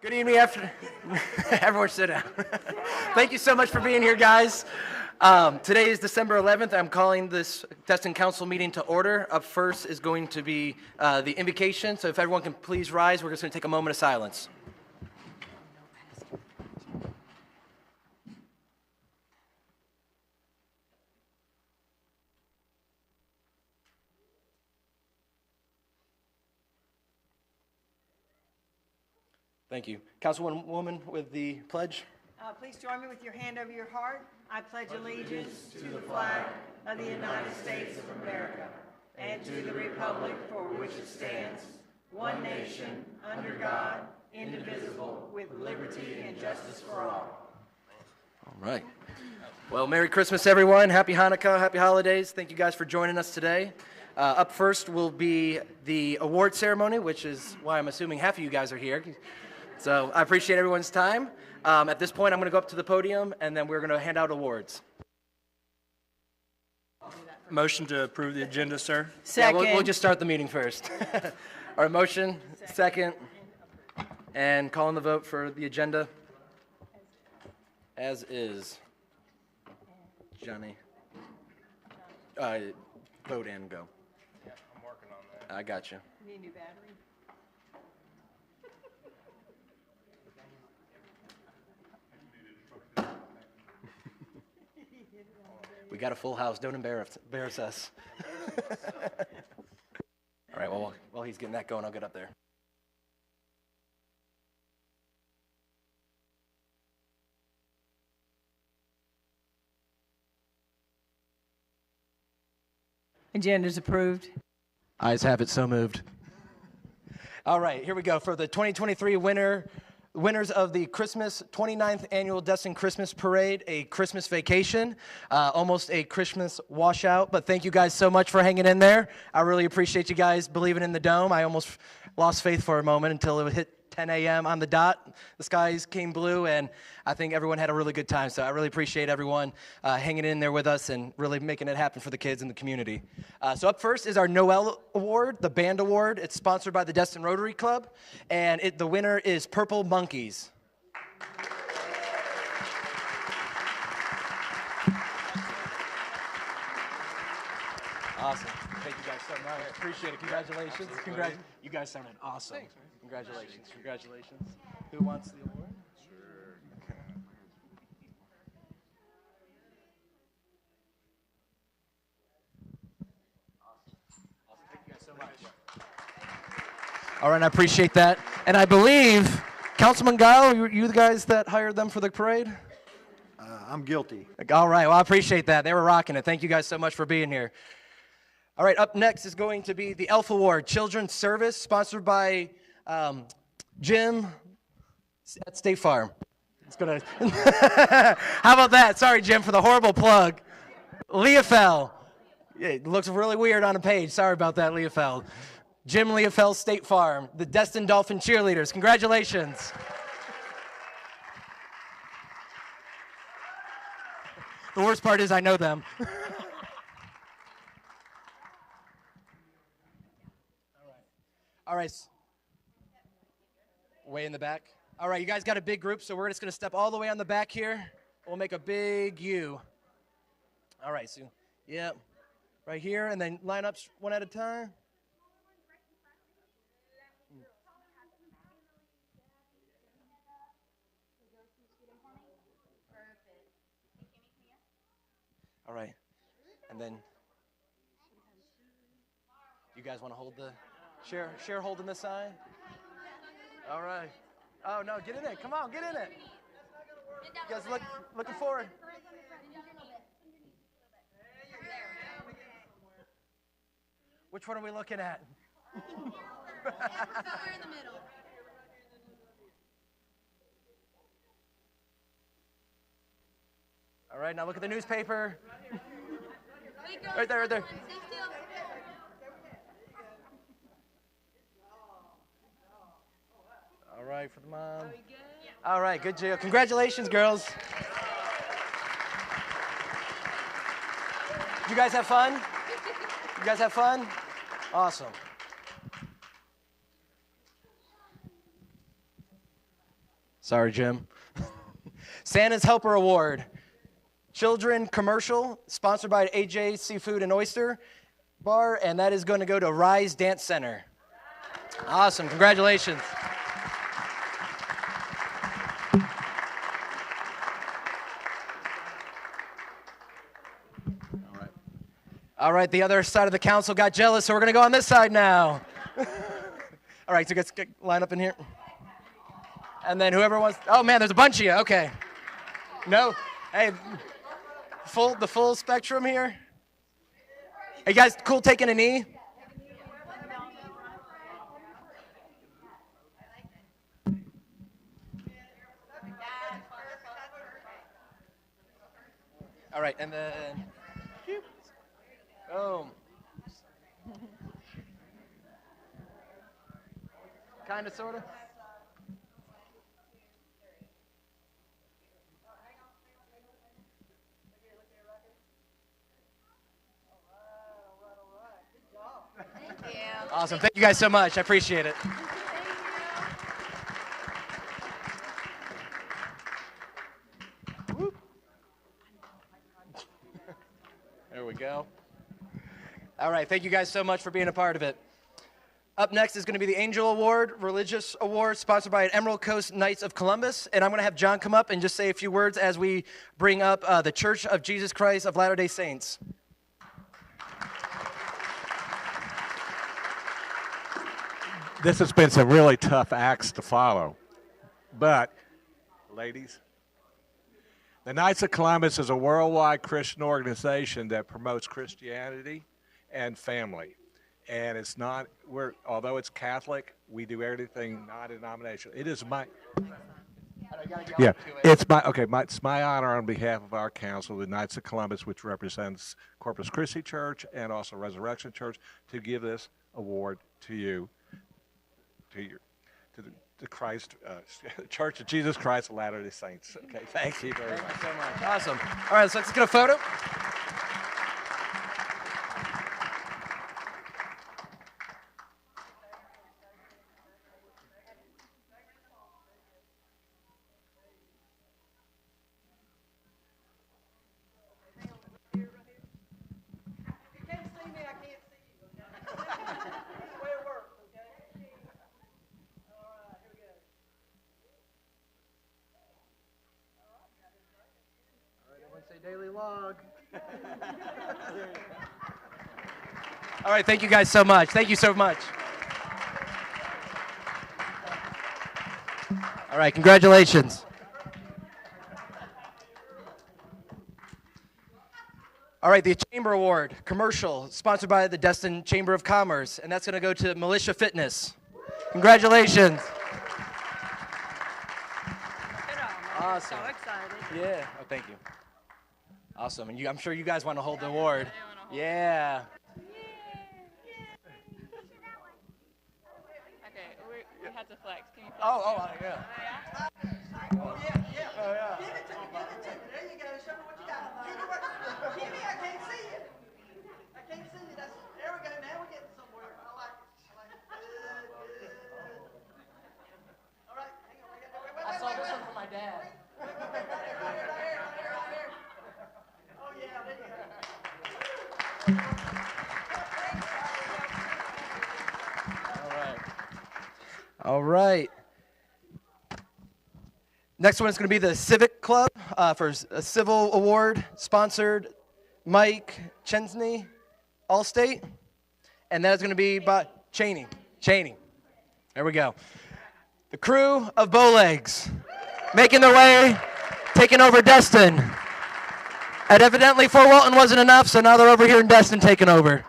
Good evening, everyone sit down. Thank you so much for being here, guys. Today is December 11th. I'm calling this Destin Council meeting to order. Up first is going to be the invocation. So if everyone can please rise, we're just going to take a moment of silence. Thank you. Councilwoman with the pledge. Please join me with your hand over your heart. I pledge allegiance to the flag of the United States of America and to the republic for which it stands, one nation, under God, indivisible, with liberty and justice for all. All right. Well, Merry Christmas, everyone. Happy Hanukkah, happy holidays. Thank you guys for joining us today. Up first will be the award ceremony, which is why I'm assuming half of you guys are here. So I appreciate everyone's time. At this point, I'm going to go up to the podium, and then we're going to hand out awards. Motion to approve the agenda, sir. Second. Yeah, we'll just start the meeting first. Our motion, second, and calling the vote for the agenda. As is. Johnny. Vote and go. Yeah, I'm working on that. I got you. Need a new battery? We got a full house. Don't embarrass us. All right, well, while he's getting that going, I'll get up there. Agenda's approved. Ayes have it, so moved. All right, here we go. For the 2023 winners of the 29th Annual Destin Christmas Parade, a Christmas vacation, almost a Christmas washout, but thank you guys so much for hanging in there. I really appreciate you guys believing in the dome. I almost lost faith for a moment until it would hit 10 a.m. on the dot. The skies came blue, and I think everyone had a really good time, so I really appreciate everyone hanging in there with us and really making it happen for the kids in the community. So up first is our Noel Award, the Band Award. It's sponsored by the Destin Rotary Club, and the winner is Purple Monkeys. Awesome. Thank you guys so much. I appreciate it. Congratulations. You guys sounded awesome. Thanks, man. Congratulations. Congratulations. Who wants the award? Sure. Okay. Awesome. Thank you guys so much. All right, I appreciate that. And I believe, Councilman Guile, you the guys that hired them for the parade? I'm guilty. All right, well, I appreciate that. They were rocking it. Thank you guys so much for being here. All right, up next is going to be the ELF Award, Children's Service, sponsored by Jim at State Farm. It's gonna. How about that? Sorry, Jim, for the horrible plug. Leofel. It looks really weird on a page. Sorry about that, Leofel. Jim Leofel, State Farm, the Destin Dolphin cheerleaders. Congratulations. The worst part is I know them. All right. Way in the back. All right, you guys got a big group, so we're just going to step all the way on the back here. We'll make a big U. All right, so, yep. Right here, and then line up one at a time. All right, and then you guys want to hold the... Share holding this sign. All right. Oh, no, get in it. Come on, get in it. You guys looking forward. Which one are we looking at? Somewhere in the middle. All right, now look at the newspaper. Right there, right there. All right, for the mom. All right, good deal. Congratulations, girls. Did you guys have fun? You guys have fun? Awesome. Sorry, Jim. Santa's Helper Award. Children Commercial, sponsored by AJ Seafood and Oyster Bar, and that is going to go to Rise Dance Center. Awesome. Congratulations. All right, the other side of the council got jealous, so we're going to go on this side now. All right, so let's line up in here. And then whoever wants, oh man, there's a bunch of you, okay. No, hey, the full spectrum here. Hey guys, cool taking a knee? All right, and then, boom. Kind of, sort of. Thank you. Awesome. Thank you guys so much. I appreciate it. Whoop. There we go. All right. Thank you guys so much for being a part of it. Up next is going to be the Angel Award, Religious Award, sponsored by Emerald Coast Knights of Columbus. And I'm going to have John come up and just say a few words as we bring up the Church of Jesus Christ of Latter-day Saints. This has been some really tough acts to follow. But, ladies, the Knights of Columbus is a worldwide Christian organization that promotes Christianity and family. And it's not, although it's Catholic, we do everything non-denominational. It is my, yeah, it's my honor on behalf of our council, the Knights of Columbus, which represents Corpus Christi Church and also Resurrection Church, to give this award to you, to the Christ, Church of Jesus Christ of Latter-day Saints. Okay, thank you very much. Thank you so much. Awesome. All right, so let's get a photo. Daily log. All right, thank you guys so much. Thank you so much. All right, congratulations. All right, the Chamber Award, commercial, sponsored by the Destin Chamber of Commerce, and that's going to go to Militia Fitness. Congratulations. Awesome. So excited. Yeah. Oh, thank you. Awesome. And I'm sure you guys want to hold the award. Yeah. Okay, we have to flex. Can you flex? Yeah. Oh, yeah. Give it to me. There you go. Show me what you got. Jimmy, I can't see you. There we go. Now we're getting somewhere. I like it. Good. All right. Hang on. Wait. I saw this one from my dad. Right here. Oh, yeah. There you go. All right. Next one is going to be the Civic Club for a Civil Award, sponsored Mike Chesney, Allstate. And that is going to be by Cheney. There we go. The crew of Bowlegs making their way, taking over Destin. And evidently Fort Walton wasn't enough, so now they're over here in Destin taking over.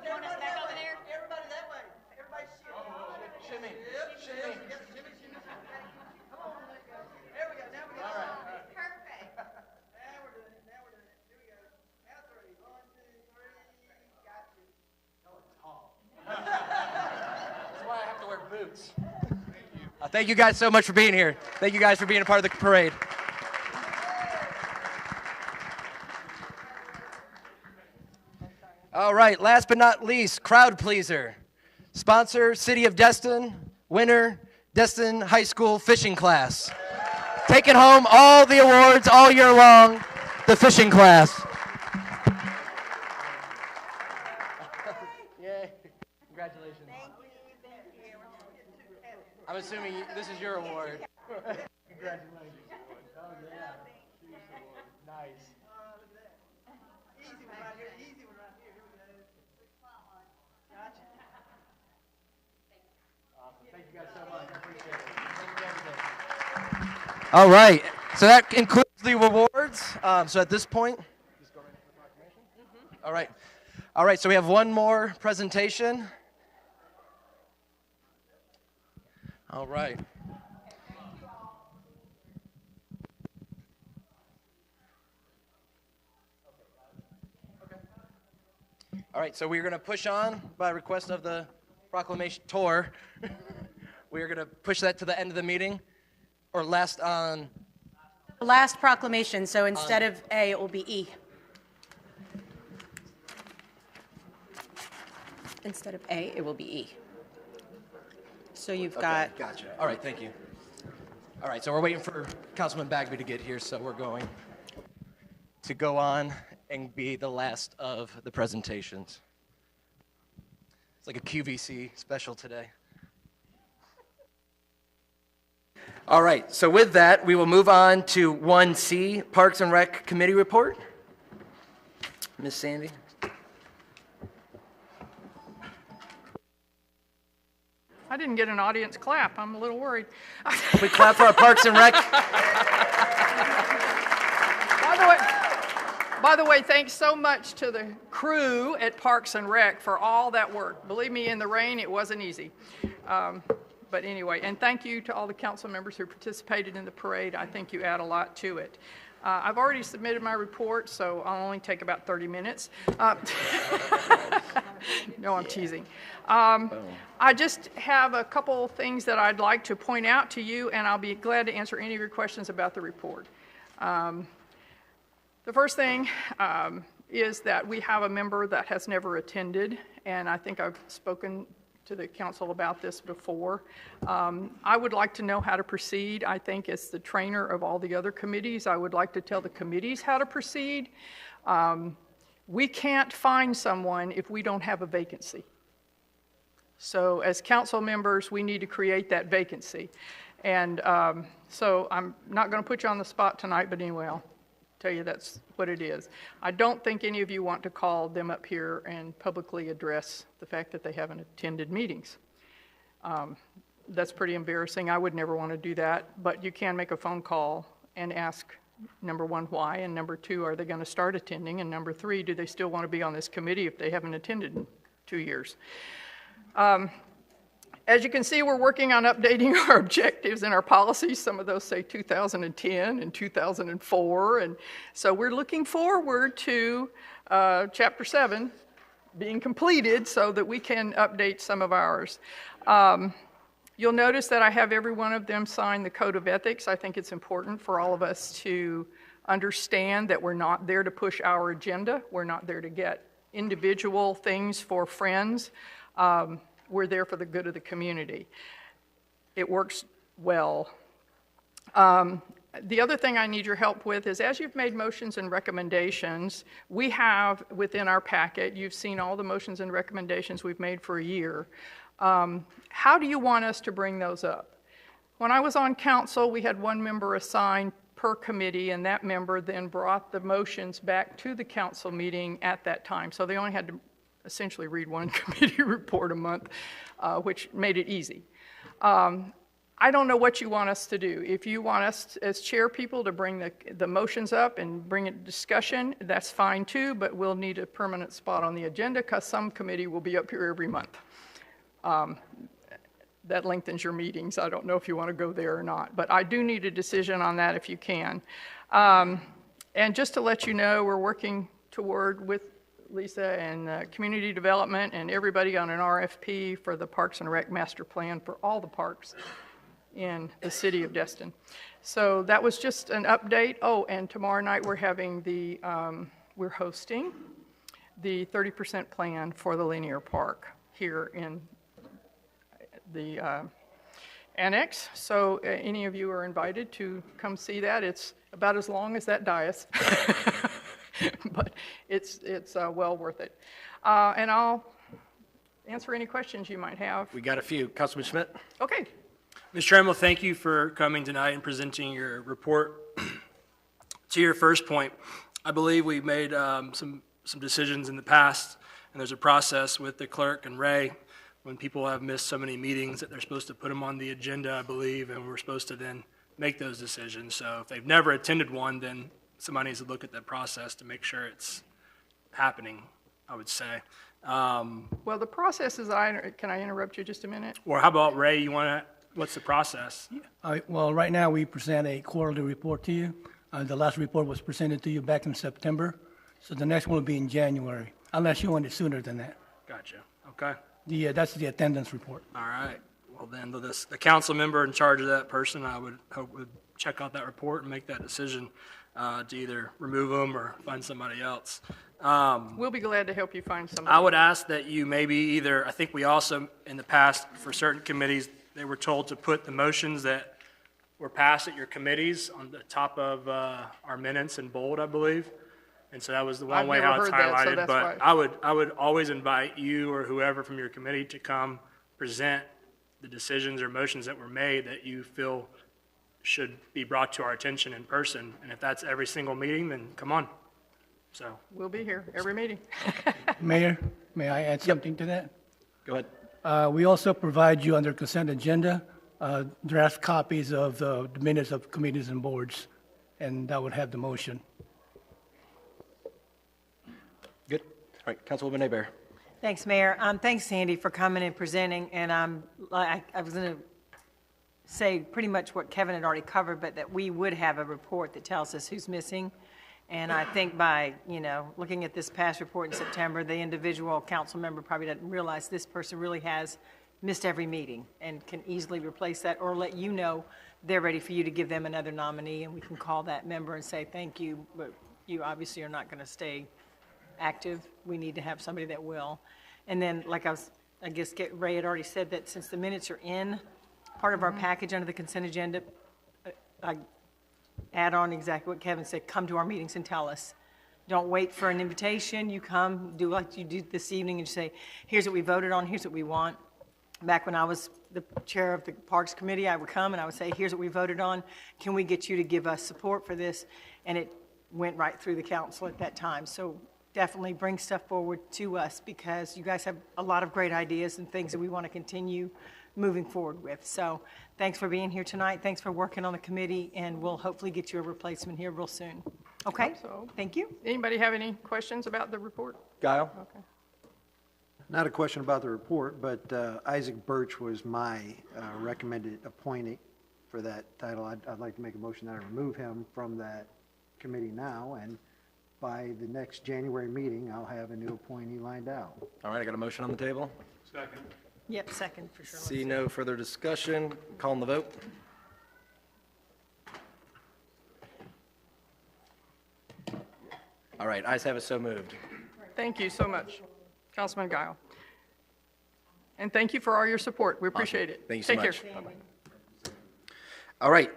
You want us back over there? Thank you guys so much for being here. Thank you guys for being a part of the parade. All right, last but not least, crowd pleaser. Sponsor, City of Destin, winner, Destin High School fishing class. Taking home all the awards all year long, the fishing class. Yay. Congratulations. I'm assuming this is your award. Congratulations. Oh, yeah. Nice. Easy one right here, easy one right here. Here we go. Gotcha. Awesome. Thank you guys so much. I appreciate it. Thank you, everything. All right. So that includes the rewards. So at this point, just go right into the proclamation. All right. All right. So we have one more presentation. All right. All right, so we're going to push on by request of the proclamation tour. We're going to push that to the end of the meeting, or last on. Last proclamation, so instead of A, it will be E. Instead of A, it will be E. So you've got. Gotcha. All right, thank you. All right, so we're waiting for Councilman Bagby to get here, so we're going to go on and be the last of the presentations. It's like a QVC special today. All right, so with that, we will move on to 1C, Parks and Rec Committee Report. Ms. Sandy. I didn't get an audience clap. I'm a little worried. We clap for our Parks and Rec. By the way, thanks so much to the crew at Parks and Rec for all that work. Believe me, in the rain, it wasn't easy. But anyway, and thank you to all the council members who participated in the parade. I think you add a lot to it. I've already submitted my report, so I'll only take about 30 minutes. No, I'm teasing. I just have a couple things that I'd like to point out to you, and I'll be glad to answer any of your questions about the report. The first thing is that we have a member that has never attended, and I think I've spoken to the council about this before. I would like to know how to proceed. I think as the trainer of all the other committees, I would like to tell the committees how to proceed. We can't find someone if we don't have a vacancy. So as council members, we need to create that vacancy. And so I'm not going to put you on the spot tonight, but anyway, I'll tell you that's what it is. I don't think any of you want to call them up here and publicly address the fact that they haven't attended meetings. That's pretty embarrassing. I would never want to do that, but you can make a phone call and ask, number one, why, and number two, are they going to start attending, and number three, do they still want to be on this committee if they haven't attended in 2 years? As you can see, we're working on updating our objectives and our policies. Some of those say 2010 and 2004. And so we're looking forward to Chapter 7 being completed so that we can update some of ours. You'll notice that I have every one of them sign the Code of Ethics. I think it's important for all of us to understand that we're not there to push our agenda. We're not there to get individual things for friends. We're there for the good of the community. It works well. The other thing I need your help with is, as you've made motions and recommendations, we have within our packet, you've seen all the motions and recommendations we've made for a year. How do you want us to bring those up? When I was on council, we had one member assigned per committee, and that member then brought the motions back to the council meeting at that time. So they only had to essentially read one committee report a month, which made it easy. I don't know what you want us to do. If you want us as chair people to bring the motions up and bring it to discussion, that's fine too, but we'll need a permanent spot on the agenda because some committee will be up here every month. That lengthens your meetings. I don't know if you want to go there or not, but I do need a decision on that if you can. And just to let you know, we're working toward with Lisa and community development and everybody on an RFP for the Parks and Rec master plan for all the parks in the city of Destin. So that was just an update. Oh, and tomorrow night we're having we're hosting the 30% plan for the linear park here in the annex. So any of you are invited to come see that. It's about as long as that dais, but it's well worth it. And I'll answer any questions you might have. We got a few. Councilman Schmidt? Okay. Mr. Trammell, thank you for coming tonight and presenting your report. To your first point, I believe we made some decisions in the past, and there's a process with the clerk and Ray when people have missed so many meetings that they're supposed to put them on the agenda, I believe, and we're supposed to then make those decisions. So if they've never attended one, then somebody needs to look at that process to make sure it's happening, I would say. Well, the process is, can I interrupt you just a minute? Or how about Ray, what's the process? Well, right now, we present a quarterly report to you. The last report was presented to you back in September, so the next one will be in January, unless you want it sooner than that. Gotcha, okay. That's the attendance report. All right. Well, then the council member in charge of that person, I would hope would check out that report and make that decision to either remove them or find somebody else. We'll be glad to help you find somebody. I would ask that you maybe I think we also, in the past, for certain committees, they were told to put the motions that were passed at your committees on the top of our minutes in bold, I believe. And so that was the one I've way never how it's heard that, so highlighted. that's But why. I would always invite you or whoever from your committee to come present the decisions or motions that were made that you feel should be brought to our attention in person. And if that's every single meeting, then come on. So We'll be here every meeting. Mayor, may I add something to that? Go ahead. We also provide you under consent agenda draft copies of the minutes of committees and boards, and that would have the motion. Good. All right, Councilwoman Hebert. Thanks, Mayor. Thanks, Sandy, for coming and presenting. And I was going to say pretty much what Kevin had already covered, but that we would have a report that tells us who's missing. And I think by, looking at this past report in September, the individual council member probably doesn't realize this person really has missed every meeting and can easily replace that or let you know they're ready for you to give them another nominee, and we can call that member and say, thank you, but you obviously are not going to stay active. We need to have somebody that will. And then, I guess Ray had already said that since the minutes are in part of our package under the consent agenda, I add on exactly what Kevin said, come to our meetings and tell us. Don't wait for an invitation. You come, do like you did this evening and say, here's what we voted on, here's what we want. Back when I was the chair of the Parks Committee, I would come and I would say, here's what we voted on. Can we get you to give us support for this? And it went right through the council at that time. So definitely bring stuff forward to us because you guys have a lot of great ideas and things that we want to continue moving forward with. So thanks for being here tonight. Thanks for working on the committee, and we'll hopefully get you a replacement here real soon. Okay? So. Thank you. Anybody have any questions about the report? Guile? Okay. Not a question about the report, but Isaac Birch was my recommended appointee for that title. I'd like to make a motion that I remove him from that committee now, and by the next January meeting, I'll have a new appointee lined out. All right, I got a motion on the table. Yep, second for sure. See no further discussion. Calling the vote. All right, ayes have it, so moved. Thank you so much, Councilman Guile. And thank you for all your support. We appreciate it. Thank you so Take much. care. Bye-bye. All right,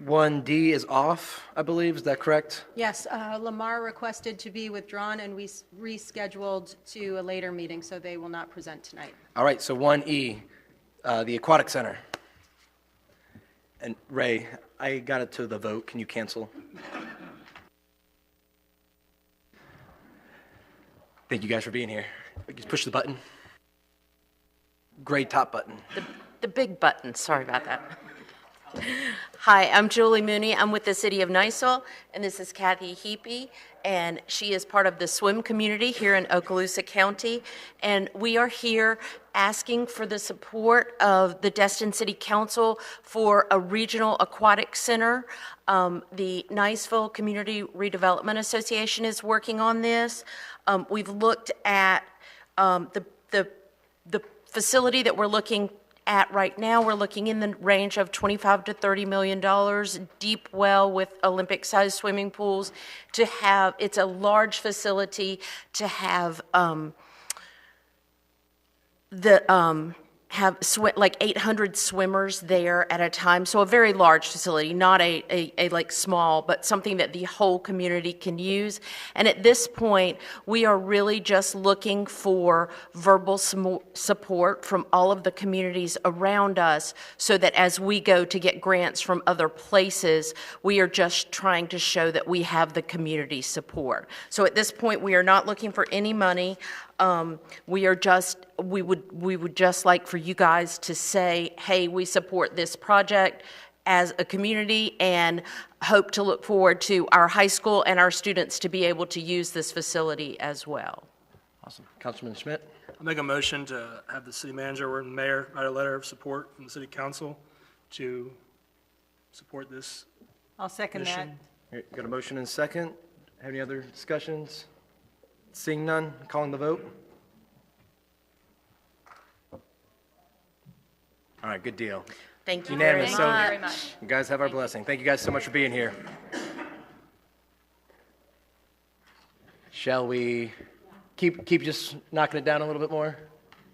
1D is off, I believe. Is that correct? Yes, Lamar requested to be withdrawn, and we rescheduled to a later meeting, so they will not present tonight. All right, so 1E, the Aquatic Center. And Ray, I got it to the vote. Can you cancel? Thank you guys for being here. Just push the button. Gray top button. The big button, sorry about that. Hi, I'm Julie Mooney. I'm with the City of Niceville, and this is Kathy Heapy, and she is part of the swim community here in Okaloosa County, and we are here asking for the support of the Destin City Council for a regional aquatic center. The Niceville Community Redevelopment Association is working on this. We've looked at the facility that we're looking at right now, we're looking in the range of $25 to $30 million, deep well with Olympic-sized swimming pools to have, it's a large facility to have like 800 swimmers there at a time. So a very large facility, not a like small, but something that the whole community can use. And at this point, we are really just looking for verbal support from all of the communities around us so that as we go to get grants from other places, we are just trying to show that we have the community support. So at this point, we are not looking for any money. We would just like for you guys to say, hey, we support this project as a community and hope to look forward to our high school and our students to be able to use this facility as well. Awesome. Councilman Schmidt? I'll make a motion to have the city manager or the mayor write a letter of support from the city council to support this I'll second that. mission. All right, got a motion and a second. Have any other discussions? Seeing none, calling the vote. All right, good deal. Thank you Unanimous. very So much. you guys have our blessing. Thank you guys so much for being here. Shall we keep just knocking it down a little bit more?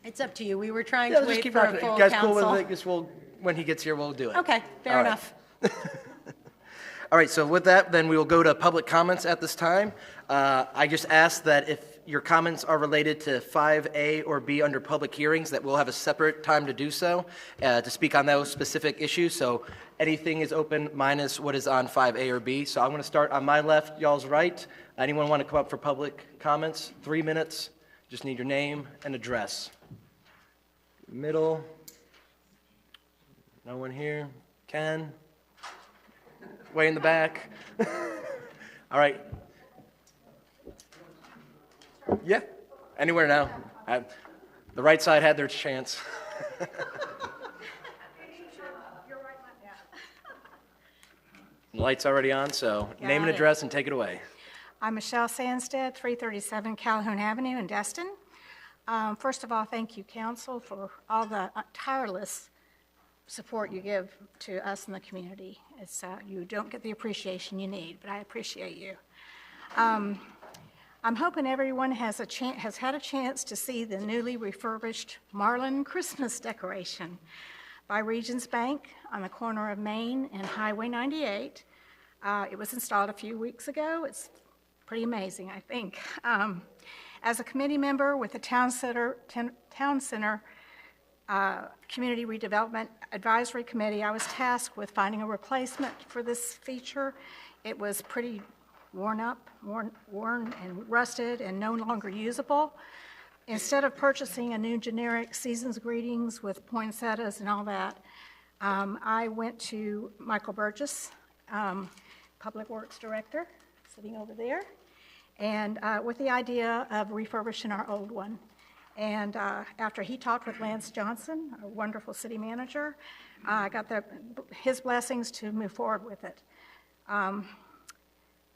It's up to you. We were trying Yeah, to let's wait keep for a knocking it. full You guys cool council. with it? Just when he gets here, we'll do it. Okay, fair All right. enough. All right, so with that, then we will go to public comments at this time. I just ask that if your comments are related to 5A or B under public hearings, that we'll have a separate time to do so, to speak on those specific issues. So anything is open minus what is on 5A or B. So I'm going to start on my left, y'all's right. Anyone want to come up for public comments? 3 minutes. Just need your name and address. Middle. No one here. Ken. Way in the back. All right. Yeah, anywhere now. The right side had their chance. The light's already on, so name and Got it. address and take it away. I'm Michelle Sandstead, 337 Calhoun Avenue in Destin. First of all, thank you, council, for all the tireless support you give to us in the community. It's, you don't get the appreciation you need, but I appreciate you. I'm hoping everyone has had a chance to see the newly refurbished Marlin Christmas decoration by Regions Bank on the corner of Main and Highway 98. It was installed a few weeks ago. It's pretty amazing, I think. As a committee member with the Town Center Community Redevelopment Advisory Committee, I was tasked with finding a replacement for this feature. It was pretty worn and rusted and no longer usable. Instead of purchasing a new generic Season's Greetings with poinsettias and all that, I went to Michael Burgess, Public Works Director, sitting over there, and with the idea of refurbishing our old one. And after he talked with Lance Johnson, a wonderful city manager, I got his blessings to move forward with it.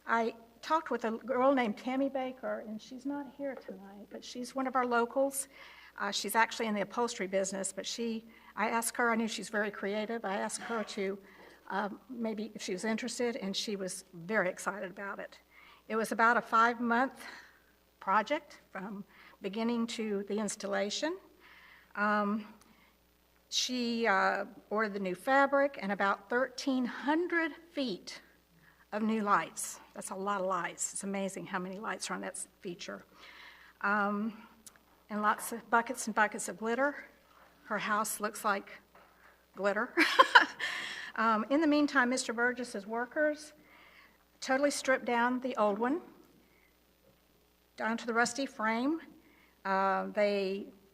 I talked with a girl named Tammy Baker, and she's not here tonight, but she's one of our locals. She's actually in the upholstery business, but I asked her, I knew she's very creative, I asked her to maybe if she was interested, and she was very excited about it. It was about a 5-month project from beginning to the installation. She ordered the new fabric and about 1,300 feet of new lights. That's a lot of lights. It's amazing how many lights are on that feature. And lots of buckets and buckets of glitter. Her house looks like glitter. In the meantime, Mr. Burgess's workers totally stripped down the old one, down to the rusty frame.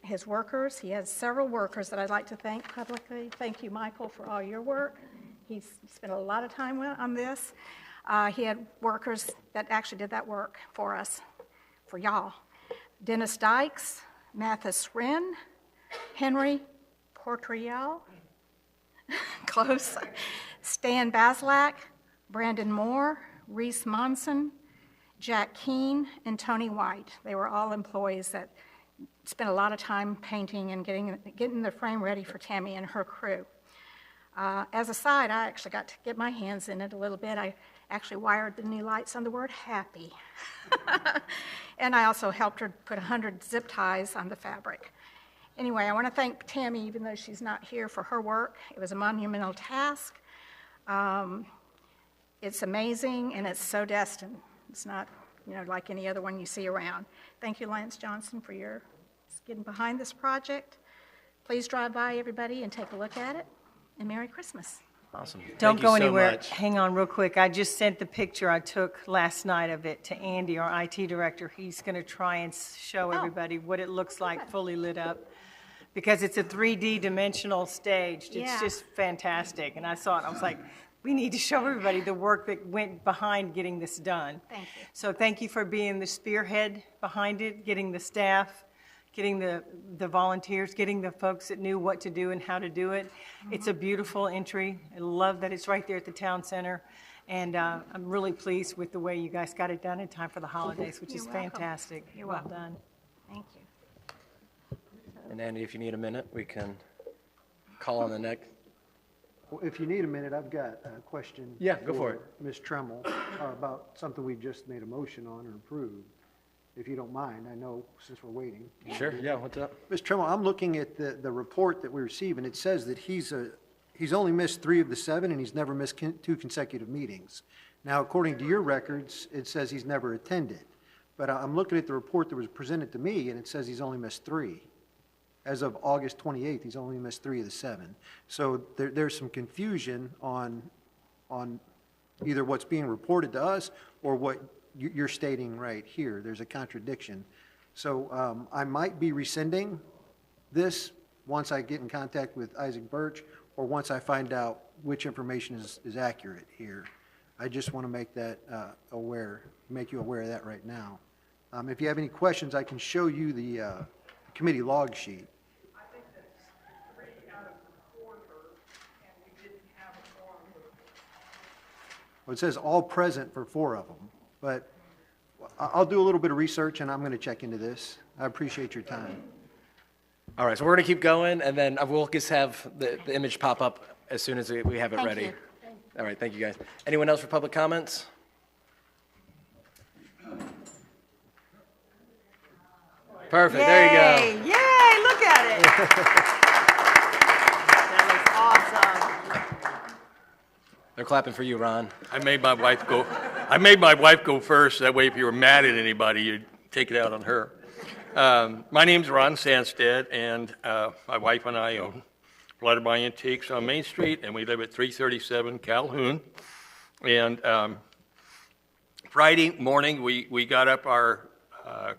His workers, he has several workers that I'd like to thank publicly. Thank you, Michael, for all your work. He's spent a lot of time on this. He had workers that actually did that work for us, for y'all. Dennis Dykes, Mathis Wren, Henry Portriel, close, Stan Baslak, Brandon Moore, Reese Monson, Jack Keene, and Tony White. They were all employees that spent a lot of time painting and getting the frame ready for Tammy and her crew. As a side, I actually got to get my hands in it a little bit. I actually wired the new lights on the word happy. And I also helped her put 100 zip ties on the fabric. Anyway, I want to thank Tammy, even though she's not here, for her work. It was a monumental task. It's amazing, and it's so destined. It's not, like any other one you see around. Thank you, Lance Johnson, for your getting behind this project. Please drive by, everybody, and take a look at it. And Merry Christmas. Awesome. Don't Thank go you so anywhere. much. Hang on real quick. I just sent the picture I took last night of it to Andy, our IT director. He's going to try and show everybody what it looks like fully lit up, because it's a 3D dimensional staged. It's Yeah. just fantastic. And I saw it. I was like, we need to show everybody the work that went behind getting this done. Thank you. So thank you for being the spearhead behind it, getting the staff, getting the volunteers, getting the folks that knew what to do and how to do it. It's a beautiful entry. I love that it's right there at the town center. And I'm really pleased with the way you guys got it done in time for the holidays, which is You're welcome. fantastic. You're Well welcome. done. Thank you. And Andy, if you need a minute, we can call on the next. Well, if you need a minute, I've got a question. Yeah, go for it. Ms. Tremmel, about something we just made a motion on or approved. If you don't mind, I know since we're waiting. Sure, yeah, what's up? Ms. Tremmel, I'm looking at the report that we received, and it says that he's only missed 3 of the 7, and he's never missed 2 consecutive meetings. Now, according to your records, it says he's never attended. But I'm looking at the report that was presented to me, and it says he's only missed 3. As of August 28th, he's only missed 3 of the 7. So there's some confusion on either what's being reported to us or what you're stating right here. There's a contradiction. So I might be rescinding this once I get in contact with Isaac Birch or once I find out which information is accurate here. I just want to make that make you aware of that right now. If you have any questions, I can show you the committee log sheet. I think that's 3 out of the 4 heard, and we didn't have a quorum. Well, it says all present for 4 of them, but I'll do a little bit of research and I'm going to check into this. I appreciate your time. All right, so we're going to keep going, and then we'll just have the image pop up as soon as we have it Thank ready. you. All right, thank you, guys. Anyone else for public comments? Perfect, there you go. Yay, look at it. That looks awesome. They're clapping for you, Ron. I made my wife go first. That way, if you were mad at anybody, you'd take it out on her. My name's Ron Sandstead, and my wife and I own Blooded by Antiques on Main Street, and we live at 337 Calhoun. And Friday morning, we got up our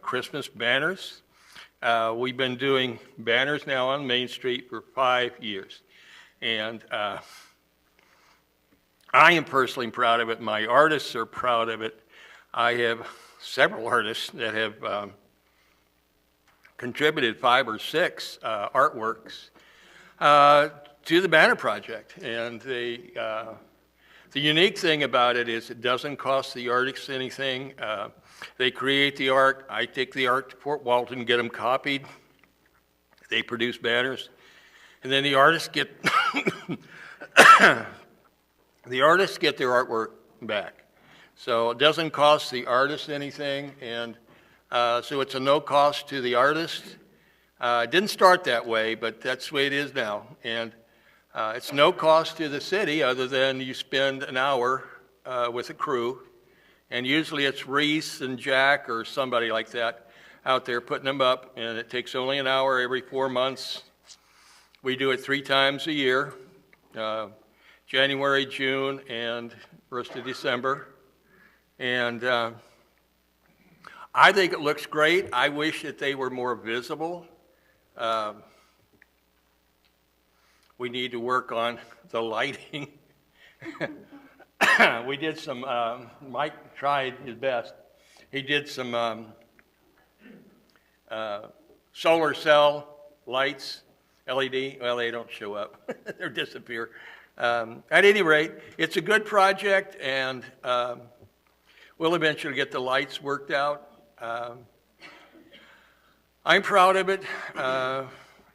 Christmas banners. We've been doing banners now on Main Street for 5 years. And I am personally proud of it. My artists are proud of it. I have several artists that have contributed 5 or 6 artworks to the banner project. And the unique thing about it is it doesn't cost the artists anything. They create the art. I take the art to Fort Walton, get them copied. They produce banners. And then the artists get the artists get their artwork back. So it doesn't cost the artist anything, and so it's a no cost to the artist. It didn't start that way, but that's the way it is now. And it's no cost to the city other than you spend an hour with a crew, and usually it's Reese and Jack or somebody like that out there putting them up, and it takes only an hour every 4 months. We do it 3 times a year. January, June, and 1st of December. And I think it looks great. I wish that they were more visible. We need to work on the lighting. We did some, Mike tried his best. He did some solar cell lights, LED. Well, they don't show up. They disappear. At any rate, it's a good project, and we'll eventually get the lights worked out. I'm proud of it.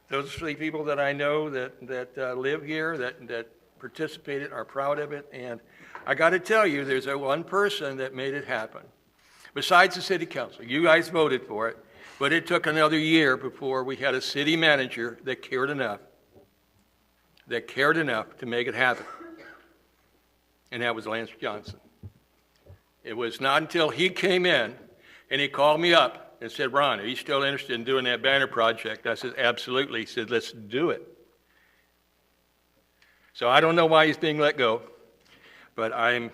Those 3 people that I know that live here, that participated, are proud of it. And I got to tell you, there's one person that made it happen. Besides the city council, you guys voted for it, but it took another year before we had a city manager that cared enough to make it happen. And that was Lance Johnson. It was not until he came in and he called me up and said, "Ron, are you still interested in doing that banner project?" I said, "Absolutely." He said, "Let's do it." So I don't know why he's being let go, but I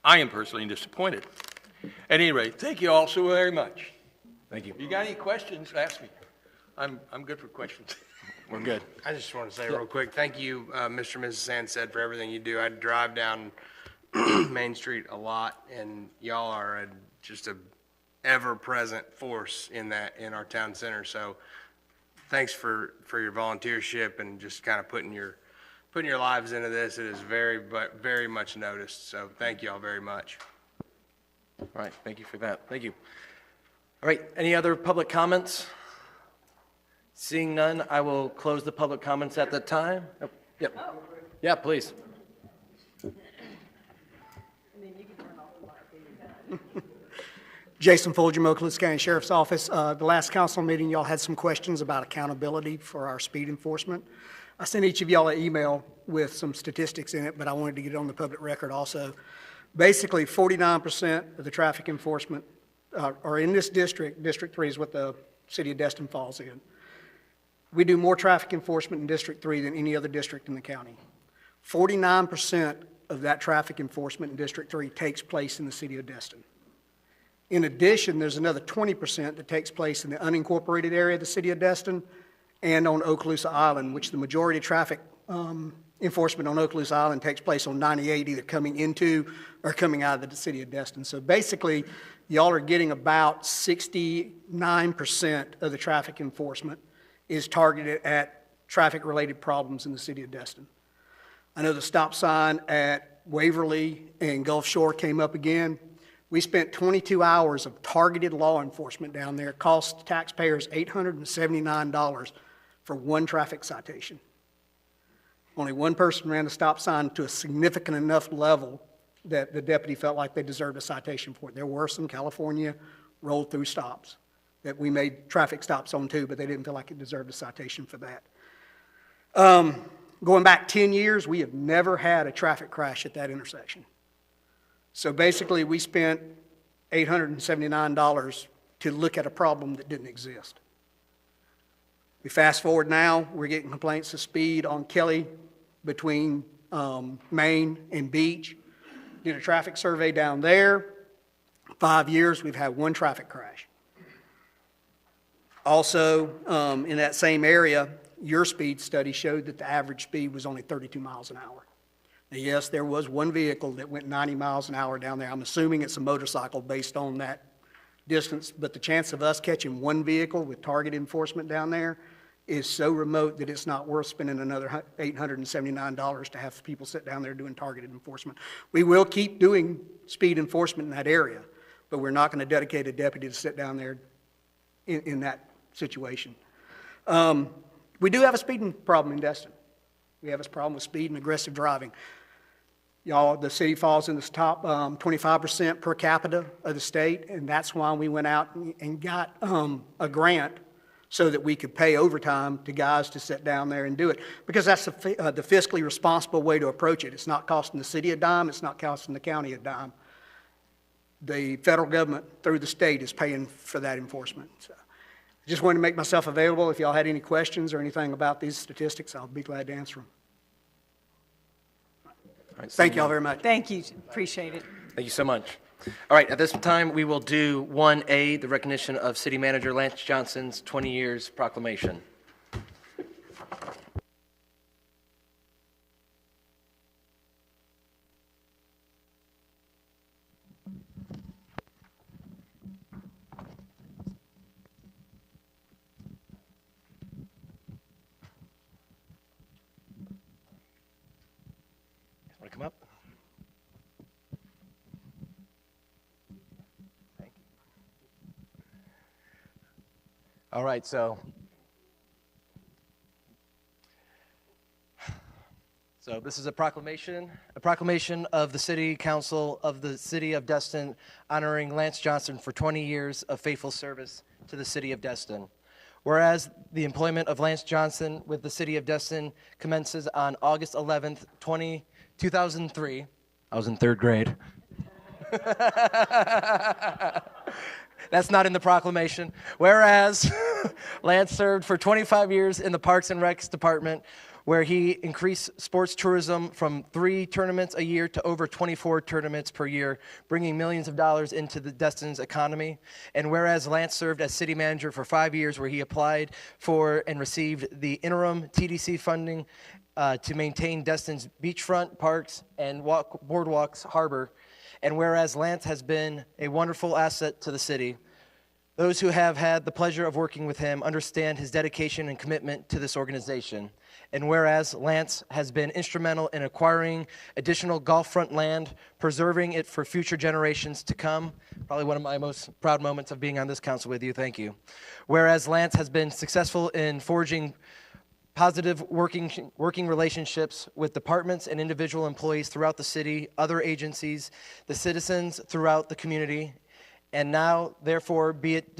am personally disappointed. At any rate, thank you all so very much. Thank you. If you got any questions, ask me. I'm good for questions. We're good. I just want to say real quick, thank you, Mr. and Mrs. Sandsted, for everything you do. I drive down Main Street a lot, and y'all are just a ever-present force in our town center. So thanks for your volunteership and just kind of putting your lives into this. It is very much noticed. So thank you all very much. All right, thank you for that. Thank you. All right, any other public comments? Seeing none, I will close the public comments at that time. Oh, yep. Yeah, please. Jason Folger, Okaloosa County Sheriff's Office. The last council meeting, y'all had some questions about accountability for our speed enforcement. I sent each of y'all an email with some statistics in it, but I wanted to get it on the public record also. Basically, 49% of the traffic enforcement are in this district. District 3 is what the city of Destin falls in. We do more traffic enforcement in District 3 than any other district in the county. 49% of that traffic enforcement in District 3 takes place in the city of Destin. In addition, there's another 20% that takes place in the unincorporated area of the city of Destin and on Okaloosa Island, which the majority of traffic enforcement on Okaloosa Island takes place on 98, either coming into or coming out of the city of Destin. So basically, y'all are getting about 69% of the traffic enforcement is targeted at traffic-related problems in the city of Destin. I know the stop sign at Waverly and Gulf Shore came up again. We spent 22 hours of targeted law enforcement down there. It cost taxpayers $879 for one traffic citation. Only one person ran the stop sign to a significant enough level that the deputy felt like they deserved a citation for it. There were some California roll-through stops that we made traffic stops on too, but they didn't feel like it deserved a citation for that. Going back 10 years, we have never had a traffic crash at that intersection. So basically, we spent $879 to look at a problem that didn't exist. We fast forward now, we're getting complaints of speed on Kelly between Main and Beach. Did a traffic survey down there. 5 years, we've had one traffic crash. Also, in that same area, your speed study showed that the average speed was only 32 miles an hour. Now, yes, there was one vehicle that went 90 miles an hour down there. I'm assuming it's a motorcycle based on that distance, but the chance of us catching one vehicle with target enforcement down there is so remote that it's not worth spending another $879 to have people sit down there doing targeted enforcement. We will keep doing speed enforcement in that area, but we're not going to dedicate a deputy to sit down there in that situation. We do have a speeding problem in Destin. We have a problem with speed and aggressive driving. Y'all, the city falls in the top 25% per capita of the state, and that's why we went out and got a grant so that we could pay overtime to guys to sit down there and do it, because that's the fiscally responsible way to approach it. It's not costing the city a dime. It's not costing the county a dime. The federal government, through the state, is paying for that enforcement. So I just wanted to make myself available. If y'all had any questions or anything about these statistics, I'll be glad to answer them. Right, Thank y'all very much. Thank you. Appreciate it. Thank you so much. All right, at this time, we will do 1A, the recognition of City Manager Lance Johnson's 20 years proclamation. Want to come up? All right, so this is a proclamation of the City Council of the City of Destin honoring Lance Johnson for 20 years of faithful service to the City of Destin. Whereas the employment of Lance Johnson with the City of Destin commences on August 11th, 2003. I was in third grade. That's not in the proclamation. Whereas Lance served for 25 years in the Parks and Recs Department, where he increased sports tourism from 3 tournaments a year to over 24 tournaments per year, bringing millions of dollars into the Destin's economy. And whereas Lance served as city manager for 5 years, where he applied for and received the interim TDC funding to maintain Destin's beachfront, parks, and boardwalks harbor. And whereas Lance has been a wonderful asset to the city, those who have had the pleasure of working with him understand his dedication and commitment to this organization. And whereas Lance has been instrumental in acquiring additional golf front land, preserving it for future generations to come, probably one of my most proud moments of being on this council with you, thank you. Whereas Lance has been successful in forging positive working relationships with departments and individual employees throughout the city, other agencies, the citizens throughout the community, and now, therefore, be it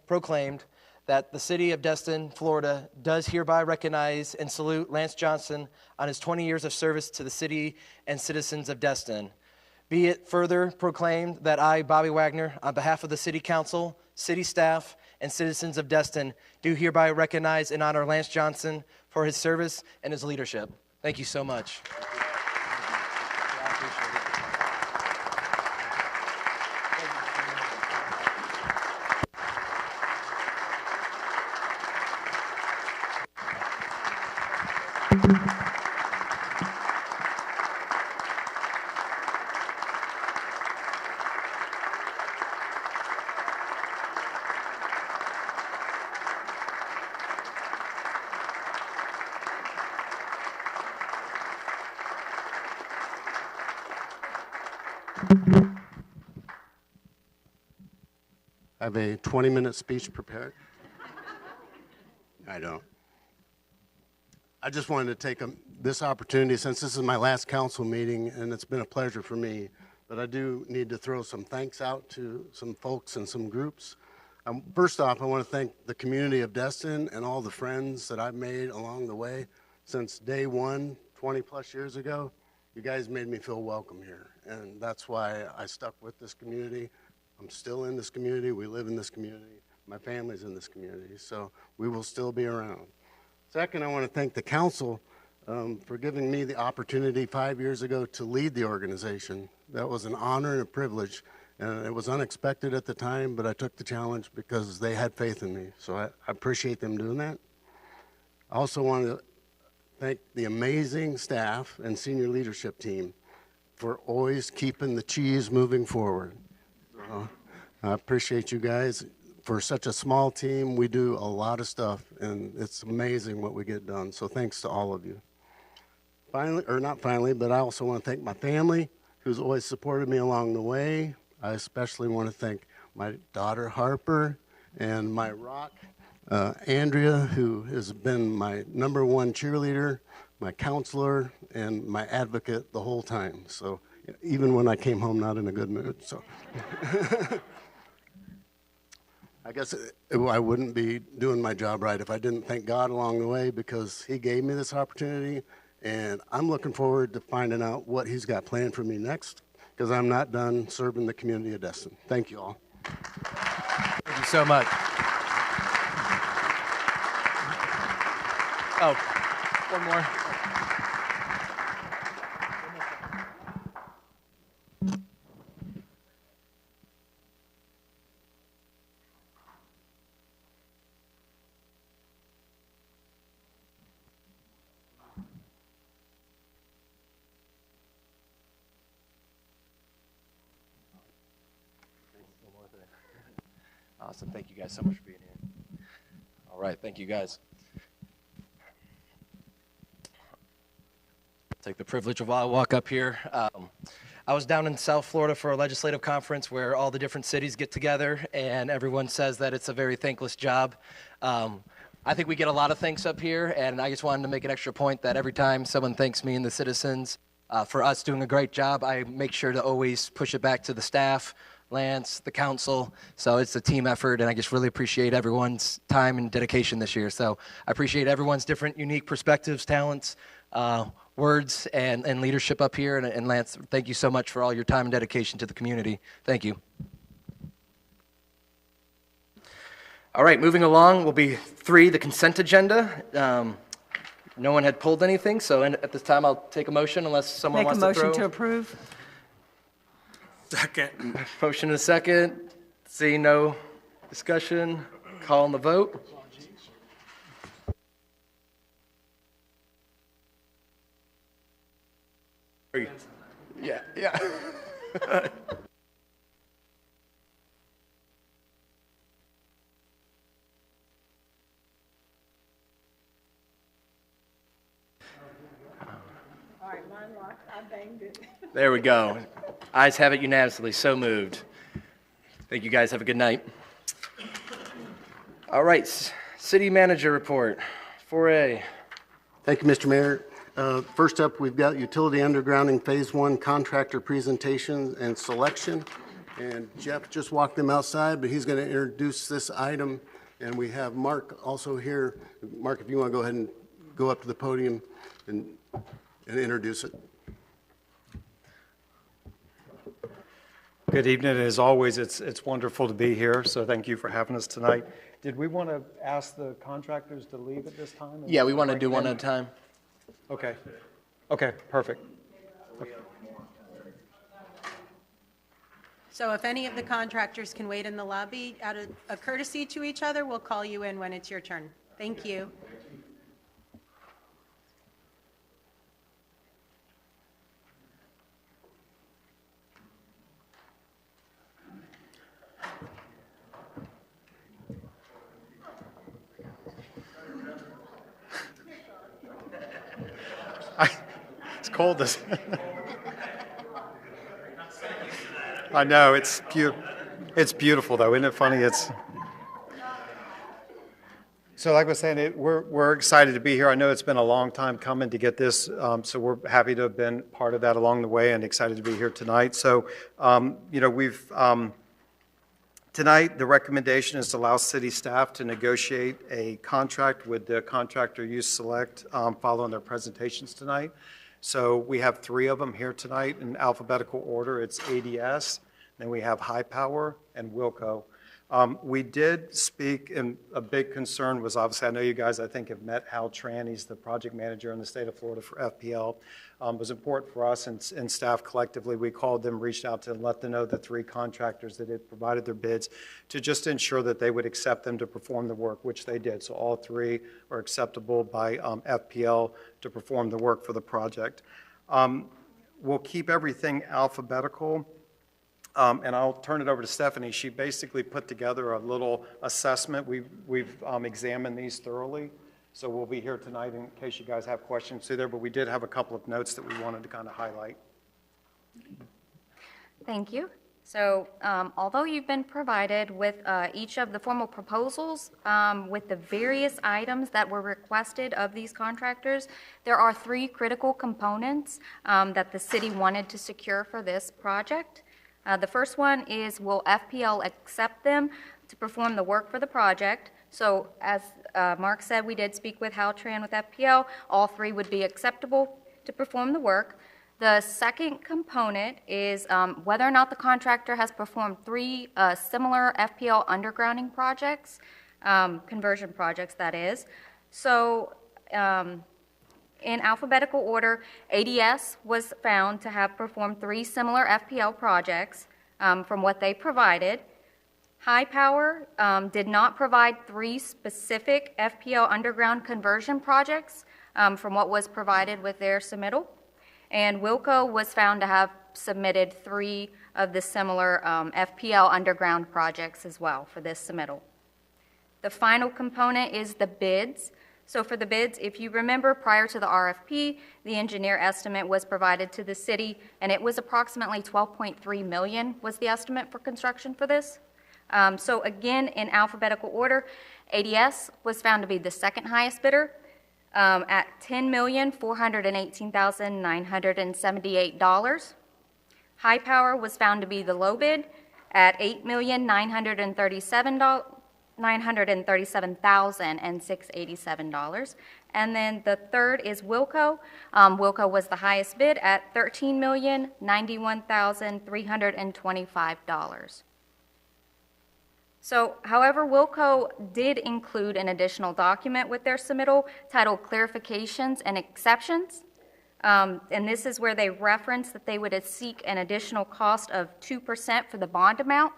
proclaimed that the City of Destin, Florida, does hereby recognize and salute Lance Johnson on his 20 years of service to the city and citizens of Destin. Be it further proclaimed that I, Bobby Wagner, on behalf of the City Council, city staff, and citizens of Destin, do hereby recognize and honor Lance Johnson for his service and his leadership. Thank you so much. I have a 20-minute speech prepared. I don't. I just wanted to take this opportunity, since this is my last council meeting, and it's been a pleasure for me, but I do need to throw some thanks out to some folks and some groups. First off, I want to thank the community of Destin and all the friends that I've made along the way. Since day one, 20 plus years ago, you guys made me feel welcome here, and that's why I stuck with this community. I'm still in this community. We live in this community. My family's in this community, so we will still be around. Second, I want to thank the council for giving me the opportunity 5 years ago to lead the organization. That was an honor and a privilege, and it was unexpected at the time, but I took the challenge because they had faith in me, so I appreciate them doing that. I also want to thank the amazing staff and senior leadership team for always keeping the cheese moving forward. I appreciate you guys. For such a small team, we do a lot of stuff, and it's amazing what we get done. So thanks to all of you. Finally, or not finally, but I also want to thank my family, who's always supported me along the way. I especially want to thank my daughter, Harper, and my rock, Andrea, who has been my #1 cheerleader, my counselor, and my advocate the whole time. So even when I came home not in a good mood. So I guess I wouldn't be doing my job right if I didn't thank God along the way, because he gave me this opportunity, and I'm looking forward to finding out what he's got planned for me next, because I'm not done serving the community of Destin. Thank you all. Thank you so much. Oh, one more. Awesome. Thank you guys so much for being here. All right. Thank you guys. Take the privilege of while I walk up here. I was down in South Florida for a legislative conference where all the different cities get together, and everyone says that it's a very thankless job. I think we get a lot of thanks up here, and I just wanted to make an extra point that every time someone thanks me and the citizens for us doing a great job, I make sure to always push it back to the staff, Lance, the council. So it's a team effort, and I just really appreciate everyone's time and dedication this year. So I appreciate everyone's different, unique perspectives, talents, words, and leadership up here. And Lance, thank you so much for all your time and dedication to the community. Thank you. All right, moving along will be 3, the consent agenda. No one had pulled anything, so at this time I'll take a motion unless someone wants to throw. Make a motion to approve. Second. Motion and a second. Seeing no discussion, call on the vote. Yeah. All right, mine locked. I banged it. There we go. Ayes have it unanimously. So moved. Thank you guys. Have a good night. All right, city manager report, 4A. Thank you, Mr. Mayor. First up, we've got utility undergrounding phase 1 contractor presentation and selection. And Jeff just walked them outside, but he's going to introduce this item. And we have Mark also here. Mark, if you want to go ahead and go up to the podium and introduce it. Good evening. As always, it's wonderful to be here, so thank you for having us tonight. Did we want to ask the contractors to leave at this time? Yeah, we want to do one at a time. Okay. Okay, perfect. So if any of the contractors can wait in the lobby, out of a courtesy to each other, we'll call you in when it's your turn. Thank you. It's cold. I know, it's beautiful though, isn't it funny? So like I was saying, we're excited to be here. I know it's been a long time coming to get this, so we're happy to have been part of that along the way and excited to be here tonight. So, tonight the recommendation is to allow city staff to negotiate a contract with the contractor you select following their presentations tonight. So we have 3 of them here tonight in alphabetical order. It's ADS, then we have High Power and Wilco. We did speak, and a big concern was obviously, I know you guys, I think, have met Hal Tran. He's the project manager in the state of Florida for FPL. It was important for us and staff collectively. We called them, reached out to them, let them know the 3 contractors that had provided their bids to just ensure that they would accept them to perform the work, which they did. So all 3 are acceptable by FPL to perform the work for the project. We'll keep everything alphabetical. And I'll turn it over to Stephanie. She basically put together a little assessment. We've examined these thoroughly, so we'll be here tonight in case you guys have questions through there, but we did have a couple of notes that we wanted to kind of highlight. Thank you. So although you've been provided with each of the formal proposals with the various items that were requested of these contractors, there are 3 critical components that the city wanted to secure for this project. The first one is, will FPL accept them to perform the work for the project? So as Mark said, we did speak with Hal Tran with FPL. All 3 would be acceptable to perform the work. The second component is whether or not the contractor has performed 3 similar FPL undergrounding projects, conversion projects that is. So in alphabetical order, ADS was found to have performed 3 similar FPL projects from what they provided. High Power did not provide 3 specific FPL underground conversion projects from what was provided with their submittal. And Wilco was found to have submitted 3 of the similar FPL underground projects as well for this submittal. The final component is the bids. So for the bids, if you remember, prior to the RFP, the engineer estimate was provided to the city, and it was approximately $12.3 million was the estimate for construction for this. So again, in alphabetical order, ADS was found to be the second highest bidder at $10,418,978. High Power was found to be the low bid at $8,937,687. And then the third is Wilco. Wilco was the highest bid at $13,091,325. So, however, Wilco did include an additional document with their submittal titled Clarifications and Exceptions. And this is where they reference that they would seek an additional cost of 2% for the bond amount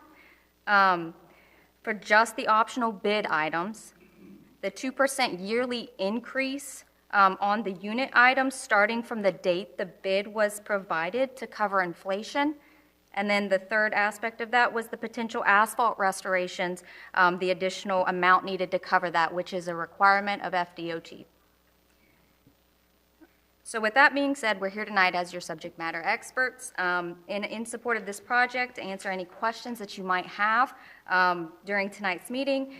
for just the optional bid items. The 2% yearly increase on the unit items starting from the date the bid was provided to cover inflation. And then the third aspect of that was the potential asphalt restorations, the additional amount needed to cover that, which is a requirement of FDOT. So with that being said, we're here tonight as your subject matter experts in support of this project to answer any questions that you might have during tonight's meeting.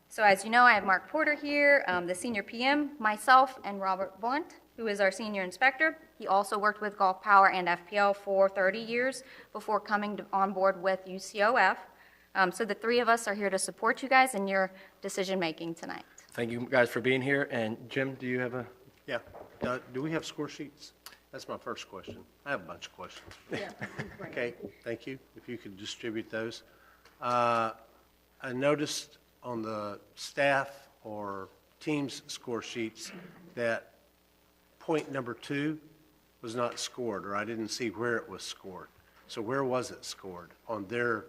So as you know, I have Mark Porter here, the senior PM, myself, and Robert Blunt, who is our senior inspector. He also worked with Gulf Power and FPL for 30 years before coming on board with UCOF. So the three of us are here to support you guys in your decision-making tonight. Thank you guys for being here. And Jim, do you have a? Yeah. Do we have score sheets? That's my first question. I have a bunch of questions. Yeah. Okay, thank you. If you could distribute those. I noticed on the staff or team's score sheets that point number 2 was not scored, or I didn't see where it was scored. So where was it scored on their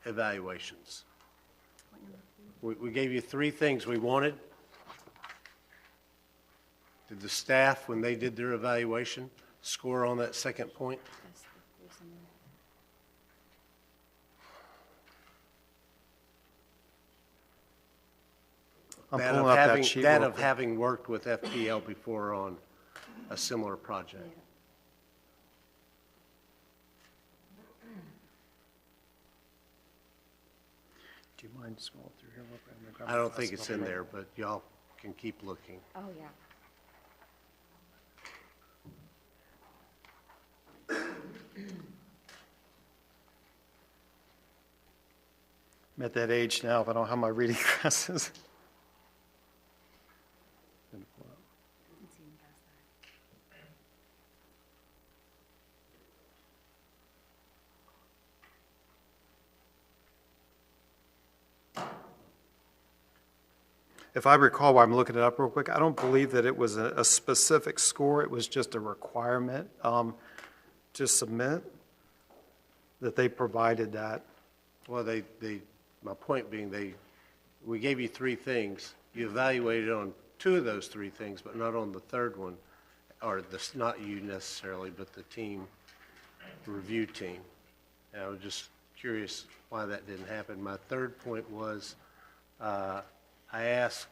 evaluations? We gave you 3 things we wanted. Did the staff, when they did their evaluation, score on that second point? I'm pulling up that sheet real of quick. having worked with FPL before on a similar project. Do you mind scrolling through here real quick? I'm gonna grab I my don't think glasses. it's in there, but y'all can keep looking. Oh, yeah. I'm at that age now, but I don't have my reading glasses. If I recall, while I'm looking it up real quick, I don't believe that it was a specific score. It was just a requirement to submit, that they provided that. Well, my point being, we gave you 3 things. You evaluated on 2 of those 3 things, but not on the third one, or not you necessarily, but the review team. And I was just curious why that didn't happen. My third point was, I asked,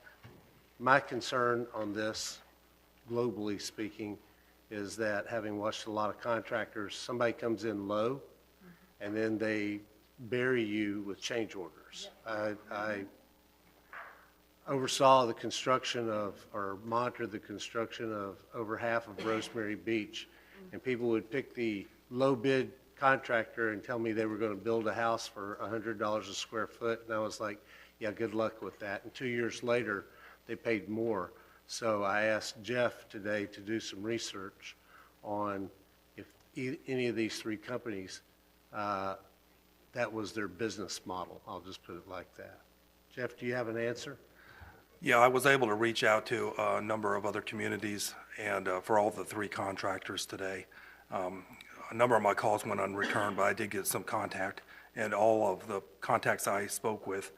my concern on this, globally speaking, is that having watched a lot of contractors, somebody comes in low, and then they bury you with change orders. I oversaw the construction or monitored the construction of over half of Rosemary Beach, and people would pick the low bid contractor and tell me they were going to build a house for $100 a square foot, and I was like, yeah, good luck with that. And 2 years later, they paid more. So I asked Jeff today to do some research on if any of these 3 companies, that was their business model. I'll just put it like that. Jeff, do you have an answer? Yeah, I was able to reach out to a number of other communities and for all the 3 contractors today. A number of my calls went unreturned, but I did get some contact, and all of the contacts I spoke with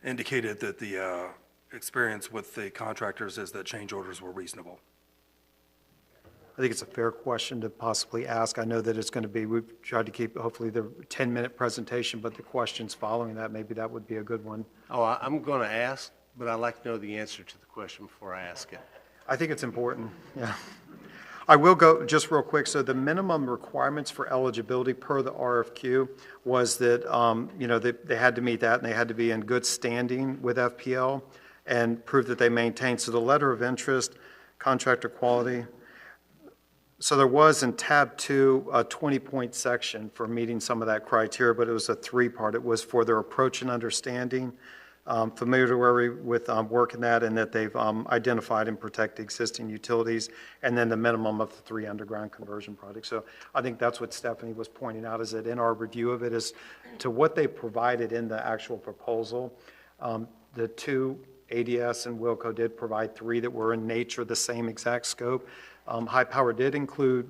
indicated that the experience with the contractors is that change orders were reasonable. I think it's a fair question to possibly ask. I know that it's going to be, we've tried to keep hopefully the 10-minute presentation, but the questions following that, maybe that would be a good one. Oh, I'm going to ask, but I'd like to know the answer to the question before I ask it. I think it's important, yeah. I will go just real quick. So the minimum requirements for eligibility per the RFQ was that, they had to meet that, and they had to be in good standing with FPL and prove that they maintained. So the letter of interest, contractor quality. So there was in tab 2 a 20-point section for meeting some of that criteria, but it was a 3-part. It was for their approach and understanding, familiarity with working that, and that they've identified and protected existing utilities, and then the minimum of the 3 underground conversion projects. So I think that's what Stephanie was pointing out, is that in our review of it, is to what they provided in the actual proposal, the 2 ADS and Wilco did provide 3 that were in nature the same exact scope. High Power did include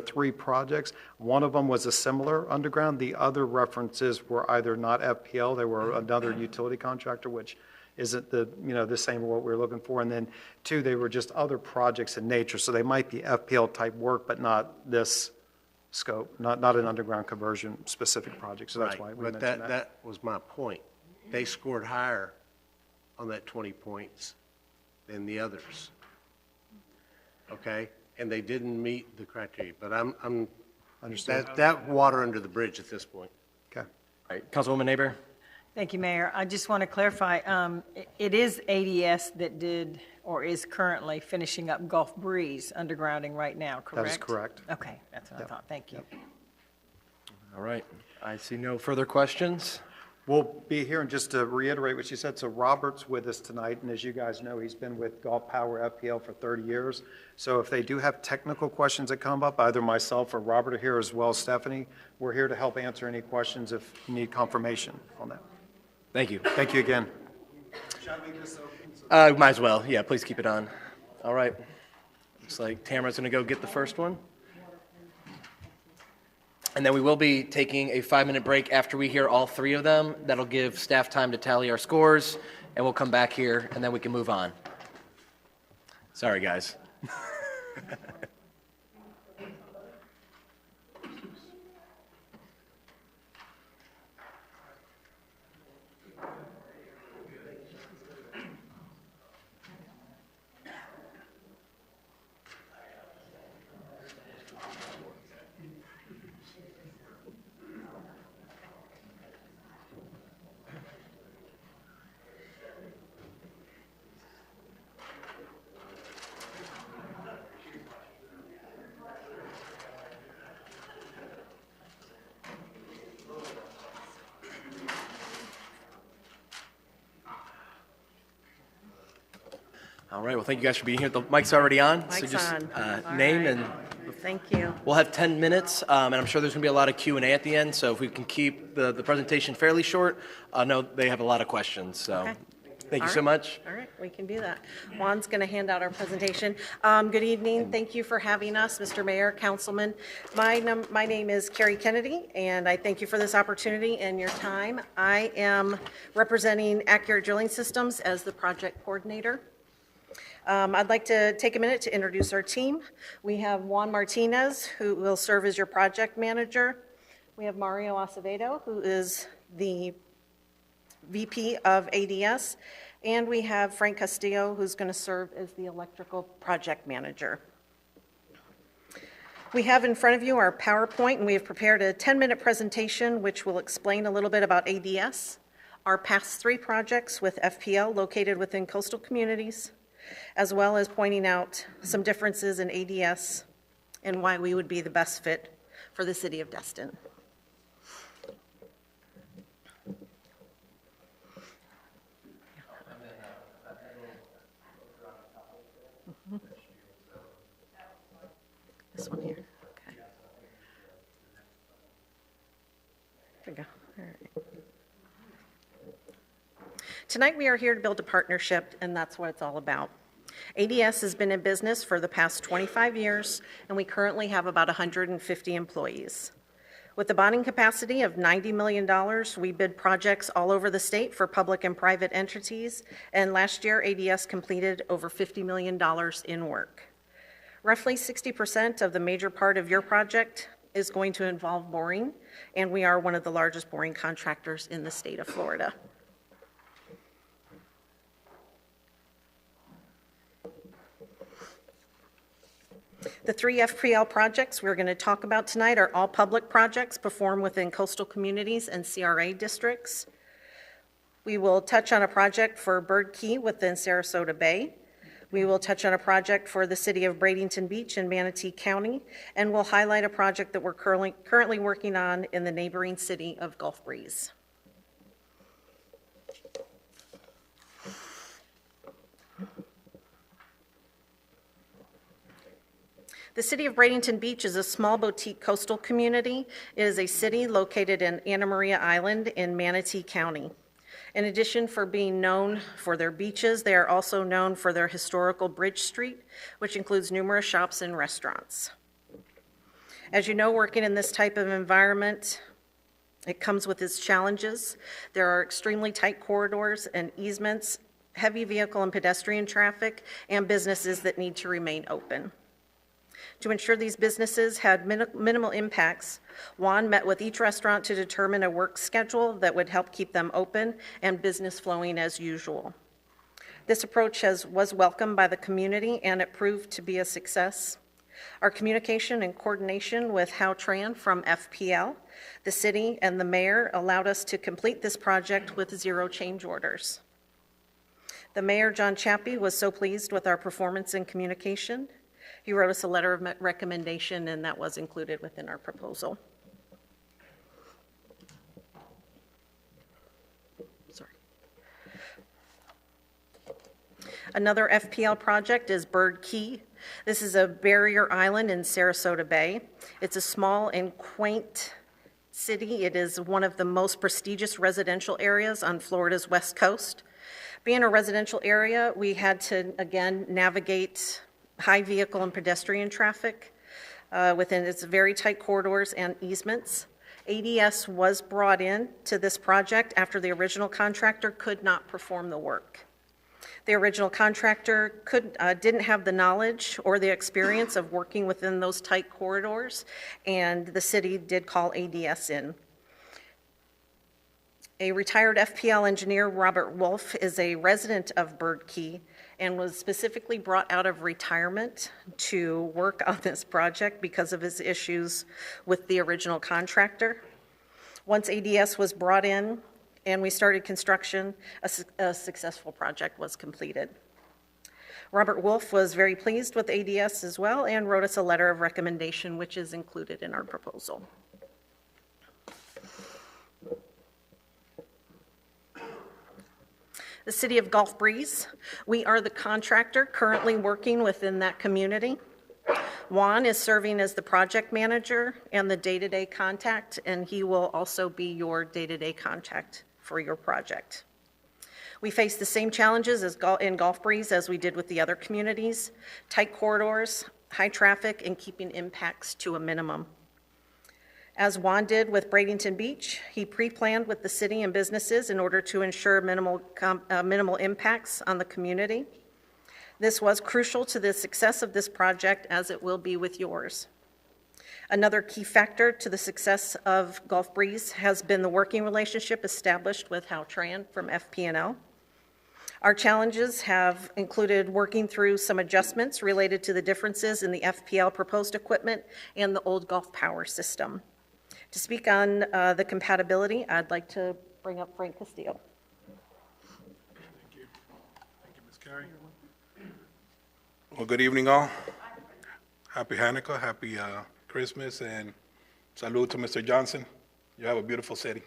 3 projects. One of them was a similar underground. The other references were either not FPL, they were another utility contractor, which isn't the same as what we're looking for. And then 2, they were just other projects in nature. So they might be FPL type work, but not this scope, not an underground conversion specific project. So that's why we mentioned that. But that was my point. They scored higher on that 20 points than the others. Okay? And they didn't meet the criteria, but I'm Understood. that water under the bridge at this point. Okay. All right, Councilwoman Neighbor. Thank you, Mayor. I just want to clarify, it is ADS that did or is currently finishing up Gulf Breeze undergrounding right now, correct? That is correct. Okay, that's what I thought. Thank you. All right, I see no further questions. We'll be here, and just to reiterate what you said, so Robert's with us tonight, and as you guys know, he's been with Gulf Power FPL for 30 years. So if they do have technical questions that come up, either myself or Robert are here, as well as Stephanie, we're here to help answer any questions if you need confirmation on that. Thank you. Thank you again. Might as well. Yeah, please keep it on. All right. Looks like Tamara's going to go get the first one. And then we will be taking a 5-minute break after we hear all 3 of them. That'll give staff time to tally our scores, and we'll come back here, and then we can move on. Sorry, guys. All right, well, thank you guys for being here. The mic's already on. Mic's so just, on. Name All and right. Thank you. we'll have 10 minutes, and I'm sure there's going to be a lot of Q&A at the end, so if we can keep the presentation fairly short, I know they have a lot of questions, so Okay. thank you All so right. much. All right, we can do that. Juan's going to hand out our presentation. Good evening. Thank you for having us, Mr. Mayor, Councilman. My name is Carrie Kennedy, and I thank you for this opportunity and your time. I am representing Accurate Drilling Systems as the project coordinator. I'd like to take a minute to introduce our team. We have Juan Martinez, who will serve as your project manager. We have Mario Acevedo, who is the VP of ADS. And we have Frank Castillo, who's going to serve as the electrical project manager. We have in front of you our PowerPoint, and we have prepared a 10-minute presentation which will explain a little bit about ADS, our past 3 projects with FPL located within coastal communities, as well as pointing out some differences in ADS and why we would be the best fit for the city of Destin. This one here, okay. There we go, all right. Tonight we are here to build a partnership, and that's what it's all about. ADS has been in business for the past 25 years, and we currently have about 150 employees. With a bonding capacity of $90 million, we bid projects all over the state for public and private entities, and last year ADS completed over $50 million in work. Roughly 60% of the major part of your project is going to involve boring, and we are one of the largest boring contractors in the state of Florida. The 3 FPL projects we're going to talk about tonight are all public projects performed within coastal communities and CRA districts. We will touch on a project for Bird Key within Sarasota Bay. We will touch on a project for the city of Bradenton Beach in Manatee County, and we'll highlight a project that we're currently working on in the neighboring city of Gulf Breeze. The city of Bradenton Beach is a small boutique coastal community. It is a city located in Anna Maria Island in Manatee County. In addition for being known for their beaches, they are also known for their historical Bridge Street, which includes numerous shops and restaurants. As you know, working in this type of environment, it comes with its challenges. There are extremely tight corridors and easements, heavy vehicle and pedestrian traffic, and businesses that need to remain open. To ensure these businesses had minimal impacts, Juan met with each restaurant to determine a work schedule that would help keep them open and business flowing as usual. This approach was welcomed by the community, and it proved to be a success. Our communication and coordination with Hal Tran from FPL, the city, and the mayor allowed us to complete this project with 0 change orders. The mayor, John Chappie, was so pleased with our performance and communication. He wrote us a letter of recommendation, and that was included within our proposal. Sorry. Another FPL project is Bird Key. This is a barrier island in Sarasota Bay. It's a small and quaint city. It is one of the most prestigious residential areas on Florida's west coast. Being a residential area, we had to, again, navigate high vehicle and pedestrian traffic within its very tight corridors and easements. ADS was brought in to this project after the original contractor could not perform the work. The original contractor didn't have the knowledge or the experience of working within those tight corridors, and the city did call ADS in. A retired FPL engineer, Robert Wolf, is a resident of Bird Key and was specifically brought out of retirement to work on this project because of his issues with the original contractor. Once ADS was brought in and we started construction, a successful project was completed. Robert Wolf was very pleased with ADS as well and wrote us a letter of recommendation, which is included in our proposal. The city of Gulf Breeze, we are the contractor currently working within that community. Juan is serving as the project manager and the day-to-day contact, and he will also be your day-to-day contact for your project. We face the same challenges in Gulf Breeze as we did with the other communities: tight corridors, high traffic, and keeping impacts to a minimum. As Juan did with Bradenton Beach, he pre-planned with the city and businesses in order to ensure minimal impacts on the community. This was crucial to the success of this project, as it will be with yours. Another key factor to the success of Gulf Breeze has been the working relationship established with Hal Tran from FP&L. Our challenges have included working through some adjustments related to the differences in the FPL proposed equipment and the old Gulf Power system. To speak on the compatibility, I'd like to bring up Frank Castillo. Thank you. Thank you, Ms. Carey. Well, good evening, all. Happy Hanukkah, happy Christmas, and salute to Mr. Johnson. You have a beautiful city.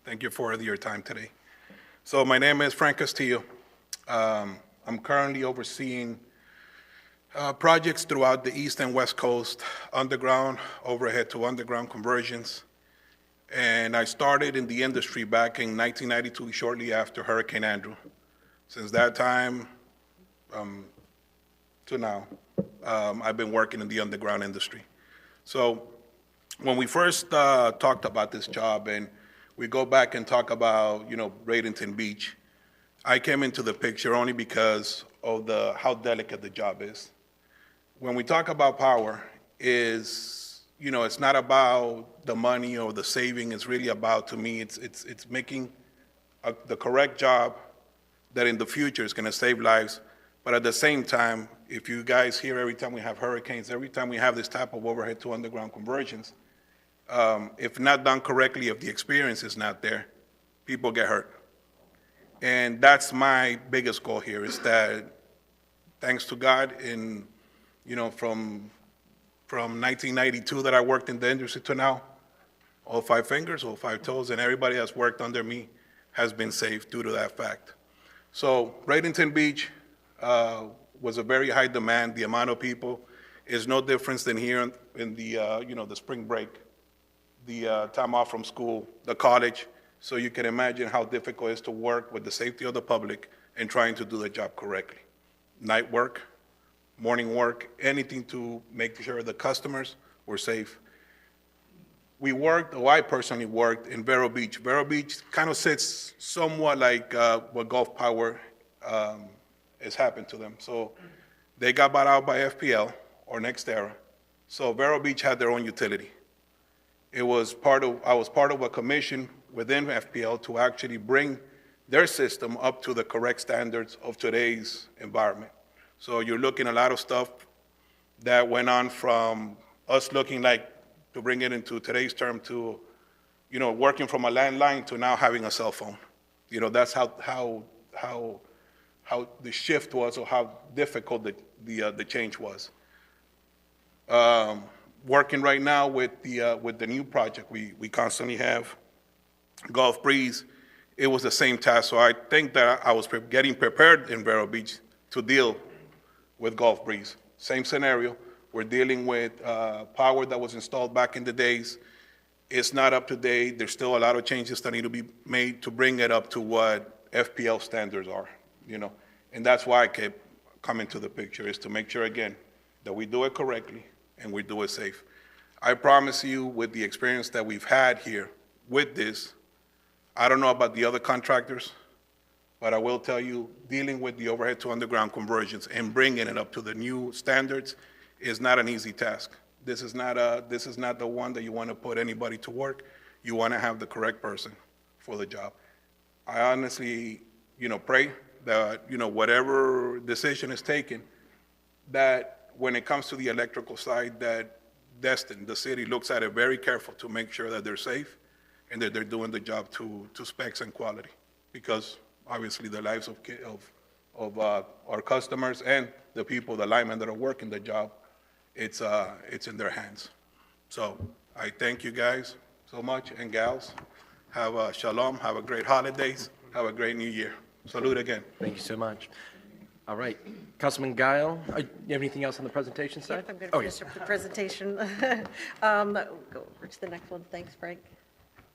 Thank you for your time today. So my name is Frank Castillo. I'm currently overseeing projects throughout the east and west coast, underground, overhead to underground conversions. And I started in the industry back in 1992, shortly after Hurricane Andrew. Since that time to now, I've been working in the underground industry. So when we first talked about this job, and we go back and talk about, Bradenton Beach, I came into the picture only because of how delicate the job is. When we talk about power, it's not about the money or the saving. It's really about, to me, it's making the correct job that in the future is going to save lives But at the same time, if you guys hear every time we have hurricanes, every time we have this type of overhead to underground conversions, if not done correctly, if the experience is not there, people get hurt. And that's my biggest goal here, is that thanks to God, in, from 1992 that I worked in the industry to now, all 5 fingers, all 5 toes, and everybody that's worked under me has been safe due to that fact. So Bradenton Beach was a very high demand. The amount of people is no difference than here in the, the spring break, the time off from school, the college. So you can imagine how difficult it is to work with the safety of the public and trying to do the job correctly. Night work, morning work, anything to make sure the customers were safe. We worked, or I personally worked, in Vero Beach. Vero Beach kind of sits somewhat like what Gulf Power has happened to them. So they got bought out by FPL or NextEra. So Vero Beach had their own utility. I was part of a commission within FPL to actually bring their system up to the correct standards of today's environment. So you're looking at a lot of stuff that went on from us looking like, to bring it into today's term, to, working from a landline to now having a cell phone. That's how the shift was, or how difficult the change was. Working right now with the new project we constantly have, Gulf Breeze, it was the same task. So I think that I was getting prepared in Vero Beach to deal with Gulf Breeze. Same scenario. We're dealing with power that was installed back in the days. It's not up to date. There's still a lot of changes that need to be made to bring it up to what FPL standards are, And that's why I kept coming to the picture, is to make sure, again, that we do it correctly and we do it safe. I promise you, with the experience that we've had here with this, I don't know about the other contractors, but I will tell you, dealing with the overhead to underground conversions and bringing it up to the new standards is not an easy task. This is not the one that you want to put anybody to work. You want to have the correct person for the job. I honestly, pray that, whatever decision is taken, that when it comes to the electrical side, that Destin, the city, looks at it very careful to make sure that they're safe and that they're doing the job to specs and quality. Because obviously the lives of our customers and the people, the linemen that are working the job, it's in their hands. So I thank you guys so much, and gals. Have a shalom, have a great holidays, have a great new year. Salute again. Thank you so much. All right, Councilman Guile, you have anything else on the presentation side? Yep, I'm going to finish up the presentation. Go over to the next one. Thanks, Frank.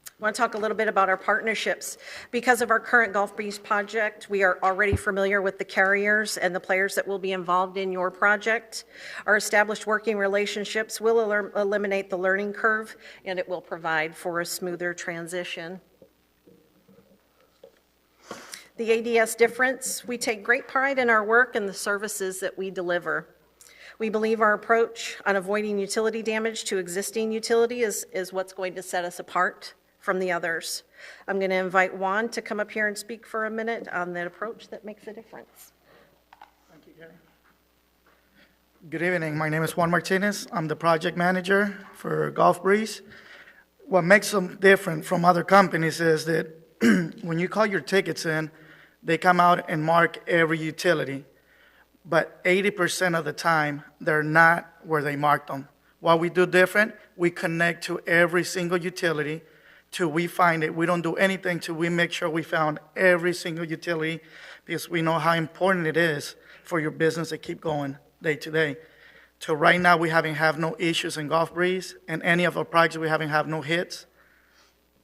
I want to talk a little bit about our partnerships. Because of our current Gulf Breeze project, we are already familiar with the carriers and the players that will be involved in your project. Our established working relationships will eliminate the learning curve, and it will provide for a smoother transition. The ADS difference: we take great pride in our work and the services that we deliver. We believe our approach on avoiding utility damage to existing utility is what's going to set us apart from the others. I'm going to invite Juan to come up here and speak for a minute on that approach that makes a difference. Thank you, Gary. Good evening. My name is Juan Martinez. I'm the project manager for Gulf Breeze. What makes them different from other companies is that when you call your tickets in, they come out and mark every utility, but 80% of the time, they're not where they marked them. What we do different, we connect to every single utility till we find it. We don't do anything till we make sure we found every single utility, because we know how important it is for your business to keep going day to day. Till right now, we haven't had no issues in Gulf Breeze, and any of our projects, we haven't had no hits.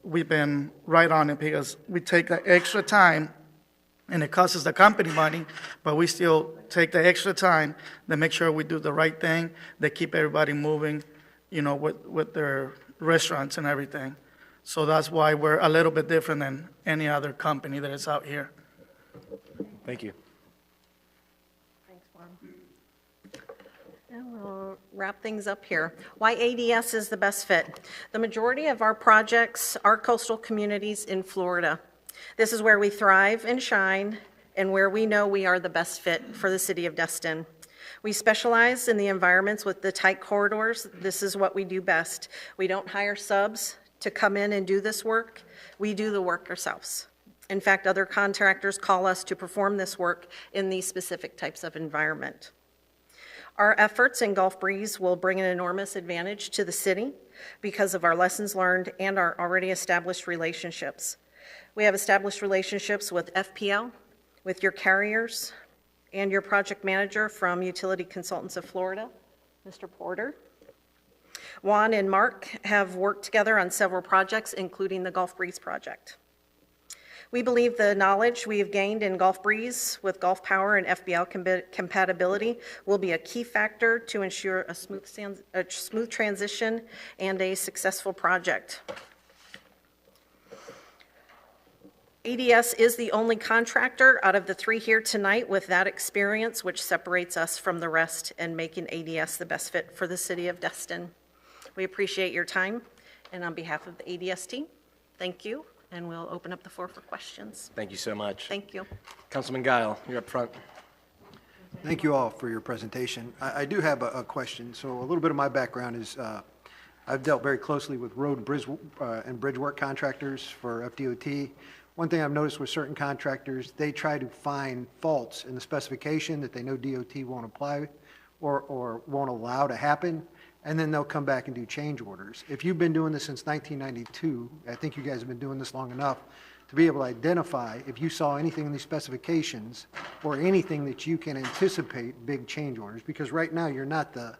We've been right on it because we take the extra time, and it costs us the company money, but we still take the extra time to make sure we do the right thing, that keep everybody moving, with their restaurants and everything. So that's why we're a little bit different than any other company that is out here. Thank you. Thanks, Juan. And we'll wrap things up here. Why ADS is the best fit. The majority of our projects are coastal communities in Florida. This is where we thrive and shine, and where we know we are the best fit for the city of Destin. We specialize in the environments with the tight corridors. This is what we do best. We don't hire subs to come in and do this work. We do the work ourselves. In fact, other contractors call us to perform this work in these specific types of environment. Our efforts in Gulf Breeze will bring an enormous advantage to the city because of our lessons learned and our already established relationships. We have established relationships with FPL, with your carriers, and your project manager from Utility Consultants of Florida, Mr. Porter. Juan and Mark have worked together on several projects, including the Gulf Breeze project. We believe the knowledge we have gained in Gulf Breeze with Gulf Power and FBL compatibility will be a key factor to ensure a smooth transition and a successful project. ADS is the only contractor out of the three here tonight with that experience, which separates us from the rest and making ADS the best fit for the city of Destin. We appreciate your time, and on behalf of the ADS team, thank you, and we'll open up the floor for questions. Thank you so much. Thank you. Councilman Guile, you're up front. Thank you all for your presentation. I do have a question. So a little bit of my background is I've dealt very closely with road and bridge work contractors for FDOT. One thing I've noticed with certain contractors, they try to find faults in the specification that they know DOT won't apply or won't allow to happen, and then they'll come back and do change orders. If you've been doing this since 1992, I think you guys have been doing this long enough to be able to identify if you saw anything in these specifications or anything that you can anticipate big change orders, because right now you're not the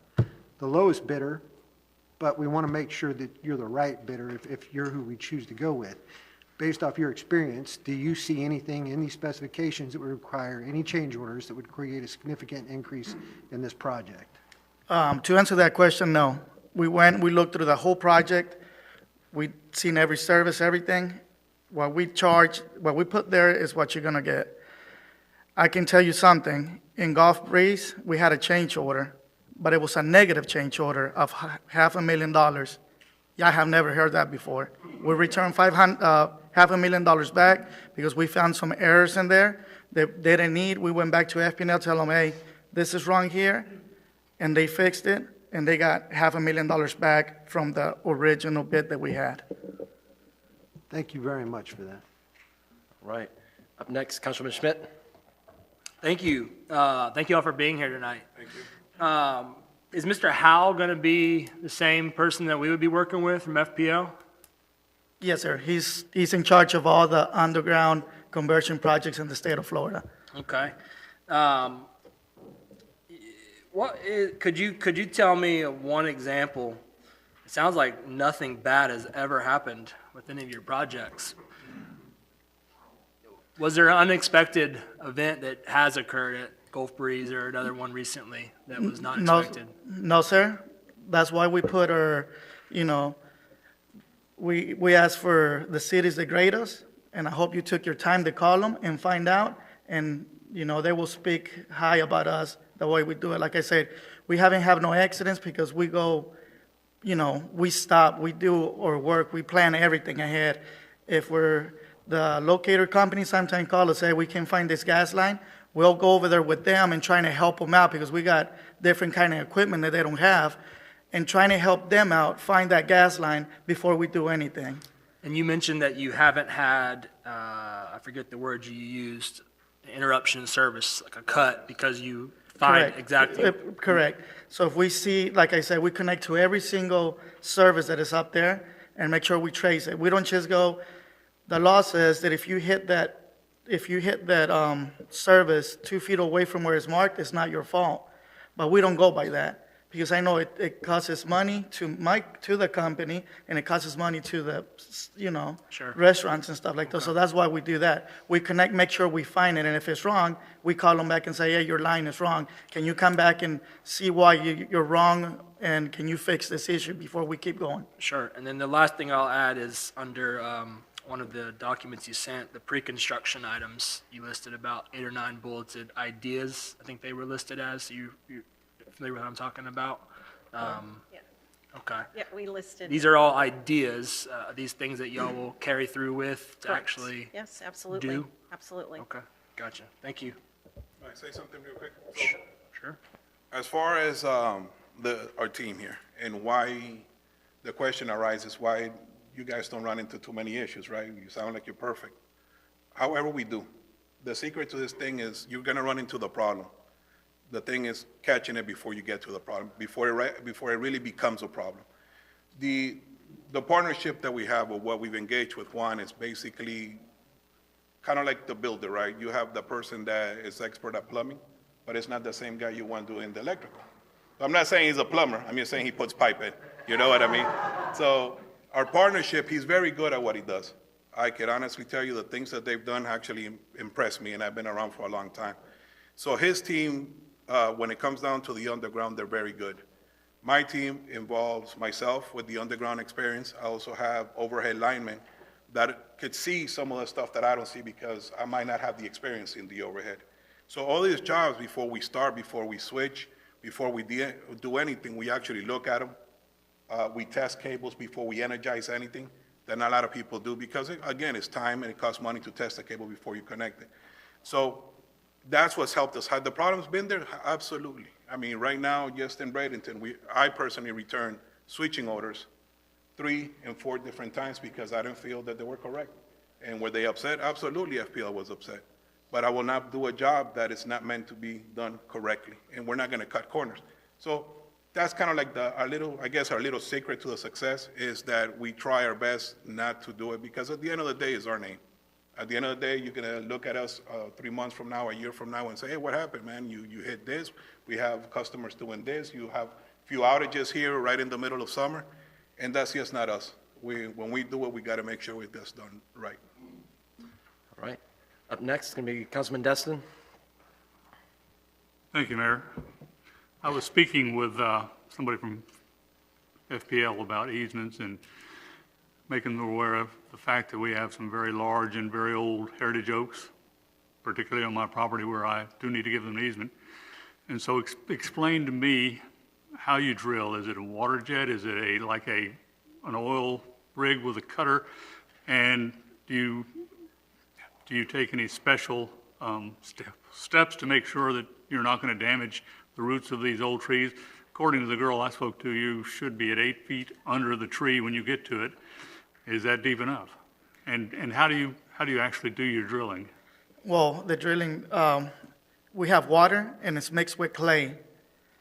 lowest bidder, but we want to make sure that you're the right bidder if you're who we choose to go with. Based off your experience, do you see anything in these specifications that would require any change orders that would create a significant increase in this project? To answer that question, no. We looked through the whole project. We've seen every service, everything. What we charge, what we put there is what you're going to get. I can tell you something. In Gulf Breeze, we had a change order, but it was a negative change order of $500,000. Yeah, I have never heard that before. We returned $500,000 back because we found some errors in there that they didn't need. We went back to FPL, tell them, hey, this is wrong here, and they fixed it, and they got $500,000 back from the original bid that we had. Thank you very much for that. Right. Up next, Councilman Schmidt. Thank you. Thank you all for being here tonight. Thank you. Is Mr. Howell going to be the same person that we would be working with from FPL? Yes, sir. He's in charge of all the underground conversion projects in the state of Florida. Okay. Could you tell me one example? It sounds like nothing bad has ever happened with any of your projects. Was there an unexpected event that has occurred at Gulf Breeze or another one recently that was not expected? No, sir. That's why we put our, we asked for the cities that grade us, and I hope you took your time to call them and find out, and, they will speak high about us the way we do it. Like I said, we haven't had no accidents because we go, we stop, we do our work, we plan everything ahead. If the locator company sometimes call us, say, we can't find this gas line, we'll go over there with them and trying to help them out because we got different kind of equipment that they don't have, and trying to help them out find that gas line before we do anything. And you mentioned that you haven't had, I forget the word you used, interruption service, like a cut, because you find Correct. exactly. Correct. So if we see, like I said, we connect to every single service that is up there and make sure we trace it. We don't just go, the law says that if you hit that service 2 feet away from where it's marked, it's not your fault. But we don't go by that because I know it costs money to the company, and it costs money to the, Sure. restaurants and stuff like that. So that's why we do that. We connect, make sure we find it, and if it's wrong, we call them back and say, hey, your line is wrong. Can you come back and see why you're wrong, and can you fix this issue before we keep going? Sure. And then the last thing I'll add is under one of the documents you sent, the pre-construction items, you listed about 8 or 9 bulleted ideas. I think they were listed as. So you're familiar with what I'm talking about? Yeah. Okay. Yeah, we listed. These are all ideas, these things that y'all will carry through with to Correct. actually Yes, absolutely. do? Absolutely. Okay. Gotcha. Thank you. Can I say something real quick? Sure. As far as our team here, and why the question arises, why you guys don't run into too many issues, right? You sound like you're perfect. However we do, the secret to this thing is you're gonna run into the problem. The thing is catching it before you get to the problem, before it really becomes a problem. The partnership that we have, or what we've engaged with Juan, is basically kind of like the builder, right? You have the person that is expert at plumbing, but it's not the same guy you want doing the electrical. I'm not saying he's a plumber, I'm just saying he puts pipe in, you know what I mean? So our partnership, he's very good at what he does. I can honestly tell you the things that they've done actually impress me, and I've been around for a long time. So his team, when it comes down to the underground, they're very good. My team involves myself with the underground experience. I also have overhead linemen that could see some of the stuff that I don't see because I might not have the experience in the overhead. So all these jobs, before we start, before we switch, before we do anything, we actually look at them. We test cables before we energize anything that not a lot of people do because, again, it's time and it costs money to test a cable before you connect it. So that's what's helped us. Have the problems been there? Absolutely. I mean, right now, just in Bradenton, I personally returned switching orders 3 and 4 different times because I didn't feel that they were correct. And were they upset? Absolutely, FPL was upset. But I will not do a job that is not meant to be done correctly, and we're not going to cut corners. So that's kind of like our little secret to the success is that we try our best not to do it because at the end of the day, it's our name. At the end of the day, you're going to look at us 3 months from now, a year from now, and say, hey, what happened, man? You hit this. We have customers doing this. You have a few outages here right in the middle of summer, and that's just not us. When we do it, we got to make sure it gets done right. All right. Up next is going to be Councilman Destin. Thank you, Mayor. I was speaking with somebody from FPL about easements and making them aware of the fact that we have some very large and very old heritage oaks, particularly on my property where I do need to give them an easement. And so explain to me how you drill. Is it a water jet? Is it like an oil rig with a cutter? And do you take any special steps to make sure that you're not going to damage the roots of these old trees? According to the girl I spoke to, you should be at 8 feet under the tree when you get to it. Is that deep enough? And how do you actually do your drilling? Well, the drilling, we have water and it's mixed with clay.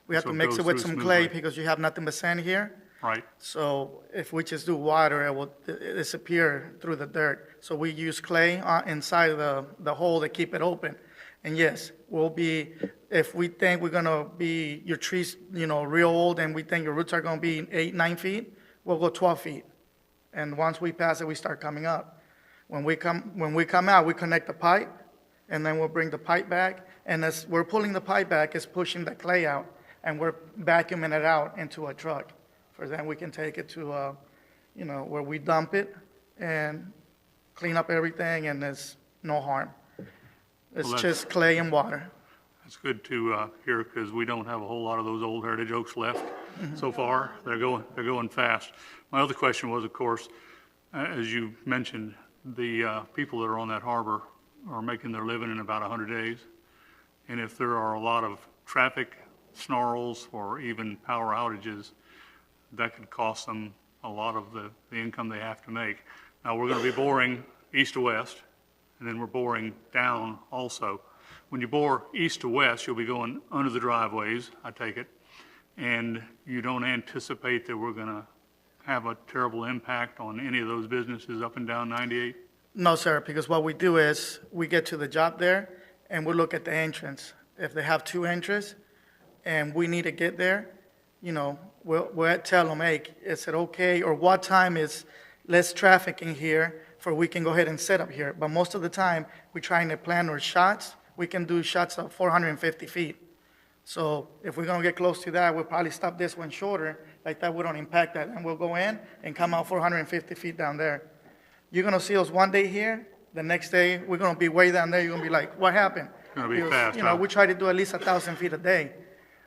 We have So to it mix goes it with through some clay smoothly. because you have nothing but sand here. Right. So if we just do water, it will disappear through the dirt. So we use clay inside the hole to keep it open. And yes, if we think we're gonna be, your tree's, real old and we think your roots are gonna be 8, 9 feet, we'll go 12 feet. And once we pass it, we start coming up. When we come out, we connect the pipe and then we'll bring the pipe back. And as we're pulling the pipe back, it's pushing the clay out and we're vacuuming it out into a truck. For then we can take it to, where we dump it and clean up everything and there's no harm. It's Well, just clay and water. It's good to hear because we don't have a whole lot of those old heritage oaks left so far. They're going fast. My other question was, of course, as you mentioned, the people that are on that harbor are making their living in about 100 days. And if there are a lot of traffic snarls or even power outages, that could cost them a lot of the income they have to make. Now, we're going to be boring east to west, and then we're boring down also. When you bore east to west, you'll be going under the driveways, I take it, and you don't anticipate that we're going to have a terrible impact on any of those businesses up and down 98? No, sir, because what we do is we get to the job there and we look at the entrance. If they have 2 entrances and we need to get there, we'll tell them, hey, is it okay, or what time is less traffic in here for we can go ahead and set up here. But most of the time, we're trying to plan our shots. We can do shots of 450 feet. So if we're going to get close to that, we'll probably stop this one shorter. Like that, we don't impact that. And we'll go in and come out 450 feet down there. You're going to see us one day here. The next day, we're going to be way down there. You're going to be like, what happened? It's going to be fast, You know, huh? we try to do at least 1,000 feet a day.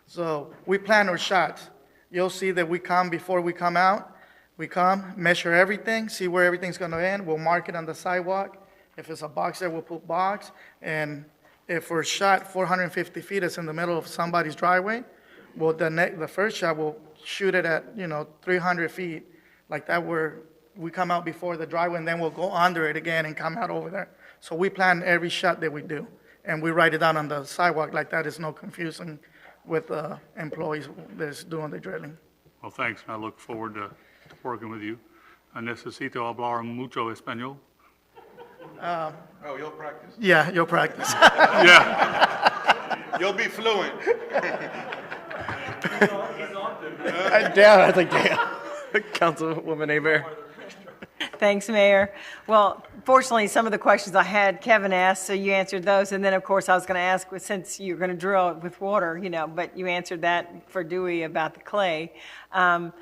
So we plan our shots. You'll see that we come before we come out. We come, measure everything, see where everything's going to end. We'll mark it on the sidewalk. If it's a box there, we'll put box. And If we're shot 450 feet, it's in the middle of somebody's driveway, well, the first shot will shoot it at, 300 feet, like that, where we come out before the driveway, and then we'll go under it again and come out over there. So we plan every shot that we do, and we write it down on the sidewalk like that. Is no confusing with employees that's doing the drilling. Well, thanks, and I look forward to working with you. Necesito hablar mucho español. Oh, you'll practice? Yeah, you'll practice. Yeah. You'll be fluent. Damn, I think, damn. Councilwoman Abear. Thanks, Mayor. Well, fortunately, some of the questions I had, Kevin asked, so you answered those. And then, of course, I was going to ask, since you're going to drill it with water, but you answered that for Dewey about the clay. I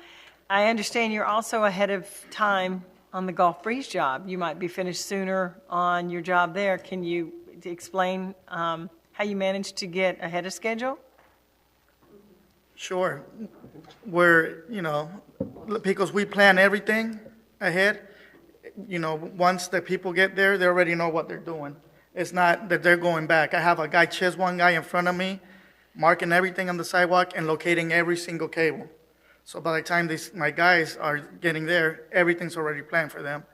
understand you're also ahead of time on the Gulf Breeze job. You might be finished sooner on your job there. Can you explain how you managed to get ahead of schedule? Sure. We're, because we plan everything ahead, once the people get there, they already know what they're doing. It's not that they're going back. I have a guy, one guy in front of me, marking everything on the sidewalk and locating every single cable. So by the time my guys are getting there, everything's already planned for them.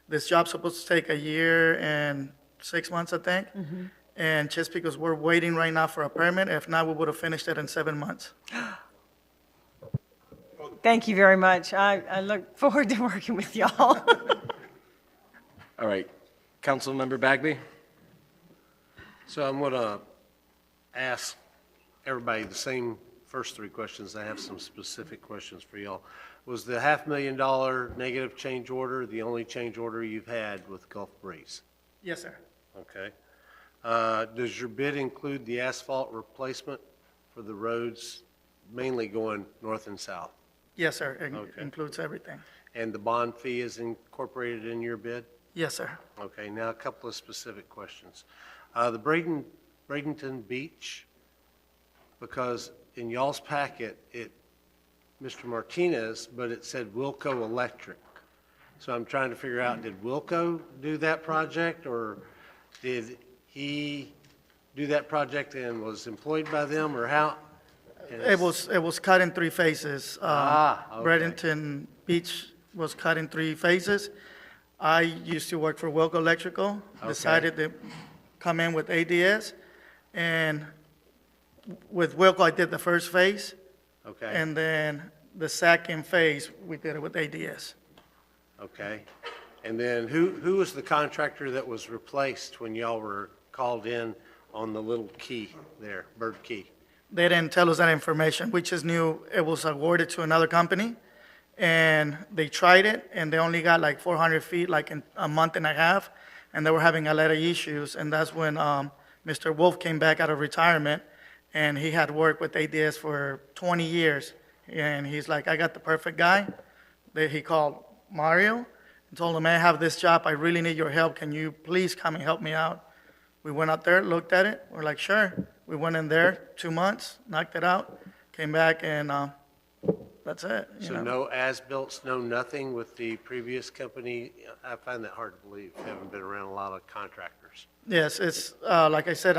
This job's supposed to take 1 year and 6 months, I think. Mm-hmm. And just because we're waiting right now for a permit, if not, we would have finished it in 7 months. Thank you very much. I look forward to working with y'all. All right. Councilmember Bagby? So I'm going to ask everybody the same first three questions. I have some specific questions for y'all. Was the $500,000 negative change order the only change order you've had with Gulf Breeze? Yes, sir. Okay. Does your bid include the asphalt replacement for the roads mainly going north and south? Yes, sir. It Okay. includes everything. And the bond fee is incorporated in your bid? Yes, sir. Okay, now a couple of specific questions. The Bradenton Beach, because in y'all's packet, Mr. Martinez, but it said Wilco Electric. So I'm trying to figure out, did Wilco do that project, or did he do that project and was employed by them, or how? It was cut in 3 phases. Okay. Bradenton Beach was cut in 3 phases. I used to work for Wilco Electrical, decided to come in with ADS, and with Wilco, I did the first phase. Okay. And then the second phase, we did it with ADS. Okay. And then who was the contractor that was replaced when y'all were called in on the little key there, Bird Key? They didn't tell us that information. We just knew it was awarded to another company, and they tried it, and they only got like 400 feet, like in a month and a half, and they were having a lot of issues, and that's when Mr. Wolf came back out of retirement, and he had worked with ADS for 20 years, and he's like, I got the perfect guy. He called Mario and told him, I have this job. I really need your help. Can you please come and help me out? We went out there, looked at it. We're like, sure. We went in there 2 months, knocked it out, came back, and that's it. So no as-built, no nothing with the previous company? I find that hard to believe, having been around a lot of contractors. Yes, it's, like I said,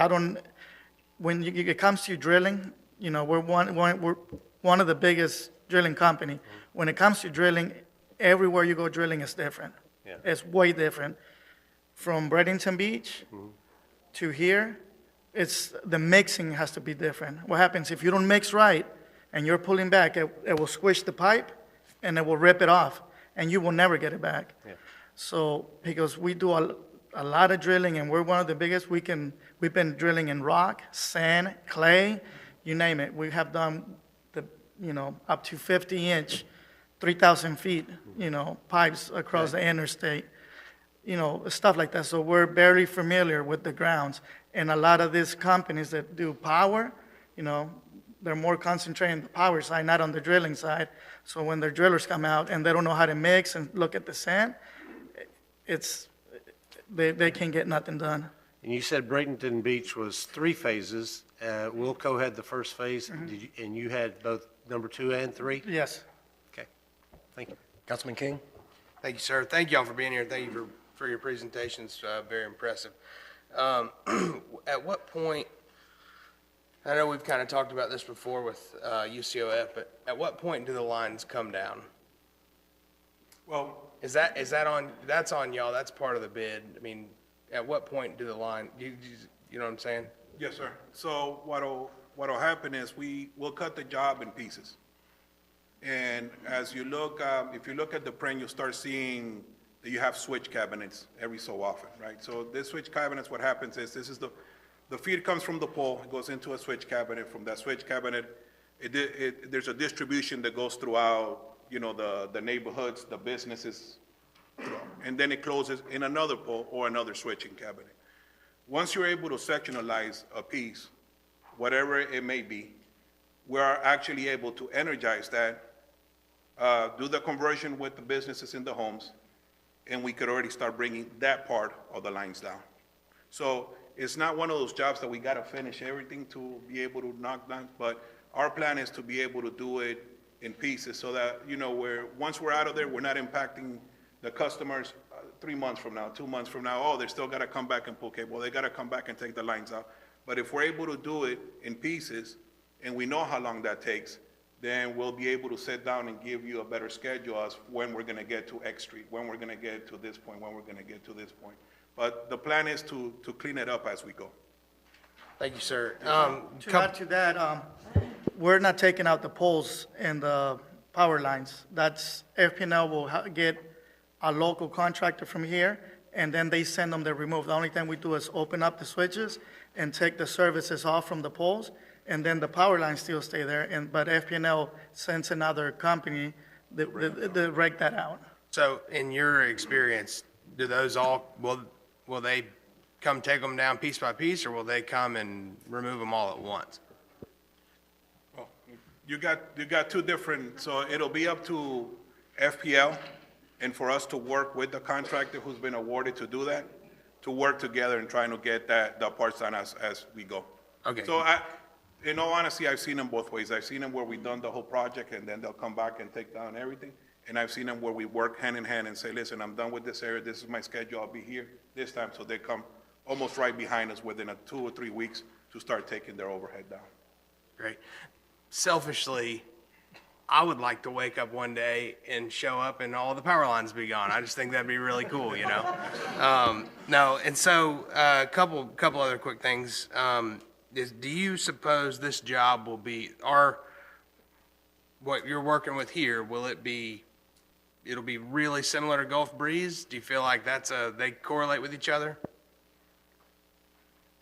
when it comes to drilling, we're one of the biggest drilling company. When it comes to drilling, everywhere you go drilling is different. Yeah. It's way different. From Bradenton Beach to here, the mixing has to be different. What happens if you don't mix right and you're pulling back, it will squish the pipe and it will rip it off, and you will never get it back. Yeah. So because we do a lot of drilling, and we're one of the biggest, we've been drilling in rock, sand, clay, you name it. We have done up to 50-inch, 3,000 feet, pipes across the interstate, stuff like that. So we're very familiar with the grounds. And a lot of these companies that do power, they're more concentrated on the power side, not on the drilling side. So when their drillers come out and they don't know how to mix and look at the sand, they can't get nothing done. And you said Bradenton Beach was 3 phases. Wilco had the first phase, and you had both number 2 and 3? Yes. Okay. Thank you. Councilman King? Thank you, sir. Thank y'all for being here. Thank you for your presentations. Very impressive. At what point, I know we've kind of talked about this before with UCOF, but at what point do the lines come down? Well, Is that on, that's on y'all, that's part of the bid. I mean, at what point do the line, you know what I'm saying? yes, sir. So what'll happen is we'll cut the job in pieces. And as you look, if you look at the print, you'll start seeing that you have switch cabinets every so often, right? So this switch cabinets, what happens is this is the feed comes from the pole, it goes into a switch cabinet. From that switch cabinet, there's a distribution that goes throughout, you know, the neighborhoods, the businesses, and then it closes in another pole or another switching cabinet. Once you're able to sectionalize a piece, whatever it may be, we are actually able to energize that, do the conversion with the businesses in the homes, and we could already start bringing that part of the lines down. So it's not one of those jobs that we gotta finish everything to be able to knock down, but our plan is to be able to do it in pieces so that, you know, once we're out of there, we're not impacting the customers 3 months from now, 2 months from now. Oh, they're still gotta come back and pull cable. They gotta come back and take the lines out. But if we're able to do it in pieces, and we know how long that takes, then we'll be able to sit down and give you a better schedule as when we're gonna get to X Street, when we're gonna get to this point, when we're gonna get to this point. But the plan is to clean it up as we go. Thank you, sir. To add to that, we're not taking out the poles and the power lines. That's, FPL will get a local contractor from here, and then they send them the remove. The only thing we do is open up the switches and take the services off from the poles, and then the power lines still stay there, but FPL sends another company that rake that out. So in your experience, do those all, will they come take them down piece by piece, or will they come and remove them all at once? Well, you got two different, so it'll be up to FPL and for us to work with the contractor who's been awarded to do that, to work together and trying to get the parts done as we go. Okay. So in all honesty, I've seen them both ways. I've seen them where we've done the whole project and then they'll come back and take down everything. And I've seen them where we work hand in hand and say, listen, I'm done with this area. This is my schedule. I'll be here this time. So they come almost right behind us within 2 or 3 weeks to start taking their overhead down. Great. Selfishly, I would like to wake up one day and show up and all the power lines be gone. I just think that'd be really cool, you know? No, and so a couple other quick things. Do you suppose this job will be, what you're working with here, it'll be really similar to Gulf Breeze? Do you feel like they correlate with each other?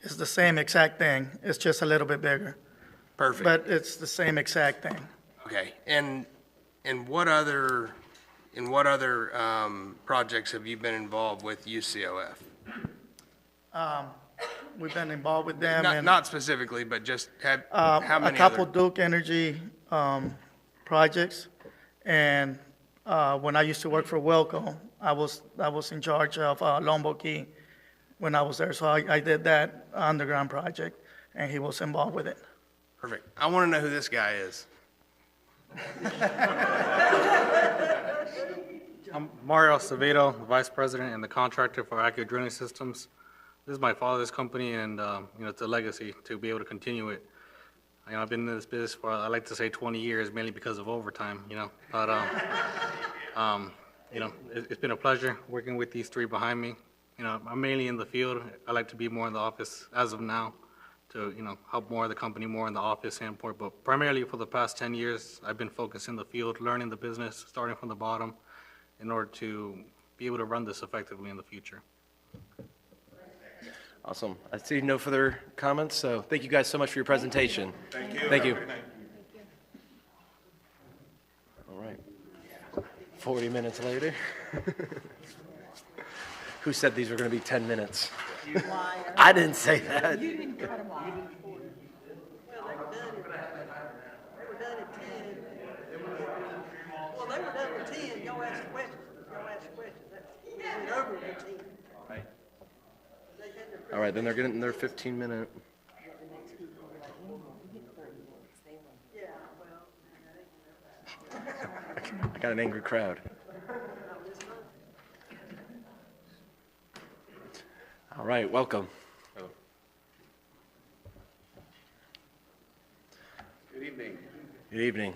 It's the same exact thing. It's just a little bit bigger. Perfect. But it's the same exact thing. Okay, and what other projects have you been involved with UCOF? We've been involved with them. Not specifically, but just how many? A couple Duke Energy projects, and when I used to work for Wilco, I was in charge of Lombo Key when I was there. So I did that underground project, and he was involved with it. Perfect. I want to know who this guy is. I'm Mario Acevedo, Vice President and the contractor for Accurate Drilling Systems. This is my father's company, and it's a legacy to be able to continue it. I've been in this business for, I like to say, 20 years, mainly because of overtime. But it's been a pleasure working with these three behind me. I'm mainly in the field. I like to be more in the office as of now, to help more of the company more in the office standpoint. But primarily for the past 10 years, I've been focused in the field, learning the business, starting from the bottom, in order to be able to run this effectively in the future. Awesome. I see no further comments, so thank you guys so much for your presentation. Thank you. Thank you. Have a good night. All right. 40 minutes later. Who said these were going to be 10 minutes? You liar. I didn't say that. You didn't cut them off. Well, they were done at 10. Well, they were done at 10. Y'all asked questions. They went over the 10. Right. All right, then they're getting their 15-minute. I got an angry crowd. All right, welcome. evening. Good evening.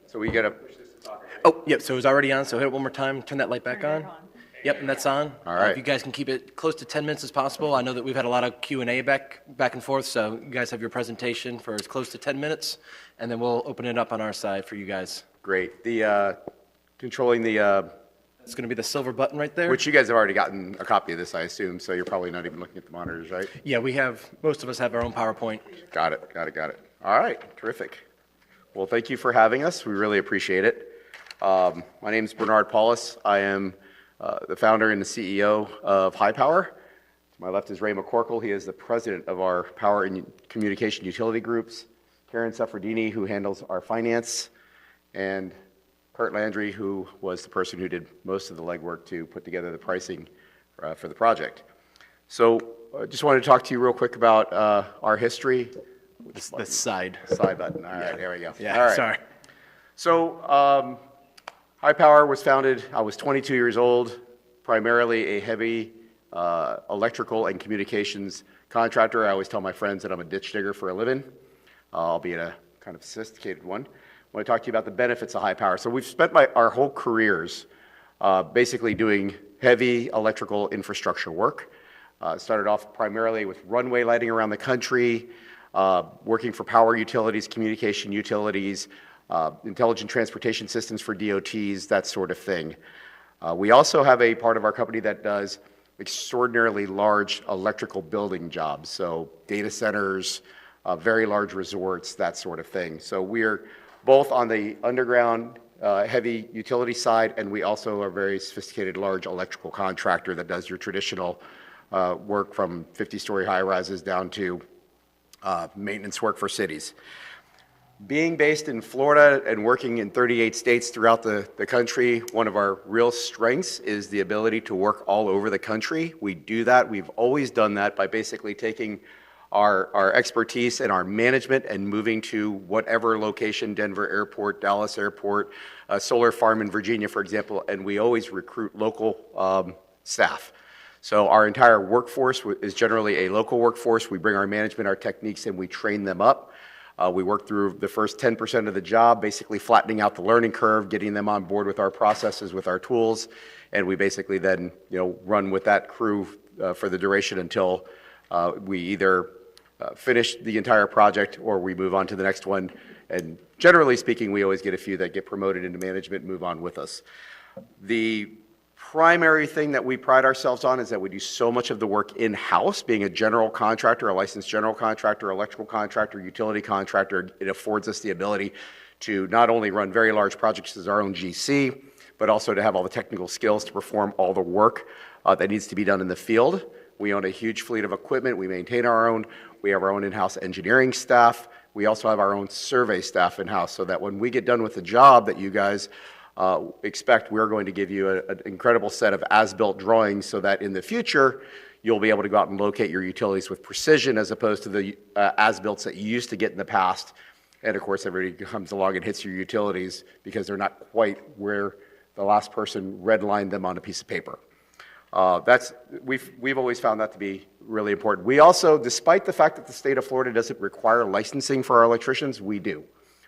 So we got to. Oh, yep, so it's already on, so hit it one more time, turn that light back on. Yep, and that's on. All right. If you guys can keep it close to 10 minutes as possible. I know that we've had a lot of Q&A back and forth, so you guys have your presentation for as close to 10 minutes, and then we'll open it up on our side for you guys. Great. The controlling the. It's going to be the silver button right there. Which you guys have already gotten a copy of this, I assume, so you're probably not even looking at the monitors, right? Yeah, most of us have our own PowerPoint. Got it. All right, terrific. Well, thank you for having us. We really appreciate it. My name is Bernard Paulus. I am the founder and the CEO of High Power. To my left is Ray McCorkle. He is the president of our Power and Communication Utility Groups. Karen Seferdini, who handles our finance, and Kurt Landry, who was the person who did most of the legwork to put together the pricing for the project. So I just wanted to talk to you real quick about our history. The side button. All right, there we go. Yeah, all right. sorry. So High Power was founded, I was 22 years old, primarily a heavy electrical and communications contractor. I always tell my friends that I'm a ditch digger for a living, albeit a kind of sophisticated one. I want to talk to you about the benefits of High Power. So we've spent our whole careers basically doing heavy electrical infrastructure work. Started off primarily with runway lighting around the country, working for power utilities, communication utilities, intelligent transportation systems for DOTs, that sort of thing. We also have a part of our company that does extraordinarily large electrical building jobs, so data centers, very large resorts, that sort of thing. So we're both on the underground heavy utility side, and we also are a very sophisticated large electrical contractor that does your traditional work from 50-story high-rises down to maintenance work for cities. Being based in Florida and working in 38 states throughout the country, one of our real strengths is the ability to work all over the country. We do that. We've always done that by basically taking our expertise and our management and moving to whatever location, Denver Airport, Dallas Airport, a solar farm in Virginia, for example, and we always recruit local staff. So our entire workforce is generally a local workforce. We bring our management, our techniques, and we train them up. We work through the first 10% of the job, basically flattening out the learning curve, getting them on board with our processes, with our tools, and we basically then run with that crew for the duration until we either finish the entire project or we move on to the next one. And generally speaking, we always get a few that get promoted into management and move on with us. The primary thing that we pride ourselves on is that we do so much of the work in-house. Being a general contractor, a licensed general contractor, electrical contractor, utility contractor, it affords us the ability to not only run very large projects as our own GC, but also to have all the technical skills to perform all the work that needs to be done in the field. We own a huge fleet of equipment. We maintain our own. We have our own in-house engineering staff. We also have our own survey staff in-house so that when we get done with the job that you guys expect, we're going to give you an incredible set of as-built drawings so that in the future, you'll be able to go out and locate your utilities with precision as opposed to the as-builts that you used to get in the past. And of course, everybody comes along and hits your utilities because they're not quite where the last person redlined them on a piece of paper. We've always found that to be really important. We also, despite the fact that the state of Florida doesn't require licensing for our electricians, we do.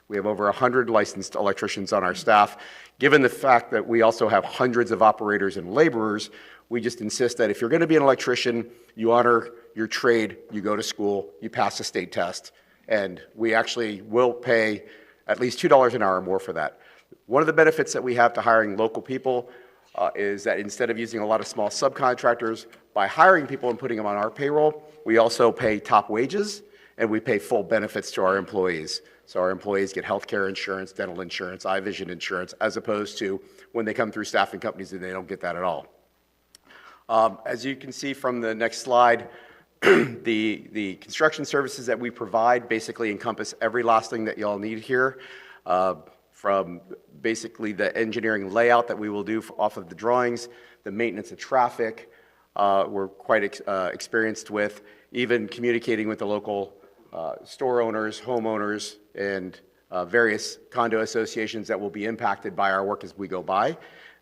We have over 100 licensed electricians on our staff. Given the fact that we also have hundreds of operators and laborers, we just insist that if you're going to be an electrician, you honor your trade, you go to school, you pass a state test, and we actually will pay at least $2 an hour more for that. One of the benefits that we have to hiring local people is that instead of using a lot of small subcontractors, by hiring people and putting them on our payroll, we also pay top wages and we pay full benefits to our employees. So our employees get health care insurance, dental insurance, eye vision insurance, as opposed to when they come through staffing companies and they don't get that at all. As you can see from the next slide, the construction services that we provide basically encompass every last thing that y'all need here. From basically the engineering layout that we will do off of the drawings, the maintenance of traffic, we're quite experienced with, even communicating with the local store owners, homeowners, and various condo associations that will be impacted by our work as we go by,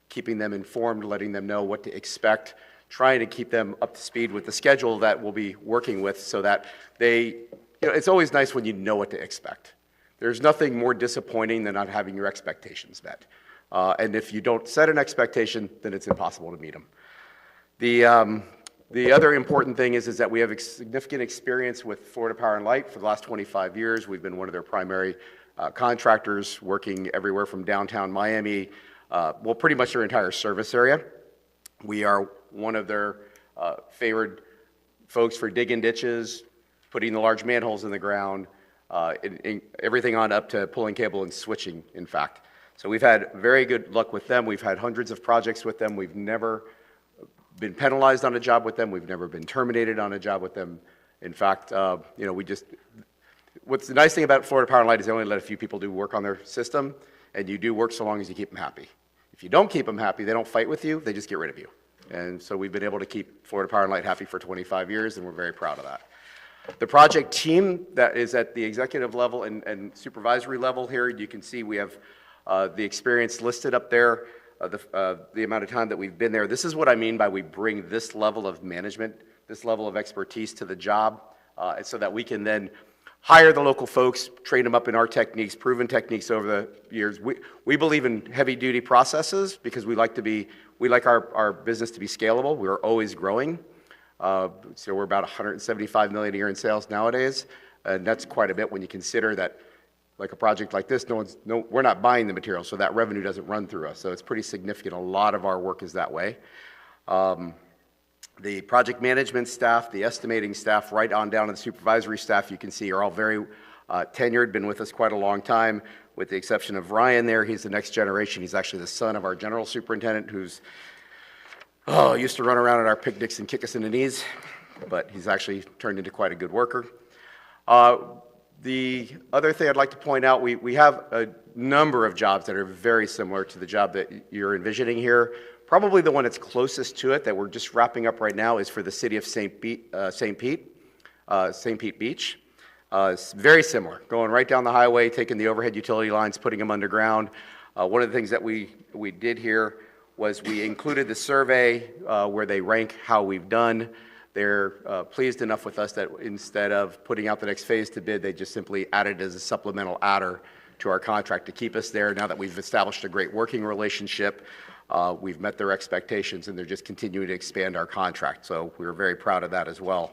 keeping them informed, letting them know what to expect, trying to keep them up to speed with the schedule that we'll be working with so that it's always nice when you know what to expect. There's nothing more disappointing than not having your expectations met. And if you don't set an expectation, then it's impossible to meet them. The other important thing is that we have significant experience with Florida Power and Light for the last 25 years. We've been one of their primary contractors, working everywhere from downtown Miami, pretty much their entire service area. We are one of their favored folks for digging ditches, putting the large manholes in the ground, everything on up to pulling cable and switching, in fact. So we've had very good luck with them. We've had hundreds of projects with them. We've never been penalized on a job with them. We've never been terminated on a job with them. In fact, what's the nice thing about Florida Power and Light is they only let a few people do work on their system, and you do work so long as you keep them happy. If you don't keep them happy, they don't fight with you, they just get rid of you. And so we've been able to keep Florida Power and Light happy for 25 years, and we're very proud of that. The project team that is at the executive level and supervisory level here, you can see we have the experience listed up there, the amount of time that we've been there. This is what I mean by we bring this level of management, this level of expertise to the job, so that we can then hire the local folks, train them up in our techniques, proven techniques over the years. We believe in heavy-duty processes because we like our business to be scalable. We're always growing. So we're about $175 million a year in sales nowadays, and that's quite a bit when you consider that, like a project like this, we're not buying the material, so that revenue doesn't run through us. So it's pretty significant. A lot of our work is that way. The project management staff, the estimating staff, right on down to the supervisory staff, you can see are all very tenured, been with us quite a long time, with the exception of Ryan there. He's the next generation. He's actually the son of our general superintendent, who's used to run around at our picnics and kick us in the knees, but he's actually turned into quite a good worker. The other thing I'd like to point out, we have a number of jobs that are very similar to the job that you're envisioning here. Probably the one that's closest to it that we're just wrapping up right now is for the city of St. Pete Beach. It's very similar, going right down the highway, taking the overhead utility lines, putting them underground. One of the things that we did here was we included the survey where they rank how we've done. They're pleased enough with us that instead of putting out the next phase to bid, they just simply added as a supplemental adder to our contract to keep us there. Now that we've established a great working relationship, we've met their expectations, and they're just continuing to expand our contract. So we're very proud of that as well.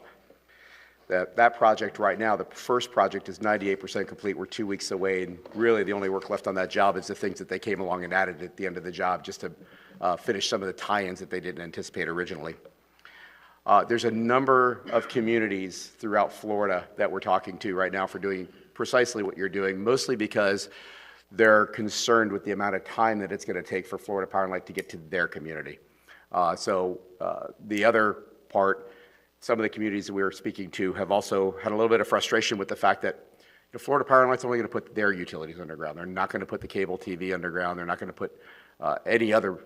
That project right now, the first project is 98% complete. We're 2 weeks away, and really the only work left on that job is the things that they came along and added at the end of the job just to finish some of the tie-ins that they didn't anticipate originally. There's a number of communities throughout Florida that we're talking to right now for doing precisely what you're doing, mostly because they're concerned with the amount of time that it's going to take for Florida Power and Light to get to their community. The other part, some of the communities that we were speaking to have also had a little bit of frustration with the fact that Florida Power and Light's only going to put their utilities underground. They're not going to put the cable TV underground. They're not going to put any other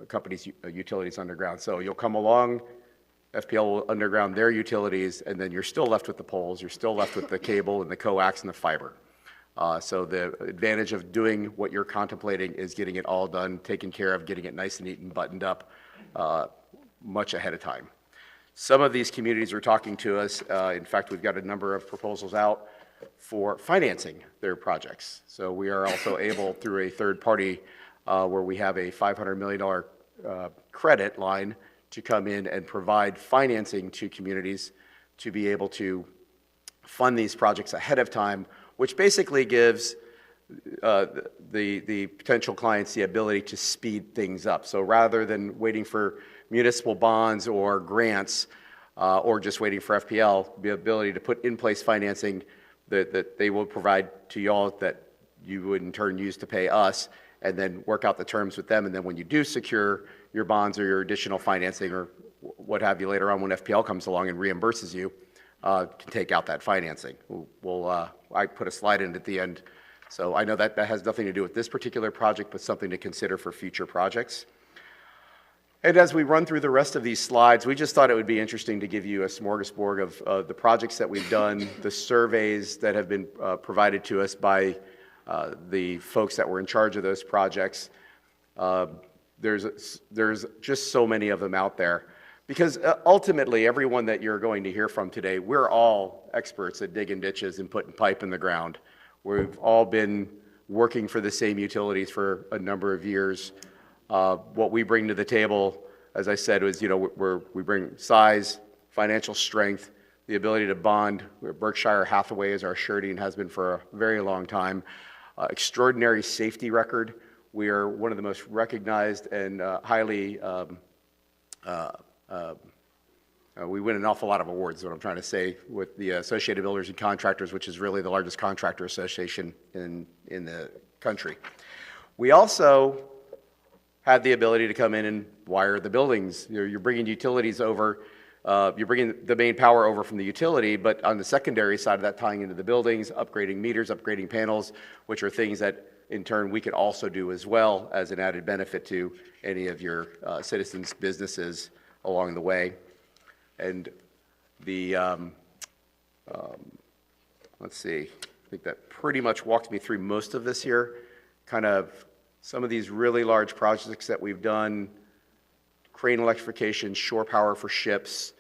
companies' utilities underground. So you'll come along, FPL will underground their utilities, and then you're still left with the poles, you're still left with the cable and the coax and the fiber. So the advantage of doing what you're contemplating is getting it all done, taken care of, getting it nice and neat and buttoned up much ahead of time. Some of these communities are talking to us. In fact, we've got a number of proposals out for financing their projects. So we are also able, through a third party, where we have a $500 million credit line, to come in and provide financing to communities to be able to fund these projects ahead of time, which basically gives the potential clients the ability to speed things up. So rather than waiting for municipal bonds or grants or just waiting for FPL, the ability to put in place financing that they will provide to y'all that you would in turn use to pay us, and then work out the terms with them. And then when you do secure your bonds or your additional financing or what have you later on when FPL comes along and reimburses you, can take out that financing. I put a slide in at the end. So I know that has nothing to do with this particular project, but something to consider for future projects. And as we run through the rest of these slides, we just thought it would be interesting to give you a smorgasbord of the projects that we've done, the surveys that have been provided to us by the folks that were in charge of those projects. There's just so many of them out there. Because ultimately, everyone that you're going to hear from today, we're all experts at digging ditches and putting pipe in the ground. We've all been working for the same utilities for a number of years. What we bring to the table, as I said, was, we bring size, financial strength, the ability to bond. Berkshire Hathaway is our surety and has been for a very long time. Extraordinary safety record. We are one of the most recognized and highly, we win an awful lot of awards, is what I'm trying to say, with the Associated Builders and Contractors, which is really the largest contractor association in the country. We also had the ability to come in and wire the buildings. You're bringing utilities over, you're bringing the main power over from the utility, but on the secondary side of that, tying into the buildings, upgrading meters, upgrading panels, which are things that in turn we could also do as well as an added benefit to any of your citizens' businesses along the way. And the, let's see, I think that pretty much walked me through most of this here. Kind of some of these really large projects that we've done, crane electrification, shore power for ships,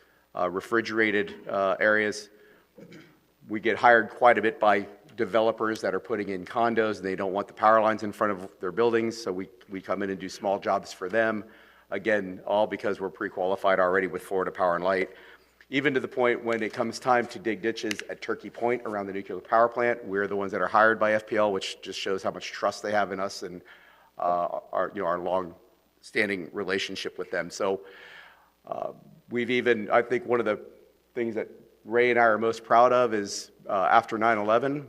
refrigerated areas. We get hired quite a bit by developers that are putting in condos and they don't want the power lines in front of their buildings, so we come in and do small jobs for them. Again, all because we're pre-qualified already with Florida Power and Light. Even to the point when it comes time to dig ditches at Turkey Point around the nuclear power plant, we're the ones that are hired by FPL, which just shows how much trust they have in us and our long-standing relationship with them. So we've even, I think one of the things that Ray and I are most proud of is after 9/11,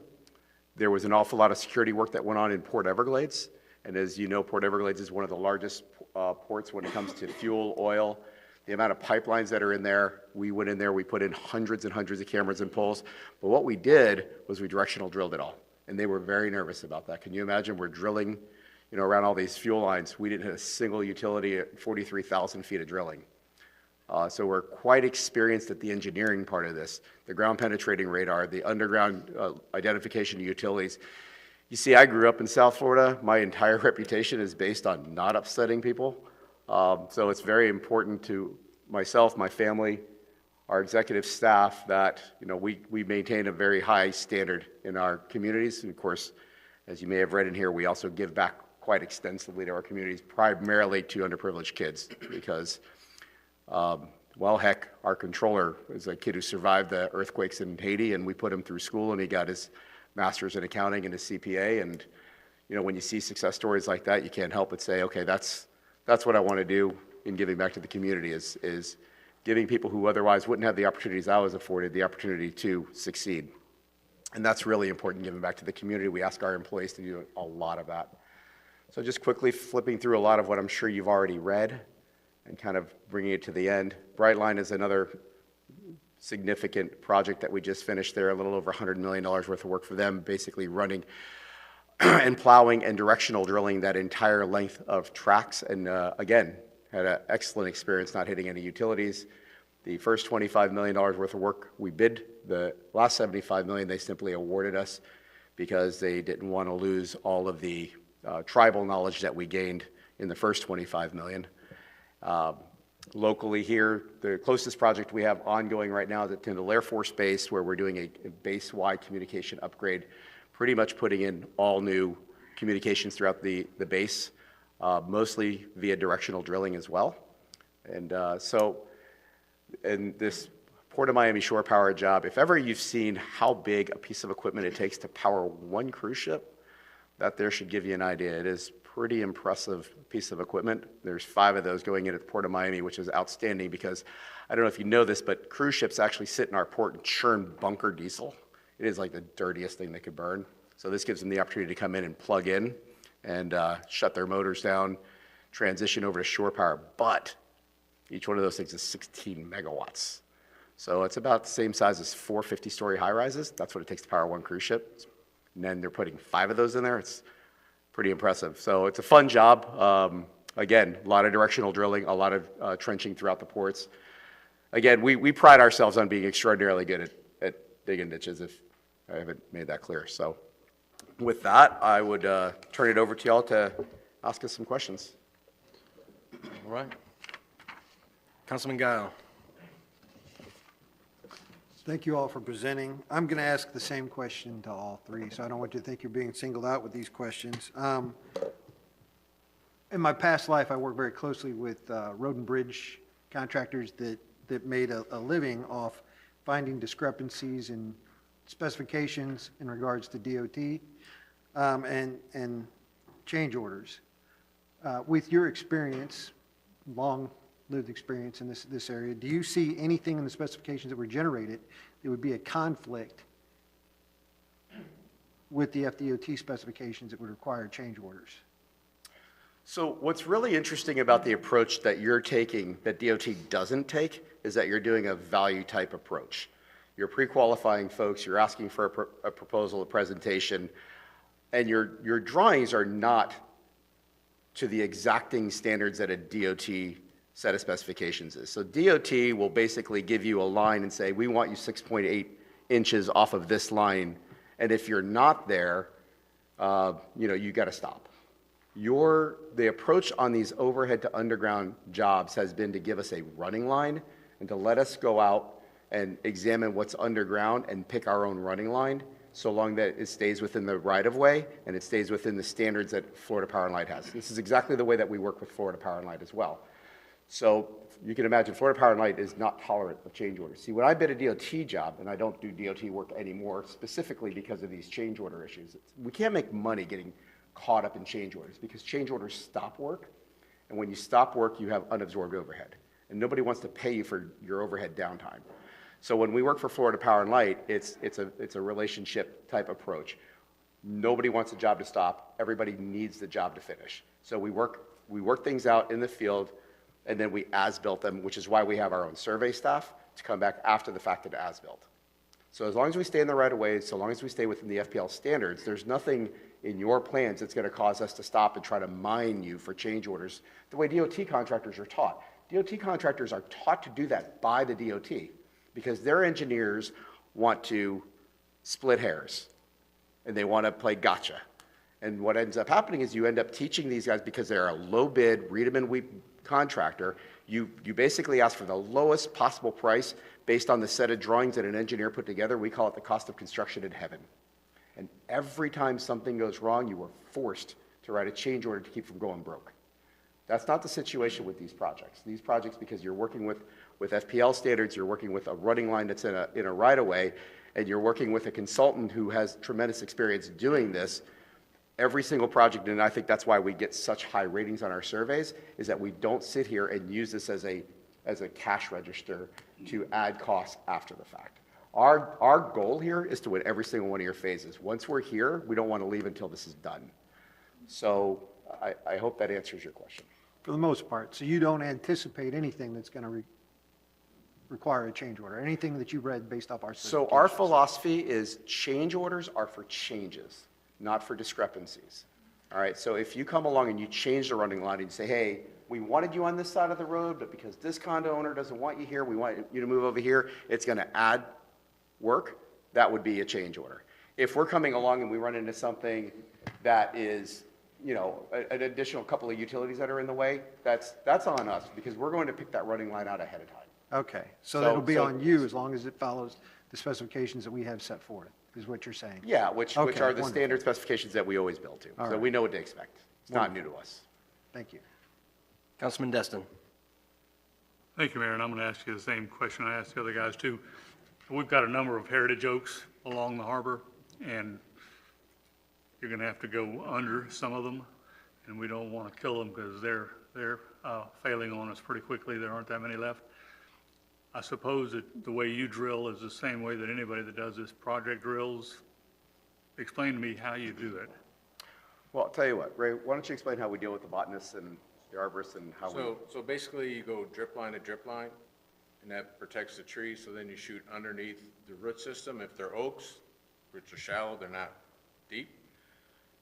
there was an awful lot of security work that went on in Port Everglades. And as you know, Port Everglades is one of the largest ports when it comes to fuel, oil. The amount of pipelines that are in there, we went in there, we put in hundreds and hundreds of cameras and poles. But what we did was we directional drilled it all. And they were very nervous about that. Can you imagine we're drilling, around all these fuel lines? We didn't hit a single utility at 43,000 feet of drilling. So we're quite experienced at the engineering part of this, the ground penetrating radar, the underground identification of utilities. You see, I grew up in South Florida. My entire reputation is based on not upsetting people. So it's very important to myself, my family, our executive staff that, we maintain a very high standard in our communities. And of course, as you may have read in here, we also give back quite extensively to our communities, primarily to underprivileged kids, because well, heck, our controller is a kid who survived the earthquakes in Haiti, and we put him through school, and he got his master's in accounting and his CPA. And when you see success stories like that, you can't help but say, okay, that's what I want to do in giving back to the community, is giving people who otherwise wouldn't have the opportunities I was afforded the opportunity to succeed. And that's really important, giving back to the community. We ask our employees to do a lot of that. So just quickly flipping through a lot of what I'm sure you've already read and kind of bringing it to the end. Brightline is another significant project that we just finished there, a little over $100 million worth of work for them, basically running and plowing and directional drilling that entire length of tracks. And again, had an excellent experience not hitting any utilities. The first $25 million worth of work we bid. The last $75 million they simply awarded us because they didn't want to lose all of the tribal knowledge that we gained in the first $25 million. Locally here, the closest project we have ongoing right now is at Tyndall Air Force Base, where we're doing a base-wide communication upgrade, pretty much putting in all new communications throughout the base, mostly via directional drilling as well. And in this Port of Miami shore power job, if ever you've seen how big a piece of equipment it takes to power one cruise ship, that there should give you an idea. It is pretty impressive piece of equipment. There's 5 of those going in at the Port of Miami, which is outstanding because, I don't know if you know this, but cruise ships actually sit in our port and churn bunker diesel. It is like the dirtiest thing they could burn. So this gives them the opportunity to come in and plug in and shut their motors down, transition over to shore power. But each one of those things is 16 megawatts. So it's about the same size as 4 50-story high-rises. That's what it takes to power one cruise ship. And then they're putting 5 of those in there. It's pretty impressive. So it's a fun job. Again, a lot of directional drilling, a lot of trenching throughout the ports. Again, we pride ourselves on being extraordinarily good at digging ditches, if I haven't made that clear. So with that, I would turn it over to y'all to ask us some questions. All right. Councilman Guile. Thank you all for presenting. I'm going to ask the same question to all three, so I don't want you to think you're being singled out with these questions. In my past life, I worked very closely with road and bridge contractors that made a living off finding discrepancies in specifications in regards to DOT and change orders. With your experience, long-lived experience in this area, do you see anything in the specifications that were generated that would be a conflict with the FDOT specifications that would require change orders? So what's really interesting about the approach that you're taking that DOT doesn't take is that you're doing a value type approach. You're pre-qualifying folks, you're asking for a proposal, a presentation, and your drawings are not to the exacting standards that a DOT set of specifications is. So DOT will basically give you a line and say, we want you 6.8 inches off of this line, and if you're not there, you got to stop. The approach on these overhead to underground jobs has been to give us a running line and to let us go out and examine what's underground and pick our own running line, so long that it stays within the right-of-way and it stays within the standards that Florida Power and Light has. This is exactly the way that we work with Florida Power and Light as well. So you can imagine Florida Power and Light is not tolerant of change orders. See, when I bid a DOT job, and I don't do DOT work anymore specifically because of these change order issues, we can't make money getting caught up in change orders because change orders stop work, and when you stop work, you have unabsorbed overhead, and nobody wants to pay you for your overhead downtime. So when we work for Florida Power and Light, it's a relationship type approach. Nobody wants a job to stop. Everybody needs the job to finish. So we work things out in the field, and then we as-built them, which is why we have our own survey staff to come back after the fact and as-built. So as long as we stay in the right of way, so long as we stay within the FPL standards, there's nothing in your plans that's going to cause us to stop and try to mine you for change orders the way DOT contractors are taught. DOT contractors are taught to do that by the DOT because their engineers want to split hairs and they want to play gotcha. And what ends up happening is you end up teaching these guys because they're a low bid, read them and weep contractor. You basically ask for the lowest possible price based on the set of drawings that an engineer put together. We call it the cost of construction in heaven. And every time something goes wrong, you are forced to write a change order to keep from going broke. That's not the situation with these projects. These projects, because you're working with FPL standards, you're working with a running line that's in a right-of-way, and you're working with a consultant who has tremendous experience doing this, every single project, and I think that's why we get such high ratings on our surveys, is that we don't sit here and use this as a cash register to add costs after the fact. Our goal here is to win every single one of your phases. Once we're here, we don't want to leave until this is done. So I hope that answers your question. For the most part. So you don't anticipate anything that's going to require a change order, anything that you read based off our certifications? So our philosophy is change orders are for changes, not for discrepancies. All right, so if you come along and you change the running line and you say, hey, we wanted you on this side of the road, but because this condo owner doesn't want you here, we want you to move over here, it's going to add work, that would be a change order. If we're coming along and we run into something that is, an additional couple of utilities that are in the way, that's on us because we're going to pick that running line out ahead of time. Okay, so that'll be on you as long as it follows the specifications that we have set forth, is what you're saying? Yeah, which are the wonderful. standard specifications that we always build to. All So right. we know what to expect. It's not new to us. Thank you. Councilman Destin. Thank you, Mayor, and I'm going to ask you the same question I asked the other guys too. We've got a number of heritage oaks along the harbor, and you're going to have to go under some of them, and we don't want to kill them because they're failing on us pretty quickly. There aren't that many left. I suppose that the way you drill is the same way that anybody that does this project drills. Explain to me how you do it. Well, I'll tell you what, Ray, why don't you explain how we deal with the botanists and the arborists and how So basically you go drip line to drip line, and that protects the tree, so then you shoot underneath the root system. If they're oaks, roots are shallow, they're not deep.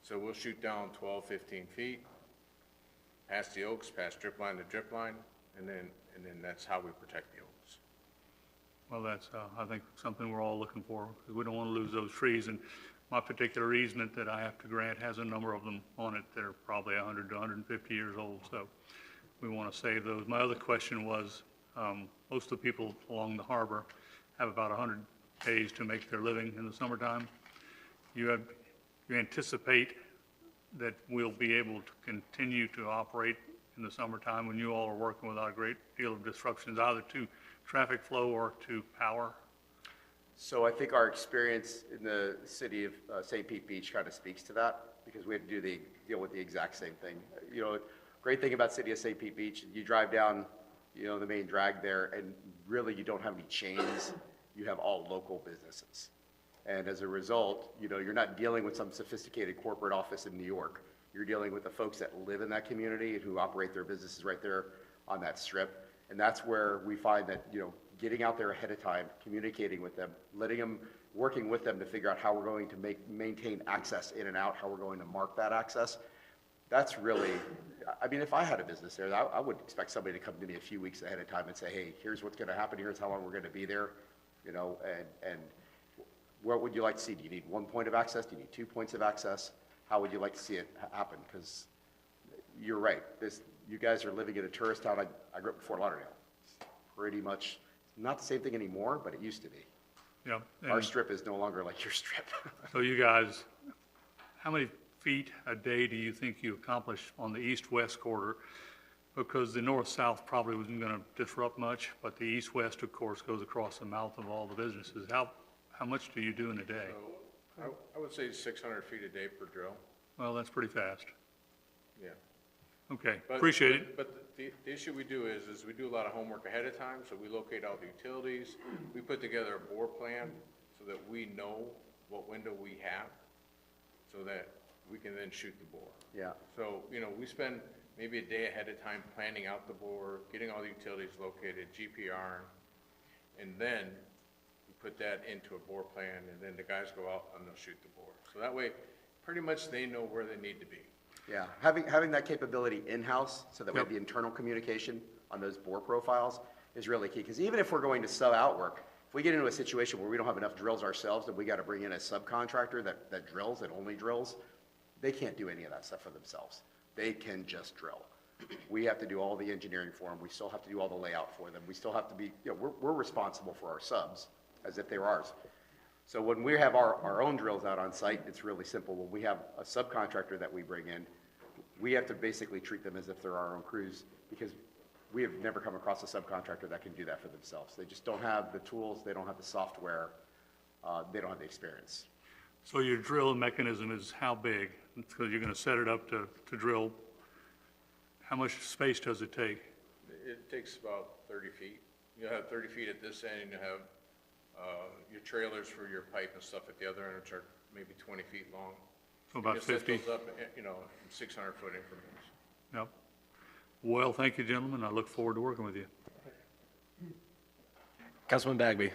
So we'll shoot down 12, 15 feet, past the oaks, past drip line to drip line, and then that's how we protect the oaks. Well, that's, I think, something we're all looking for, because we don't want to lose those trees. And my particular easement that I have to grant has a number of them on it that are probably 100 to 150 years old, so we want to save those. My other question was, Most of the people along the harbor have about 100 days to make their living in the summertime. You anticipate that we'll be able to continue to operate in the summertime when you all are working without a great deal of disruptions, either to traffic flow or to power? So I think our experience in the city of St. Pete Beach kind of speaks to that, because we have to deal with the exact same thing. You know, great thing about city of St. Pete Beach, you drive down, you know, the main drag there, and really you don't have any chains. You have all local businesses. And as a result, you know, you're not dealing with some sophisticated corporate office in New York. You're dealing with the folks that live in that community and who operate their businesses right there on that strip. And that's where we find that, you know, getting out there ahead of time, communicating with them, working with them to figure out how we're going to maintain access in and out, how we're going to mark that access. That's really, I mean, if I had a business there, I would expect somebody to come to me a few weeks ahead of time and say, hey, here's what's going to happen, here's how long we're going to be there, you know, and what would you like to see? Do you need 1 point of access? Do you need 2 points of access? How would you like to see it happen? Because you're right, you guys are living in a tourist town. I grew up in Fort Lauderdale. It's pretty much not the same thing anymore, but it used to be. Yeah. Our strip is no longer like your strip. So you guys, how many feet a day do you think you accomplish on the east-west corridor? Because the north-south probably wasn't going to disrupt much, but the east-west, of course, goes across the mouth of all the businesses. How much do you do in a day? So I would say 600 feet a day per drill. Well, that's pretty fast. Yeah. Okay, But- appreciate it. But the issue we do is we do a lot of homework ahead of time, so we locate all the utilities. We put together a bore plan so that we know what window we have, so that we can then shoot the bore. Yeah. So, you know, we spend maybe a day ahead of time planning out the bore, getting all the utilities located, GPR, and then we put that into a bore plan, and then the guys go out and they'll shoot the bore. So that way, pretty much they know where they need to be. Yeah, having that capability in-house so that we have the internal communication on those bore profiles is really key. Because even if we're going to sub out work, if we get into a situation where we don't have enough drills ourselves and we got to bring in a subcontractor that drills, that only drills, they can't do any of that stuff for themselves. They can just drill. We have to do all the engineering for them. We still have to do all the layout for them. We still have to be, you know, we're responsible for our subs as if they were ours. So when we have our own drills out on site, it's really simple. When we have a subcontractor that we bring in, we have to basically treat them as if they're our own crews, because we have never come across a subcontractor that can do that for themselves. They just don't have the tools, they don't have the software, they don't have the experience. So your drill mechanism is how big? Because you're going to set it up to drill. How much space does it take? It takes about 30 feet. You'll have 30 feet at this end, and you'll have your trailers for your pipe and stuff at the other end, which are maybe 20 feet long. So about You set 50? those up, you know, in 600-foot increments. Yep. Well, thank you, gentlemen. I look forward to working with you. Councilman Bagby.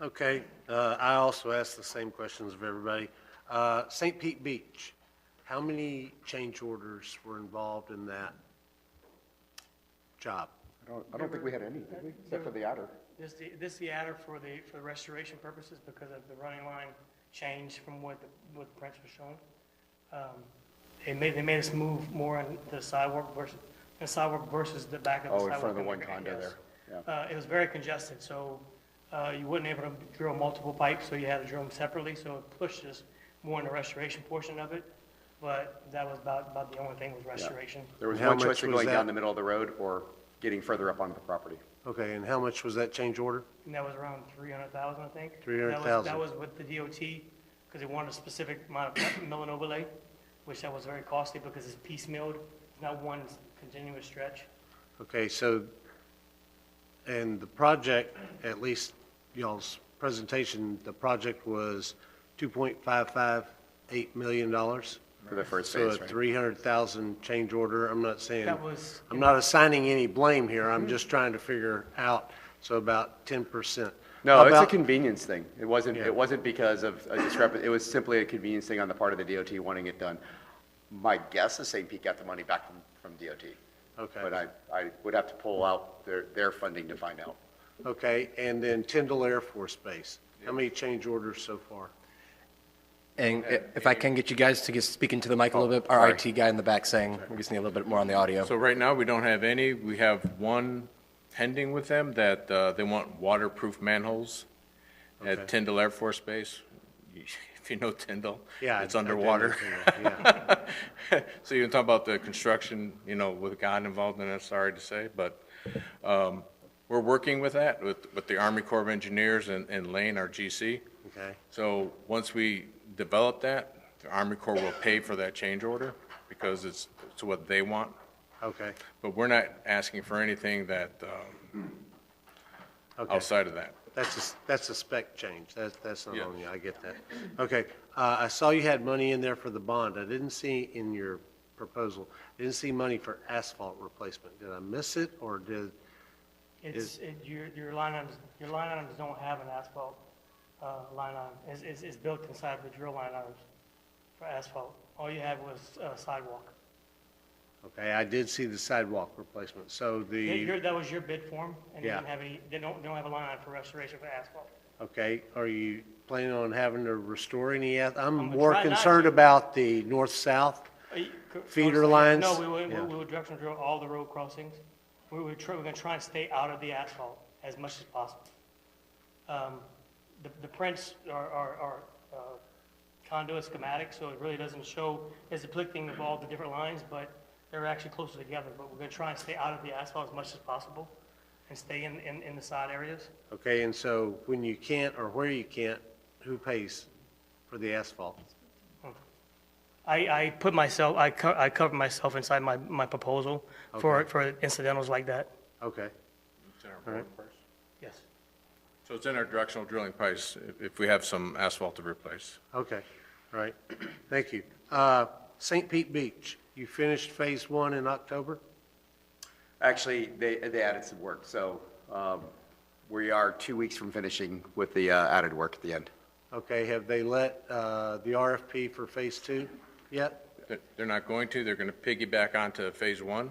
Okay, I also asked the same questions of everybody. St. Pete Beach, how many change orders were involved in that job? I don't think we had any, did we? Except for the adder. This the adder for the restoration purposes because of the running line change from what the prints were showing. They made us move more on the sidewalk versus the back of the sidewalk. Oh, in front of the one condo Yes. there. Yeah. It was very congested, so you wasn't able to drill multiple pipes, so you had to drill them separately, so it pushed us more in the restoration portion of it, but that was about the only thing was restoration. There was How one choice much of was going that? down the middle of the road or getting further up onto the property. Okay, and how much was that change order? And that was around 300,000, I think. 300,000. That was with the DOT, because they wanted a specific amount of mill and overlay, which that was very costly because it's piecemealed, it's not one continuous stretch. Okay, so, and the project, at least y'all's presentation, the project was $2.558 million. For the first So phase, a right? 300,000 change order, I'm not saying, That was- I'm not assigning any blame here, I'm just trying to figure out, so about 10%. No, How it's a about- convenience thing. It wasn't, Yeah. it wasn't because of a discrepancy, it was simply a convenience thing on the part of the DOT wanting it done. My guess is St. Pete got the money back from DOT. Okay. But I would have to pull out their funding to find out. Okay, and then Tyndall Air Force Base, how many change orders so far? And if I can get you guys to speak into the mic a little bit, our sorry. IT guy in the back saying we just need a little bit more on the audio. So right now, we don't have any. We have one pending with them that they want waterproof manholes at Tyndall Air Force Base. If you know Tyndall, Yeah, it's I do know underwater. Tyndall, So you can talk about the construction, with God involved in it, sorry to say, but we're working with that, with the Army Corps of Engineers and Lane, our GC. Okay. So once we develop that, the Army Corps will pay for that change order because it's what they want. Okay. But we're not asking for anything that, Okay. outside of that. That's a spec change. That's not on you. I get that. Okay. I saw you had money in there for the bond. I didn't see in your proposal, I didn't see money for asphalt replacement. Did I miss it, or did? Your line items don't have an asphalt line item. It's built inside the drill line items for asphalt. All you had was sidewalk. Okay, I did see the sidewalk replacement. So That was your bid form, and you Yeah. didn't have any, they don't have a line item for restoration for asphalt. okay, are you planning on having to restore any? I'm gonna more try not concerned to. about the north-south feeder lines. No, we Yeah. will directional drill all the road crossings. We're going to try and stay out of the asphalt as much as possible. The prints are conduit schematic, so it really doesn't show, it's depicting of all the different lines, but they're actually closer together. But we're going to try and stay out of the asphalt as much as possible and stay in the side areas. Okay, and so when you can't or where you can't, who pays for the asphalt? I cover myself inside my proposal for incidentals like that. Okay. It's in our All right. board price. Yes. So it's in our directional drilling price if we have some asphalt to replace. Okay, all right, thank you. St. Pete Beach, you finished phase 1 in October? Actually, they added some work, so we are 2 weeks from finishing with the added work at the end. Okay, have they let the RFP for phase 2 yet? They're not going to. They're going to piggyback onto phase 1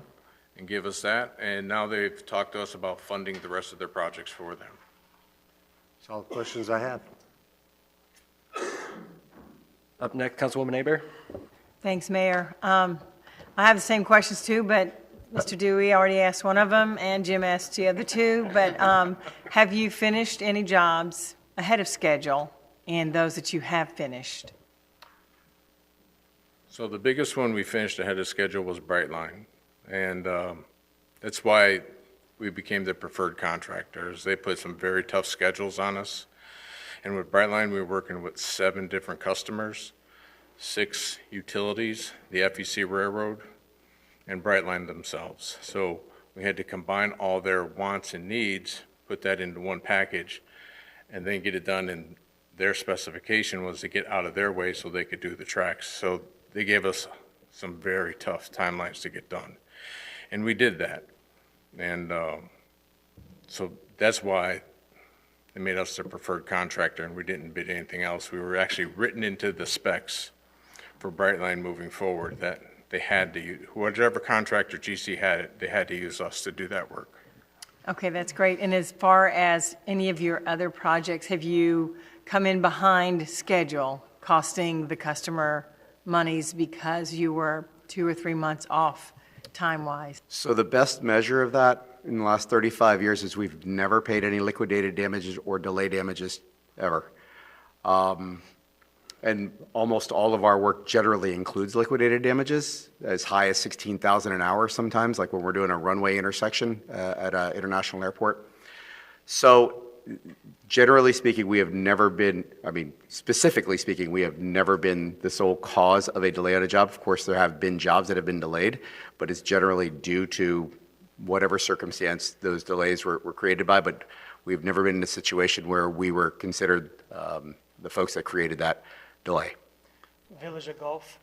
and give us that. And now they've talked to us about funding the rest of their projects for them. That's all the questions I have. Up next, Councilwoman Aber. Thanks, Mayor. I have the same questions too, but Mr. Dewey already asked one of them, and Jim asked the other two. But have you finished any jobs ahead of schedule, and those that you have finished? So the biggest one we finished ahead of schedule was Brightline. And that's why we became the preferred contractors. They put some very tough schedules on us. And with Brightline, we were working with 7 different customers, 6 utilities, the FEC Railroad, and Brightline themselves. So we had to combine all their wants and needs, put that into one package, and then get it done. And their specification was to get out of their way so they could do the tracks. So they gave us some very tough timelines to get done. And we did that. And so that's why they made us their preferred contractor, and we didn't bid anything else. We were actually written into the specs for Brightline moving forward that they had to use, whatever contractor GC had it, they had to use us to do that work. Okay, that's great. And as far as any of your other projects, have you come in behind schedule, costing the customer monies because you were 2 or 3 months off time-wise? So the best measure of that in the last 35 years is we've never paid any liquidated damages or delay damages ever. And almost all of our work generally includes liquidated damages, as high as $16,000 an hour sometimes, like when we're doing a runway intersection at an international airport. So generally speaking, we have never been, specifically speaking, we have never been the sole cause of a delay on a job. Of course, there have been jobs that have been delayed, but it's generally due to whatever circumstance those delays were created by. But we've never been in a situation where we were considered the folks that created that delay. Village of Gulf,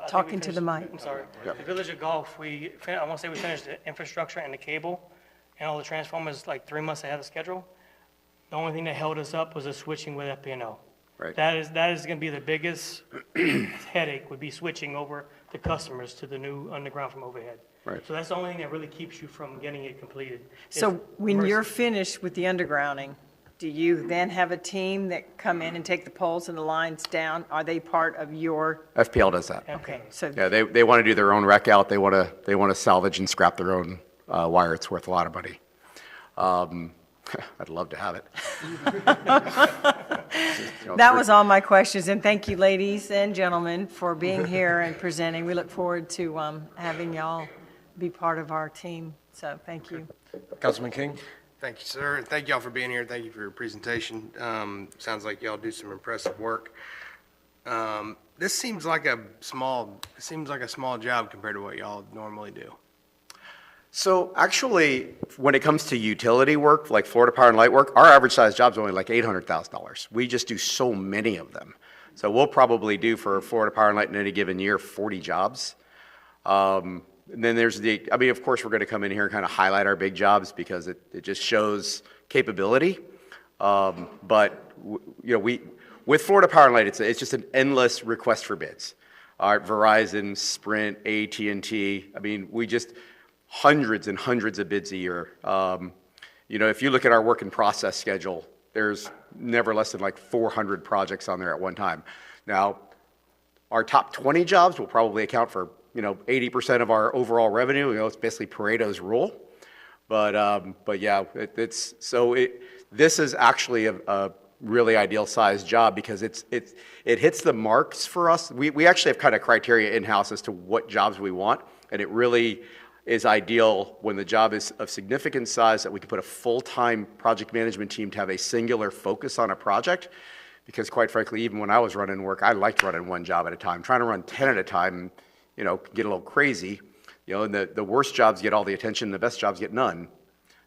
Talking to the mic. I'm sorry. Yep. The Village of Gulf, I want to say we finished the infrastructure and the cable and all the transformers like 3 months ahead of schedule. The only thing that held us up was the switching with FP&O. Right. That is going to be the biggest headache, would be switching over the customers to the new underground from overhead. Right. So that's the only thing that really keeps you from getting it completed. So If when Mercy- you're finished with the undergrounding, do you then have a team that come in and take the poles and the lines down? Are they part of your, FPL does that. okay, so Yeah, they want to do their own wreck out. They want to salvage and scrap their own wire. It's worth a lot of money. I'd love to have it. that was all my questions, and thank you, ladies and gentlemen, for being here and presenting. We look forward to having y'all be part of our team, so thank you. Councilman King? Thank you, sir. Thank y'all for being here. Thank you for your presentation. Sounds like y'all do some impressive work. This seems like a small job compared to what y'all normally do. So actually, when it comes to utility work, like Florida Power and Light work, our average size job is only like $800,000. We just do so many of them. So we'll probably do for Florida Power and Light in any given year 40 jobs. And then there's of course, we're going to come in here and kind of highlight our big jobs because it just shows capability. But with Florida Power and Light, it's just an endless request for bids. Verizon, Sprint, AT&T. I mean, we just hundreds and hundreds of bids a year. If you look at our work in process schedule, there's never less than like 400 projects on there at one time. Now, our top 20 jobs will probably account for 80% of our overall revenue. It's basically Pareto's rule. But yeah, this is actually a really ideal sized job because it hits the marks for us. We actually have kind of criteria in-house as to what jobs we want, and it really is ideal when the job is of significant size that we can put a full-time project management team to have a singular focus on a project. Because quite frankly, even when I was running work, I liked running one job at a time. Trying to run 10 at a time, get a little crazy. And the worst jobs get all the attention, the best jobs get none.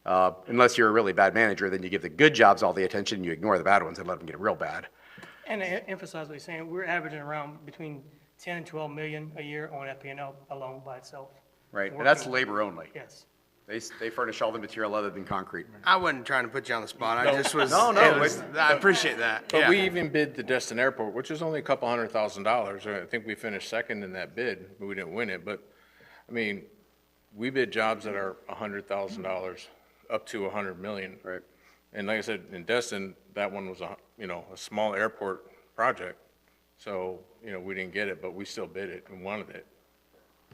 Unless you're a really bad manager, then you give the good jobs all the attention, and you ignore the bad ones and let them get real bad. And to emphasize what he's saying, we're averaging around between 10 and 12 million a year on FP&L alone by itself. Right, and that's labor only. Yes. They furnish all the material other than concrete. I wasn't trying to put you on the spot. No. I just was. No. I appreciate that. But Yeah. we even bid the Destin Airport, which is only a couple $100,000. I think we finished second in that bid, but we didn't win it. But, I mean, we bid jobs that are $100,000 up to $100 million. Right. And like I said, in Destin, that one was a small airport project. So, we didn't get it, but we still bid it and wanted it.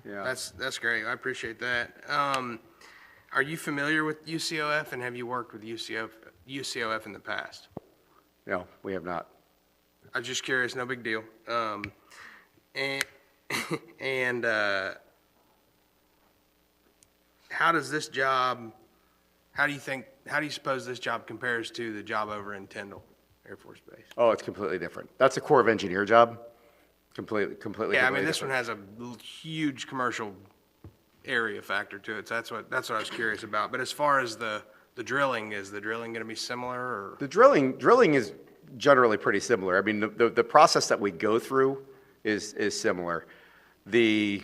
Yeah. That's great. I appreciate that. Are you familiar with UCOF, and have you worked with UCOF in the past? No, we have not. I'm just curious. No big deal. And how does this job? How do you suppose this job compares to the job over in Tyndall Air Force Base? Oh, it's completely different. That's a Corps of Engineer job. Completely. Yeah, I mean, this one has a huge commercial area factor to it. So that's what I was curious about. But as far as the drilling, is the drilling going to be similar? Or? The drilling is generally pretty similar. I mean, the process that we go through is similar. The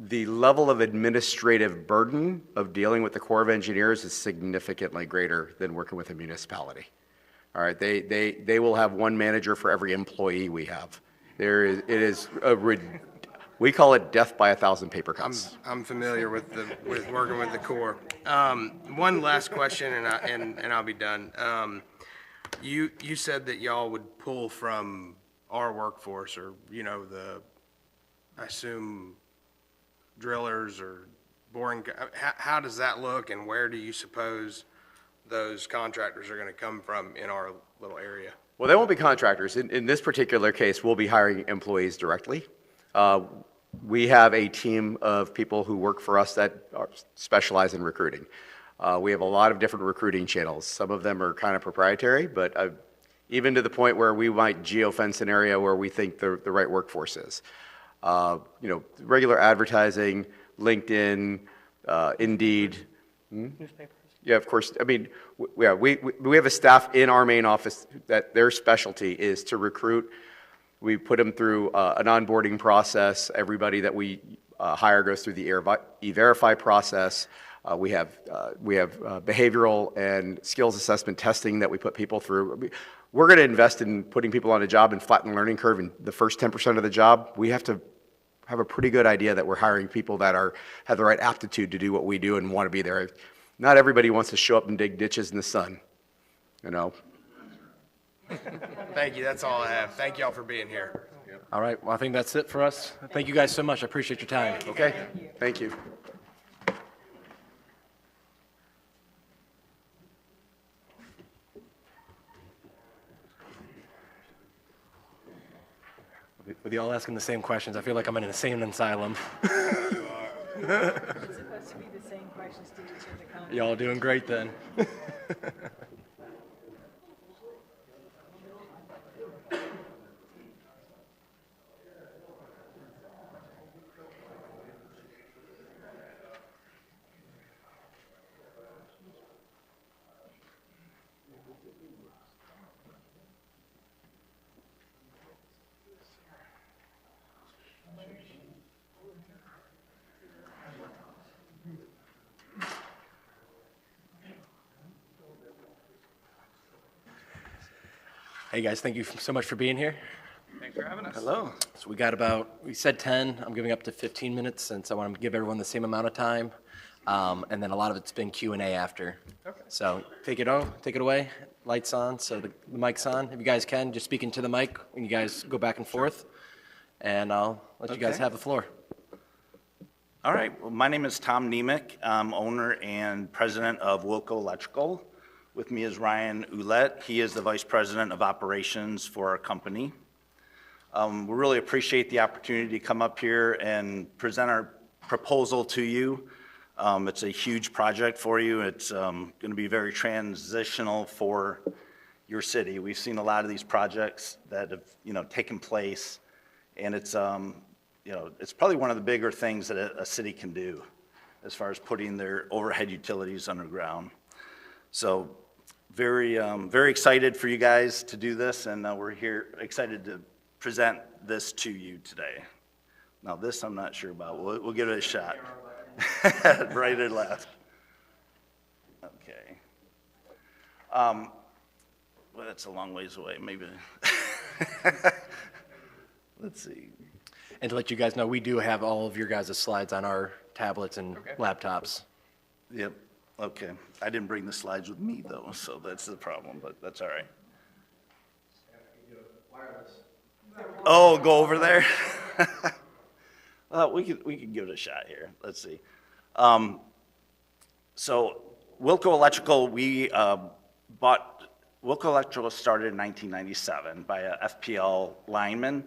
level of administrative burden of dealing with the Corps of Engineers is significantly greater than working with a municipality. All right, they will have one manager for every employee we have. We call it death by 1,000 paper cuts. I'm familiar with working with the Corps. One last question, and I'll be done. You said that y'all would pull from our workforce, or I assume drillers or boring. How does that look, and where do you suppose those contractors are going to come from in our little area? Well, they won't be contractors. In this particular case, we'll be hiring employees directly. We have a team of people who work for us that specialize in recruiting. We have a lot of different recruiting channels. Some of them are kind of proprietary, but even to the point where we might geofence an area where we think the right workforce is. Regular advertising, LinkedIn, Indeed. Newspapers. Yeah, of course. I mean, we have a staff in our main office that their specialty is to recruit. We put them through an onboarding process. Everybody that we hire goes through the E-Verify process. We have behavioral and skills assessment testing that we put people through. I mean, we're going to invest in putting people on a job and flatten the learning curve in the first 10% of the job. We have to have a pretty good idea that we're hiring people that have the right aptitude to do what we do and want to be there. Not everybody wants to show up and dig ditches in the sun. you know? Thank you, that's all I have. Thank y'all for being here. All right, well, I think that's it for us. Thank you guys so much. I appreciate your time. Okay? Thank you. With you all asking the same questions, I feel like I'm in an insane asylum. It's supposed to be the same questions to each of the Y'all doing great then. Hey guys, thank you so much for being here. Thanks for having us. Hello. So we said 10, I'm giving up to 15 minutes since I want to give everyone the same amount of time. And then a lot of it's been Q&A after. Okay. So take it away, lights on, so the mic's on. If you guys can, just speak into the mic when you guys go back and forth. And I'll let you guys have the floor. All right, well, my name is Tom Nemec. I'm owner and president of Wilco Electrical. With me is Ryan Ouellette. He is the vice president of operations for our company. We really appreciate the opportunity to come up here and present our proposal to you. It's a huge project for you. It's going to be very transitional for your city. We've seen a lot of these projects that have, taken place, and it's, it's probably one of the bigger things that a city can do as far as putting their overhead utilities underground. So very excited for you guys to do this, and we're here excited to present this to you today. Now this I'm not sure about. We'll give it a shot. Right or left? Okay. Well, that's a long ways away. Maybe. Let's see. And to let you guys know, we do have all of your guys' slides on our tablets and laptops. Yep. Okay. I didn't bring the slides with me though, so that's the problem, but that's all right. Oh, go over there? We could give it a shot here. Let's see. So Wilco Electrical, Wilco Electrical started in 1997 by a FPL lineman.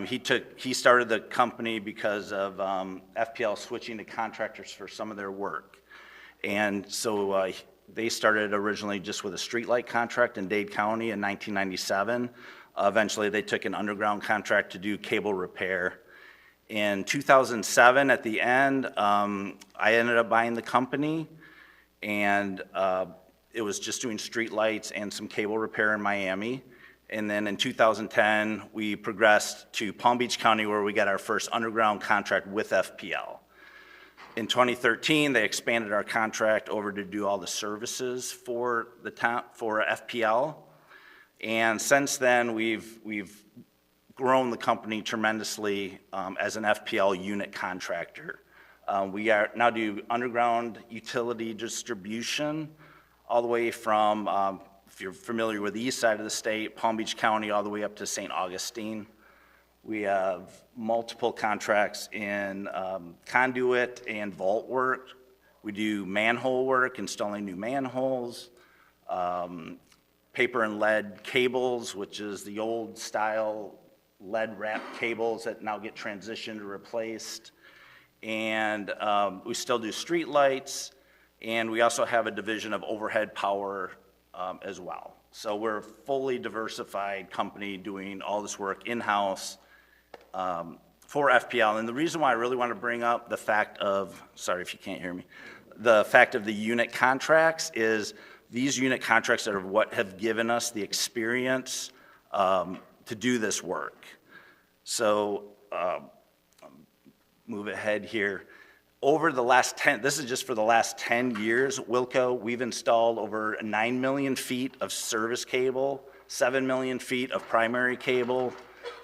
He started the company because of FPL switching to contractors for some of their work. And so they started originally just with a streetlight contract in Dade County in 1997. Eventually they took an underground contract to do cable repair. In 2007, at the end, I ended up buying the company, and it was just doing streetlights and some cable repair in Miami. And then in 2010, we progressed to Palm Beach County, where we got our first underground contract with FPL. In 2013, they expanded our contract over to do all the services for the for FPL. And since then, we've grown the company tremendously as an FPL unit contractor. We now do underground utility distribution all the way from, if you're familiar with the east side of the state, Palm Beach County, all the way up to St. Augustine. We have multiple contracts in conduit and vault work. We do manhole work, installing new manholes, paper and lead cables, which is the old style lead wrapped cables that now get transitioned or replaced. And we still do street lights, and we also have a division of overhead power as well. So we're a fully diversified company doing all this work in-house for FPL. And the reason why I really want to bring up the fact of, sorry if you can't hear me, the fact of the unit contracts is these unit contracts are what have given us the experience to do this work. So move ahead here. Over the last 10, this is just for the last 10 years, Wilco, we've installed over 9 million feet of service cable, 7 million feet of primary cable,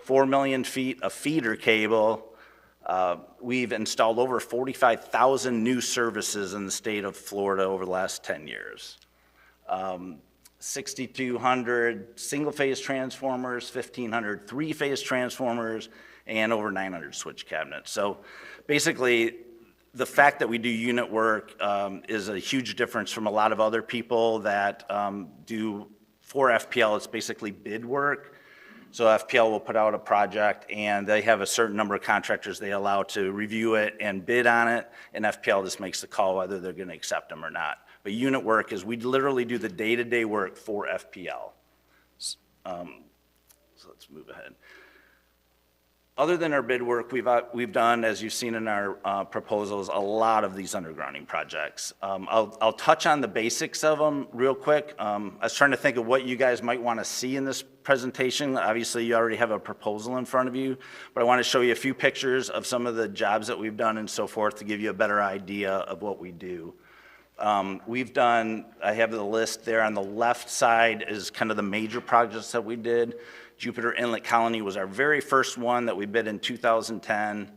4 million feet of feeder cable. We've installed over 45,000 new services in the state of Florida over the last 10 years. 6,200 single-phase transformers, 1,500 three-phase transformers, and over 900 switch cabinets. So basically, the fact that we do unit work is a huge difference from a lot of other people that do, for FPL, it's basically bid work. So FPL will put out a project, and they have a certain number of contractors they allow to review it and bid on it, and FPL just makes the call whether they're going to accept them or not. But unit work is we literally do the day-to-day work for FPL. So let's move ahead. Other than our bid work, we've done, as you've seen in our proposals, a lot of these undergrounding projects. I'll touch on the basics of them real quick. I was trying to think of what you guys might want to see in this presentation. Obviously, you already have a proposal in front of you, but I want to show you a few pictures of some of the jobs that we've done and so forth to give you a better idea of what we do. We've done, I have the list there on the left side is kind of the major projects that we did. Jupiter Inlet Colony was our very first one that we bid in 2010.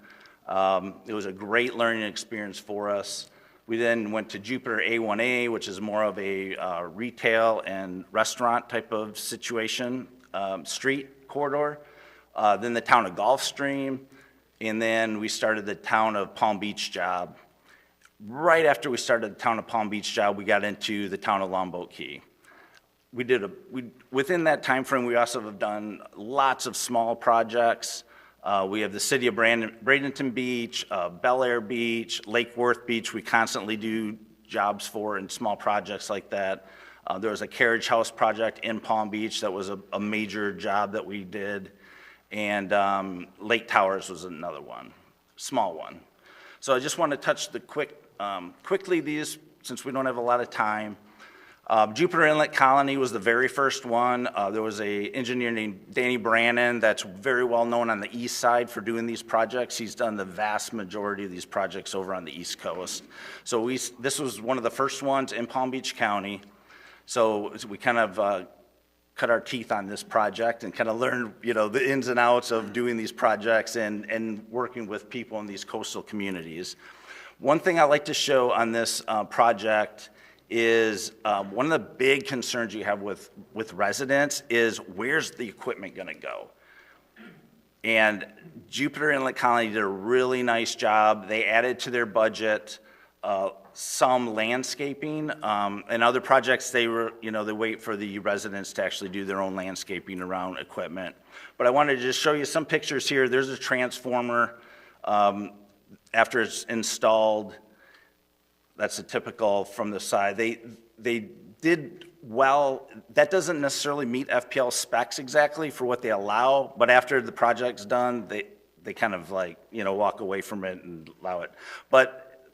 It was a great learning experience for us. We then went to Jupiter A1A, which is more of a retail and restaurant type of situation, street corridor. Then the town of Gulfstream, and then we started the town of Palm Beach job. Right after we started the town of Palm Beach job, we got into the town of Longboat Key. Within that time frame, we also have done lots of small projects. We have the city of Bradenton Beach, Bel Air Beach, Lake Worth Beach. We constantly do jobs for and small projects like that. There was a carriage house project in Palm Beach that was a major job that we did. And Lake Towers was another one, small one. So I just want to touch quickly these, since we don't have a lot of time. Jupiter Inlet Colony was the very first one. There was an engineer named Danny Brannon that's very well known on the east side for doing these projects. He's done the vast majority of these projects over on the East Coast. So this was one of the first ones in Palm Beach County. So we kind of cut our teeth on this project and kind of learned, the ins and outs of doing these projects and working with people in these coastal communities. One thing I like to show on this project is one of the big concerns you have with residents is where's the equipment going to go? And Jupiter Inlet Colony did a really nice job. They added to their budget some landscaping. And other projects, they wait for the residents to actually do their own landscaping around equipment. But I wanted to just show you some pictures here. There's a transformer after it's installed. That's a typical from the side. They did well. That doesn't necessarily meet FPL specs exactly for what they allow, but after the project's done, they kind of walk away from it and allow it. But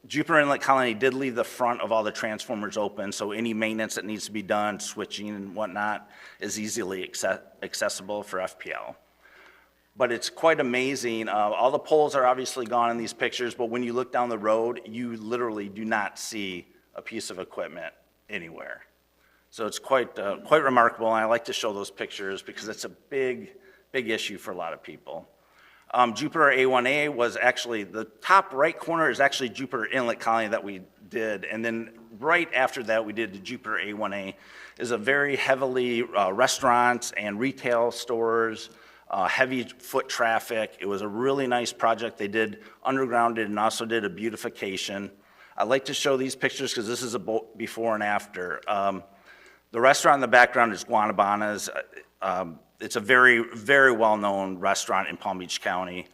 Jupiter Inlet Colony did leave the front of all the transformers open, so any maintenance that needs to be done, switching and whatnot, is easily accessible for FPL. But it's quite amazing. All the poles are obviously gone in these pictures, but when you look down the road, you literally do not see a piece of equipment anywhere. So it's quite remarkable, and I like to show those pictures because it's a big issue for a lot of people. Jupiter A1A was actually, the top right corner is actually Jupiter Inlet Colony that we did, and then right after that we did the Jupiter A1A. Is a very heavily restaurants and retail stores, heavy foot traffic. It was a really nice project. They did undergrounded and also did a beautification. I like to show these pictures because this is a before and after. The restaurant in the background is Guanabana's. It's a very, very well-known restaurant in Palm Beach County.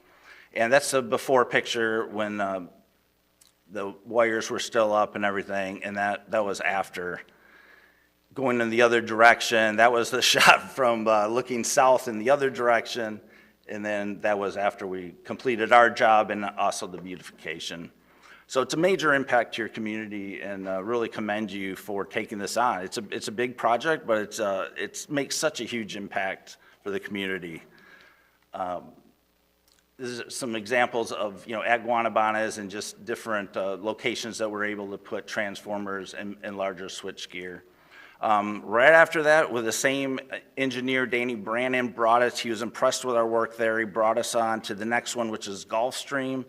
And that's a before picture when the wires were still up and everything, and that was after. Going in the other direction, that was the shot from looking south in the other direction, and then that was after we completed our job and also the beautification. So it's a major impact to your community, and really commend you for taking this on. It's a big project, but it makes such a huge impact for the community. This is some examples of at Guanabana's and just different locations that we're able to put transformers and larger switchgear. Right after that, with the same engineer, Danny Brannon, he was impressed with our work there. He brought us on to the next one, which is Gulfstream.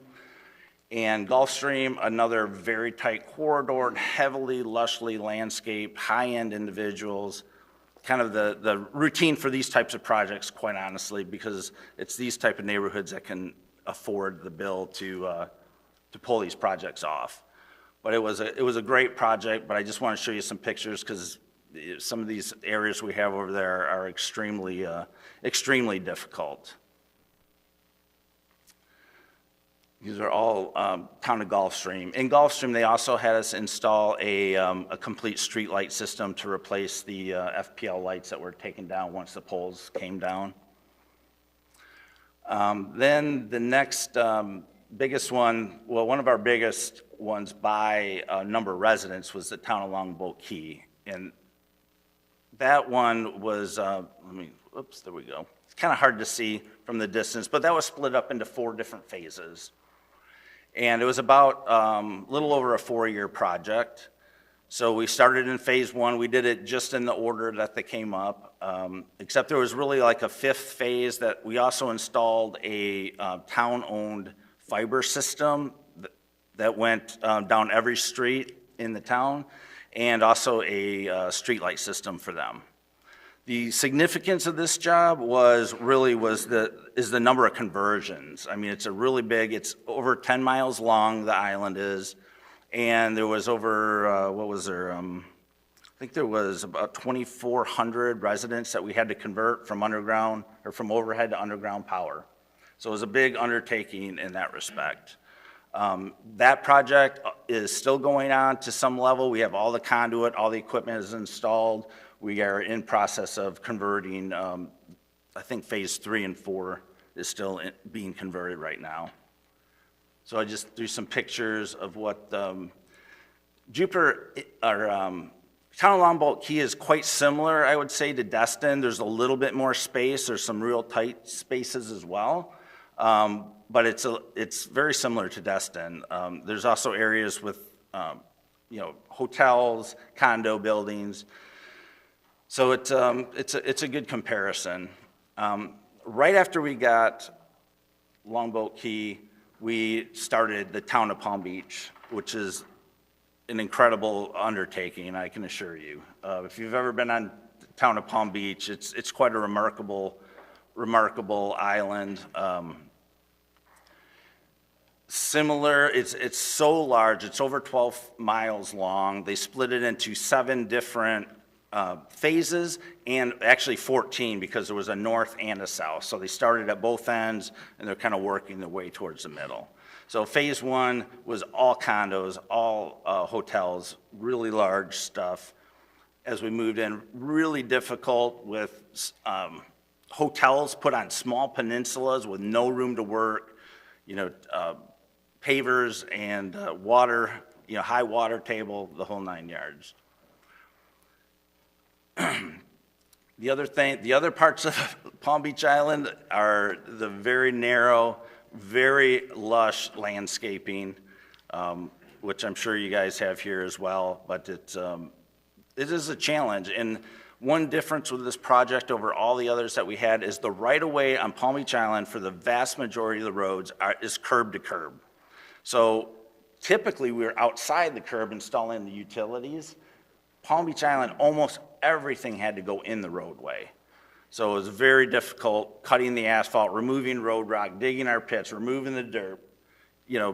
And Gulfstream, another very tight corridor, heavily, lushly landscaped, high-end individuals, kind of the routine for these types of projects, quite honestly, because it's these type of neighborhoods that can afford the bill to pull these projects off. But it was a great project, but I just want to show you some pictures because some of these areas we have over there are extremely difficult. These are all town of Gulfstream. In Gulfstream, they also had us install a complete street light system to replace the FPL lights that were taken down once the poles came down. Then the next biggest one, well, one of our biggest ones by number of residents was the town of Longboat Key. And that one was, oops, there we go. It's kind of hard to see from the distance, but that was split up into 4 different phases. And it was about a little over a 4-year project. So we started in phase 1. We did it just in the order that they came up, except there was really like a 5th phase that we also installed a town-owned fiber system that went down every street in the town, and also a streetlight system for them. The significance of this job is the number of conversions. I mean, it's a really big, it's over 10 miles long, the island is, and there was over, I think there was about 2,400 residents that we had to convert from underground, or from overhead to underground power. So it was a big undertaking in that respect. That project is still going on to some level. We have all the conduit, all the equipment is installed. We are in process of converting, I think phase 3 and 4 is still being converted right now. So I just threw some pictures of what Jupiter, town of Longboat Key is quite similar, I would say, to Destin. There's a little bit more space. There's some real tight spaces as well. But it's very similar to Destin. There's also areas with, hotels, condo buildings. So it's a good comparison. Right after we got Longboat Key, we started the town of Palm Beach, which is an incredible undertaking, I can assure you. If you've ever been on the town of Palm Beach, it's quite a remarkable island. Similar, it's so large, it's over 12 miles long. They split it into 7 different phases, and actually 14 because there was a north and a south. So they started at both ends and they're kind of working their way towards the middle. So phase 1 was all condos, all hotels, really large stuff. As we moved in, really difficult with hotels put on small peninsulas with no room to work, pavers and water, high water table, the whole 9 yards. The other parts of Palm Beach Island are the very narrow, very lush landscaping, which I'm sure you guys have here as well, but it is a challenge. And one difference with this project over all the others that we had is the right-of-way on Palm Beach Island for the vast majority of the roads is curb to curb. So typically we're outside the curb installing the utilities. Palm Beach Island, almost everything had to go in the roadway. So it was very difficult cutting the asphalt, removing road rock, digging our pits, removing the dirt,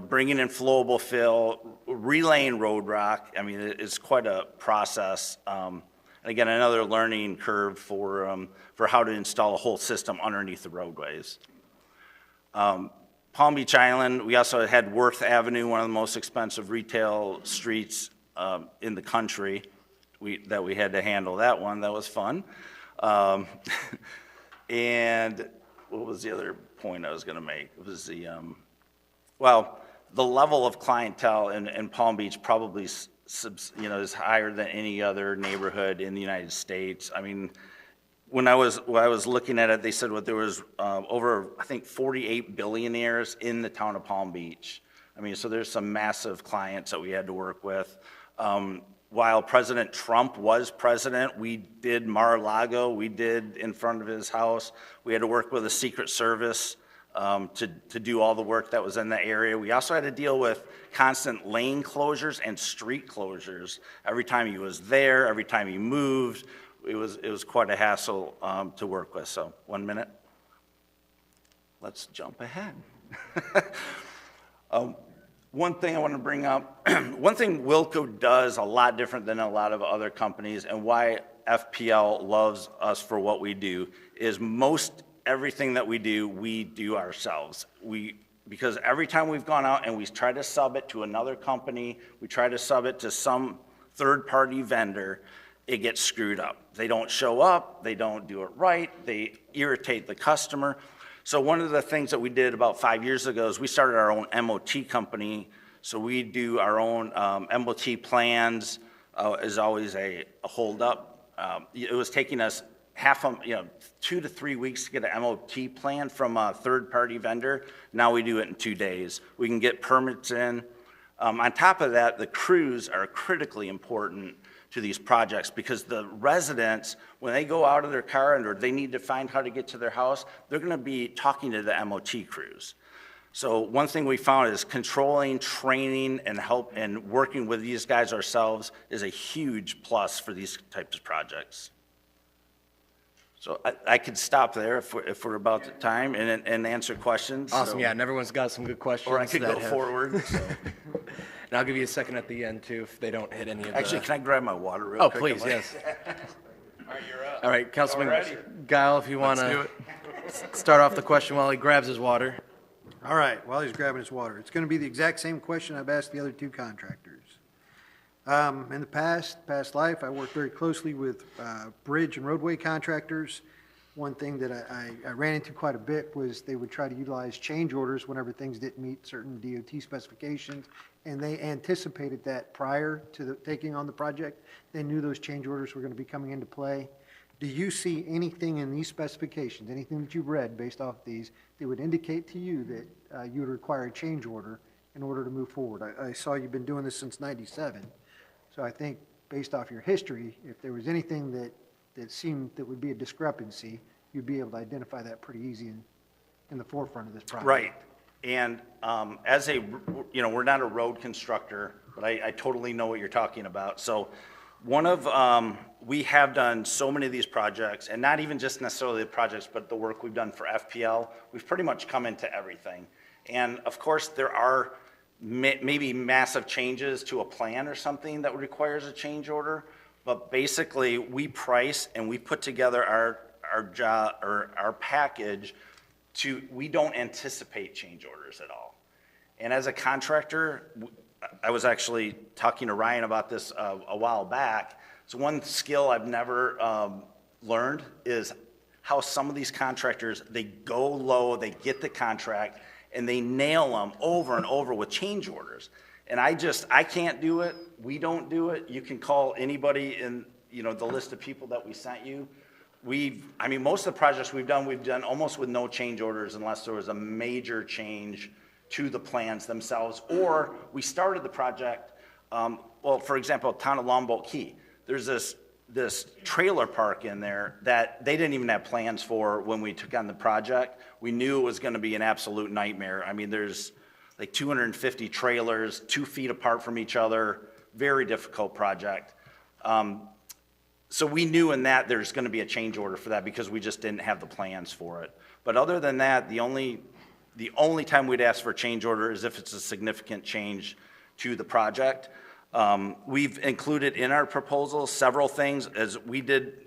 bringing in flowable fill, relaying road rock. I mean, it's quite a process. And again, another learning curve for how to install a whole system underneath the roadways. Palm Beach Island, we also had Worth Avenue, one of the most expensive retail streets in the country. That we had to handle that one. That was fun. And what was the other point I was going to make? It was the level of clientele in Palm Beach probably is higher than any other neighborhood in the United States. I mean, when I was looking at it, they said there was over, I think, 48 billionaires in the town of Palm Beach. I mean, so there's some massive clients that we had to work with. While President Trump was president, we did Mar-a-Lago, we did in front of his house. We had to work with the Secret Service to do all the work that was in the area. We also had to deal with constant lane closures and street closures. Every time he was there, every time he moved, it was quite a hassle to work with. So 1 minute. Let's jump ahead. One thing I want to bring up, one thing Wilco does a lot different than a lot of other companies, and why FPL loves us for what we do, is most everything that we do ourselves. Because every time we've gone out and we try to sub it to another company, we try to sub it to some third-party vendor, it gets screwed up. They don't show up, they don't do it right, they irritate the customer. So one of the things that we did about 5 years ago is we started our own MOT company. So we do our own MOT plans, is always a holdup. It was taking us 2 to 3 weeks to get an MOT plan from a third-party vendor. Now we do it in 2 days. We can get permits in. On top of that, the crews are critically important to these projects because the residents, when they go out of their car and or they need to find how to get to their house, they're going to be talking to the MOT crews. So one thing we found is controlling, training, and working with these guys ourselves is a huge plus for these types of projects. So I could stop there if we're about the time and answer questions. Awesome, So- yeah, and everyone's got some good questions. Or I could that go have- forward. So. And I'll give you a second at the end, too, if they don't hit any of Actually, the... can I grab my water real Oh, quick? please, yes. All right, you're up. All right, Councilman Alrighty. Guile, if you want Let's do to it. start off the question while he grabs his water. All right, while he's grabbing his water, it's going to be the exact same question I've asked the other two contractors. In the past life, I worked very closely with bridge and roadway contractors. One thing that I ran into quite a bit was they would try to utilize change orders whenever things didn't meet certain DOT specifications, and they anticipated that prior to taking on the project. They knew those change orders were going to be coming into play. Do you see anything in these specifications, anything that you've read based off these, that would indicate to you that you would require a change order in order to move forward? I saw you've been doing this since '97, so I think based off your history, if there was anything that seemed that would be a discrepancy, you'd be able to identify that pretty easy in the forefront of this project. Right. And as we're not a road constructor, but I totally know what you're talking about. So we have done so many of these projects, and not even just necessarily the projects, but the work we've done for FPL. We've pretty much come into everything. And of course, there are maybe massive changes to a plan or something that requires a change order. But basically, we price and we put together our job or our package we don't anticipate change orders at all. And as a contractor, I was actually talking to Ryan about this a while back. So one skill I've never learned is how some of these contractors, they go low, they get the contract, and they nail them over and over with change orders. And I can't do it. We don't do it. You can call anybody in, the list of people that we sent you. Most of the projects we've done almost with no change orders unless there was a major change to the plans themselves, or we started the project, for example, town of Longboat Key. There's this trailer park in there that they didn't even have plans for when we took on the project. We knew it was going to be an absolute nightmare. There's like 250 trailers, 2 feet apart from each other, very difficult project. So we knew in that there's going to be a change order for that because we just didn't have the plans for it. But other than that, the only time we'd ask for a change order is if it's a significant change to the project. We've included in our proposal several things, as we did,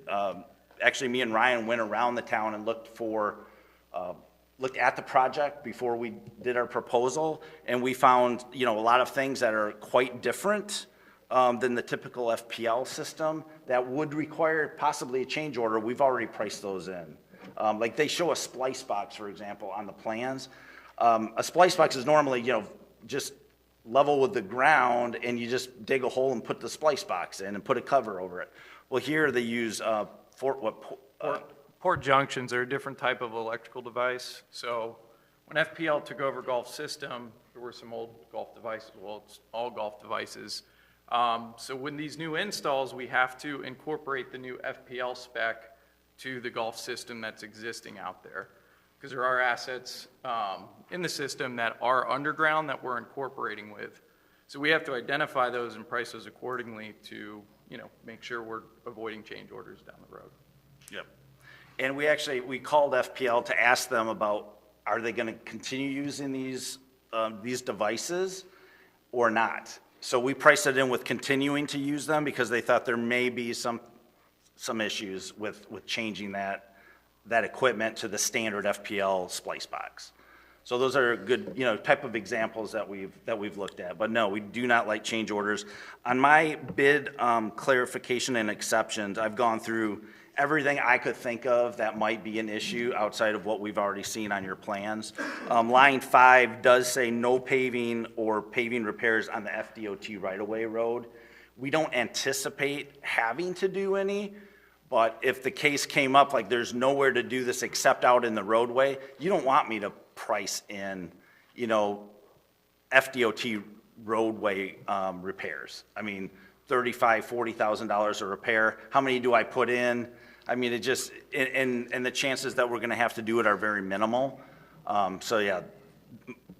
actually me and Ryan went around the town and looked at the project before we did our proposal, and we found, a lot of things that are quite different than the typical FPL system that would require possibly a change order. We've already priced those in. Like they show a splice box, for example, on the plans. A splice box is normally, just level with the ground, and you just dig a hole and put the splice box in and put a cover over it. Well, here they use Port junctions are a different type of electrical device. So when FPL took over Golf System, there were some old Golf devices. Well, it's all Golf devices. So when these new installs, we have to incorporate the new FPL spec to the Golf system that's existing out there. because there are assets in the system that are underground that we're incorporating with. So we have to identify those and price those accordingly to, make sure we're avoiding change orders down the road. Yep. And we called FPL to ask them about, are they going to continue using these devices or not? So we priced it in with continuing to use them because they thought there may be some issues with changing that equipment to the standard FPL splice box. So those are good, type of examples that we've looked at. But no, we do not like change orders. On my bid clarification and exceptions, I've gone through everything I could think of that might be an issue outside of what we've already seen on your plans. Line 5 does say no paving or paving repairs on the FDOT right-of-way road. We don't anticipate having to do any, but if the case came up, like there's nowhere to do this except out in the roadway, you don't want me to price in, FDOT roadway repairs. I mean, $35,000, $40,000 a repair. How many do I put in? I mean, it just, and the chances that we're gonna have to do it are very minimal. So yeah,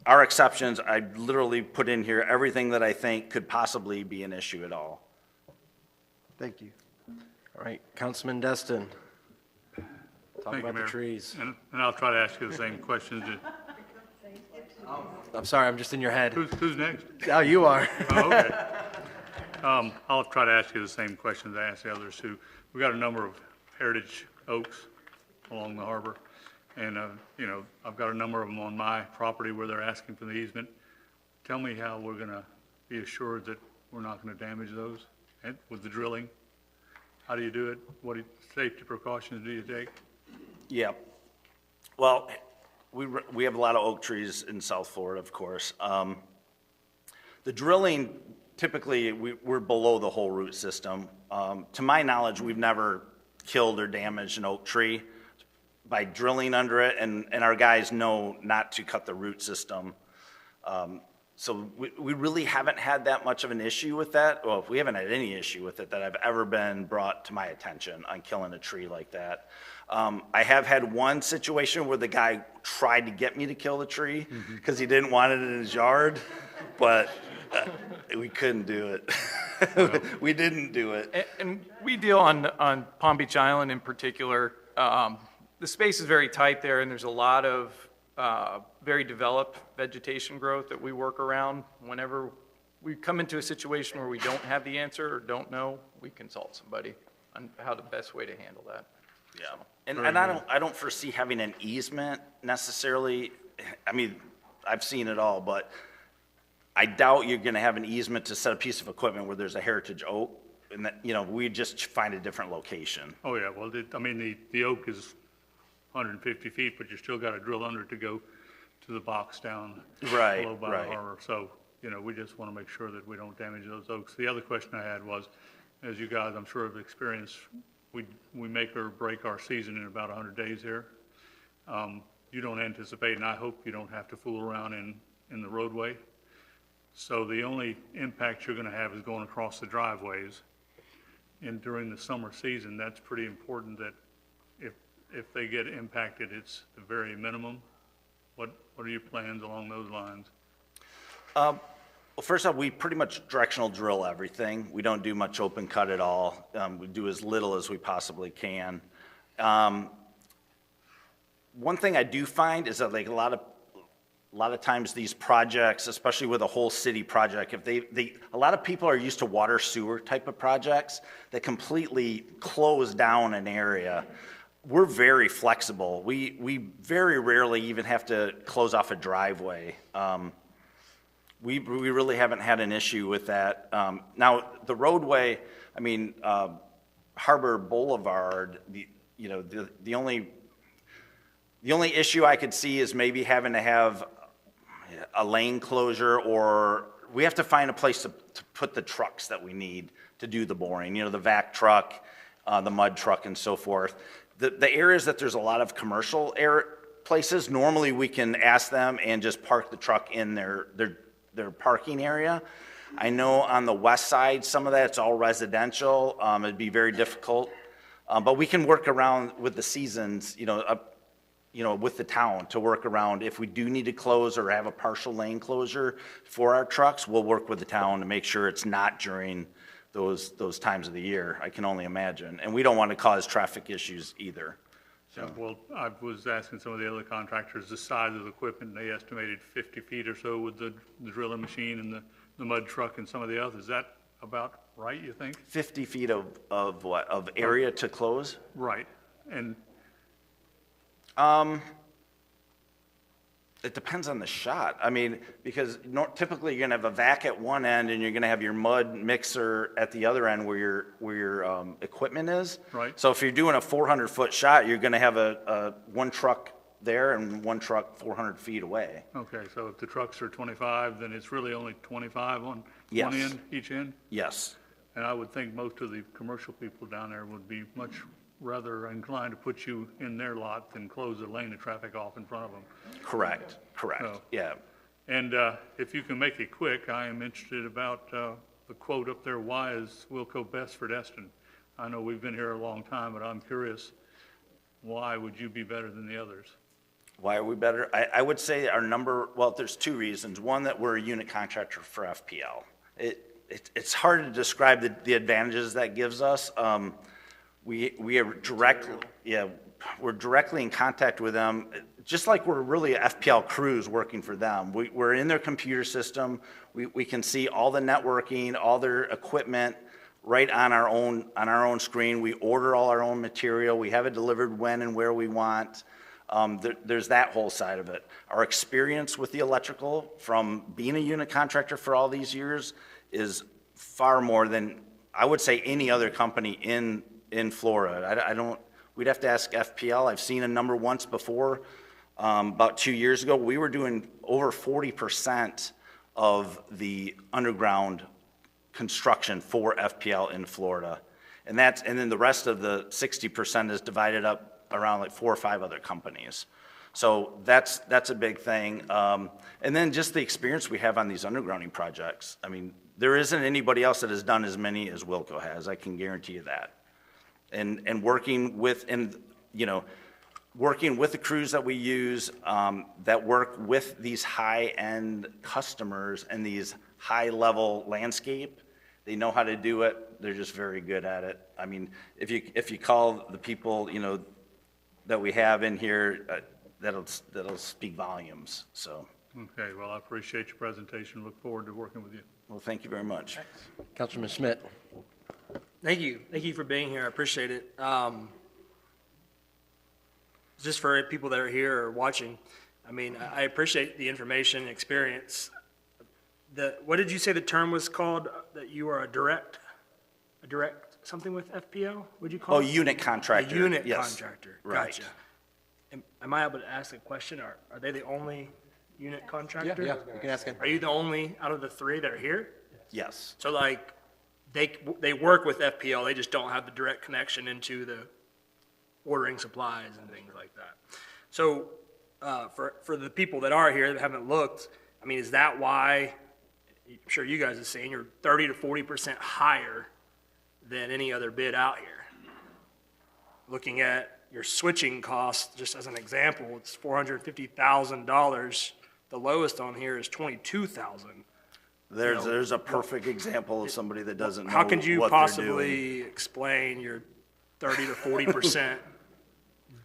our exceptions, I literally put in here everything that I think could possibly be an issue at all. Thank you. All right, Councilman Destin. Talk Thank you, about the Mayor. trees. And I'll try to ask you the same questions. I'm sorry, I'm just in your head. Who's next? Oh, you are. Oh, okay. I'll try to ask you the same questions I asked the others too. We've got a number of heritage oaks along the harbor. And, I've got a number of them on my property where they're asking for the easement. Tell me how we're going to be assured that we're not going to damage those with the drilling. How do you do it? What safety precautions do you take? Yeah. Well, we have a lot of oak trees in South Florida, of course. The drilling, typically, we're below the whole root system. To my knowledge, we've never killed or damaged an oak tree by drilling under it, and our guys know not to cut the root system. So we really haven't had that much of an issue with that. Well, we haven't had any issue with it that I've ever been brought to my attention on killing a tree like that. I have had one situation where the guy tried to get me to kill the tree because he didn't want it in his yard, but we couldn't do it. We didn't do it. And we deal on Palm Beach Island in particular. The space is very tight there, and there's a lot of very developed vegetation growth that we work around. Whenever we come into a situation where we don't have the answer or don't know, we consult somebody on how the best way to handle that. Yeah, and I don't foresee having an easement necessarily. I mean, I've seen it all, but I doubt you're gonna have an easement to set a piece of equipment where there's a heritage oak, and that, we just find a different location. Oh, yeah, well, the oak is 150 feet, but you still got to drill under it to go to the box down below by the harbor. So, we just want to make sure that we don't damage those oaks. The other question I had was, as you guys, I'm sure, have experienced, we make or break our season in about 100 days here. You don't anticipate, and I hope you don't have to fool around in the roadway. So the only impact you're going to have is going across the driveways. And during the summer season, that's pretty important that if they get impacted, it's the very minimum. What are your plans along those lines? Well, first off, we pretty much directional drill everything. We don't do much open cut at all. We do as little as we possibly can. One thing I do find is that a lot of times these projects, especially with a whole city project, if a lot of people are used to water sewer type of projects that completely close down an area. We're very flexible. We very rarely even have to close off a driveway. We really haven't had an issue with that. Now, the roadway, Harbor Boulevard, the only issue I could see is maybe having to have a lane closure, or we have to find a place to put the trucks that we need to do the boring, the vac truck, the mud truck, and so forth. The areas that there's a lot of commercial places, normally we can ask them and just park the truck in their parking area. I know on the west side, some of that's all residential. It'd be very difficult, but we can work around with the seasons. with the town to work around. If we do need to close or have a partial lane closure for our trucks, we'll work with the town to make sure it's not during those times of the year, I can only imagine. And we don't want to cause traffic issues either. Yeah, well, I was asking some of the other contractors the size of the equipment, they estimated 50 feet or so with the drilling machine and the mud truck and some of the others. Is that about right, you think? 50 feet of what? Of area to close? Right. And it depends on the shot. I mean, because typically you're gonna have a vac at one end and you're gonna have your mud mixer at the other end where your equipment is. Right. So if you're doing a 400-foot shot, you're gonna have a one truck there and one truck 400 feet away. okay, so if the trucks are 25, then it's really only 25 on Yes. one end, each end? Yes. And I would think most of the commercial people down there would be much rather inclined to put you in their lot than close the lane of traffic off in front of them. Correct. So- Yeah. And if you can make it quick, I am interested about the quote up there, why is Wilco best for Destin? I know we've been here a long time, but I'm curious, why would you be better than the others? Why are we better? I would say well, there's two reasons. One, that we're a unit contractor for FPL. It's hard to describe the advantages that gives us. We are we're directly in contact with them, just like we're really FPL crews working for them. We're in their computer system. We can see all the networking, all their equipment right on our own screen. We order all our own material. We have it delivered when and where we want. There's that whole side of it. Our experience with the electrical from being a unit contractor for all these years is far more than, I would say, any other company in Florida. We'd have to ask FPL. I've seen a number once before, about 2 years ago. We were doing over 40% of the underground construction for FPL in Florida. And then the rest of the 60% is divided up around like 4 or 5 other companies. So that's a big thing. And then just the experience we have on these undergrounding projects. I mean, there isn't anybody else that has done as many as Wilco has. I can guarantee you that. And working with the crews that we use, that work with these high-end customers and these high-level landscape, they know how to do it. They're just very good at it. I mean, if you call the people, that we have in here, that'll speak volumes, so. Okay, well, I appreciate your presentation. Look forward to working with you. Well, thank you very much. Councilman Schmidt. Thank you. Thank you for being here. I appreciate it. Just for people that are here or watching, I mean, I appreciate the information and experience. What did you say the term was called, that you are a direct something with FPL? What'd you call it? Unit contractor. A unit Yes. contractor. Right. Gotcha. Am I able to ask a question? Are they the only unit contractor? Yeah, you can ask him. Are you the only out of the 3 that are here? Yes. So like, they work with FPL, they just don't have the direct connection into the ordering supplies and things like that. So for the people that are here that haven't looked, I mean, is that why, I'm sure you guys have seen, you're 30 to 40% higher than any other bid out here? Looking at your switching costs, just as an example, it's $450,000. The lowest on here is $22,000. There's a perfect example of somebody that doesn't know How could you what they're possibly explain your 30 to 40%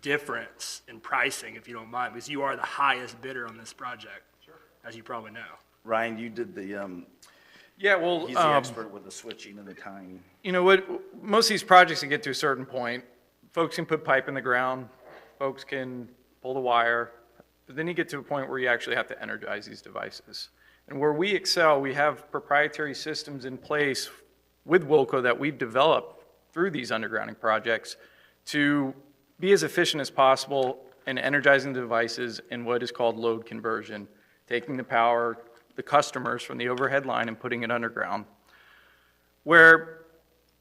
difference in pricing, if you don't mind? Because you are the highest bidder on this project, as you probably know. Ryan, you did the, Yeah, well, he's the expert with the switching and the timing. You know what, most of these projects can get to a certain point. Folks can put pipe in the ground, folks can pull the wire, but then you get to a point where you actually have to energize these devices. And where we excel, we have proprietary systems in place with Wilco that we've developed through these undergrounding projects to be as efficient as possible in energizing the devices in what is called load conversion, taking the power, the customers from the overhead line and putting it underground. Where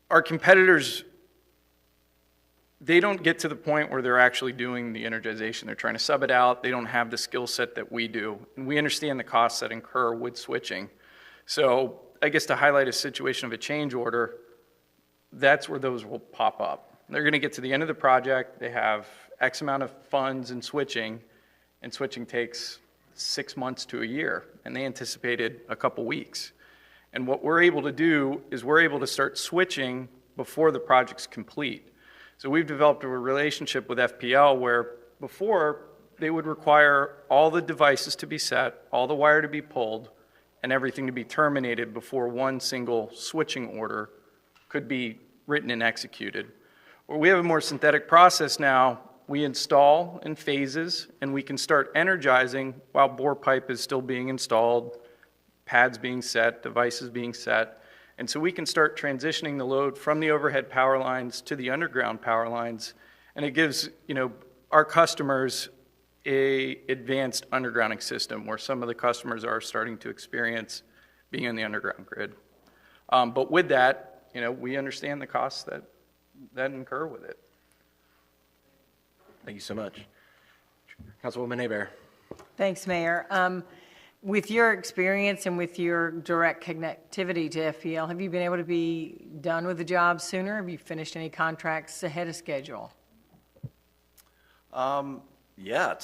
our competitors, they don't get to the point where they're actually doing the energization. They're trying to sub it out. They don't have the skill set that we do. And we understand the costs that incur with switching. So I guess to highlight a situation of a change order, that's where those will pop up. They're going to get to the end of the project. They have X amount of funds in switching, and switching takes 6 months to a year, and they anticipated a couple weeks. And what we're able to do is we're able to start switching before the project's complete. So we've developed a relationship with FPL where before they would require all the devices to be set, all the wire to be pulled, and everything to be terminated before one single switching order could be written and executed. Where we have a more synthetic process now, we install in phases, and we can start energizing while bore pipe is still being installed, pads being set, devices being set. And so we can start transitioning the load from the overhead power lines to the underground power lines, and it gives, our customers a advanced undergrounding system where some of the customers are starting to experience being on the underground grid. But with that, we understand the costs that incur with it. Thank you so much. Councilwoman Hebert. Thanks, Mayor. With your experience and with your direct connectivity to FPL, have you been able to be done with the job sooner? Have you finished any contracts ahead of schedule? Yeah,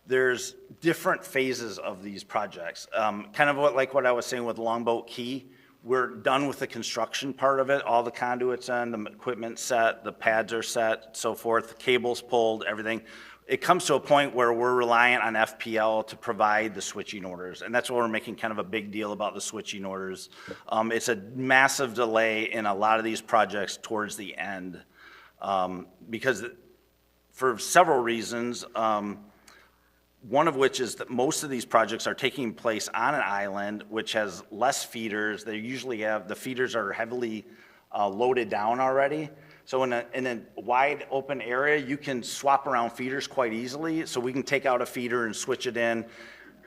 there's different phases of these projects. Kind of what I was saying with Longboat Key, we're done with the construction part of it. All the conduits in, the equipment set, the pads are set, so forth, the cables pulled, everything. It comes to a point where we're reliant on FPL to provide the switching orders, and that's why we're making kind of a big deal about the switching orders. It's a massive delay in a lot of these projects towards the end, because for several reasons, one of which is that most of these projects are taking place on an island, which has less feeders. They usually have, the feeders are heavily loaded down already. So in a wide open area, you can swap around feeders quite easily. So we can take out a feeder and switch it in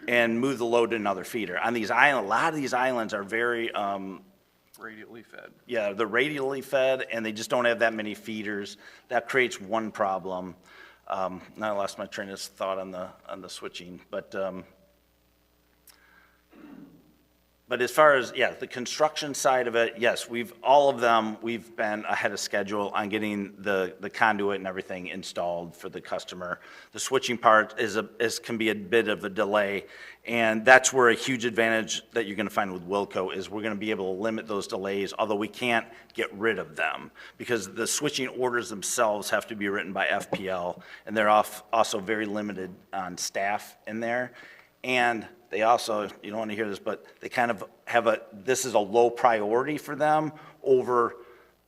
and move the load to another feeder. On these islands, a lot of these islands are very Radially fed. Yeah, they're radially fed, and they just don't have that many feeders. That creates one problem. Now I lost my train of thought on the switching, but as far as the construction side of it, yes, we've been ahead of schedule on getting the conduit and everything installed for the customer. The switching part can be a bit of a delay, and that's where a huge advantage that you're going to find with Wilco is we're going to be able to limit those delays, although we can't get rid of them because the switching orders themselves have to be written by FPL, and they're also very limited on staff in there. And they also, you don't want to hear this, but they kind of have this is a low priority for them over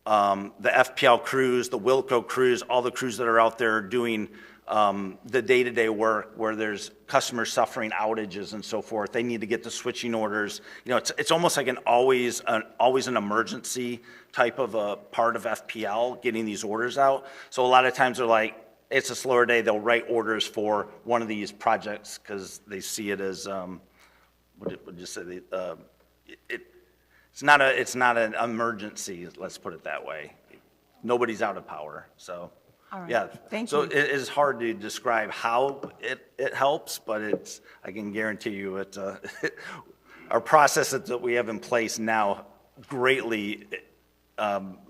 the FPL crews, the Wilco crews, all the crews that are out there doing the day-to-day work where there's customers suffering outages and so forth. They need to get the switching orders. It's almost like always an emergency type of a part of FPL getting these orders out. So a lot of times they're like, it's a slower day, they'll write orders for one of these projects because they see it as, it's not an emergency, let's put it that way. Nobody's out of power, so. All right. Yeah, Thank so you. it is hard to describe how it helps, but I can guarantee you our processes that we have in place now greatly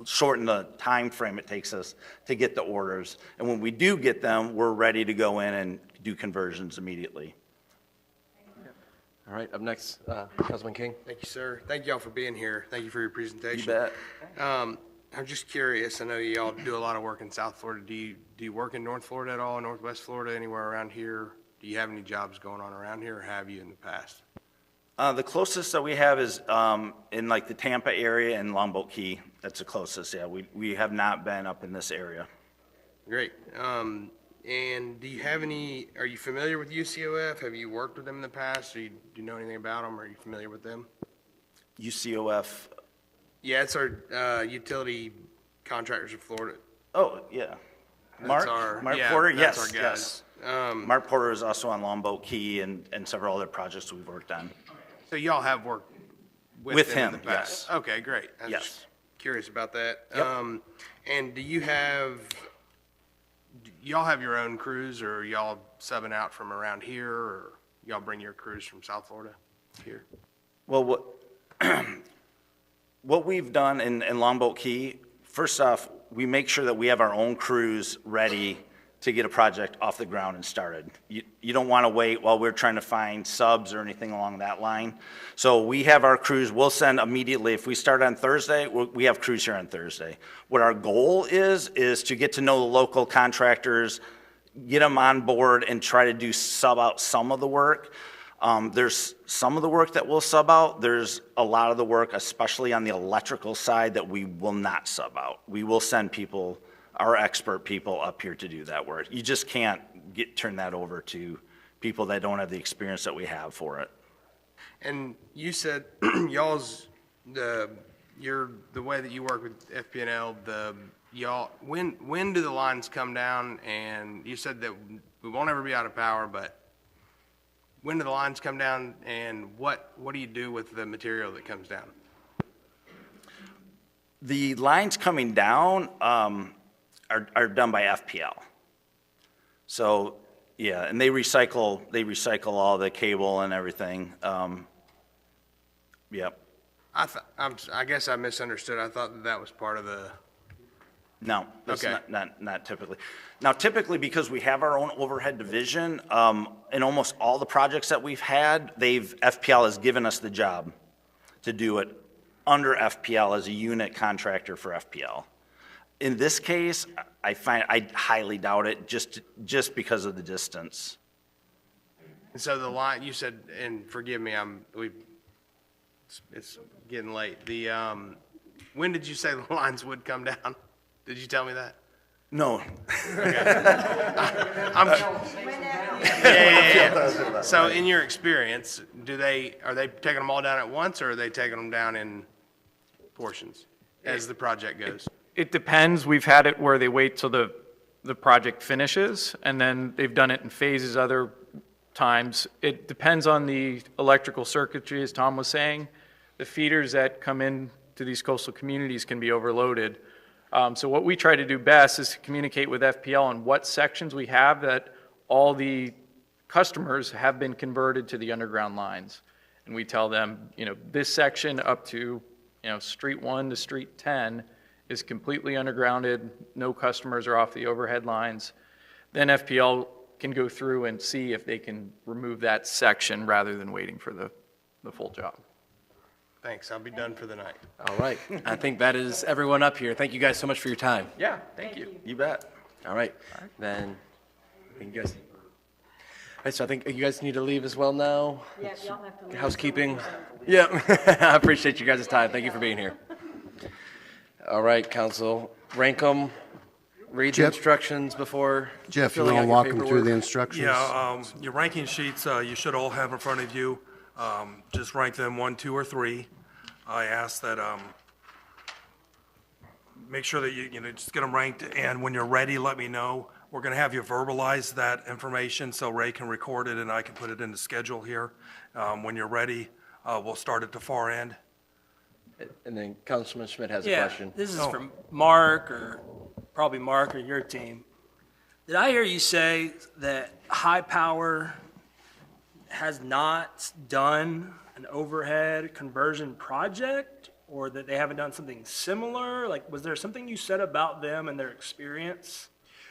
shorten the time frame it takes us to get the orders. And when we do get them, we're ready to go in and do conversions immediately. All right, up next, Councilman King. Thank you, sir. Thank y'all for being here. Thank you for your presentation. You bet. I'm just curious, I know y'all do a lot of work in South Florida. Do you work in North Florida at all, Northwest Florida, anywhere around here? Do you have any jobs going on around here, or have you in the past? The closest that we have is in like the Tampa area and Longboat Key. That's the closest, yeah. We have not been up in this area. Great. And do you have are you familiar with UCOF? Have you worked with them in the past? Do you know anything about them? Are you familiar with them? UCOF? Yeah, it's our utility contractors of Florida. Oh, yeah. Mark Porter? Yes, our guys. yes. Mark Porter is also on Longboat Key and several other projects we've worked on. So y'all have worked with them him, in the past? yes. Okay, great. I was Yes. just curious about that. Yep. And do y'all have your own crews, or are y'all subbing out from around here, or y'all bring your crews from South Florida here? Well, what we've done in Longboat Key first off, we make sure that we have our own crews ready to get a project off the ground and started. You don't want to wait while we're trying to find subs or anything along that line. So we have our crews, we'll send immediately. If we start on Thursday, we have crews here on Thursday. What our goal is to get to know the local contractors, get them on board and try to do sub out some of the work. There's some of the work that we'll sub out. There's a lot of the work, especially on the electrical side, that we will not sub out. We will send people, our expert people, up here to do that work. You just can't turn that over to people that don't have the experience that we have for it. And you said the way that you work with FP&L, when do the lines come down? And you said that we won't ever be out of power, but when do the lines come down, and what do you do with the material that comes down? The lines coming down are done by FPL. So, yeah, and they recycle all the cable and everything. Yep. I guess I misunderstood. I thought that was part of the... No, that's Okay. not typically. Now, typically, because we have our own overhead division, in almost all the projects that we've had, FPL has given us the job to do it under FPL as a unit contractor for FPL. In this case, I highly doubt it, just because of the distance. And so the line, you said, and forgive me, it's getting late. When did you say the lines would come down? Did you tell me that? No. Yeah. So in your experience, are they taking them all down at once, or are they taking them down in portions as the project goes? It depends. We've had it where they wait till the project finishes, and then they've done it in phases other times. It depends on the electrical circuitry, as Tom was saying. The feeders that come in to these coastal communities can be overloaded. So what we try to do best is to communicate with FPL on what sections we have that all the customers have been converted to the underground lines. And we tell them, this section up to, street 1 to street 10 is completely undergrounded. No customers are off the overhead lines. Then FPL can go through and see if they can remove that section rather than waiting for the full job. Thanks. I'll be done for the night. All right. I think that is everyone up here. Thank you guys so much for your time. Yeah, thank you. You bet. All right. Then, thank you guys. All right, so I think you guys need to leave as well now. Yeah, y'all have to leave. Housekeeping. Yeah. I appreciate you guys' time. Thank you for being here. All right, council. Rank them. Read the instructions before Jeff, you filling want out to your walk them through paperwork. the instructions? Yeah, your ranking sheets, you should all have in front of you. Just rank them 1, 2, or 3. I ask that, make sure that you just get them ranked, and when you're ready, let me know. We're going to have you verbalize that information so Ray can record it and I can put it in the schedule here. When you're ready, we'll start at the far end. And then Councilman Schmidt has a Yeah, question. this is from Mark, or probably Mark or your team. Did I hear you say that High Power has not done an overhead conversion project, or that they haven't done something similar? Like, was there something you said about them and their experience?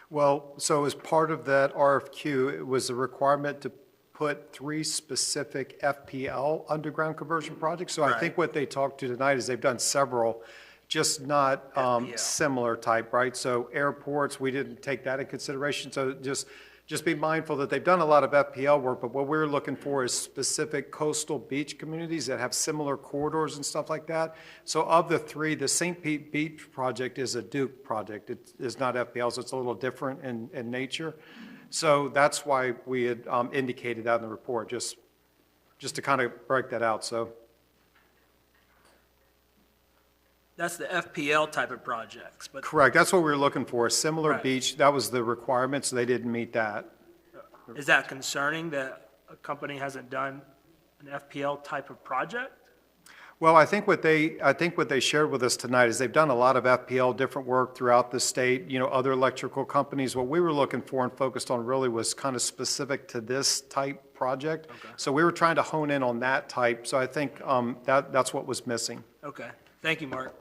Well, so as part of that RFQ, it was a requirement to put 3 specific FPL underground conversion projects. So I think what they talked to tonight is they've done several, just not similar type, right? So airports, we didn't take that in consideration. So just be mindful that they've done a lot of FPL work, but what we're looking for is specific coastal beach communities that have similar corridors and stuff like that. So of the 3, the St. Pete Beach project is a Duke project. It is not FPL, so it's a little different in nature. So that's why we had indicated that in the report, just to kind of break that out, so. That's the FPL type of projects, but Correct, that's what we were looking for, a similar Right. beach. That was the requirement, so they didn't meet that. is that concerning that a company hasn't done an FPL type of project? Well, I think what they shared with us tonight is they've done a lot of FPL, different work throughout the state, other electrical companies. What we were looking for and focused on really was kind of specific to this type project. Okay. So we were trying to hone in on that type, so I think that's what was missing. Okay, thank you, Mark.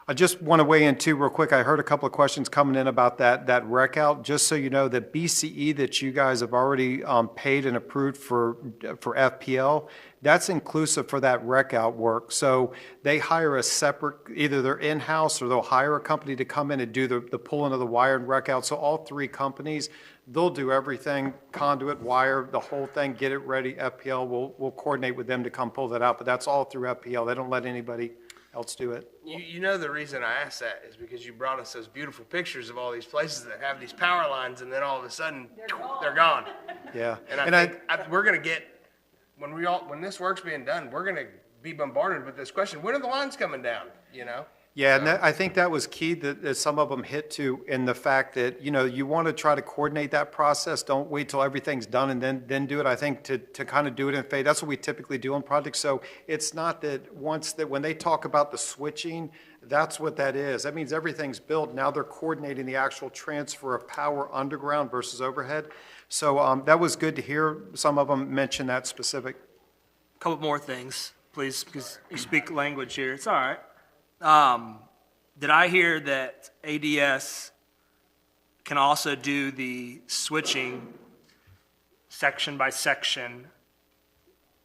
I just want to weigh in too real quick. I heard a couple of questions coming in about that rec out. Just so you know, the BCE that you guys have already paid and approved for FPL, that's inclusive for that rec out work. So they hire a separate, either they're in-house or they'll hire a company to come in and do the pulling of the wire and rec out. So all three companies, they'll do everything, conduit, wire, the whole thing, get it ready. FPL will coordinate with them to come pull that out, but that's all through FPL. They don't let anybody else do it. You know the reason I asked that is because you brought us those beautiful pictures of all these places that have these power lines, and then all of a sudden they're gone. Yeah. And I think we're gonna get when this work's being done, we're gonna be bombarded with this question: when are the lines coming down? You know. Yeah, and I think that was key that some of them hit to in the fact that, you know, you want to try to coordinate that process. Don't wait till everything's done and then do it. I think to kind of do it in phase, that's what we typically do on projects. So it's not that when they talk about the switching, that's what that is. That means everything's built. Now they're coordinating the actual transfer of power underground versus overhead. So that was good to hear. Some of them mention that specific. Couple more things, please, because you speak language here. It's all right. Did I hear that ADS can also do the switching section by section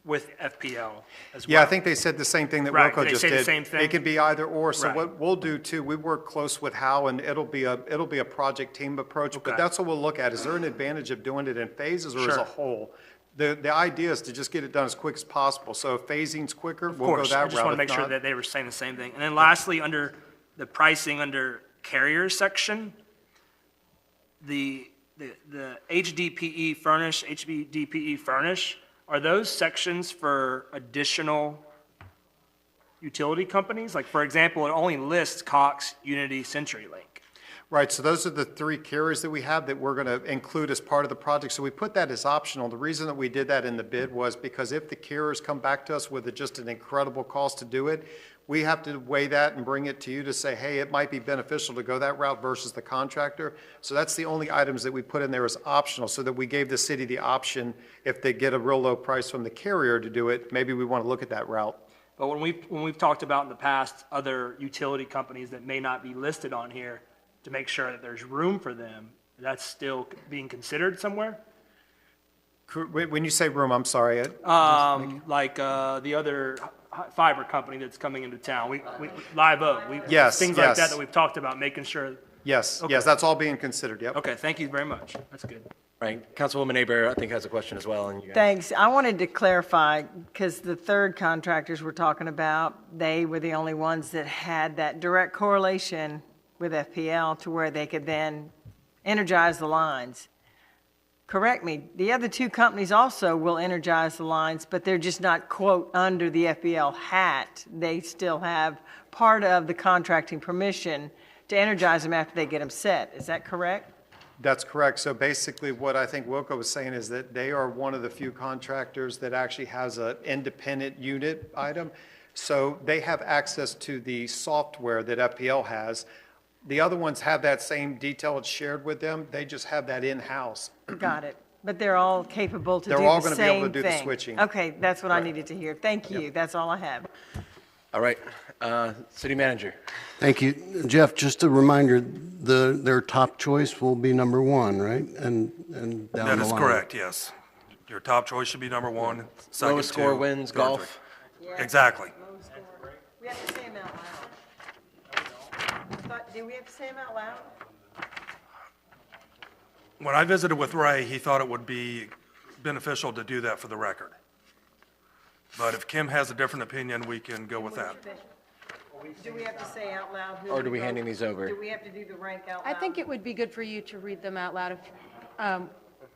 with FPL as well? Yeah, I think they said the same thing that Wilco just did. They say the same thing? It can be either or. So Right. what we'll do too, we work close with Hal, and it'll be a project team approach. Okay. But that's what we'll look at. Is there an advantage of doing it in phases or as Sure. a whole? The idea is to just get it done as quick as possible. So if phasing's quicker, Of we'll go course, that route. I just want to If make sure not- that they were saying the same thing. And then lastly, under the pricing under carrier section, the HDPE furnish, are those sections for additional utility companies? Like, for example, it only lists Cox, Unity, CenturyLink. Right, so those are the three carriers that we have that we're going to include as part of the project. So we put that as optional. The reason that we did that in the bid was because if the carriers come back to us with just an incredible cost to do it, we have to weigh that and bring it to you to say, hey, it might be beneficial to go that route versus the contractor. So that's the only items that we put in there as optional, so that we gave the city the option, if they get a real low price from the carrier to do it, maybe we want to look at that route. But when we've talked about in the past other utility companies that may not be listed on here, to make sure that there's room for them, that's still being considered somewhere? When you say room, I'm sorry. Like the other fiber company that's coming into town, we Live Oak, Yes, things yes. like that we've talked about, making sure. Yes, Okay. yes, that's all being considered, yep. Okay, thank you very much. That's good. Right, Councilwoman Aber, I think, has a question as well. And you guys. Thanks. I wanted to clarify, because the third contractors we're talking about, they were the only ones that had that direct correlation with FPL to where they could then energize the lines. Correct me, the other two companies also will energize the lines, but they're just not, quote, under the FPL hat. They still have part of the contracting permission to energize them after they get them set. Is that correct? That's correct. So basically, what I think Wilco was saying is that they are one of the few contractors that actually has an independent unit item. So they have access to the software that FPL has. The other ones have that same detail, it's shared with them. They just have that in-house. Got it. But they're all capable to do the They're all same going to be able to thing. do the switching. Okay, that's what I needed to hear. Thank you. That's all I have. All right, City Manager. Thank you. Jeff, just a reminder, their top choice will be number one, right? And down the line. That is correct, yes. Your top choice should be number one. second Lowest score two, wins third golf. three. Exactly. We have to say them out loud. Do we have to say them out loud? When I visited with Ray, he thought it would be beneficial to do that for the record. But if Kim has a different opinion, we can go with that. Do we have to say out loud? who Or do we vote? handing these over? Do we have to do the rank out I loud? think it would be good for you to read them out loud.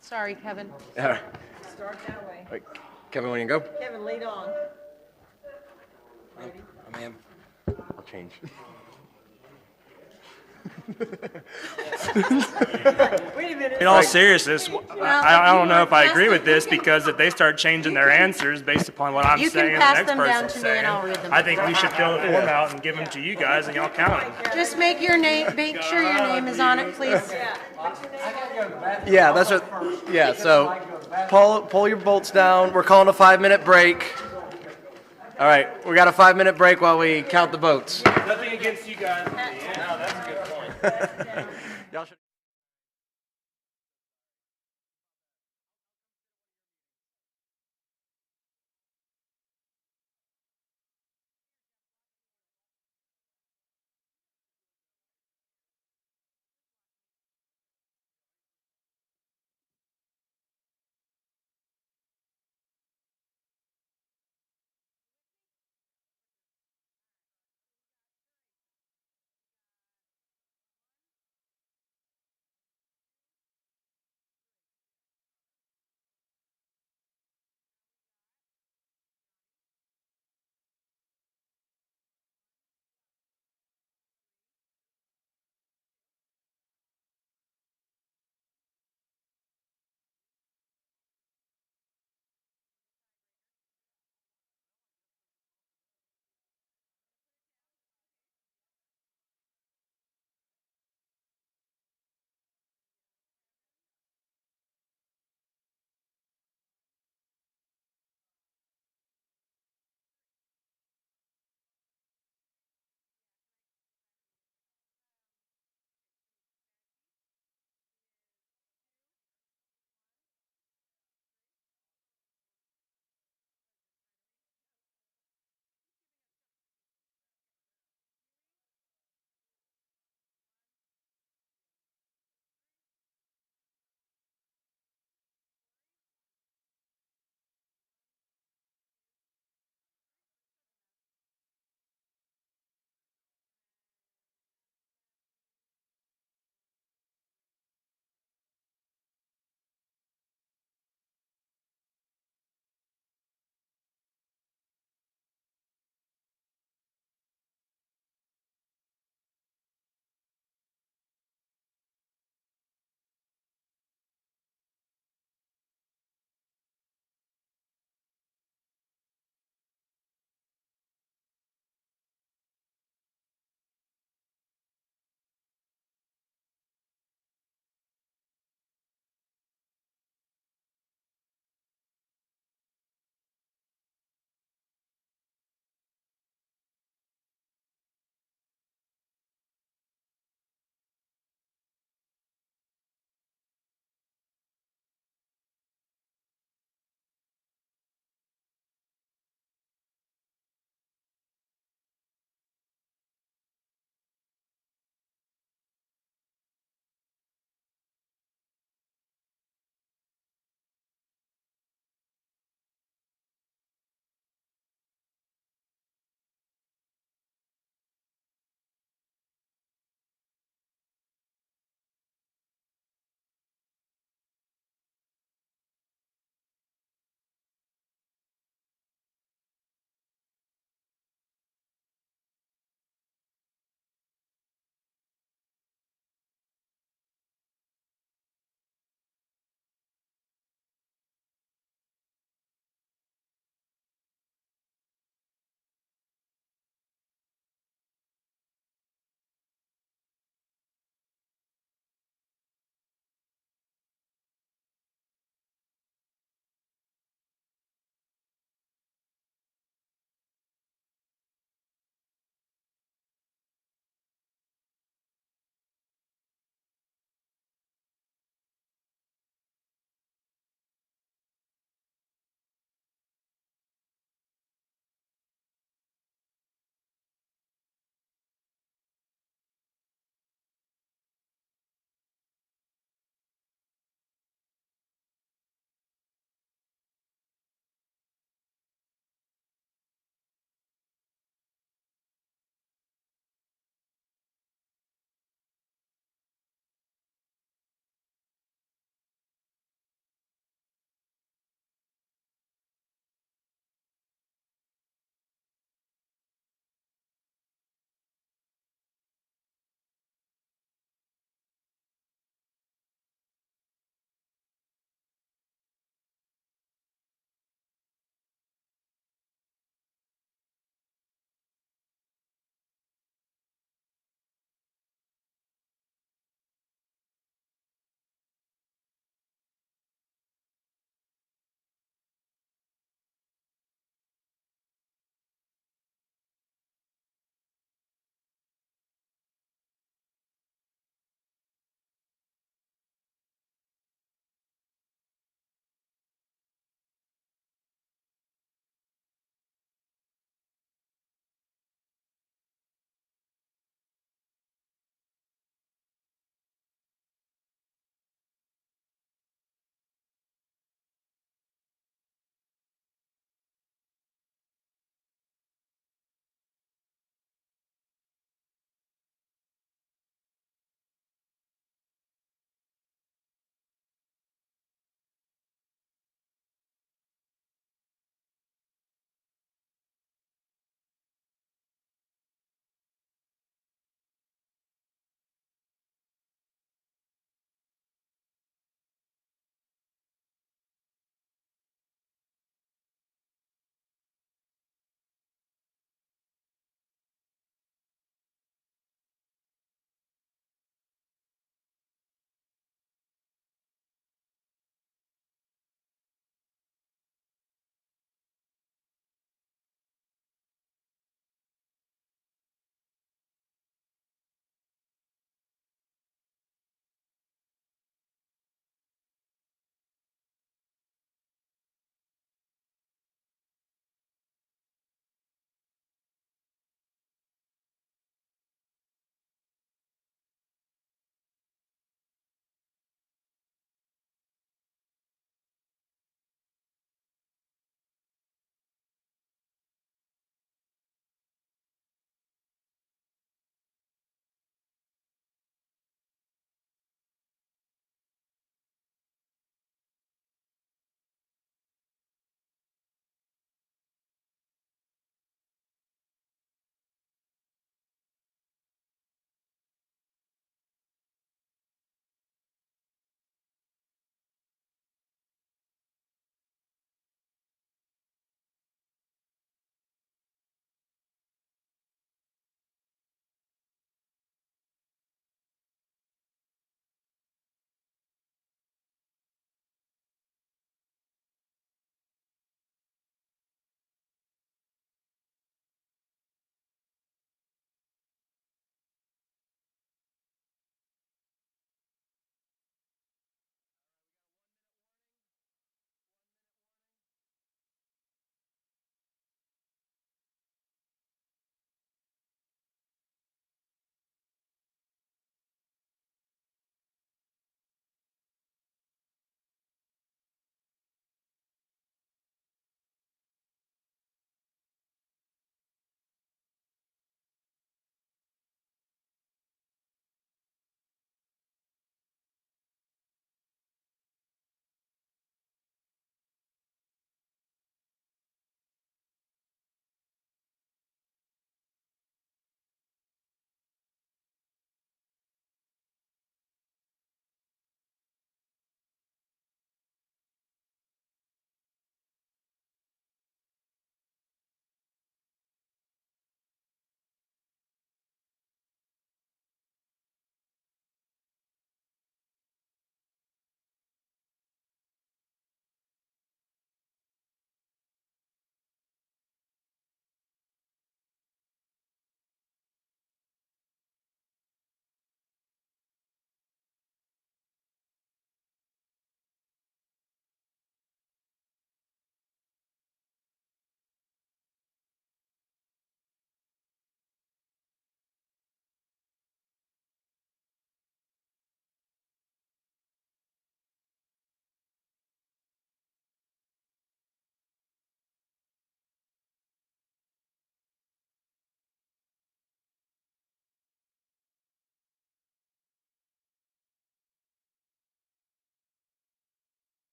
Sorry, Kevin. All right. Start that way. All right. Kevin, when you go? Kevin, lead on. Ma'am. I'll change. Wait a minute. In all seriousness, I don't know if I agree with this, because if they start changing their answers based upon what I'm You can saying and the pass next them down person's to me and saying, I'll read them. I think we should fill the form out and give them to you guys and y'all count them. Just make sure your name is on it, please. Yeah, that's what, yeah, so pull your bolts down. We're calling a 5-minute break. All right, we got a 5-minute break while we count the votes. Nothing against you guys. No, that's a good point. Y'all should.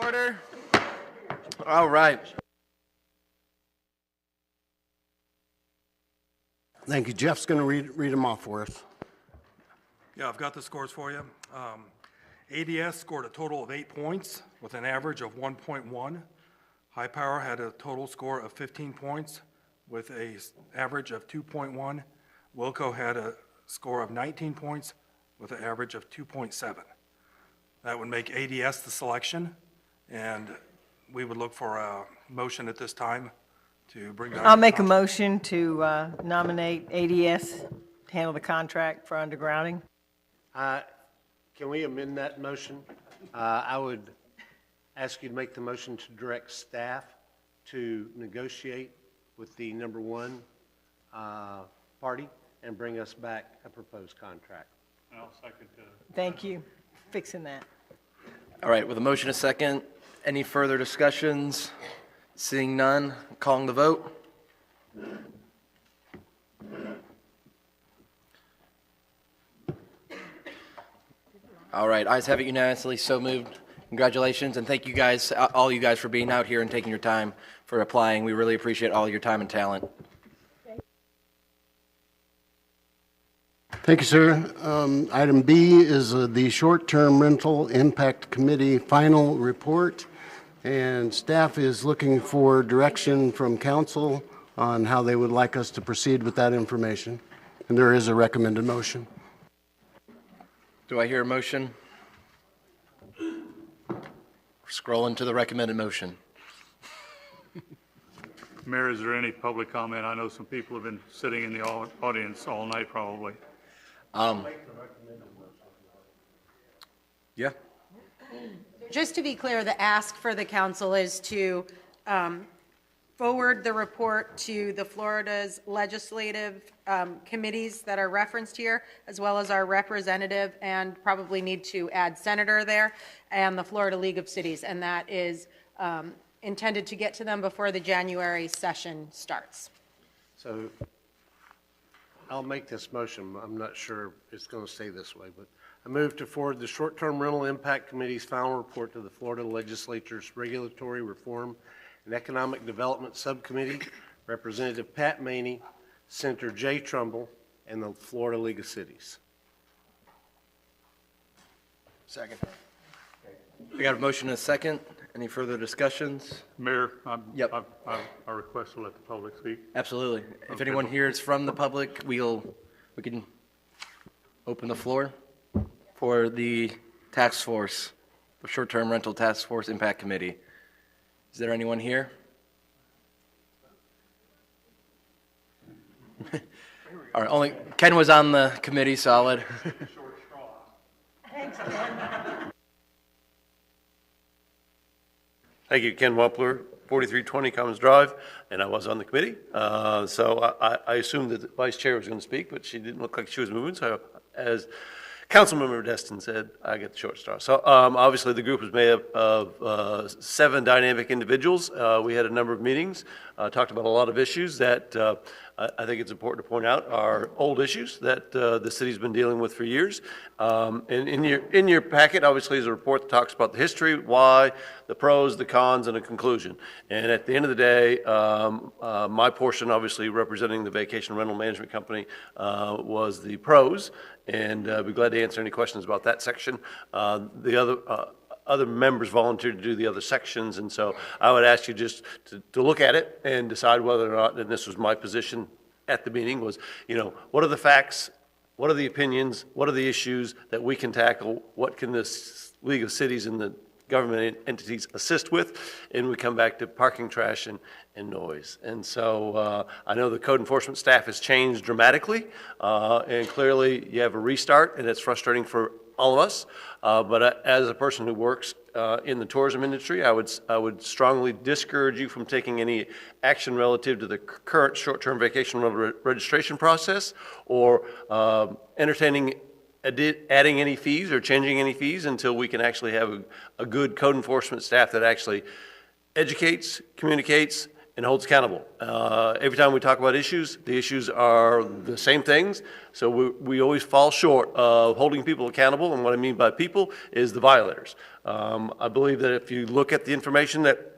Order. All right. Thank you. Jeff's going to read them off for us. Yeah, I've got the scores for you. ADS scored a total of 8 points with an average of 1.1. High Power had a total score of 15 points with an average of 2.1. Wilco had a score of 19 points with an average of 2.7. That would make ADS the selection, and we would look for a motion at this time to bring back. I'll make a motion to nominate ADS to handle the contract for undergrounding. Can we amend that motion? I would ask you to make the motion to direct staff to negotiate with the number one party and bring us back a proposed contract. I'll second that. Thank you. Fixing that. All right, with a motion a second, any further discussions? Seeing none, calling the vote. All right, ayes have it unanimously, so moved. Congratulations, and thank you guys, all you guys, for being out here and taking your time for applying. We really appreciate all your time and talent. Thank you, sir. Item B is the Short-Term Rental Impact Committee final report, and staff is looking for direction from council on how they would like us to proceed with that information, and there is a recommended motion. Do I hear a motion? Scrolling to the recommended motion. Mayor, is there any public comment? I know some people have been sitting in the audience all night probably. Yeah. Just to be clear, the ask for the council is to forward the report to the Florida's legislative committees that are referenced here, as well as our representative, and probably need to add senator there, and the Florida League of Cities. And that is intended to get to them before the January session starts. So I'll make this motion. I'm not sure it's going to stay this way, but I move to forward the Short-Term Rental Impact Committee's final report to the Florida Legislature's Regulatory Reform and Economic Development Subcommittee, Representative Pat Maney, Senator Jay Trumbull, and the Florida League of Cities. Second. We got a motion and a second. Any further discussions? Mayor, I request to let the public speak. Absolutely. If anyone here is from the public, we can open the floor for the task force, the Short-Term Rental Task Force Impact Committee. Is there anyone here? All right, only Ken was on the committee, solid. Thanks, Ken. Thank you, Ken Wampler, 4320 Commons Drive, and I was on the committee. So I assumed that the vice chair was going to speak, but she didn't look like she was moving. So as Councilmember Destin said, I get the short straw. So obviously the group was made up of 7 dynamic individuals. We had a number of meetings, talked about a lot of issues that I think it's important to point out are old issues that the city's been dealing with for years. And in your packet, obviously, is a report that talks about the history, why, the pros, the cons, and a conclusion. And at the end of the day, my portion, obviously representing the Vacation Rental Management Company, was the pros, and I'd be glad to answer any questions about that section. The other members volunteered to do the other sections, and so I would ask you just to look at it and decide whether or not, and this was my position at the meeting, was, what are the facts, what are the opinions, what are the issues that we can tackle, what can this League of Cities and the government entities assist with, and we come back to parking, trash, and noise. And so I know the code enforcement staff has changed dramatically, and clearly you have a restart, and it's frustrating for all of us. But as a person who works in the tourism industry, I would strongly discourage you from taking any action relative to the current short-term vacation rental registration process, or entertaining adding any fees or changing any fees until we can actually have a good code enforcement staff that actually educates, communicates, and holds accountable. Every time we talk about issues, the issues are the same things, so we always fall short of holding people accountable, and what I mean by people is the violators. I believe that if you look at the information that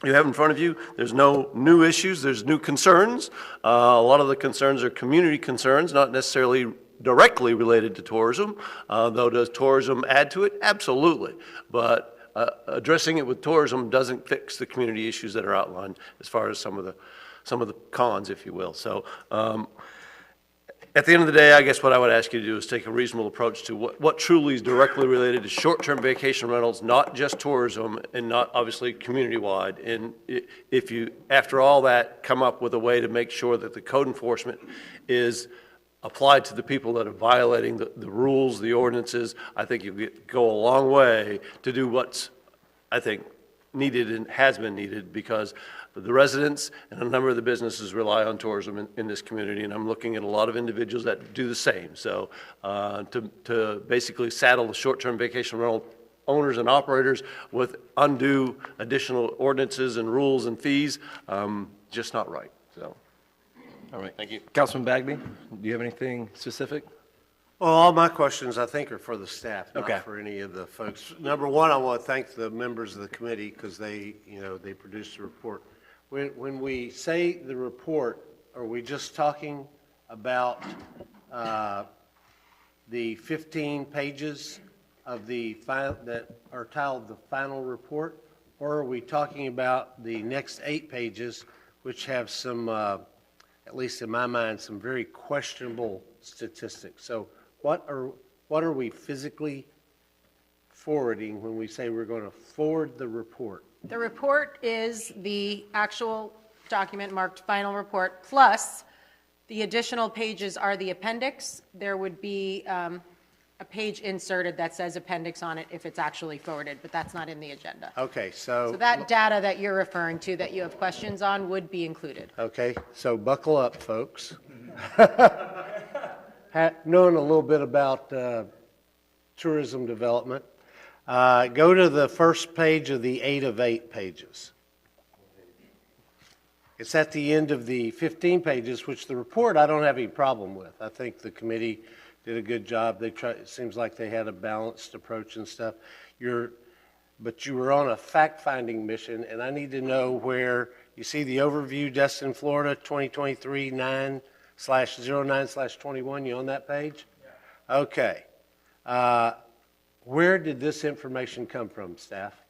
you have in front of you, there's no new issues, there's new concerns. A lot of the concerns are community concerns, not necessarily directly related to tourism, though does tourism add to it? Absolutely. But addressing it with tourism doesn't fix the community issues that are outlined as far as some of the cons, if you will. So at the end of the day, I guess what I would ask you to do is take a reasonable approach to what truly is directly related to short-term vacation rentals, not just tourism and not obviously community-wide. And if you, after all that, come up with a way to make sure that the code enforcement is applied to the people that are violating the rules, the ordinances, I think you'll go a long way to do what's, I think, needed and has been needed, because the residents and a number of the businesses rely on tourism in this community, and I'm looking at a lot of individuals that do the same. So to basically saddle the short-term vacation rental owners and operators with undue additional ordinances and rules and fees, just not right. So. All right, thank you. Councilman Bagby, do you have anything specific? Well, all my questions, I think, are for the staff, not Okay. for any of the folks. Number one, I want to thank the members of the committee because they produced the report. When we say the report, are we just talking about the 15 pages of the that are titled the final report, or are we talking about the next 8 pages, which have some at least in my mind, some very questionable statistics? So what are we physically forwarding when we say we're going to forward the report? The report is the actual document marked final report, plus the additional pages are the appendix. There would be a page inserted that says appendix on it if it's actually forwarded, but that's not in the agenda. Okay, so that data that you're referring to that you have questions on would be included. Okay, so buckle up, folks. Knowing a little bit about tourism development, go to the first page of the 8 of 8 pages. It's at the end of the 15 pages, which the report I don't have any problem with. I think the committee did a good job. It seems like they had a balanced approach and stuff. But you were on a fact-finding mission, and I need to know where you see the overview, Destin, Florida, 2023 9/09/21. You on that page? Yeah. Okay. Where did this information come from, staff?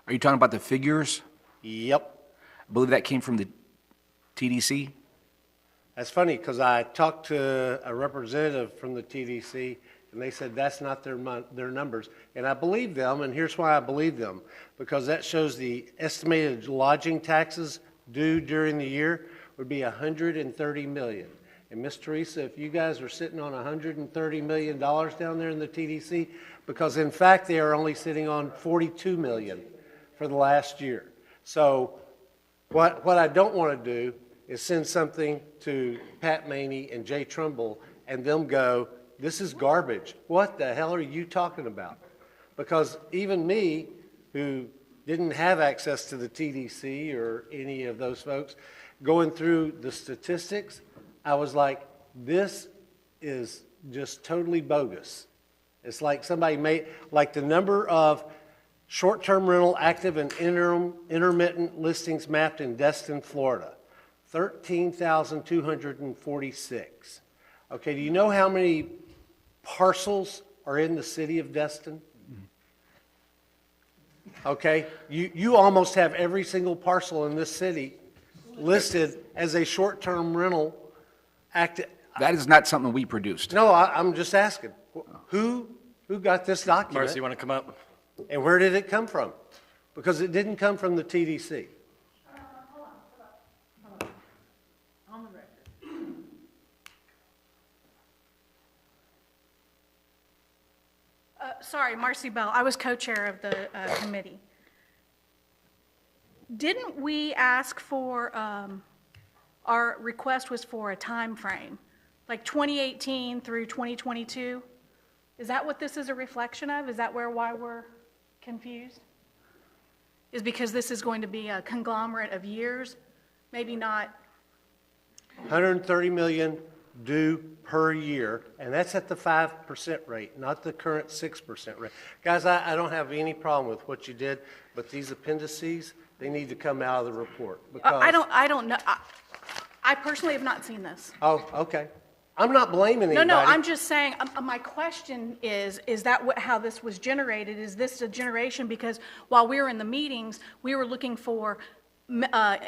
Are you talking about the figures? Yep. I believe that came from the TDC. That's funny because I talked to a representative from the TDC, and they said that's not their numbers. And I believe them, and here's why I believe them. Because that shows the estimated lodging taxes due during the year would be $130 million. And Ms. Teresa, if you guys are sitting on $130 million down there in the TDC, because in fact they are only sitting on $42 million for the last year. So what I don't want to do is send something to Pat Maney and Jay Trumbull and them go, this is garbage. What the hell are you talking about? Because even me, who didn't have access to the TDC or any of those folks, going through the statistics, I was like, this is just totally bogus. It's like somebody made, like the number of short-term rental, active, and intermittent listings mapped in Destin, Florida. 13,246. Okay, do you know how many parcels are in the city of Destin? Okay, you almost have every single parcel in this city listed as a short-term rental active. That is not something we produced. No, I'm just asking. Who got this document? Marcy, you want to come up? And where did it come from? Because it didn't come from the TDC. On the record. Sorry, Marcy Bell. I was co-chair of the committee. Didn't we ask for, our request was for a time frame, like 2018 through 2022? Is that what this is a reflection of? Is that why we're confused? is because this is going to be a conglomerate of years, maybe not. 130 million due per year, and that's at the 5% rate, not the current 6% rate. Guys, I don't have any problem with what you did, but these appendices, they need to come out of the report. Because I don't know. I personally have not seen this. Oh, okay. I'm not blaming anybody. No, I'm just saying, my question is that how this was generated? Is this a generation? Because while we were in the meetings, we were looking for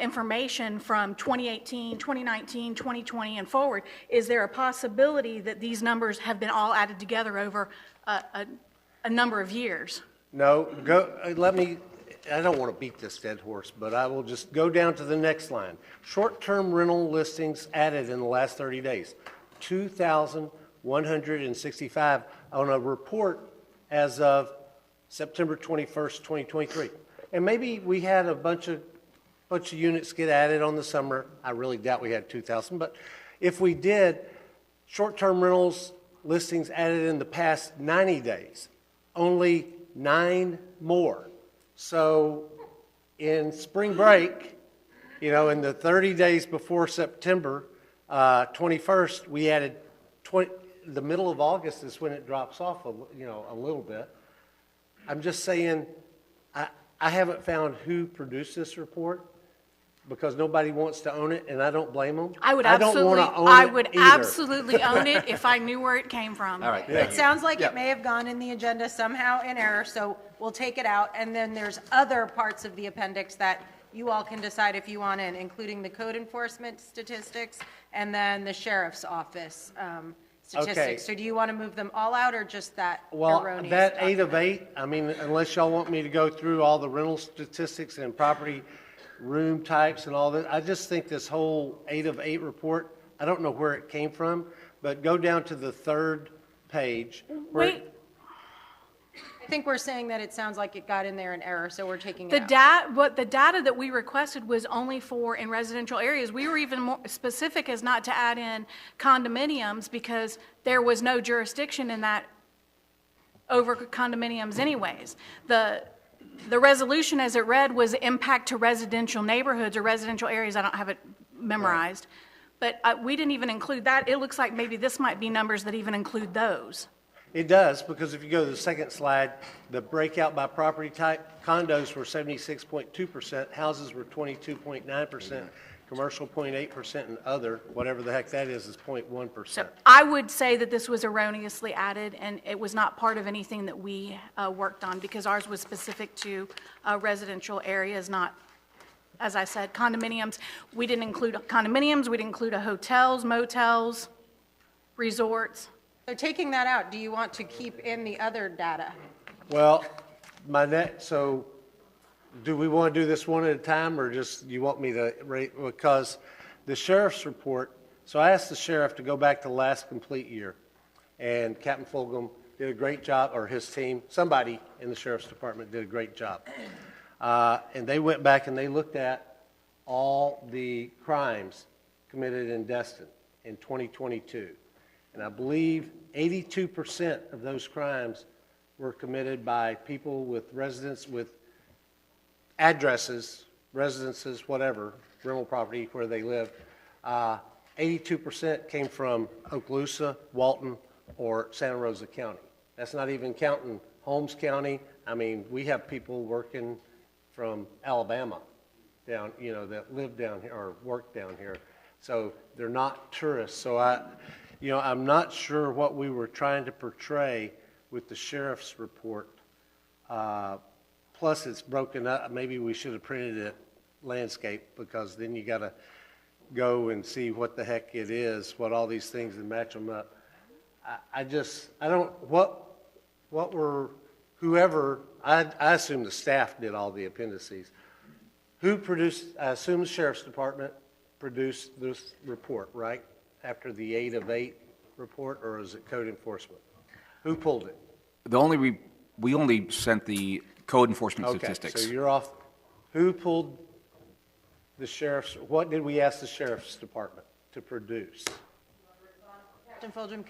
information from 2018, 2019, 2020, and forward. Is there a possibility that these numbers have been all added together over a number of years? No, I don't want to beat this dead horse, but I will just go down to the next line. Short-term rental listings added in the last 30 days, 2,165 on a report as of September 21st, 2023. And maybe we had a bunch of units get added on the summer. I really doubt we had 2,000, but if we did, short-term rentals listings added in the past 90 days, only 9 more. So in spring break, in the 30 days before September 21st, we added 20. The middle of August is when it drops off a little bit. I'm just saying, I haven't found who produced this report because nobody wants to own it, and I don't blame them. I would absolutely own it if I knew where it came from. All right. It sounds like it may have gone in the agenda somehow in error, so we'll take it out. And then there's other parts of the appendix that you all can decide if you want in, including the code enforcement statistics and then the sheriff's office statistics. Okay. So do you want to move them all out or just that Well, erroneous that 8 of document? 8, I mean, unless y'all want me to go through all the rental statistics and property room types and all that, I just think this whole 8 of 8 report, I don't know where it came from, but go down to the 3rd page. Wait. I think we're saying that it sounds like it got in there in error, so we're taking it out. The data that we requested was only for in residential areas. We were even more specific as not to add in condominiums because there was no jurisdiction in that over condominiums anyways. The resolution as it read was impact to residential neighborhoods or residential areas. I don't have it memorized. But we didn't even include that. It looks like maybe this might be numbers that even include those. It does, because if you go to the second slide, the breakout by property type, condos were 76.2%, houses were 22.9%, commercial 0.8%, and other, whatever the heck that is 0.1%. So I would say that this was erroneously added, and it was not part of anything that we worked on because ours was specific to residential areas, not, as I said, condominiums. We didn't include condominiums. We didn't include hotels, motels, resorts. So taking that out, do you want to keep in the other data? Well, so do we want to do this one at a time, or just you want me to rate? Because the sheriff's report, so I asked the sheriff to go back to the last complete year, and Captain Fulgham did a great job, or his team, somebody in the sheriff's department did a great job. And they went back and they looked at all the crimes committed in Destin in 2022. And I believe 82% of those crimes were committed by people with residents with addresses, residences, whatever, rental property where they live. 82% came from Okaloosa, Walton, or Santa Rosa County. That's not even counting Holmes County. I mean, we have people working from Alabama down, that live down here or work down here. So they're not tourists. So I'm not sure what we were trying to portray with the sheriff's report. Plus, it's broken up. Maybe we should have printed it landscape because then you got to go and see what the heck it is, what all these things and match them up. I assume the staff did all the appendices. Who produced, I assume the sheriff's department produced this report, right? After the 8 of 8 report, or is it code enforcement? Who pulled it? We only sent the code enforcement statistics. Okay, so you're off. Who pulled the sheriff's, what did we ask the sheriff's department to produce? Captain Fulgham,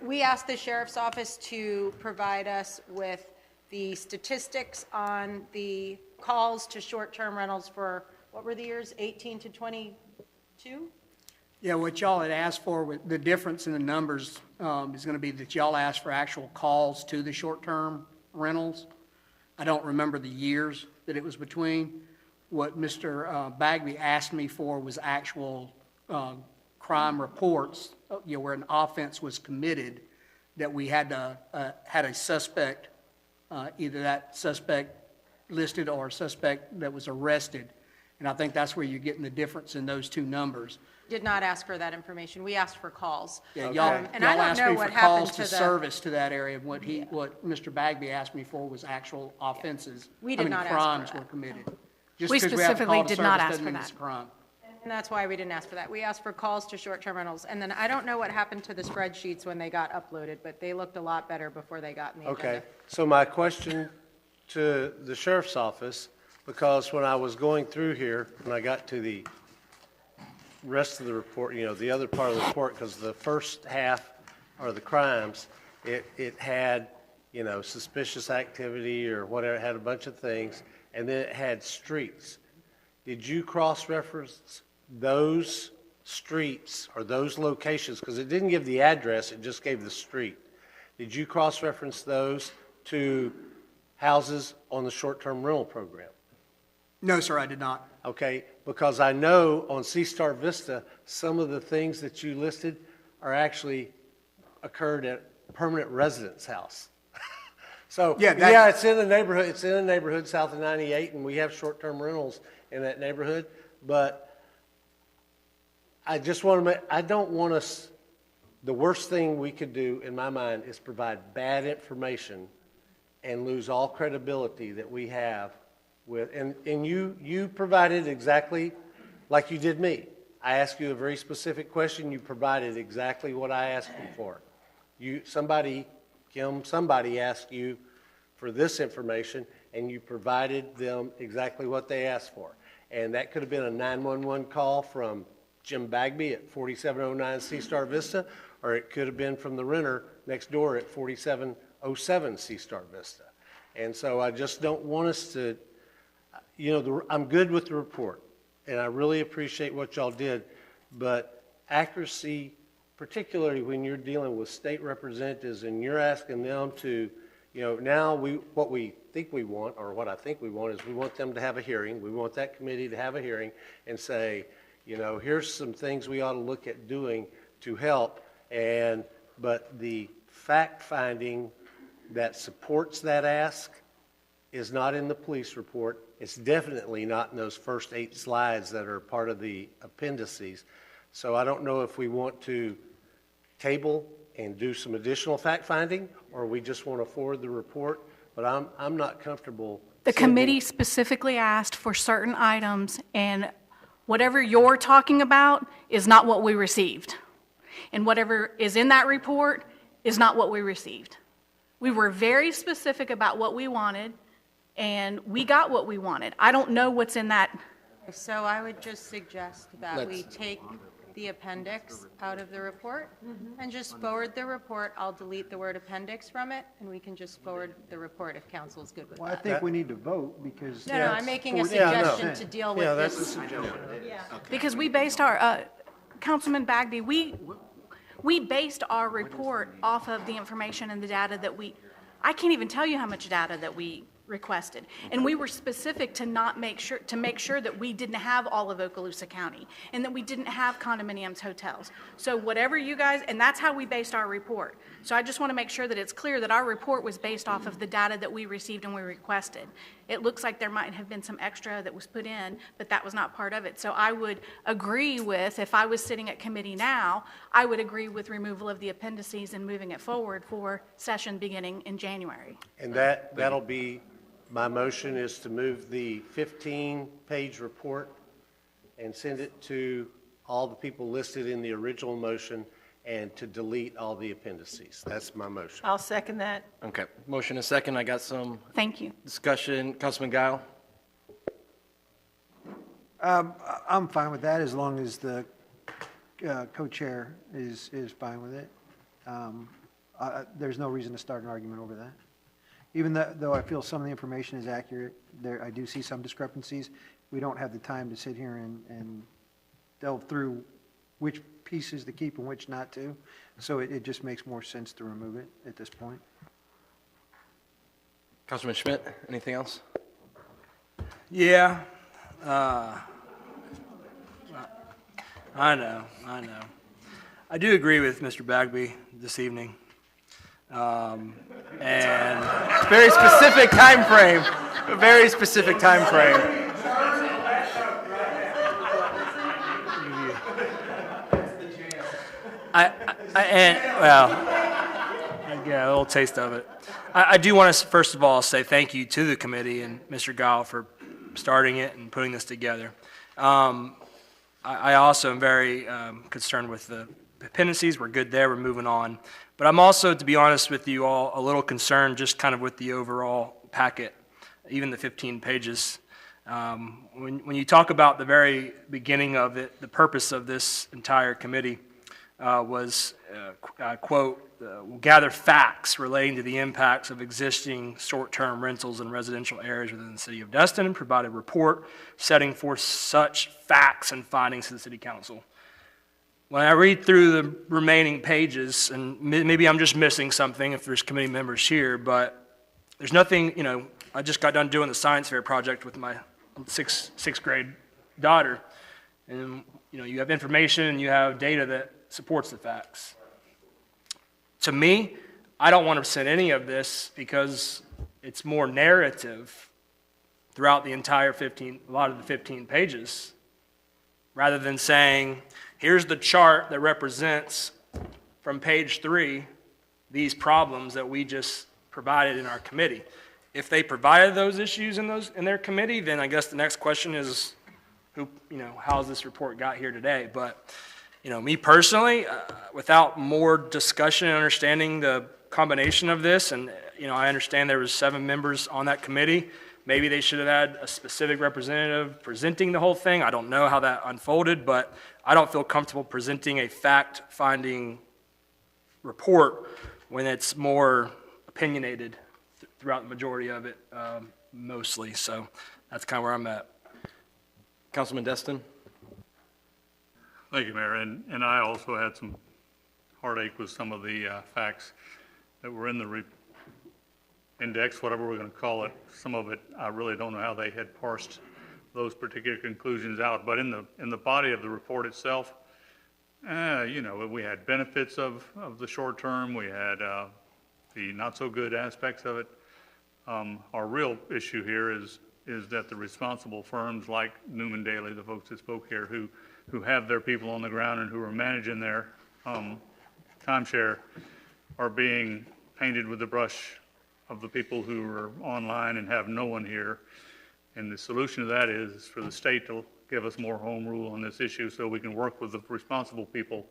we asked the sheriff's office to provide us with the statistics on the calls to short-term rentals for, what were the years, 18 to 22? Yeah, what y'all had asked for, with the difference in the numbers is going to be that y'all asked for actual calls to the short-term rentals. I don't remember the years that it was between. What Mr. Bagby asked me for was actual crime reports, where an offense was committed, that we had a suspect, either that suspect listed or a suspect that was arrested. And I think that's where you're getting the difference in those two numbers. Did not ask for that information. We asked for calls. Yeah, y'all And I don't asked know me what for happened calls to to the. service to that area. What Mr. Bagby asked me for was actual offenses. We did not ask for crimes that. were committed. Just We 'cause have a specifically call to did not service ask doesn't for mean that. it's a crime. And that's why we didn't ask for that. We asked for calls to short-term rentals. And then I don't know what happened to the spreadsheets when they got uploaded, but they looked a lot better before they got in the agenda. Okay, so my question to the sheriff's office, because when I was going through here, when I got to the rest of the report, the other part of the report, because the first half are the crimes, it had, suspicious activity or whatever, it had a bunch of things, and then it had streets. Did you cross-reference those streets or those locations? Because it didn't give the address, it just gave the street. Did you cross-reference those to houses on the short-term rental program? No, sir, I did not. Okay, because I know on C-Star Vista, some of the things that you listed are actually occurred at permanent residence house. So, yeah, it's in a neighborhood south of 98, and we have short-term rentals in that neighborhood, but I just want to I don't want us, the worst thing we could do, in my mind, is provide bad information and lose all credibility that we have with, and you provided exactly like you did me. I asked you a very specific question, you provided exactly what I asked you for. Somebody asked you for this information, and you provided them exactly what they asked for. And that could have been a 911 call from Jim Bagby at 4709 C-Star Vista, or it could have been from the renter next door at 4707 C-Star Vista. And so I just don't want us to, I'm good with the report, and I really appreciate what y'all did, but accuracy, particularly when you're dealing with state representatives and you're asking them to, now what we think we want, or what I think we want, is we want them to have a hearing. We want that committee to have a hearing and say, here's some things we ought to look at doing to help, but the fact-finding that supports that ask is not in the police report. It's definitely not in those first 8 slides that are part of the appendices. So I don't know if we want to table and do some additional fact-finding, or we just want to forward the report, but I'm not comfortable. The committee specifically asked for certain items, and whatever you're talking about is not what we received. And whatever is in that report is not what we received. We were very specific about what we wanted, and we got what we wanted. I don't know what's in that. So I would just suggest that we take the appendix out of the report and just forward the report. I'll delete the word appendix from it, and we can just forward the report if council's good with that. Well, I think we need to vote because. No, I'm making a suggestion to deal with this. Yeah, that's a suggestion. Because we based our, Councilman Bagby, we based our report off of the information and the data that I can't even tell you how much data that we requested. And we were specific to make sure that we didn't have all of Okaloosa County and that we didn't have condominiums, hotels. So whatever you guys, and that's how we based our report. So I just want to make sure that it's clear that our report was based off of the data that we received and we requested. It looks like there might have been some extra that was put in, but that was not part of it. So I would agree with, if I was sitting at committee now, I would agree with removal of the appendices and moving it forward for session beginning in January. And that'll be, my motion is to move the 15-page report and send it to all the people listed in the original motion and to delete all the appendices. That's my motion. I'll second that. Okay, motion and second. I got some Thank you. discussion. Councilman Guile? I'm fine with that as long as the co-chair is fine with it. There's no reason to start an argument over that. Even though I feel some of the information is accurate, I do see some discrepancies. We don't have the time to sit here and delve through which pieces to keep and which not to. So it just makes more sense to remove it at this point. Councilman Schmidt, anything else? Yeah. I know. I do agree with Mr. Bagby this evening. And very specific time frame. A very specific time frame. I get a little taste of it. I do want to, first of all, say thank you to the committee and Mr. Gile for starting it and putting this together. I also am very concerned with the dependencies. We're good there. We're moving on. But I'm also, to be honest with you all, a little concerned just kind of with the overall packet, even the 15 pages. When you talk about the very beginning of it, the purpose of this entire committee was, quote, gather facts relating to the impacts of existing short-term rentals in residential areas within the city of Destin and provide a report setting forth such facts and findings to the city council. When I read through the remaining pages, and maybe I'm just missing something if there's committee members here, but there's nothing, I just got done doing the science fair project with my sixth grade daughter, and you have information and you have data that supports the facts. To me, I don't want to present any of this because it's more narrative throughout the entire a lot of the 15 pages, rather than saying, here's the chart that represents from page 3 these problems that we just provided in our committee. If they provided those issues in their committee, then I guess the next question is, how's this report got here today? But me personally, without more discussion and understanding the combination of this, and I understand there was 7 members on that committee. Maybe they should have had a specific representative presenting the whole thing. I don't know how that unfolded, but I don't feel comfortable presenting a fact-finding report when it's more opinionated throughout the majority of it, mostly. So that's kind of where I'm at. Councilman Destin? Thank you, Mayor. And I also had some heartache with some of the facts that were in the index, whatever we're going to call it. Some of it, I really don't know how they had parsed those particular conclusions out. But in the body of the report itself, we had benefits of the short term. We had the not so good aspects of it. Our real issue here is that the responsible firms like Newman Daily, the folks that spoke here, who have their people on the ground and who are managing their timeshare, are being painted with the brush of the people who are online and have no one here. And the solution to that is for the state to give us more home rule on this issue so we can work with the responsible people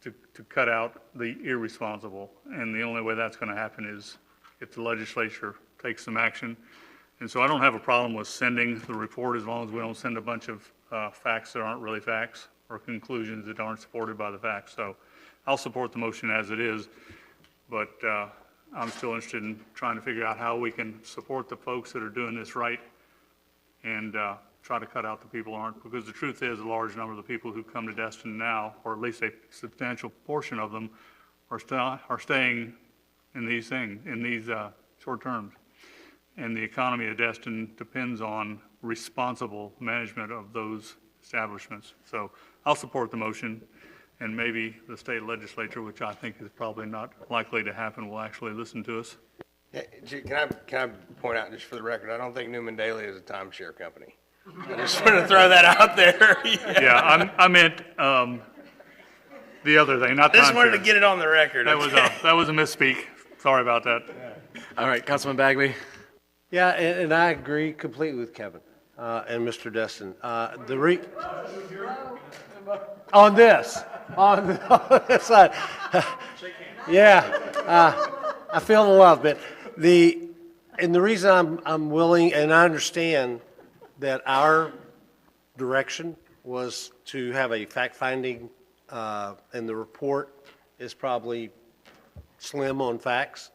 to cut out the irresponsible. And the only way that's going to happen is if the legislature takes some action. And so I don't have a problem with sending the report as long as we don't send a bunch of facts that aren't really facts or conclusions that aren't supported by the facts. So I'll support the motion as it is, but I'm still interested in trying to figure out how we can support the folks that are doing this right and try to cut out the people who aren't, because the truth is a large number of the people who come to Destin now, or at least a substantial portion of them, are staying in these short terms. And the economy of Destin depends on responsible management of those establishments. So I'll support the motion, and maybe the state legislature, which I think is probably not likely to happen, will actually listen to us. Can I point out, just for the record, I don't think Newman Daily is a timeshare company. I just want to throw that out there. Yeah, I meant the other thing, not timeshare. I just wanted to get it on the record. That was a misspeak. Sorry about that. All right, Councilman Bagby. Yeah, and I agree completely with Kevin and Mr. Destin. On this side. Yeah, I feel the love, but the reason I'm willing, and I understand that our direction was to have a fact-finding, and the report is probably slim on facts.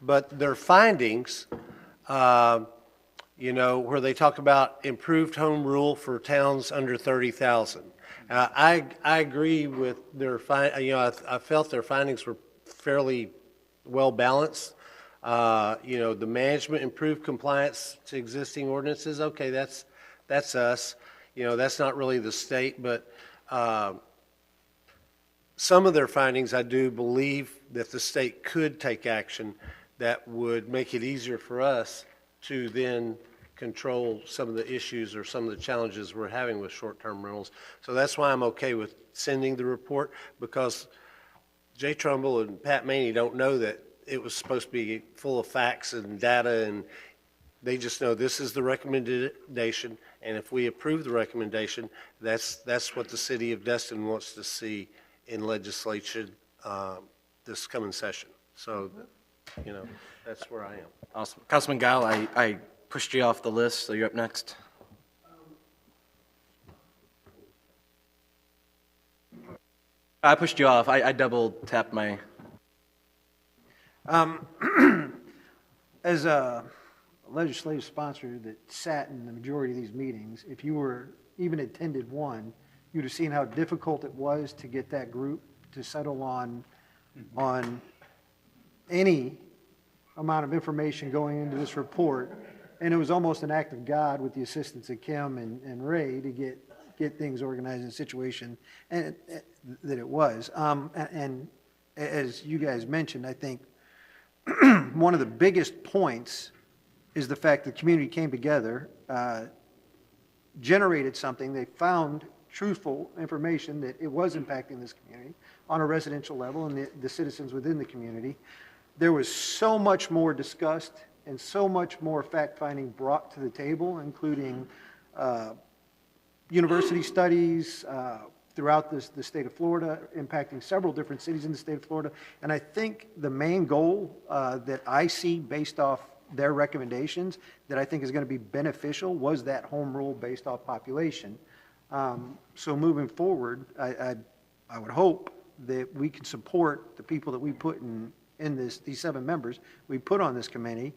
but their findings, where they talk about improved home rule for towns under 30,000. I agree with their I felt their findings were fairly well balanced. The management improved compliance to existing ordinances. Okay, that's us. That's not really the state, but some of their findings, I do believe that the state could take action that would make it easier for us to then control some of the issues or some of the challenges we're having with short-term rentals. So that's why I'm okay with sending the report, because Jay Trumbull and Pat Maney don't know that it was supposed to be full of facts and data, and they just know this is the recommendation, and if we approve the recommendation, that's what the city of Destin wants to see in legislation this coming session. So, that's where I am. Awesome. Councilman Guile, I pushed you off the list, so you're up next. I pushed you off. I double tapped my... As a legislative sponsor that sat in the majority of these meetings, if you were even attended one, you'd have seen how difficult it was to get that group to settle on any amount of information going into this report. And it was almost an act of God with the assistance of Kim and Ray to get things organized in a situation and that it was. And as you guys mentioned, I think one of the biggest points is the fact that the community came together, generated something. They found truthful information that it was impacting this community on a residential level and the citizens within the community. There was so much more discussed and so much more fact-finding brought to the table, including university studies throughout the state of Florida, impacting several different cities in the state of Florida. And I think the main goal that I see based off their recommendations that I think is going to be beneficial was that home rule based off population. So moving forward, I would hope that we can support the people that we put in these 7 members we put on this committee,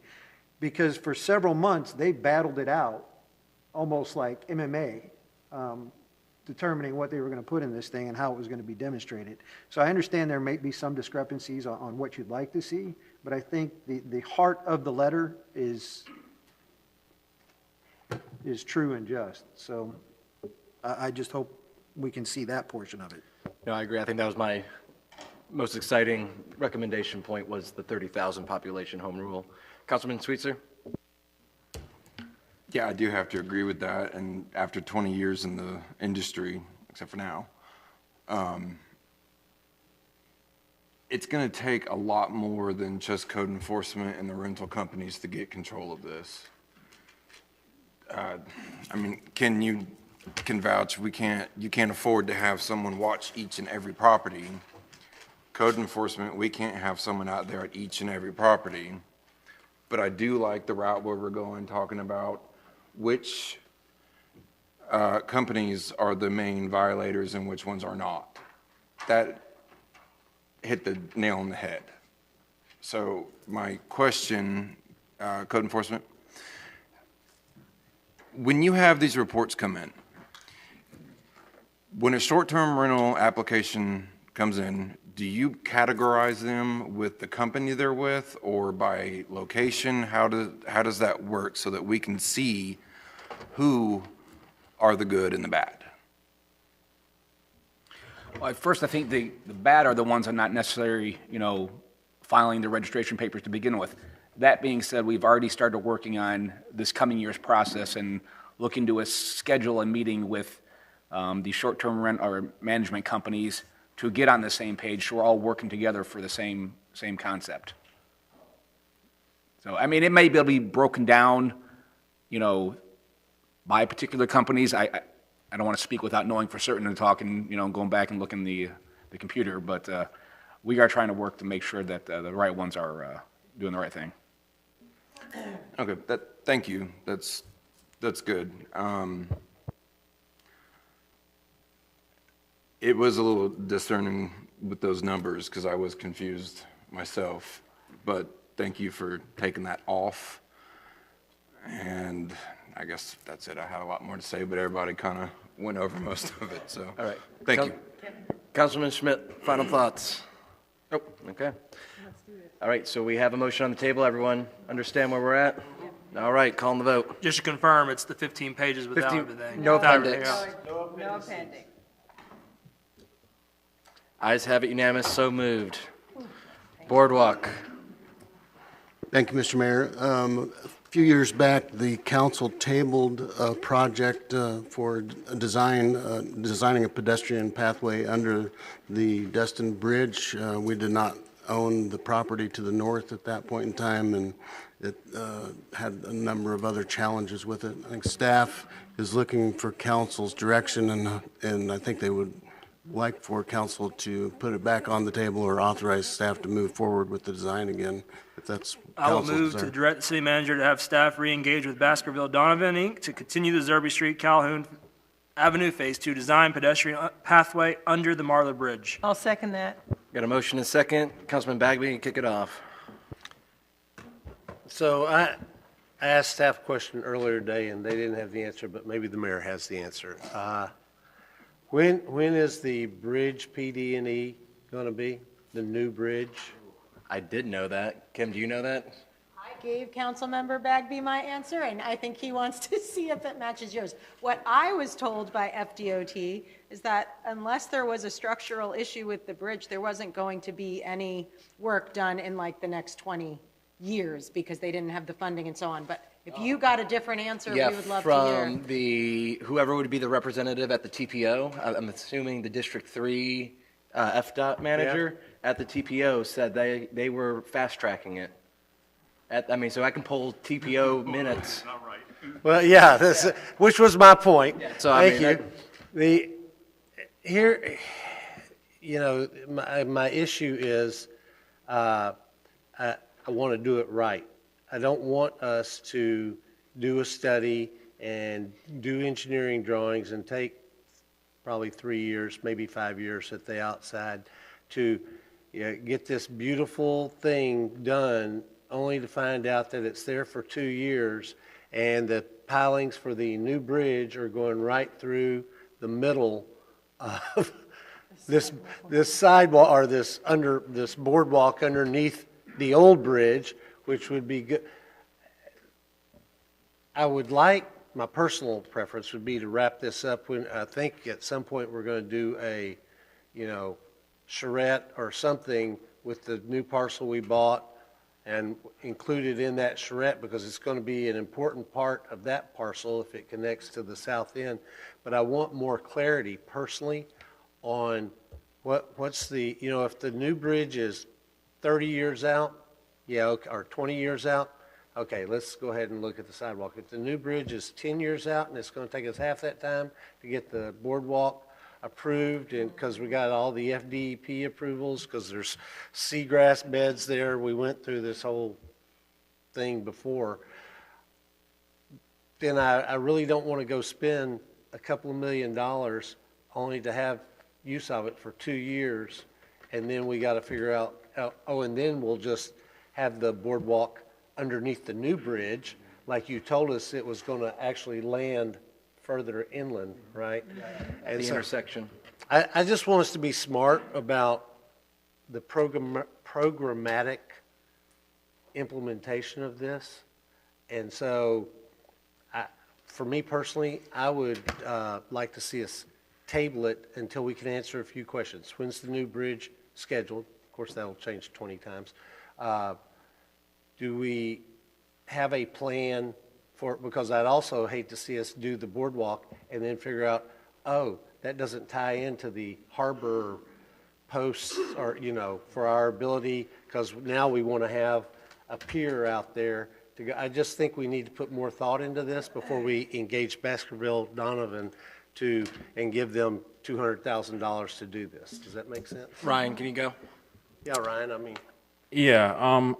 because for several months they battled it out almost like MMA, determining what they were going to put in this thing and how it was going to be demonstrated. So I understand there may be some discrepancies on what you'd like to see, but I think the heart of the letter is true and just. So I just hope we can see that portion of it. No, I agree. I think that was my most exciting recommendation point, was the 30,000 population home rule. Councilman Sweetser? Yeah, I do have to agree with that. And after 20 years in the industry, except for now, it's going to take a lot more than just code enforcement and the rental companies to get control of this. Ken, you can vouch, you can't afford to have someone watch each and every property. Code enforcement, we can't have someone out there at each and every property. But I do like the route where we're going, talking about which companies are the main violators and which ones are not. That hit the nail on the head. So my question, code enforcement, when you have these reports come in, when a short-term rental application comes in, do you categorize them with the company they're with or by location? How does that work so that we can see who are the good and the bad? Well, at first, I think the bad are the ones that are not necessarily, filing their registration papers to begin with. That being said, we've already started working on this coming year's process and looking to schedule a meeting with the short-term rent or management companies to get on the same page, so we're all working together for the same concept. So, it may be able to be broken down, by particular companies. I don't want to speak without knowing for certain and talking, going back and looking the computer, but we are trying to work to make sure that the right ones are doing the right thing. Okay, thank you. That's good. It was a little discerning with those numbers because I was confused myself, but thank you for taking that off. And I guess that's it. I had a lot more to say, but everybody kind of went over most of it, so. All right. Thank you. Councilman Schmidt, final thoughts? Oh, okay. All right, so we have a motion on the table. Everyone understand where we're at? All right, calling the vote. Just to confirm, it's the 15 pages without 15 everything. no without everything appendix. else. No appendix. Ayes have it unanimous, so moved. Boardwalk. Thank you, Mr. Mayor. A few years back, the council tabled a project for designing a pedestrian pathway under the Destin Bridge. We did not own the property to the north at that point in time, and it had a number of other challenges with it. I think staff is looking for council's direction, and I think they would like for council to put it back on the table or authorize staff to move forward with the design again, if that's I will council's move desire. to direct the city manager to have staff re-engage with Baskerville Donovan, Inc. to continue the Zerby Street Calhoun Avenue Phase 2 design pedestrian pathway under the Marla Bridge. I'll second that. Got a motion and a second. Councilman Bagby, kick it off. So I asked staff a question earlier today, and they didn't have the answer, but maybe the mayor has the answer. When is the bridge PD&E going to be, the new bridge? I did know that. Kim, do you know that? I gave Councilmember Bagby my answer, and I think he wants to see if it matches yours. What I was told by FDOT is that unless there was a structural issue with the bridge, there wasn't going to be any work done in like the next 20 years because they didn't have the funding and so on. But if you got a different answer, we would love to hear. From the, whoever would be the representative at the TPO, I'm assuming the District 3 FDOT manager at the TPO said they were fast tracking it. So I can pull TPO minutes. Well, yeah, which was my point. So I Thank you. My issue is I want to do it right. I don't want us to do a study and do engineering drawings and take probably 3 years, maybe 5 years at the outside to get this beautiful thing done only to find out that it's there for 2 years and the pilings for the new bridge are going right through the middle of this sidewalk or this boardwalk underneath the old bridge, which would be good. I would like, my personal preference would be to wrap this up when I think at some point we're going to do a, charrette or something with the new parcel we bought and include it in that charrette because it's going to be an important part of that parcel if it connects to the south end. But I want more clarity personally on what's the, if the new bridge is 30 years out, or 20 years out, okay, let's go ahead and look at the sidewalk. If the new bridge is 10 years out and it's going to take us half that time to get the boardwalk approved, and because we got all the FDEP approvals, because there's seagrass beds there, we went through this whole thing before, then I really don't want to go spend a couple of $1 million only to have use of it for 2 years, and then we got to figure out, and then we'll just have the boardwalk underneath the new bridge, like you told us it was going to actually land further inland, right? And The intersection. I just want us to be smart about the programmatic implementation of this. And so, for me personally, I would like to see us table it until we can answer a few questions. When's the new bridge scheduled? Of course, that'll change 20 times. Do we have a plan for it? Because I'd also hate to see us do the boardwalk and then figure out, that doesn't tie into the harbor posts or, for our ability, because now we want to have a pier out there to go. I just think we need to put more thought into this before we engage Baskerville Donovan and give them $200,000 to do this. Does that make sense? Ryan, can you go? Yeah, Ryan, Yeah,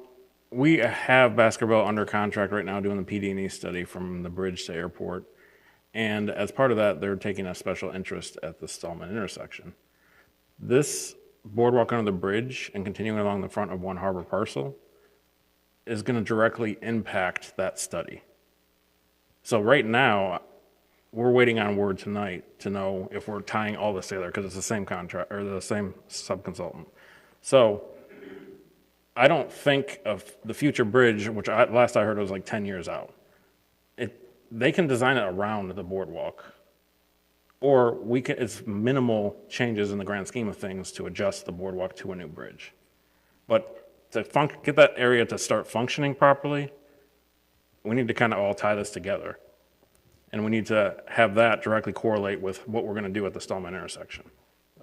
we have Baskerville under contract right now doing the PD&E study from the bridge to airport. And as part of that, they're taking a special interest at the Stallman intersection. This boardwalk under the bridge and continuing along the front of One Harbor parcel is going to directly impact that study. So right now, we're waiting on word tonight to know if we're tying all this together, because it's the same contract, or the same subconsultant. So I don't think of the future bridge, which last I heard was like 10 years out. They can design it around the boardwalk, or it's minimal changes in the grand scheme of things to adjust the boardwalk to a new bridge. But to get that area to start functioning properly, we need to kind of all tie this together. And we need to have that directly correlate with what we're going to do at the Stallman intersection.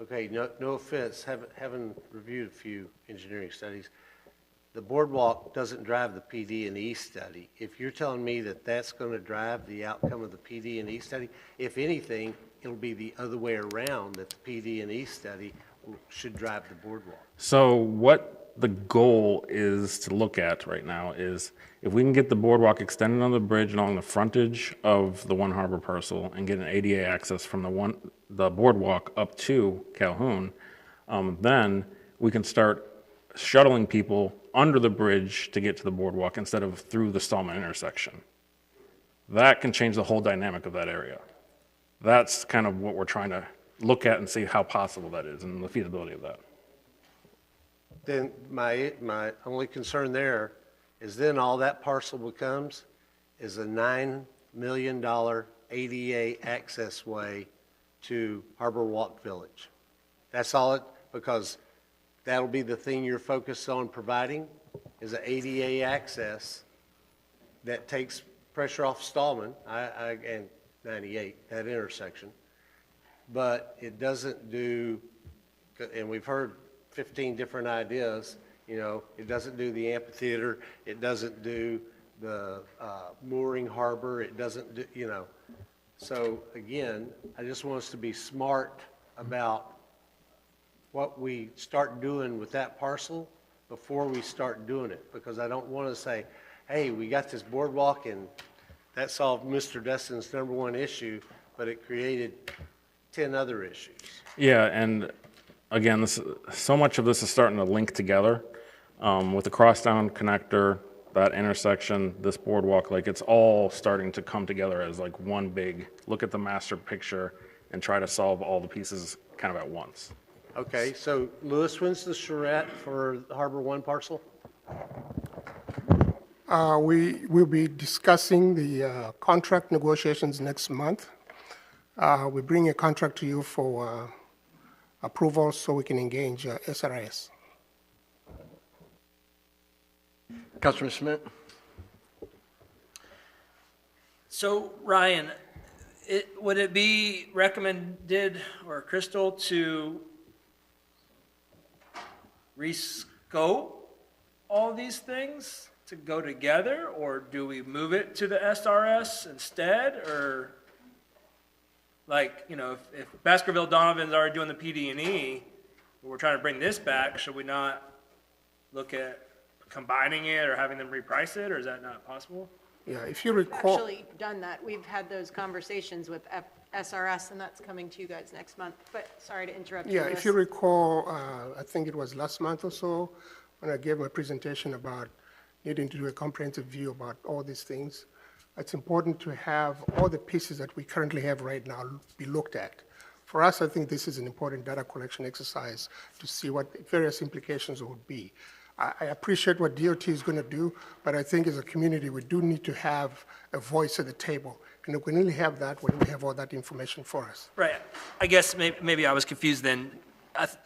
Okay, no offense, having reviewed a few engineering studies, the boardwalk doesn't drive the PD&E study. If you're telling me that that's going to drive the outcome of the PD&E study, if anything, it'll be the other way around, that the PD&E study should drive the boardwalk. So what the goal is to look at right now is if we can get the boardwalk extended on the bridge along the frontage of the One Harbor parcel and get an ADA access from the boardwalk up to Calhoun, then we can start shuttling people under the bridge to get to the boardwalk instead of through the Stallman intersection. That can change the whole dynamic of that area. That's kind of what we're trying to look at and see how possible that is and the feasibility of that. Then my only concern there is then all that parcel becomes is a $9 million ADA access way to Harbor Walk Village. That's all because that'll be the thing you're focused on providing is an ADA access that takes pressure off Stallman and 98, that intersection. But it doesn't do, and we've heard 15 different ideas, it doesn't do the amphitheater, it doesn't do the mooring harbor, it doesn't do, So again, I just want us to be smart about what we start doing with that parcel before we start doing it, because I don't want to say, hey, we got this boardwalk and that solved Mr. Destin's #1 issue, but it created 10 other issues. Yeah, and again, so much of this is starting to link together with the crosstown connector, that intersection, this boardwalk, like it's all starting to come together as like one big look at the master picture and try to solve all the pieces kind of at once. Okay, so Lewis, when's the charrette for the Harbor One parcel? We will be discussing the contract negotiations next month. We bring a contract to you for approval so we can engage SRS. Councilman Schmidt. So Ryan, would it be recommended, or Crystal, to rescope all these things to go together, or do we move it to the SRS instead? Or like, if Baskerville Donovan's already doing the PD&E, we're trying to bring this back, should we not look at combining it or having them reprice it, or is that not possible? Yeah, if you recall. Actually done that. We've had those conversations with SRS, and that's coming to you guys next month. But sorry to interrupt you. Yeah, if you recall, I think it was last month or so, when I gave my presentation about needing to do a comprehensive view about all these things. It's important to have all the pieces that we currently have right now be looked at. For us, I think this is an important data collection exercise to see what various implications would be. I appreciate what DOT is going to do, but I think as a community, we do need to have a voice at the table. And we can only have that when we have all that information for us. Right. I guess maybe I was confused then.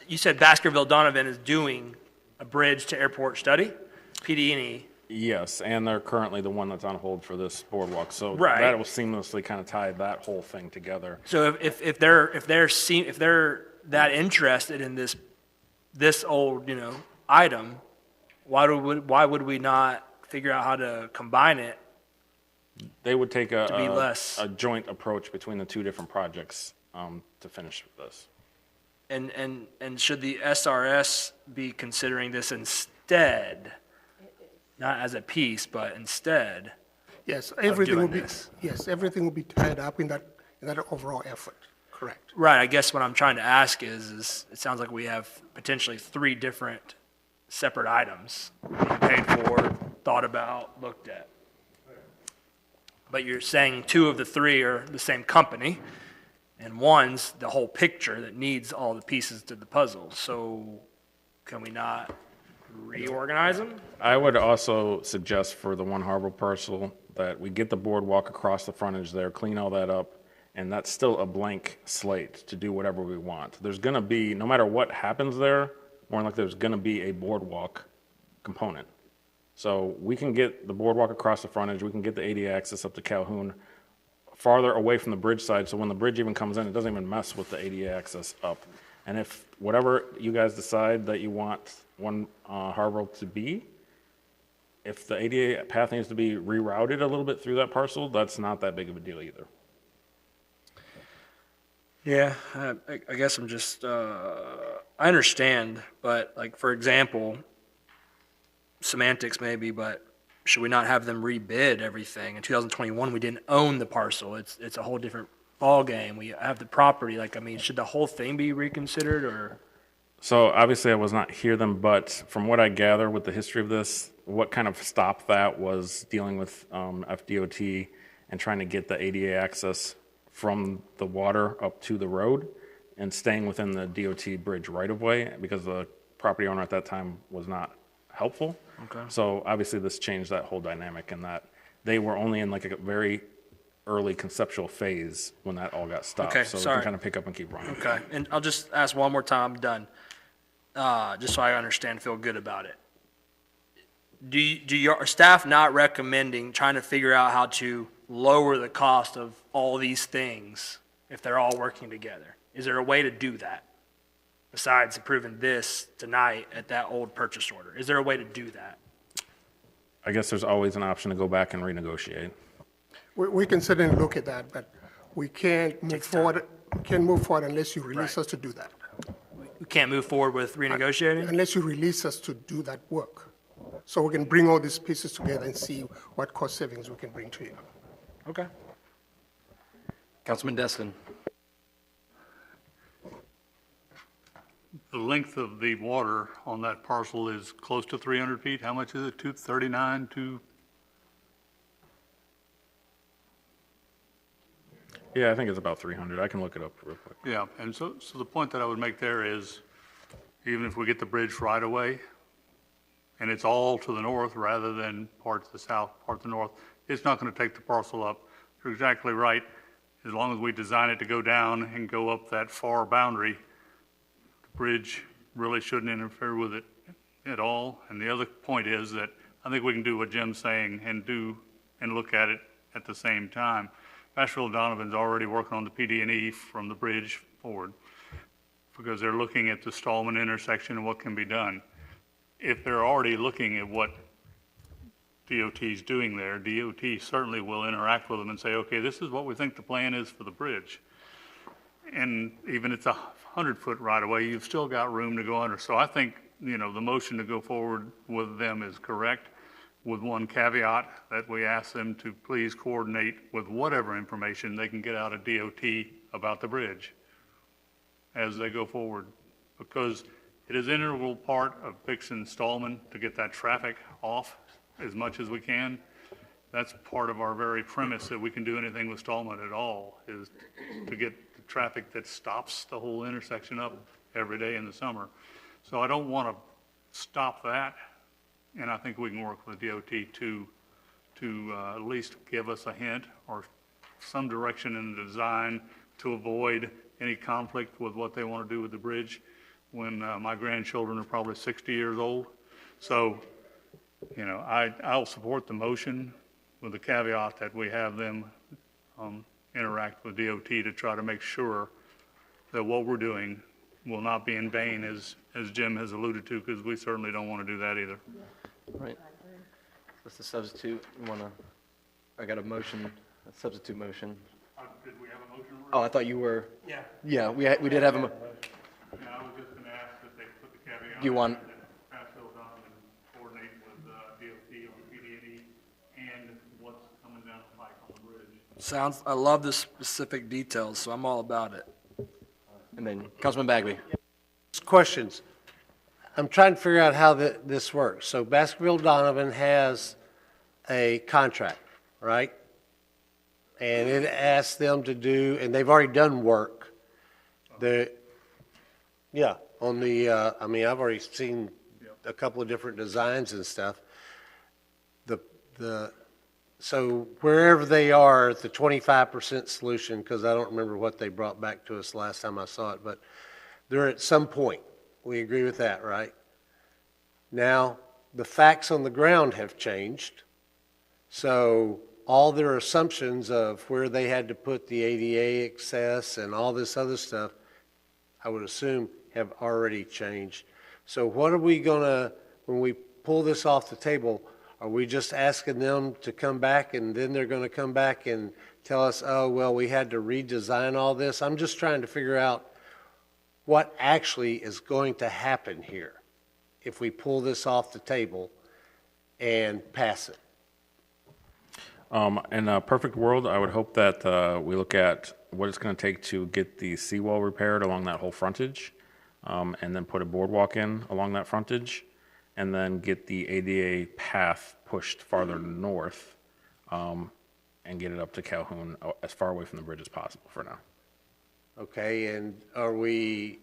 You said Baskerville Donovan is doing a bridge to airport study, PD&E. Yes, and they're currently the one that's on hold for this boardwalk. So Right. that will seamlessly kind of tie that whole thing together. So if they're that interested in this old item, why would we not figure out how to combine it? They would take a joint approach between the two different projects to finish this. And should the SRS be considering this instead, not as a piece, but instead? Yes, of everything doing will be. this? Yes, everything will be tied up in that overall effort. Correct. Right. I guess what I'm trying to ask is it sounds like we have potentially 3 different separate items being paid for thought about, looked at. But you're saying 2 of the 3 are the same company, and one's the whole picture that needs all the pieces to the puzzle. So can we not reorganize them? I would also suggest for the One Harbor parcel that we get the boardwalk across the frontage there, clean all that up, and that's still a blank slate to do whatever we want. There's gonna be, no matter what happens there, more than likely there's gonna be a boardwalk component. So we can get the boardwalk across the frontage, we can get the ADA access up to Calhoun, farther away from the bridge side, so when the bridge even comes in, it doesn't even mess with the ADA access up. And if whatever you guys decide that you want One Harbor to be, if the ADA path needs to be rerouted a little bit through that parcel, that's not that big of a deal either. Yeah, I guess I'm just, I understand, but like, for example, semantics maybe, but should we not have them rebid everything? In 2021, we didn't own the parcel. It's a whole different ballgame. We have the property. Like, I mean, should the whole thing be reconsidered, or? So obviously I was not here then, but from what I gather with the history of this, what kind of stopped that was dealing with FDOT and trying to get the ADA access from the water up to the road and staying within the DOT bridge right-of-way because the property owner at that time was not helpful. Okay. So obviously this changed that whole dynamic in that they were only in like a very early conceptual phase when that all got stopped. Okay, so we sorry. can kind of pick up and keep running. Okay, and I'll just ask one more time, I'm done. Just so I understand, feel good about it. Do your staff not recommending trying to figure out how to lower the cost of all these things if they're all working together? Is there a way to do that besides approving this tonight at that old purchase order? Is there a way to do that? I guess there's always an option to go back and renegotiate. We can certainly look at that, but we can't move forward, unless you release us to do that. We can't move forward with renegotiating? Unless you release us to do that work. So we can bring all these pieces together and see what cost savings we can bring to you. Okay. Councilman Destin. The length of the water on that parcel is close to 300 feet. How much is it? 239, Yeah, I think it's about 300. I can look it up real quick. Yeah, and so the point that I would make there is, even if we get the bridge right away, and it's all to the north rather than part to the south, part to the north, it's not going to take the parcel up. You're exactly right. As long as we design it to go down and go up that far boundary, the bridge really shouldn't interfere with it at all. And the other point is that I think we can do what Jim's saying and look at it at the same time. Bashville Donovan's already working on the PD&E from the bridge forward because they're looking at the Stallman intersection and what can be done. If they're already looking at what DOT's doing there, DOT certainly will interact with them and say, okay, this is what we think the plan is for the bridge. And even if it's 100-foot right away, you've still got room to go under. So I think, the motion to go forward with them is correct, with one caveat that we ask them to please coordinate with whatever information they can get out of DOT about the bridge as they go forward. Because it is an integral part of fixing Stallman to get that traffic off as much as we can. That's part of our very premise that we can do anything with Stallman at all, is to get the traffic that stops the whole intersection up every day in the summer. So I don't want to stop that, and I think we can work with DOT to at least give us a hint or some direction in the design to avoid any conflict with what they want to do with the bridge when my grandchildren are probably 60 years old. So, I'll support the motion with the caveat that we have them interact with DOT to try to make sure that what we're doing will not be in vain, as Jim has alluded to, because we certainly don't want to do that either. Right. What's the substitute? I got a motion, a substitute motion. Did we have a motion? Oh, I thought you were. Yeah. Yeah, we did have a. Yeah, I was just going to ask that they put the caveat. You want? Bashville Donovan coordinate with DOT on PD&E and what's coming down the pike on the bridge. I love the specific details, so I'm all about it. And then Councilman Bagby. Questions. I'm trying to figure out how this works. So Baskerville Donovan has a contract, right? And it asks them to do, and they've already done work. Yeah, on the, I've already seen a couple of different designs and stuff. So wherever they are, the 25% solution, because I don't remember what they brought back to us last time I saw it, but they're at some point. We agree with that, right? Now, the facts on the ground have changed. So all their assumptions of where they had to put the ADA access and all this other stuff, I would assume, have already changed. So what are we gonna, when we pull this off the table, are we just asking them to come back and then they're gonna come back and tell us, oh, well, we had to redesign all this? I'm just trying to figure out what actually is going to happen here if we pull this off the table and pass it. In a perfect world, I would hope that we look at what it's going to take to get the seawall repaired along that whole frontage, and then put a boardwalk in along that frontage, and then get the ADA path pushed farther north, and get it up to Calhoun as far away from the bridge as possible for now. Okay, and are we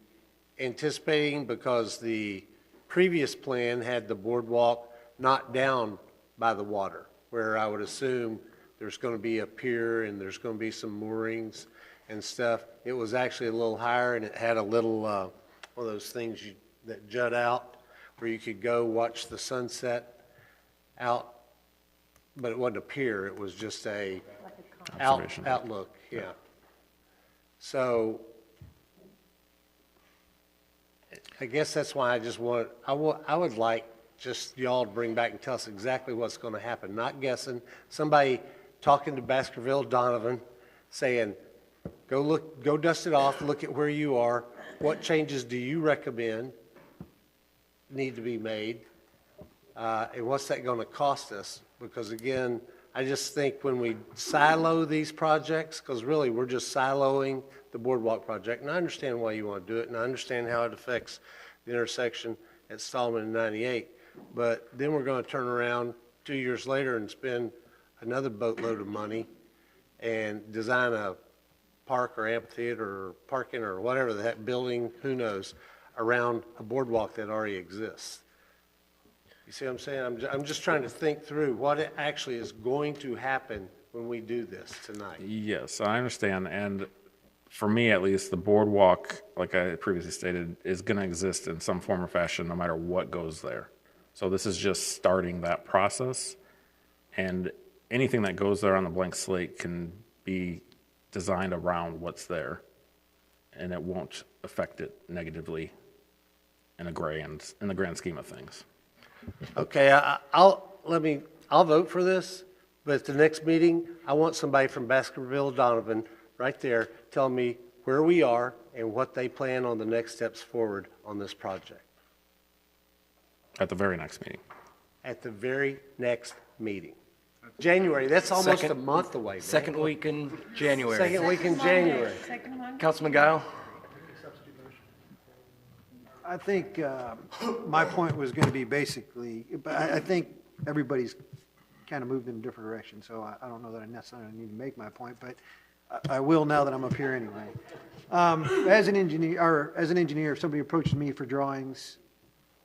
anticipating, because the previous plan had the boardwalk not down by the water, where I would assume there's going to be a pier and there's going to be some moorings and stuff. It was actually a little higher, and it had a little, one of those things that jut out where you could go watch the sunset out, but it wasn't a pier, it was just a outlook, yeah. So I guess that's why I just want, I would like just y'all to bring back and tell us exactly what's going to happen, not guessing. Somebody talking to Baskerville Donovan saying, go look, go dust it off, look at where you are. What changes do you recommend need to be made? And what's that going to cost us? Because again, I just think when we silo these projects, because really we're just siloing the boardwalk project, and I understand why you want to do it, and I understand how it affects the intersection at Stallman and 98, but then we're going to turn around 2 years later and spend another boatload of money and design a park or amphitheater or parking or whatever the heck, building, who knows, around a boardwalk that already exists. You see what I'm saying? I'm just trying to think through what it actually is going to happen when we do this tonight. Yes, I understand. And for me, at least, the boardwalk, like I previously stated, is going to exist in some form or fashion no matter what goes there. So this is just starting that process. And anything that goes there on the blank slate can be designed around what's there. And it won't affect it negatively in the grand scheme of things. Okay, I'll vote for this, but at the next meeting, I want somebody from Baskerville Donovan right there telling me where we are and what they plan on the next steps forward on this project. At the very next meeting. At the very next meeting. January, that's almost a month away, man. Second week in January. Second week in January. Councilman Guile? I think my point was going to be basically, but I think everybody's kind of moved in a different direction, so I don't know that I necessarily need to make my point, but I will now that I'm up here anyway. As an engineer, if somebody approaches me for drawings,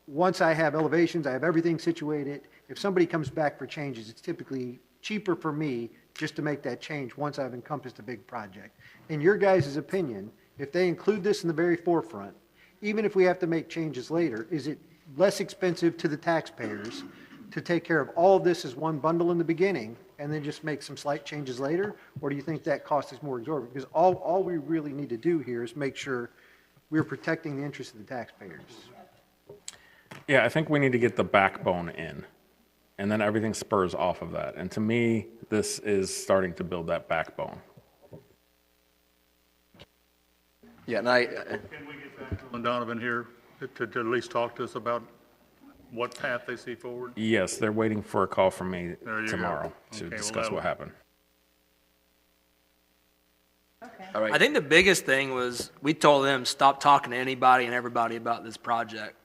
once I have elevations, I have everything situated, if somebody comes back for changes, it's typically cheaper for me just to make that change once I've encompassed a big project. In your guys' opinion, if they include this in the very forefront, even if we have to make changes later, is it less expensive to the taxpayers to take care of all of this as one bundle in the beginning and then just make some slight changes later? Or do you think that cost is more exorbitant? Because all we really need to do here is make sure we're protecting the interests of the taxpayers. Yeah, I think we need to get the backbone in, and then everything spurs off of that. And to me, this is starting to build that backbone. Yeah, and Can we get Baskerville Donovan here to at least talk to us about what path they see forward? Yes, they're waiting for a call from me There you tomorrow go. to Okay, discuss well, what happened. All right. I think the biggest thing was we told them stop talking to anybody and everybody about this project.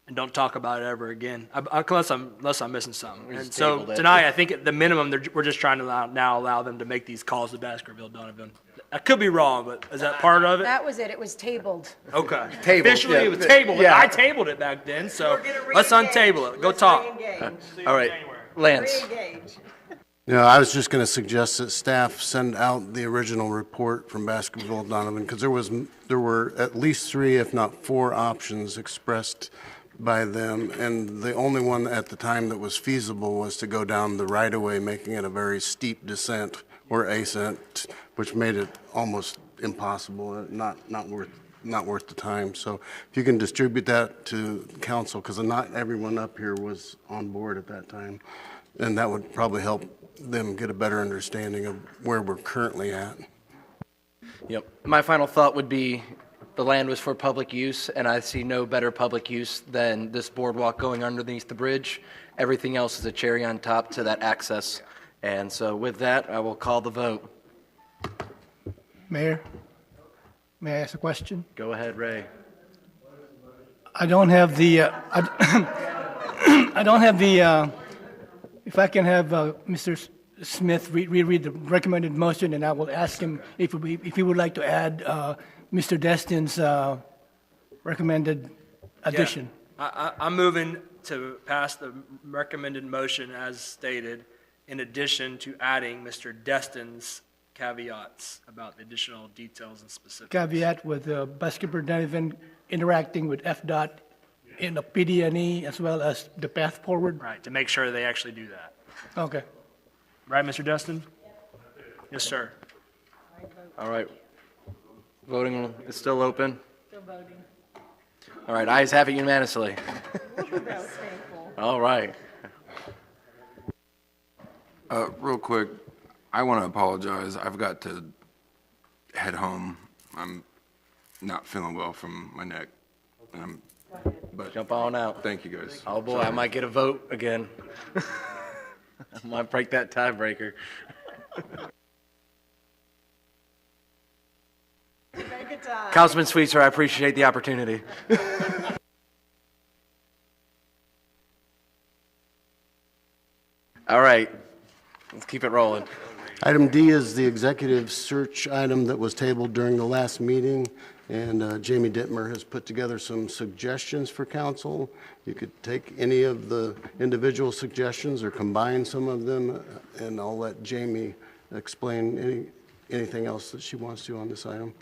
and don't talk about it ever again, unless I'm missing something. And just so tabled it. tonight, I think at the minimum, we're just trying to now allow them to make these calls to Baskerville, Donovan. I could be wrong, but is that part of it? That was it. It was tabled. Okay. Tabled, Officially, yeah. it was tabled. Yeah. I tabled it back then, so We're gonna let's re-engage. untable it. Go Let's talk. re-engage. All right, Lance. Re-engage. Yeah, I was just going to suggest that staff send out the original report from Baskerville Donovan, because there were at least 3, if not 4 options expressed by them, and the only one at the time that was feasible was to go down the right-of-way, making it a very steep descent or ascent, which made it almost impossible, not worth the time. So if you can distribute that to council, because not everyone up here was on board at that time, and that would probably help them get a better understanding of where we're currently at. Yep. My final thought would be the land was for public use, and I see no better public use than this boardwalk going underneath the bridge. Everything else is a cherry on top to that access. And so with that, I will call the vote. Mayor, may I ask a question? Go ahead, Ray. I don't have the, I don't have the, if I can have Mr. Smith reread the recommended motion, and I will ask him if he would like to add Mr. Destin's recommended addition. Yeah. I'm moving to pass the recommended motion as stated, in addition to adding Mr. Destin's caveats about the additional details and specifics. Caveat with Baskerville Donovan interacting with FDOT in the PD&E as well as the path forward. Right, to make sure they actually do that. Okay. Right, Mr. Destin? Yes, sir. All right. Voting is still open. Still voting. All right, ayes have it unanimously. That was painful. All right. Real quick, I want to apologize. I've got to head home. I'm not feeling well from my neck. But Jump on out. thank you, guys. Oh, boy, I might get a vote again. I might break that tiebreaker. Make a time. Councilman Sweetser, I appreciate the opportunity. All right, let's keep it rolling. Item D is the executive search item that was tabled during the last meeting, and Jamie Dittmer has put together some suggestions for council. You could take any of the individual suggestions or combine some of them, and I'll let Jamie explain anything else that she wants to on this item.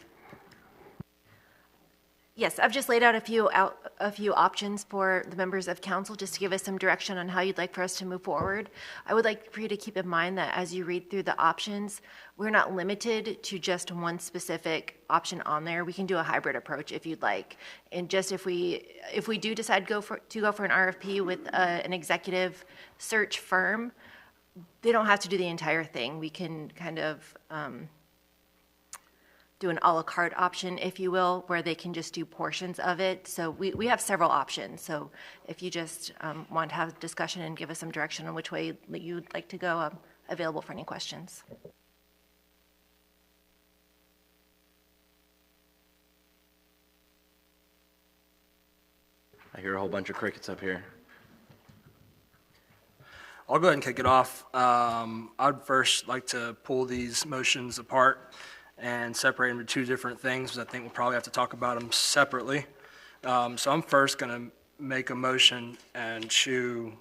Yes, I've just laid out a few options for the members of council just to give us some direction on how you'd like for us to move forward. I would like for you to keep in mind that as you read through the options, we're not limited to just one specific option on there. We can do a hybrid approach if you'd like. And just if we do decide to go for an RFP with an executive search firm, they don't have to do the entire thing. We can kind of do an a la carte option, if you will, where they can just do portions of it. So we have several options. So if you just want to have a discussion and give us some direction on which way you'd like to go, I'm available for any questions. I hear a whole bunch of crickets up here. I'll go ahead and kick it off. I'd first like to pull these motions apart and separate them into two different things, because I think we'll probably have to talk about them separately. So I'm first going to make a motion and to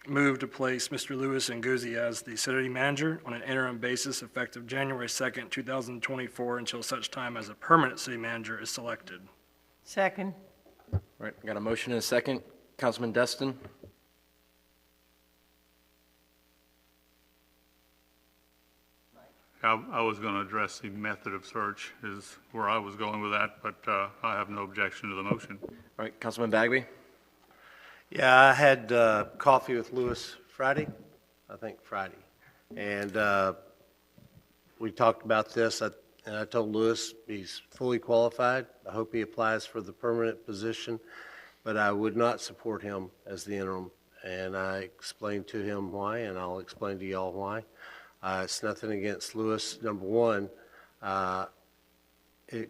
move to place Mr. Louis Nguzzi as the city manager on an interim basis effective January 2nd, 2024 until such time as a permanent city manager is selected. Second. All right, I got a motion and a second. Councilman Destin? I was going to address the method of search is where I was going with that, but I have no objection to the motion. All right, Councilman Bagby? Yeah, I had coffee with Louis Friday, and we talked about this, and I told Louis he's fully qualified. I hope he applies for the permanent position, but I would not support him as the interim, and I explained to him why, and I'll explain to y'all why. It's nothing against Louis. Number one,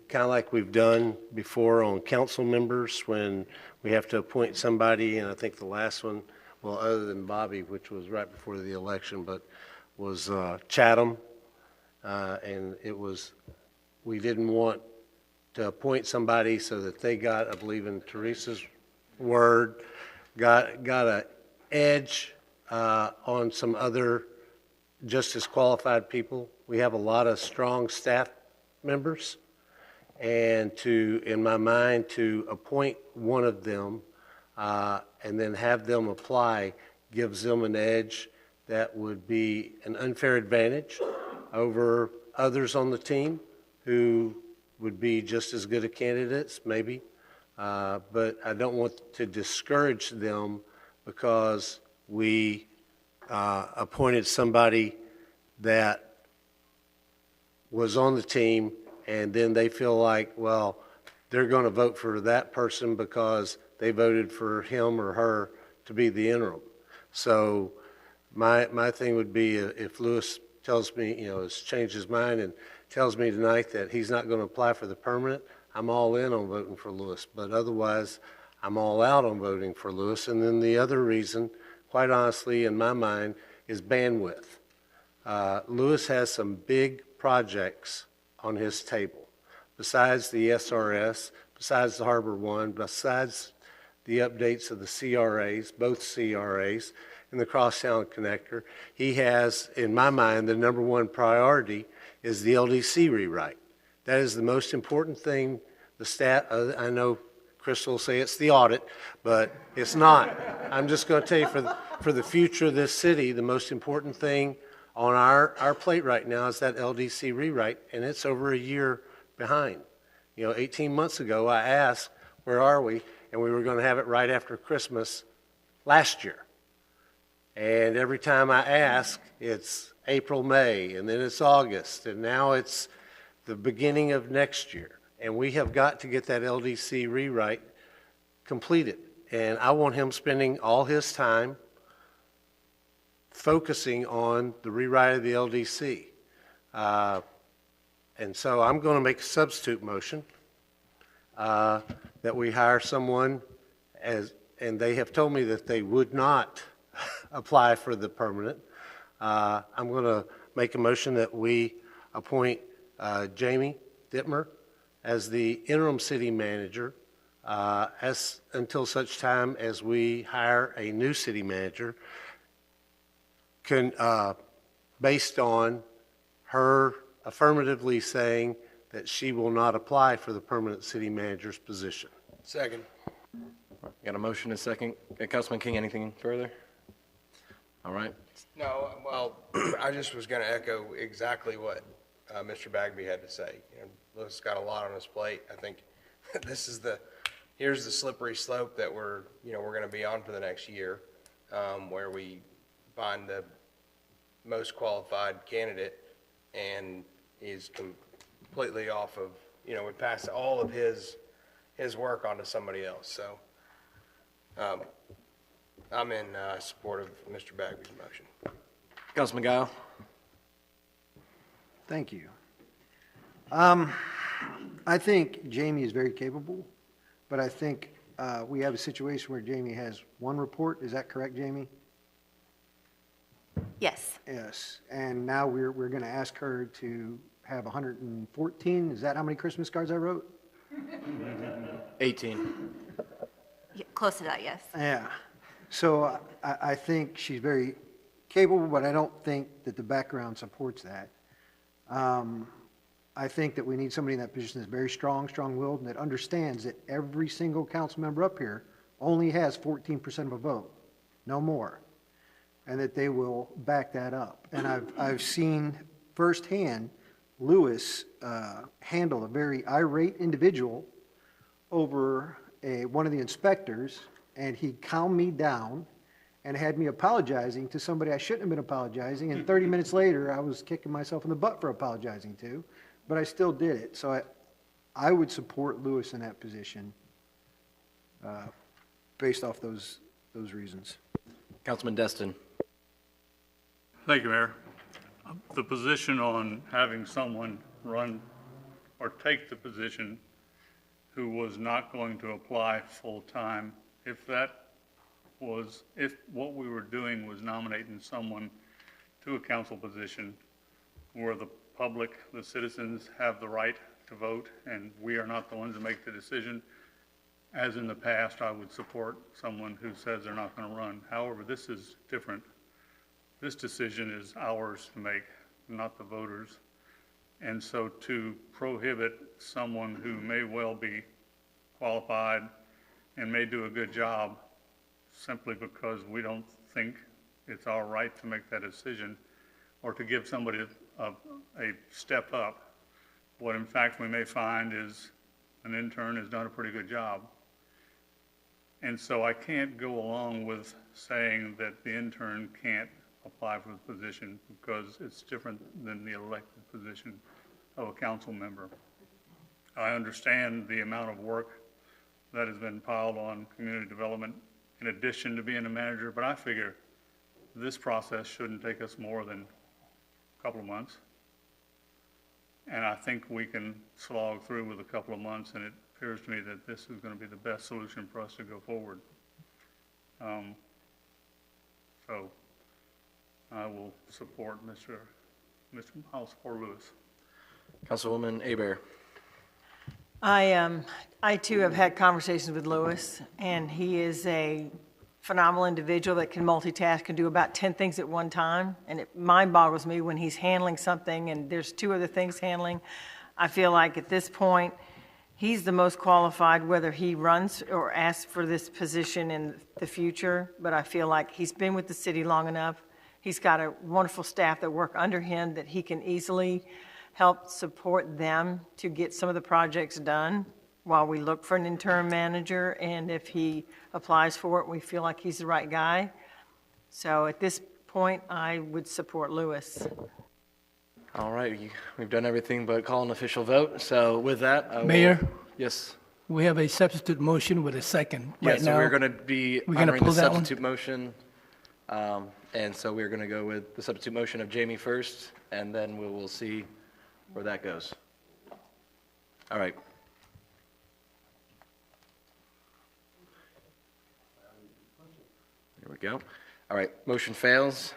kind of like we've done before on council members when we have to appoint somebody, and I think the last one, well, other than Bobby, which was right before the election, but was Chatham. And it was, we didn't want to appoint somebody so that they got, I believe in Teresa's word, got a edge on some other just as qualified people. We have a lot of strong staff members, and to, in my mind, to appoint one of them and then have them apply gives them an edge that would be an unfair advantage over others on the team who would be just as good a candidates, maybe. But I don't want to discourage them because we appointed somebody that was on the team and then they feel like, well, they're going to vote for that person because they voted for him or her to be the interim. So my thing would be if Lewis tells me, you know, has changed his mind and tells me tonight that he's not going to apply for the permanent, I'm all in on voting for Lewis. But otherwise, I'm all out on voting for Lewis. And then the other reason, quite honestly, in my mind, is bandwidth. Lewis has some big projects on his table, besides the SRS, besides the Harbor One, besides the updates of the CRAs, both CRAs, and the Crosstown Connector. He has, in my mind, the number one priority is the LDC rewrite. That is the most important thing. The stat, I know Crystal will say it's the audit, but it's not. I'm just going to tell you for the future of this city, the most important thing on our plate right now is that LDC rewrite, and it's over a year behind. You know, 18 months ago, I asked, where are we? And we were going to have it right after Christmas last year. And every time I ask, it's April, May, and then it's August, and now it's the beginning of next year. And we have got to get that LDC rewrite completed. And I want him spending all his time focusing on the rewrite of the LDC. And so I'm going to make a substitute motion that we hire someone and they have told me that they would not apply for the permanent. I'm going to make a motion that we appoint Jamie Dittmer as the interim city manager until such time as we hire a new city manager based on her affirmatively saying that she will not apply for the permanent city manager's position. Second. Got a motion and a second. Councilman King, anything further? All right. No, well, I just was going to echo exactly what Mr. Bagby had to say. You know, Lewis got a lot on his plate. I think this is here's the slippery slope that we're going to be on for the next year, where we find the most qualified candidate and he's completely off of, we pass all of his work onto somebody else. So I'm in support of Mr. Bagby's motion. Councilman Guile. Thank you. I think Jamie is very capable, but I think we have a situation where Jamie has one report. Is that correct, Jamie? Yes. Yes. And now we're going to ask her to have 114. Is that how many Christmas cards I wrote? 18. Yeah, close to that, yes. Yeah. So I think she's very capable, but I don't think that the background supports that. I think that we need somebody in that position that's very strong-willed, and that understands that every single council member up here only has 14% of a vote, no more, and that they will back that up. And I've seen firsthand Lewis handle a very irate individual over one of the inspectors, and he calmed me down and had me apologizing to somebody I shouldn't have been apologizing, and 30 minutes later I was kicking myself in the butt for apologizing to, but I still did it. So I would support Lewis in that position based off those reasons. Councilman Destin. Thank you, Mayor. The position on having someone run or take the position who was not going to apply full-time, if what we were doing was nominating someone to a council position where the public, the citizens have the right to vote, and we are not the ones that make the decision, as in the past, I would support someone who says they're not going to run. However, this is different. This decision is ours to make, not the voters. And so to prohibit someone who may well be qualified and may do a good job simply because we don't think it's our right to make that decision, or to give somebody a step up, what in fact we may find is an intern has done a pretty good job. And so I can't go along with saying that the intern can't apply for the position, because it's different than the elected position of a council member. I understand the amount of work that has been piled on community development in addition to being a manager, but I figure this process shouldn't take us more than a couple of months. And I think we can slog through with a couple of months, and it appears to me that this is going to be the best solution for us to go forward. So I will support I'll support Lewis. Councilwoman Hebert. I too have had conversations with Lewis, and he is a phenomenal individual that can multitask and do about 10 things at one time. And it mind boggles me when he's handling something and there's 2 other things handling. I feel like at this point, he's the most qualified, whether he runs or asks for this position in the future. But I feel like he's been with the city long enough. He's got a wonderful staff that work under him that he can easily help support them to get some of the projects done while we look for an interim manager. And if he applies for it, we feel like he's the right guy. So at this point, I would support Lewis. All right, we've done everything but call an official vote. So with that, I will- Mayor? Yes. We have a substitute motion with a second right Yeah, now. so we're going to be We're gonna honoring pull the that one? substitute motion. And so we're going to go with the substitute motion of Jamie first, and then we will see where that goes. All right. Here we go. All right, motion fails.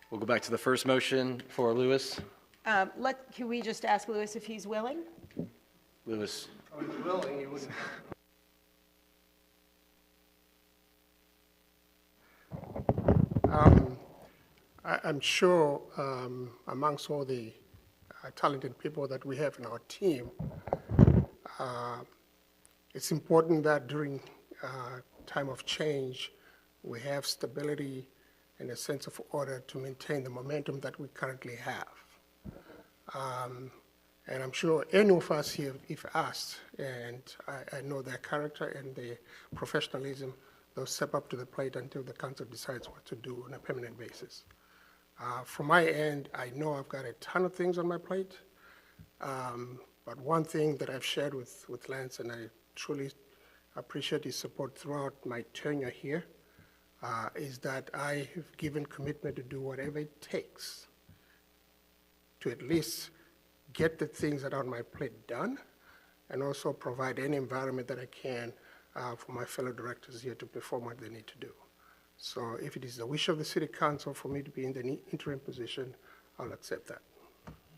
We'll go back to the first motion for Lewis. Can we just ask Lewis if he's willing? Lewis. I was willing, you wouldn't. I'm sure amongst all the talented people that we have in our team, it's important that during time of change, we have stability and a sense of order to maintain the momentum that we currently have. And I'm sure any of us here, if asked, and I know their character and their professionalism, they'll step up to the plate until the council decides what to do on a permanent basis. From my end, I know I've got a ton of things on my plate, but one thing that I've shared with Lance, and I truly appreciate his support throughout my tenure here, is that I have given commitment to do whatever it takes to at least get the things that are on my plate done, and also provide any environment that I can for my fellow directors here to perform what they need to do. So if it is the wish of the city council for me to be in the interim position, I'll accept that.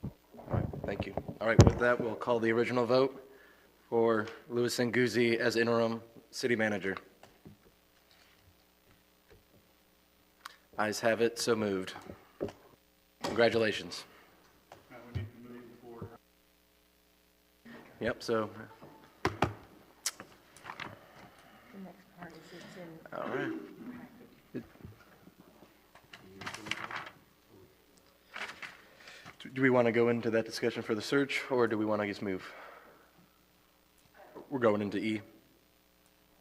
All right, thank you. All right, with that, we'll call the original vote for Louis Nguzzi as interim city manager. Ayes have it, so moved. Congratulations. Yep, so. All right. Do we want to go into that discussion for the search, or do we want to just move? We're going into E.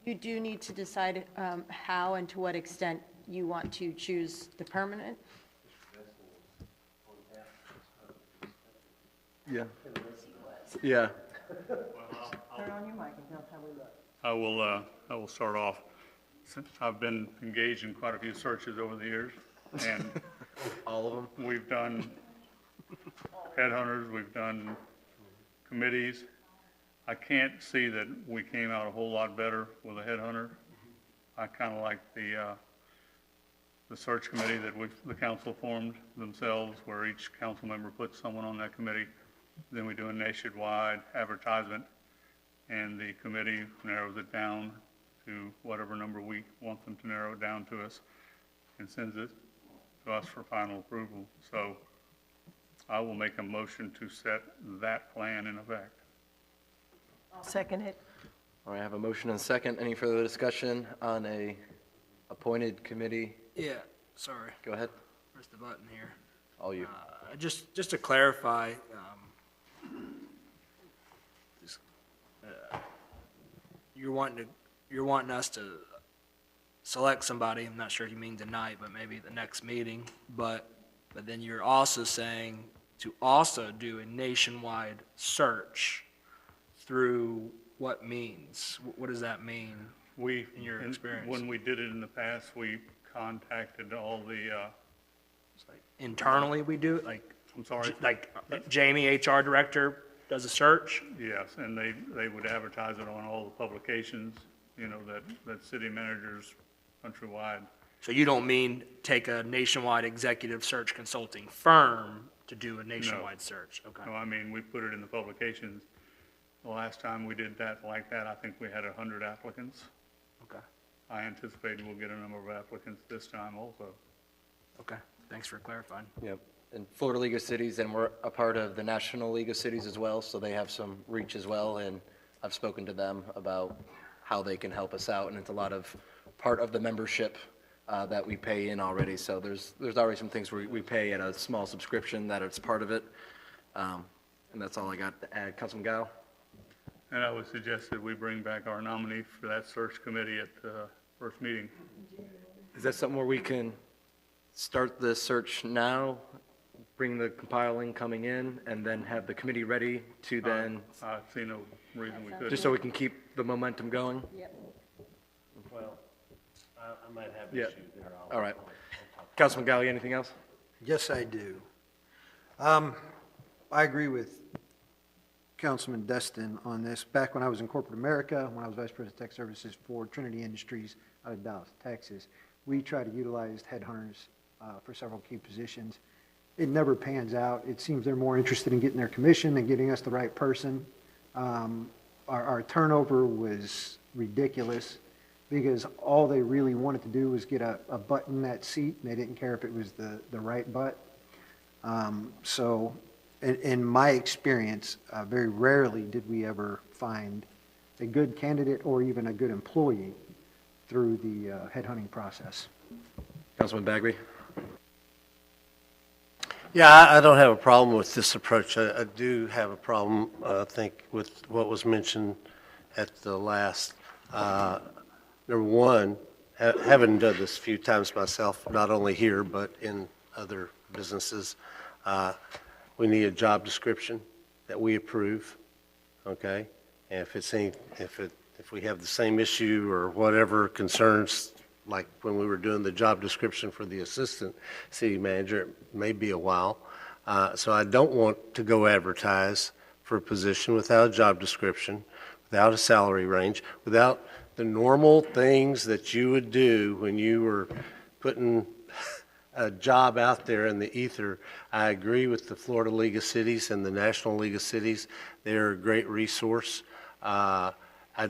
You do need to decide how and to what extent you want to choose the permanent. Yeah. Yeah. Turn on your mic and tell us how we look. I will start off. I've been engaged in quite a few searches over the years, and all of them. We've done headhunters, we've done committees. I can't see that we came out a whole lot better with a headhunter. I kind of like the search committee that the council formed themselves, where each council member puts someone on that committee. Then we do a nationwide advertisement, and the committee narrows it down to whatever number we want them to narrow it down to us, and sends it to us for final approval. So I will make a motion to set that plan in effect. I'll second it. All right, I have a motion and a second. Any further discussion on a appointed committee? Yeah, sorry. Go ahead. Where's the button here? All you. Just to clarify, you're wanting us to select somebody. I'm not sure if you mean tonight, but maybe the next meeting. But then you're also saying to also do a nationwide search through what means? What does that mean in your experience? When we did it in the past, we contacted all the, Internally we do it? I'm sorry? Like Jamie, HR director, does a search? Yes, and they would advertise it on all the publications, that city managers countrywide. So you don't mean take a nationwide executive search consulting firm to do a nationwide search? Okay. No, I mean, we put it in the publications. The last time we did that like that, I think we had 100 applicants. Okay. I anticipate we'll get a number of applicants this time also. Okay, thanks for clarifying. Yep. And Florida League of Cities, and we're a part of the National League of Cities as well, so they have some reach as well, and I've spoken to them about how they can help us out, and it's a lot of part of the membership that we pay in already, so there's already some things we pay at a small subscription that it's part of it, and that's all I got to add. Councilman Gao? And I would suggest that we bring back our nominee for that search committee at the first meeting. Is that something where we can start the search now, bring the compiling coming in, and then have the committee ready to then, I see no reason we couldn't. just so we can keep the momentum going? Yep. Well, I might have Yeah. issues there. All right. Councilman Galley, anything else? Yes, I do. I agree with Councilman Destin on this. Back when I was in corporate America, when I was Vice President of Tech Services for Trinity Industries out of Dallas, Texas, we try to utilize headhunters for several key positions. It never pans out. It seems they're more interested in getting their commission than getting us the right person. Our turnover was ridiculous because all they really wanted to do was get a butt in that seat, and they didn't care if it was the right butt. So in my experience, very rarely did we ever find a good candidate or even a good employee through the headhunting process. Councilman Bagby? Yeah, I don't have a problem with this approach. I do have a problem, I think, with what was mentioned at the last. Number one, having done this a few times myself, not only here, but in other businesses, we need a job description that we approve, okay? And if we have the same issue or whatever concerns, like when we were doing the job description for the assistant city manager, it may be a while. So I don't want to go advertise for a position without a job description, without a salary range, without the normal things that you would do when you were putting a job out there in the ether. I agree with the Florida League of Cities and the National League of Cities. They're a great resource. I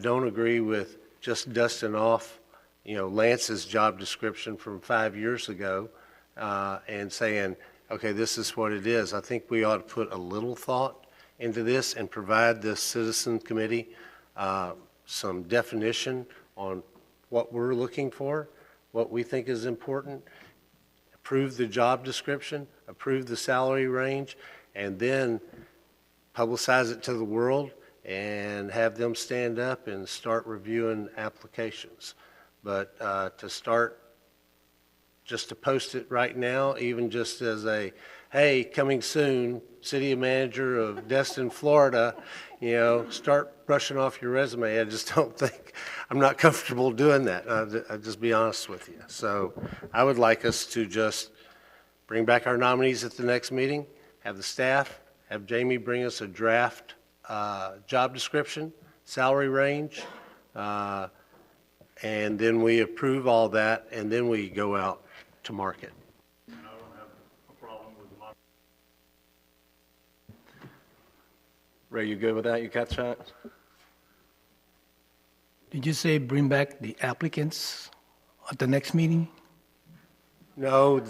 don't agree with just dusting off Lance's job description from 5 years ago and saying, okay, this is what it is. I think we ought to put a little thought into this and provide this citizen committee some definition on what we're looking for, what we think is important, approve the job description, approve the salary range, and then publicize it to the world and have them stand up and start reviewing applications. But just to post it right now, even just as a, hey, coming soon, city manager of Destin, Florida, start brushing off your resume. I just don't think, I'm not comfortable doing that. I'll just be honest with you. So I would like us to just bring back our nominees at the next meeting, have the staff, have Jamie bring us a draft job description, salary range, and then we approve all that, and then we go out to market. Ray, you good with that? You catch that? Did you say bring back the applicants at the next meeting? No,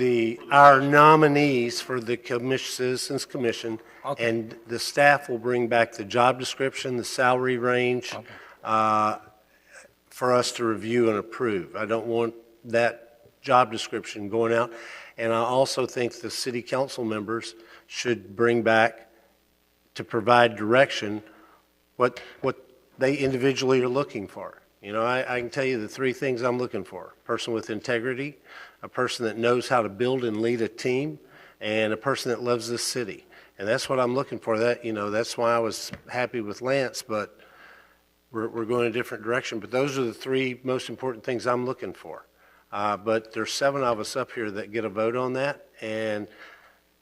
our nominees for the Citizens Commission, and the staff will bring back the job description, the salary range, for us to review and approve. I don't want that job description going out. And I also think the city council members should bring back to provide direction what they individually are looking for. You know, I can tell you the three things I'm looking for: a person with integrity, a person that knows how to build and lead a team, and a person that loves this city. And that's what I'm looking for. That's why I was happy with Lance, but we're going a different direction. But those are the three most important things I'm looking for. But there's 7 of us up here that get a vote on that, and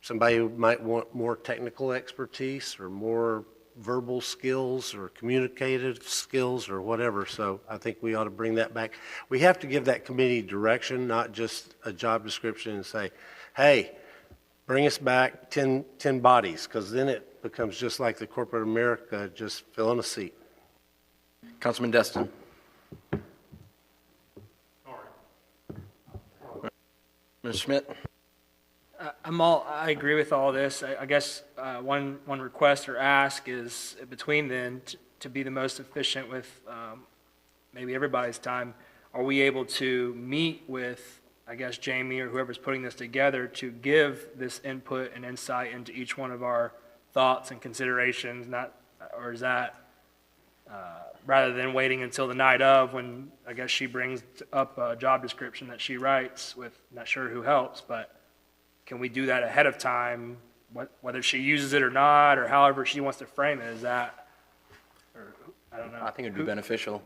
somebody who might want more technical expertise or more verbal skills or communicative skills or whatever. So I think we ought to bring that back. We have to give that committee direction, not just a job description, and say, hey, bring us back 10 bodies, because then it becomes just like the corporate America, just filling a seat. Councilman Destin. Mr. Schmidt. I agree with all this. I guess one request or ask is between then to be the most efficient with maybe everybody's time. Are we able to meet with, I guess, Jamie or whoever's putting this together to give this input and insight into each one of our thoughts and considerations? Or is that rather than waiting until the night of when I guess she brings up a job description that she writes with, not sure who helps, but can we do that ahead of time, whether she uses it or not, or however she wants to frame it? Is that, or I don't know. I think it would be beneficial.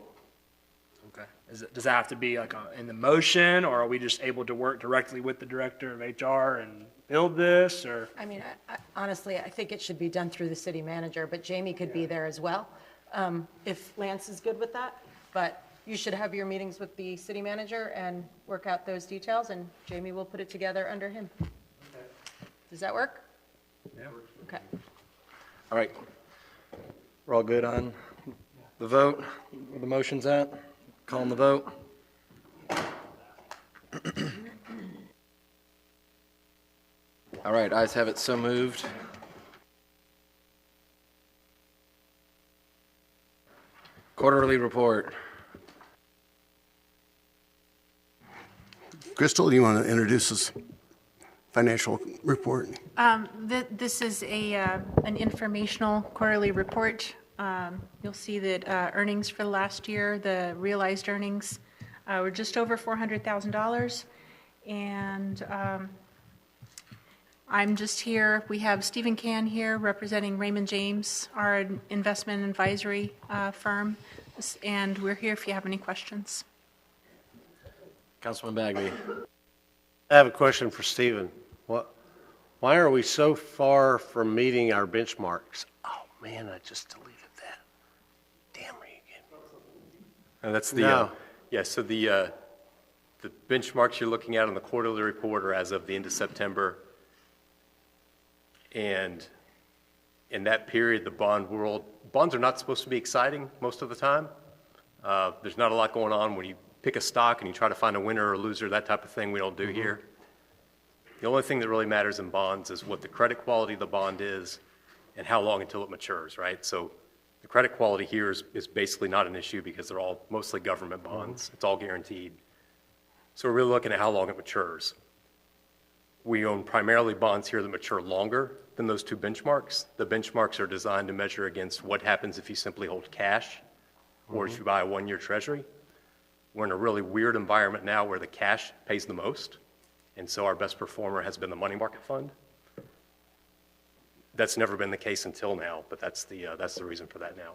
Okay. Does that have to be like in the motion, or are we just able to work directly with the director of HR and build this, or? I mean, honestly, I think it should be done through the city manager, but Jamie could be there as well, if Lance is good with that. But you should have your meetings with the city manager and work out those details, and Jamie will put it together under him. Does that work? Yeah. Okay. All right. We're all good on the vote, where the motion's at? Calling the vote. All right, ayes have it, so moved. Quarterly report. Crystal, do you want to introduce this financial report? This is an informational quarterly report. You'll see that earnings for last year, the realized earnings, were just over $400,000. And I'm just here. We have Stephen Can here representing Raymond James, our investment advisory firm. And we're here if you have any questions. Councilman Bagby. I have a question for Stephen. Why are we so far from meeting our benchmarks? Oh, man, I just deleted that. Damn you again. And that's the, No. so the benchmarks you're looking at on the quarterly report are as of the end of September. And in that period, the bonds are not supposed to be exciting most of the time. There's not a lot going on when you pick a stock and you try to find a winner or a loser, that type of thing we don't do here. The only thing that really matters in bonds is what the credit quality of the bond is and how long until it matures, right? So the credit quality here is basically not an issue because they're all mostly government bonds. It's all guaranteed. So we're really looking at how long it matures. We own primarily bonds here that mature longer than those two benchmarks. The benchmarks are designed to measure against what happens if you simply hold cash or if you buy a one-year treasury. We're in a really weird environment now where the cash pays the most, and so our best performer has been the money market fund. That's never been the case until now, but that's the reason for that now.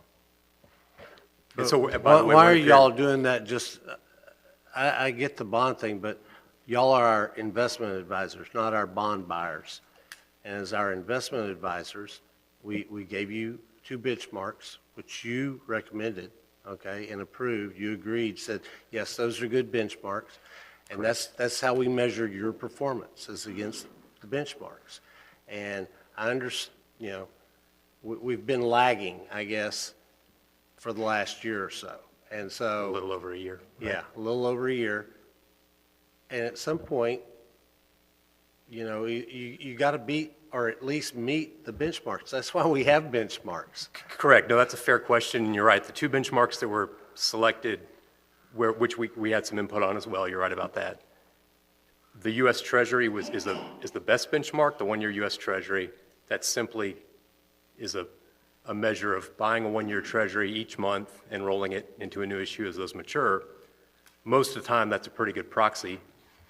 And so, by the way, why we're are here- y'all doing that? Just, I get the bond thing, but y'all are our investment advisors, not our bond buyers. And as our investment advisors, we gave you two benchmarks, which you recommended, okay, and approved. You agreed, said, yes, those are good benchmarks. And that's how we measure your performance, is against the benchmarks. And I understand, you know, we've been lagging, I guess, for the last year or so. And so. A little over a year. Yeah, a little over a year. And at some point, you know, you got to beat or at least meet the benchmarks. That's why we have benchmarks. Correct. No, that's a fair question, and you're right. The two benchmarks that were selected, which we had some input on as well, you're right about that. The U.S. Treasury is the best benchmark, the one-year U.S. Treasury. That simply is a measure of buying a one-year Treasury each month and rolling it into a new issue as those mature. Most of the time, that's a pretty good proxy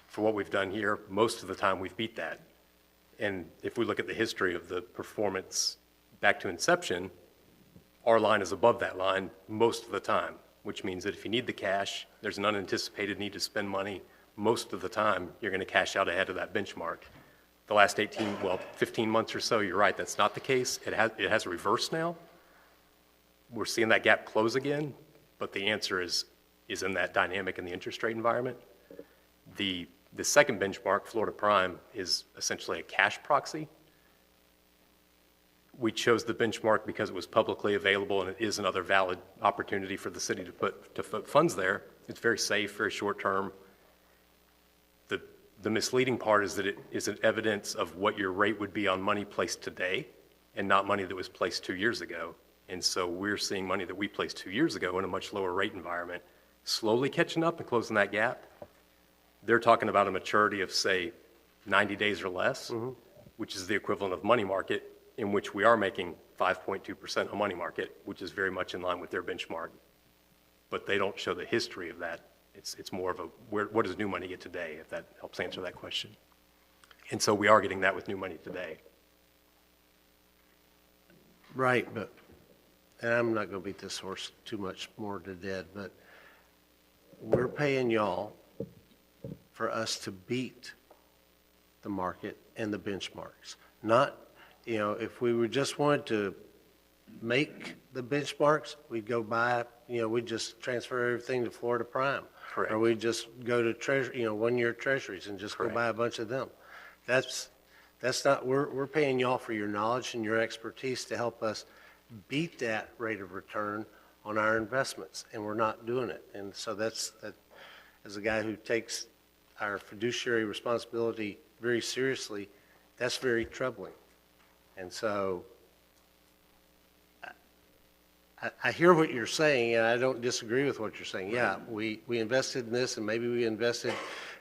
for what we've done here. Most of the time, we've beat that. And if we look at the history of the performance back to inception, our line is above that line most of the time, which means that if you need the cash, there's an unanticipated need to spend money, most of the time, you're going to cash out ahead of that benchmark. The last 15 months or so, you're right, that's not the case. It has reversed now. We're seeing that gap close again, but the answer is in that dynamic in the interest rate environment. The second benchmark, Florida Prime, is essentially a cash proxy. We chose the benchmark because it was publicly available and it is another valid opportunity for the city to put funds there. It's very safe, very short term. The misleading part is that it is an evidence of what your rate would be on money placed today and not money that was placed 2 years ago. And so we're seeing money that we placed 2 years ago in a much lower rate environment, slowly catching up and closing that gap. They're talking about a maturity of, say, 90 days or less, which is the equivalent of money market, in which we are making 5.2% on money market, which is very much in line with their benchmark. But they don't show the history of that. It's more of a, what does new money get today, if that helps answer that question. And so we are getting that with new money today. Right, but, and I'm not going to beat this horse too much more to death, but we're paying y'all for us to beat the market and the benchmarks. Not, you know, if we were just wanted to make the benchmarks, we'd go buy, you know, we'd just transfer everything to Florida Prime. Correct. Or we'd just go to treasury, you know, one-year treasuries and just go buy a bunch of them. That's not, we're paying y'all for your knowledge and your expertise to help us beat that rate of return on our investments, and we're not doing it. And so that, as a guy who takes our fiduciary responsibility very seriously, that's very troubling. And so I hear what you're saying, and I don't disagree with what you're saying. Yeah, we invested in this, and maybe we invested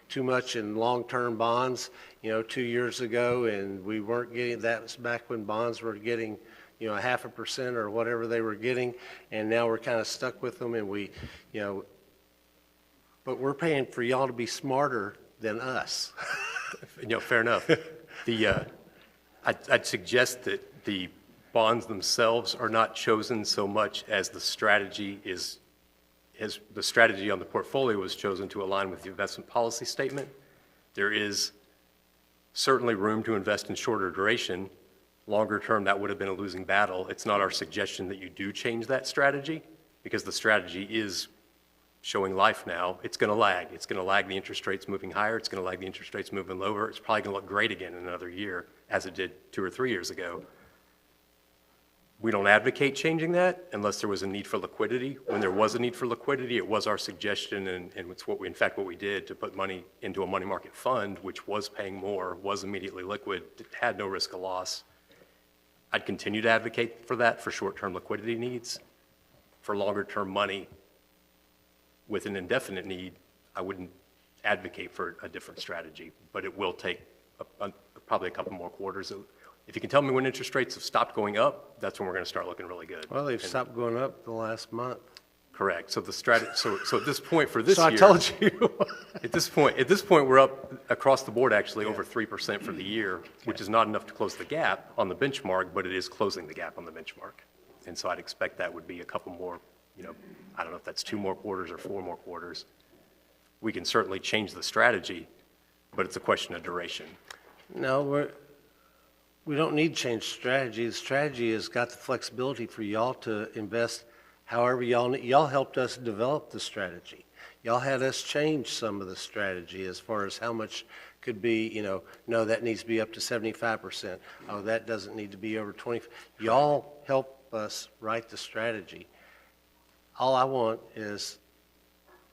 too much in long-term bonds, you know, 2 years ago, and we weren't getting, that was back when bonds were getting, you know, 0.5% or whatever they were getting, and now we're kind of stuck with them, and we, you know, but we're paying for y'all to be smarter than us. You know, fair enough. I'd suggest that the bonds themselves are not chosen so much as the strategy is, as the strategy on the portfolio was chosen to align with the investment policy statement. There is certainly room to invest in shorter duration. Longer term, that would have been a losing battle. It's not our suggestion that you do change that strategy, because the strategy is showing life now. It's going to lag. It's going to lag the interest rates moving higher. It's going to lag the interest rates moving lower. It's probably going to look great again in another year, as it did 2 or 3 years ago. We don't advocate changing that unless there was a need for liquidity. When there was a need for liquidity, it was our suggestion, and it's what we, in fact, what we did, to put money into a money market fund, which was paying more, was immediately liquid, had no risk of loss. I'd continue to advocate for that for short-term liquidity needs. For longer-term money with an indefinite need, I wouldn't advocate for a different strategy, but it will take probably a couple more quarters. If you can tell me when interest rates have stopped going up, that's when we're going to start looking really good. Well, they've stopped going up the last month. Correct. So the strategy. So at this point for this So year, I told you. at this point, we're up across the board actually over 3% for the year, which is not enough to close the gap on the benchmark, but it is closing the gap on the benchmark. And so I'd expect that would be a couple more. You know, I don't know if that's 2 more quarters or 4 more quarters. We can certainly change the strategy, but it's a question of duration. No, we don't need to change strategy. The strategy has got the flexibility for y'all to invest however y'all helped us develop the strategy. Y'all had us change some of the strategy as far as how much could be, no, that needs to be up to 75%. Oh, that doesn't need to be over 20. Y'all help us write the strategy. All I want is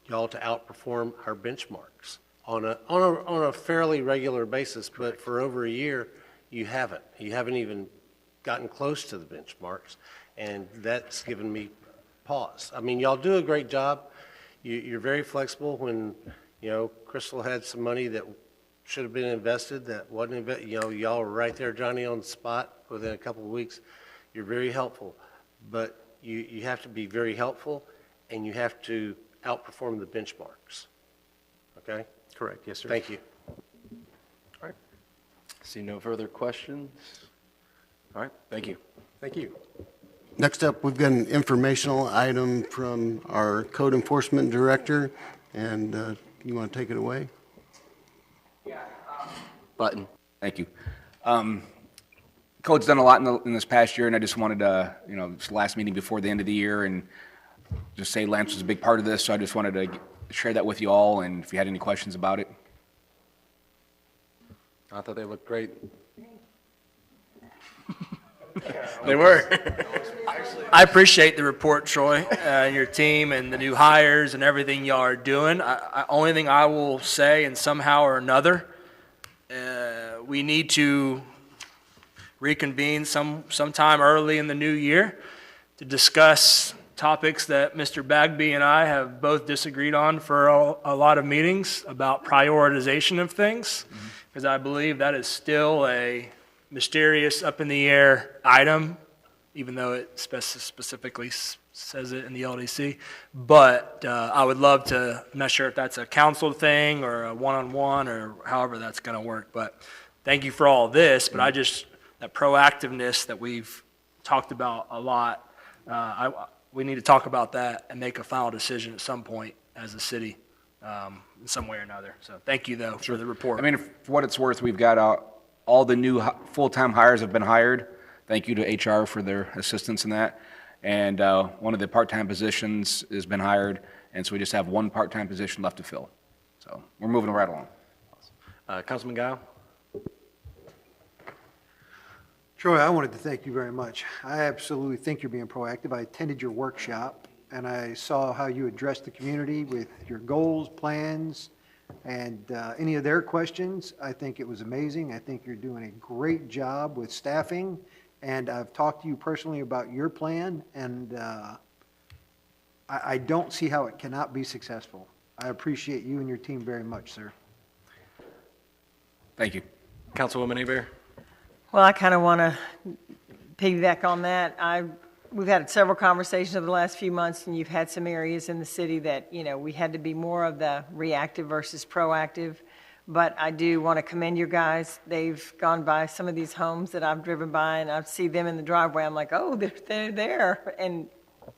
y'all to outperform our benchmarks on a fairly regular basis, but for over a year, you haven't. You haven't even gotten close to the benchmarks, and that's given me pause. I mean, y'all do a great job. You're very flexible. When, Crystal had some money that should have been invested that wasn't invested, y'all were right there, Johnny, on the spot within a couple of weeks. You're very helpful, but you have to be very helpful, and you have to outperform the benchmarks. Okay? Correct, yes, sir. Thank you. All right. See no further questions. All right, thank you. Thank you. Next up, we've got an informational item from our Code Enforcement Director, and you want to take it away? Button. Thank you. Code's done a lot in this past year, and I just wanted to, it's the last meeting before the end of the year, and just say Lance was a big part of this, so I just wanted to share that with you all, and if you had any questions about it. I thought they looked great. They were. I appreciate the report, Troy, and your team and the new hires and everything y'all are doing. Only thing I will say, and somehow or another, we need to reconvene sometime early in the new year to discuss topics that Mr. Bagby and I have both disagreed on for a lot of meetings about prioritization of things, because I believe that is still a mysterious, up in the air item, even though it specifically says it in the LDC. But I would love to, I'm not sure if that's a council thing or a one-on-one or however that's going to work. But thank you for all this. But that proactiveness that we've talked about a lot, we need to talk about that and make a final decision at some point as a city in some way or another. So thank you, though, for the report. I mean, for what it's worth, we've got all the new full-time hires have been hired. Thank you to HR for their assistance in that. And one of the part-time positions has been hired, and so we just have one part-time position left to fill. So we're moving right along. Councilman Guile? Troy, I wanted to thank you very much. I absolutely think you're being proactive. I attended your workshop, and I saw how you addressed the community with your goals, plans, and any of their questions. I think it was amazing. I think you're doing a great job with staffing, and I've talked to you personally about your plan, and I don't see how it cannot be successful. I appreciate you and your team very much, sir. Thank you. Councilwoman Hebert? Well, I kind of want to piggyback on that. We've had several conversations over the last few months, and you've had some areas in the city that, we had to be more of the reactive versus proactive. But I do want to commend you guys. They've gone by some of these homes that I've driven by, and I see them in the driveway. I'm like, oh, they're there. And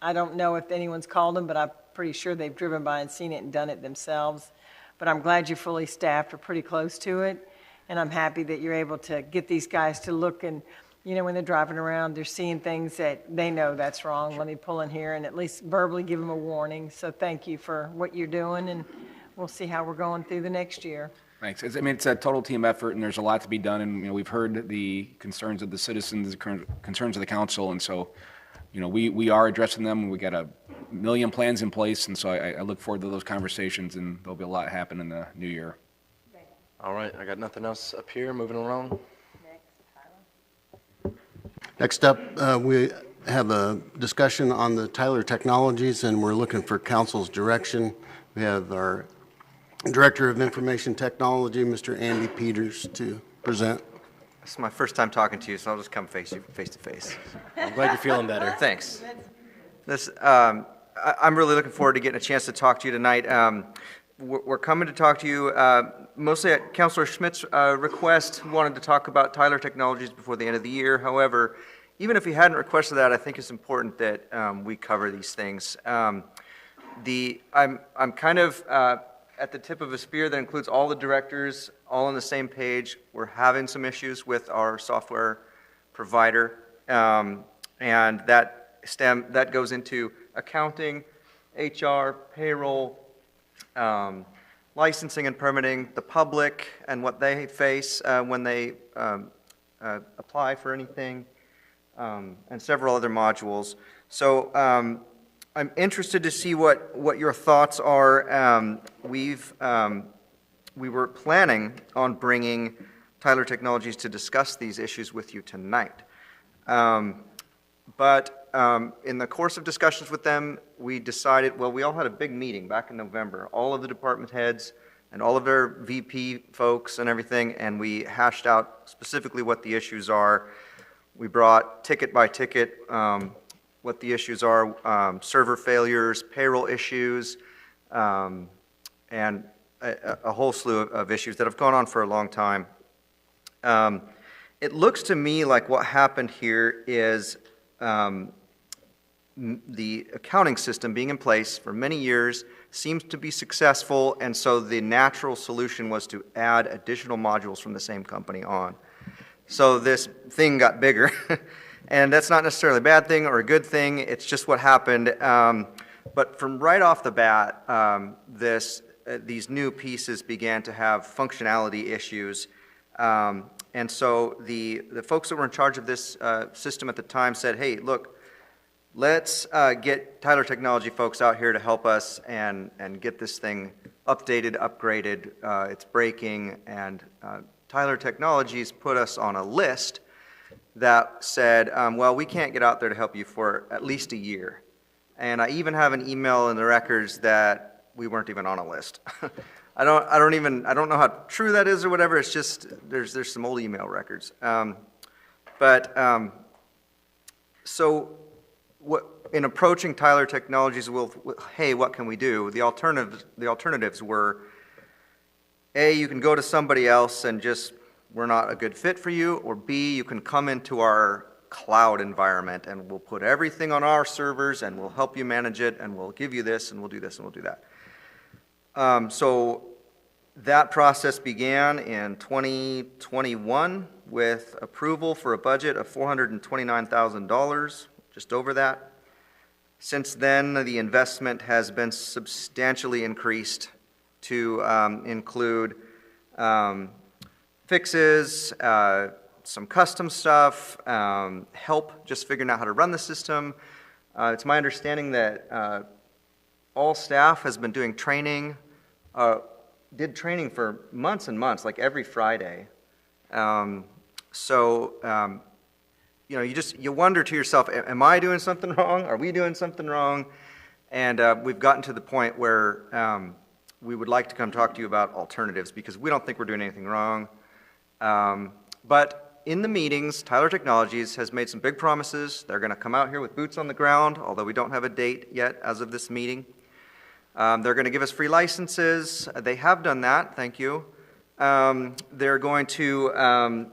I don't know if anyone's called them, but I'm pretty sure they've driven by and seen it and done it themselves. But I'm glad you're fully staffed or pretty close to it. And I'm happy that you're able to get these guys to look and, when they're driving around, they're seeing things that they know that's wrong. Let me pull in here and at least verbally give them a warning. So thank you for what you're doing, and we'll see how we're going through the next year. Thanks. It's a total team effort, and there's a lot to be done. And we've heard the concerns of the citizens, the concerns of the council, and so we are addressing them. We got a million plans in place, and so I look forward to those conversations, and there'll be a lot happen in the new year. All right, I got nothing else up here. Moving along. Next up, we have a discussion on the Tyler Technologies, and we're looking for council's direction. We have our Director of Information Technology, Mr. Andy Peters, to present. This is my first time talking to you, so I'll just come face to face. I'm glad you're feeling better. Thanks. I'm really looking forward to getting a chance to talk to you tonight. We're coming to talk to you mostly at Councilor Schmidt's request. We wanted to talk about Tyler Technologies before the end of the year. However, even if he hadn't requested that, I think it's important that we cover these things. I'm kind of at the tip of a spear that includes all the directors, all on the same page. We're having some issues with our software provider, and that goes into accounting, HR, payroll, licensing and permitting, the public and what they face when they apply for anything, and several other modules. So I'm interested to see what your thoughts are. We were planning on bringing Tyler Technologies to discuss these issues with you tonight. But in the course of discussions with them, we decided, well, we all had a big meeting back in November, all of the department heads and all of their VP folks and everything, and we hashed out specifically what the issues are. We brought ticket by ticket what the issues are, server failures, payroll issues, and a whole slew of issues that have gone on for a long time. It looks to me like what happened here is the accounting system being in place for many years seems to be successful, and so the natural solution was to add additional modules from the same company on. So this thing got bigger, and that's not necessarily a bad thing or a good thing, it's just what happened. But from right off the bat, these new pieces began to have functionality issues. And so the folks that were in charge of this system at the time said, hey, look, let's get Tyler Technology folks out here to help us and get this thing updated, upgraded. It's breaking, and Tyler Technologies put us on a list that said, well, we can't get out there to help you for at least a year. And I even have an email in the records that we weren't even on a list. I don't know how true that is or whatever. It's just there's some old email records. So in approaching Tyler Technologies, hey, what can we do? The alternatives were, A, you can go to somebody else and just, we're not a good fit for you, or B, you can come into our cloud environment and we'll put everything on our servers and we'll help you manage it and we'll give you this and we'll do this and we'll do that. So that process began in 2021 with approval for a budget of $429,000, just over that. Since then, the investment has been substantially increased to include fixes, some custom stuff, help just figuring out how to run the system. It's my understanding that all staff has been doing training, did training for months and months, like every Friday. You wonder to yourself, am I doing something wrong? Are we doing something wrong? And we've gotten to the point where we would like to come talk to you about alternatives because we don't think we're doing anything wrong. But in the meetings, Tyler Technologies has made some big promises. They're going to come out here with boots on the ground, although we don't have a date yet as of this meeting. They're going to give us free licenses. They have done that, thank you. They're going to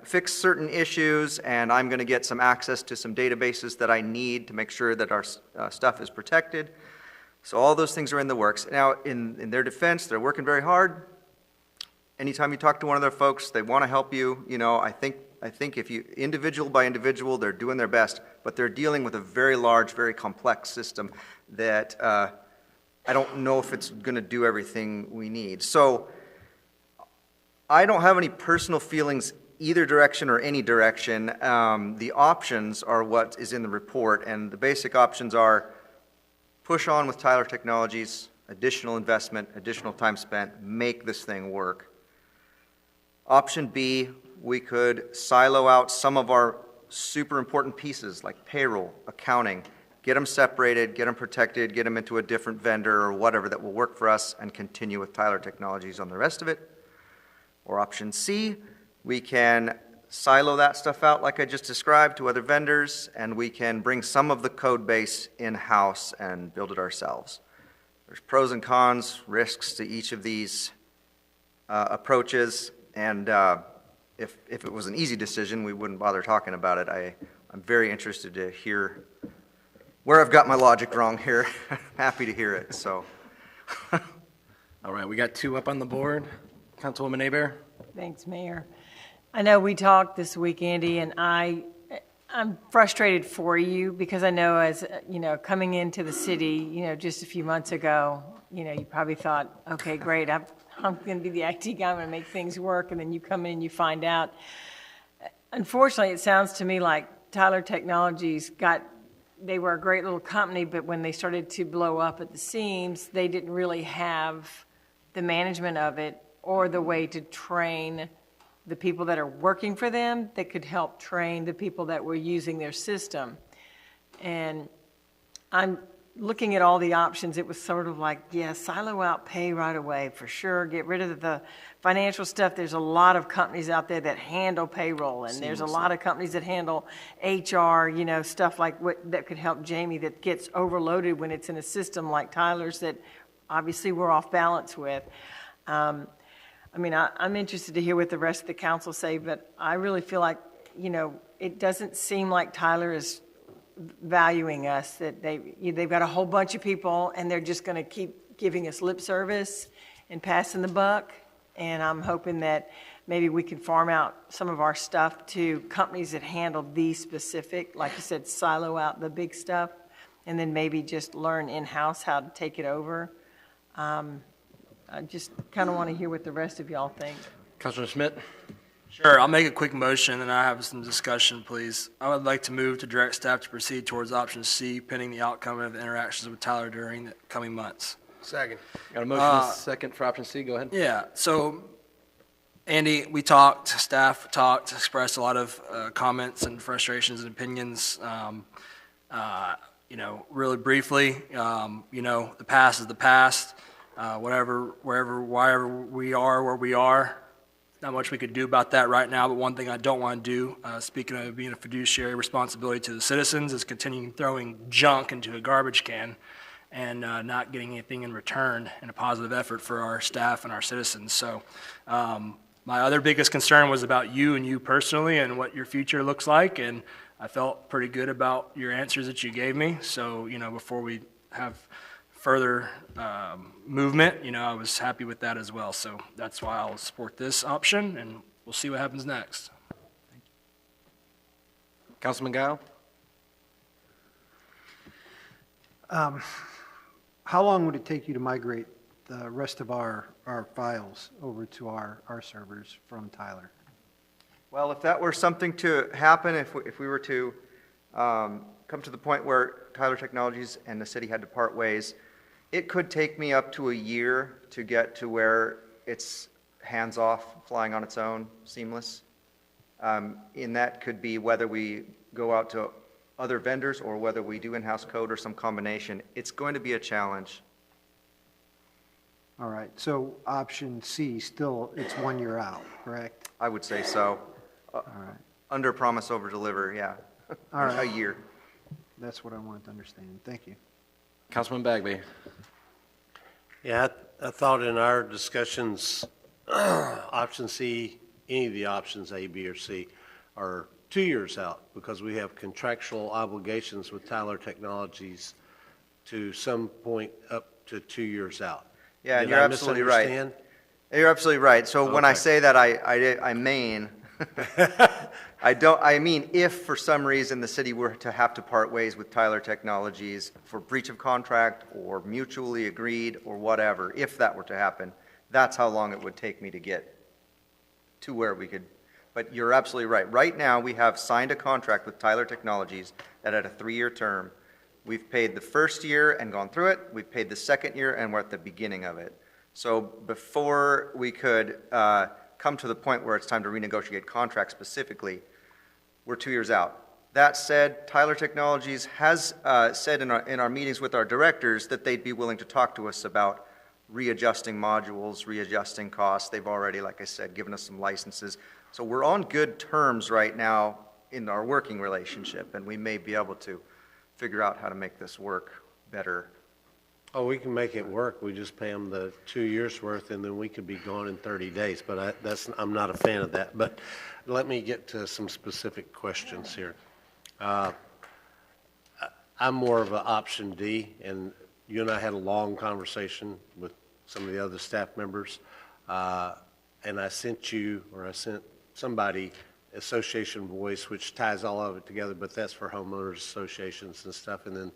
fix certain issues, and I'm going to get some access to some databases that I need to make sure that our stuff is protected. So all those things are in the works. Now, in their defense, they're working very hard. Anytime you talk to one of their folks, they want to help you. You know, I think if you, individual by individual, they're doing their best, but they're dealing with a very large, very complex system that I don't know if it's going to do everything we need. So I don't have any personal feelings either direction or any direction. The options are what is in the report, and the basic options are push on with Tyler Technologies, additional investment, additional time spent, make this thing work. Option B, we could silo out some of our super important pieces like payroll, accounting, get them separated, get them protected, get them into a different vendor or whatever that will work for us and continue with Tyler Technologies on the rest of it. Or option C, we can silo that stuff out like I just described to other vendors, and we can bring some of the code base in-house and build it ourselves. There's pros and cons, risks to each of these approaches, and if it was an easy decision, we wouldn't bother talking about it. I'm very interested to hear where I've got my logic wrong here. Happy to hear it. So, All right, we got two up on the board. Councilwoman Aber? Thanks, Mayor. I know we talked this week, Andy, and I'm frustrated for you because I know as, coming into the city, just a few months ago, you probably thought, okay, great, I'm going to be the IT guy, I'm going to make things work, and then you come in and you find out. Unfortunately, it sounds to me like Tyler Technologies they were a great little company, but when they started to blow up at the seams, they didn't really have the management of it or the way to train the people that are working for them that could help train the people that were using their system. And I'm looking at all the options. It was sort of like, silo out pay right away for sure. Get rid of the financial stuff. There's a lot of companies out there that handle payroll, and there's a lot of companies that handle HR, stuff like that could help Jamie that gets overloaded when it's in a system like Tyler's that obviously we're off balance with. I'm interested to hear what the rest of the council say, but I really feel like, it doesn't seem like Tyler is valuing us, that they've got a whole bunch of people and they're just going to keep giving us lip service and passing the buck. And I'm hoping that maybe we can farm out some of our stuff to companies that handle these specific, like you said, silo out the big stuff, and then maybe just learn in-house how to take it over. I just kind of want to hear what the rest of y'all think. Councilman Schmidt? Sure, I'll make a quick motion and I have some discussion, please. I would like to move to direct staff to proceed towards option C, pending the outcome of the interactions with Tyler during the coming months. Second. Got a motion and a second for option C. Go ahead. Yeah, so Andy, we talked, staff talked, expressed a lot of comments and frustrations and opinions. Really briefly, the past is the past. Wherever we are where we are, not much we could do about that right now, but one thing I don't want to do, speaking of being a fiduciary responsibility to the citizens, is continuing throwing junk into a garbage can and not getting anything in return in a positive effort for our staff and our citizens. So my other biggest concern was about you and you personally and what your future looks like, and I felt pretty good about your answers that you gave me. So, before we have further movement, I was happy with that as well. So that's why I'll support this option, and we'll see what happens next. Councilman Guile? How long would it take you to migrate the rest of our files over to our servers from Tyler? Well, if that were something to happen, if we were to come to the point where Tyler Technologies and the city had to part ways, it could take me up to a year to get to where it's hands-off, flying on its own, seamless. And that could be whether we go out to other vendors or whether we do in-house code or some combination. It's going to be a challenge. All right, so option C, still, it's 1 year out, correct? I would say so. All right. Under promise, over deliver, yeah. All right. A year. That's what I wanted to understand. Thank you. Councilman Bagby? Yeah, I thought in our discussions, option C, any of the options A, B, or C are 2 years out because we have contractual obligations with Tyler Technologies to some point up to 2 years out. Yeah, Did you're I absolutely right. misunderstand? You're absolutely right. So when I say that, I mean, I mean if for some reason the city were to have to part ways with Tyler Technologies for breach of contract or mutually agreed or whatever, if that were to happen, that's how long it would take me to get to where we could. But you're absolutely right. Right now, we have signed a contract with Tyler Technologies that had a 3-year term. We've paid the first year and gone through it. We've paid the second year and we're at the beginning of it. So before we could come to the point where it's time to renegotiate contracts specifically, we're 2 years out. That said, Tyler Technologies has said in our meetings with our directors that they'd be willing to talk to us about readjusting modules, readjusting costs. They've already, like I said, given us some licenses. So we're on good terms right now in our working relationship, and we may be able to figure out how to make this work better. Oh, we can make it work. We just pay them the 2 years worth and then we could be gone in 30 days. But I'm not a fan of that. But let me get to some specific questions here. I'm more of an option D, and you and I had a long conversation with some of the other staff members. And I sent you, or I sent somebody, Association Voice, which ties all of it together, but that's for homeowners associations and stuff. And then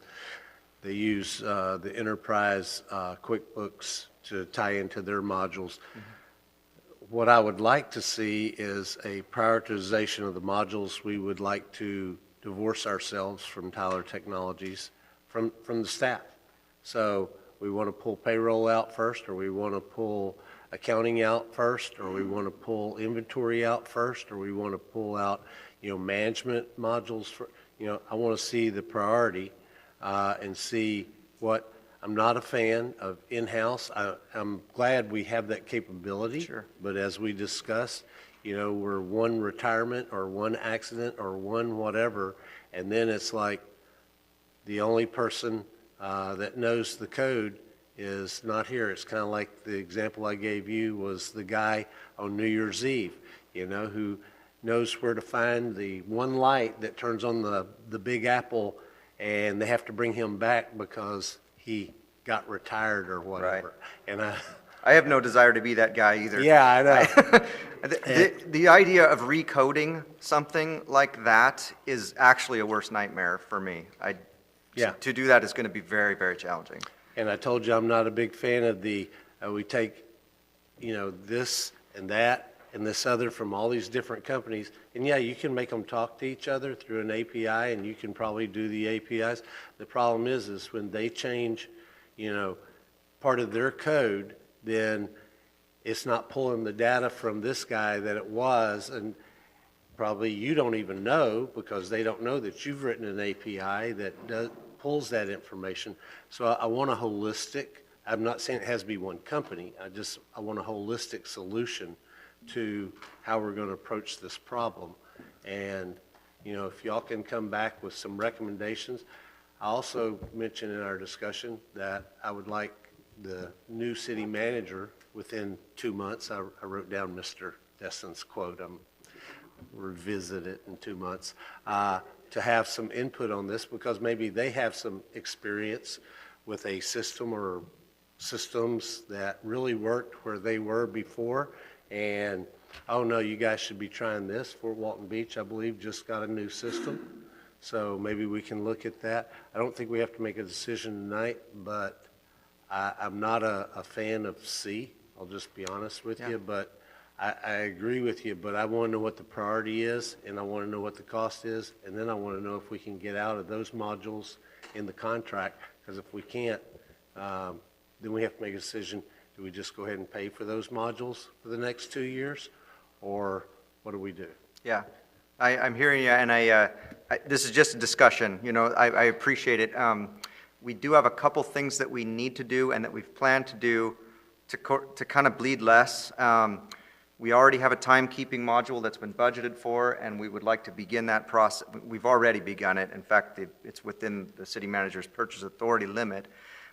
they use the Enterprise QuickBooks to tie into their modules. What I would like to see is a prioritization of the modules. We would like to divorce ourselves from Tyler Technologies from the staff. So we want to pull payroll out first, or we want to pull accounting out first, or we want to pull inventory out first, or we want to pull out, management modules. I want to see the priority and see what. I'm not a fan of in-house. I'm glad we have that capability. Sure. But as we discussed, we're one retirement or one accident or one whatever, and then it's like the only person that knows the code is not here. It's kind of like the example I gave you was the guy on New Year's Eve, who knows where to find the one light that turns on the Big Apple, and they have to bring him back because he got retired or whatever. Right. And I have no desire to be that guy either. Yeah, I know. The idea of recoding something like that is actually a worse nightmare for me. To do that is going to be very, very challenging. And I told you I'm not a big fan of we take, this and that and this other from all these different companies. And yeah, you can make them talk to each other through an API, and you can probably do the APIs. The problem is when they change, part of their code, then it's not pulling the data from this guy that it was, and probably you don't even know because they don't know that you've written an API that pulls that information. So I want a holistic, I'm not saying it has to be one company, I want a holistic solution to how we're going to approach this problem. And, if y'all can come back with some recommendations. I also mentioned in our discussion that I would like the new city manager within 2 months. I wrote down Mr. Destin's quote. I'm revisit it in 2 months to have some input on this, because maybe they have some experience with a system or systems that really worked where they were before. And oh no, you guys should be trying this. Fort Walton Beach, I believe, just got a new system. So maybe we can look at that. I don't think we have to make a decision tonight, but I'm not a fan of C. I'll just be honest with you, but I agree with you, but I want to know what the priority is, and I want to know what the cost is, and then I want to know if we can get out of those modules in the contract, because if we can't, then we have to make a decision. Do we just go ahead and pay for those modules for the next 2 years, or what do we do? Yeah, I'm hearing you, and this is just a discussion. I appreciate it. We do have a couple things that we need to do and that we've planned to do to kind of bleed less. We already have a timekeeping module that's been budgeted for, and we would like to begin that process. We've already begun it. In fact, it's within the city manager's purchase authority limit.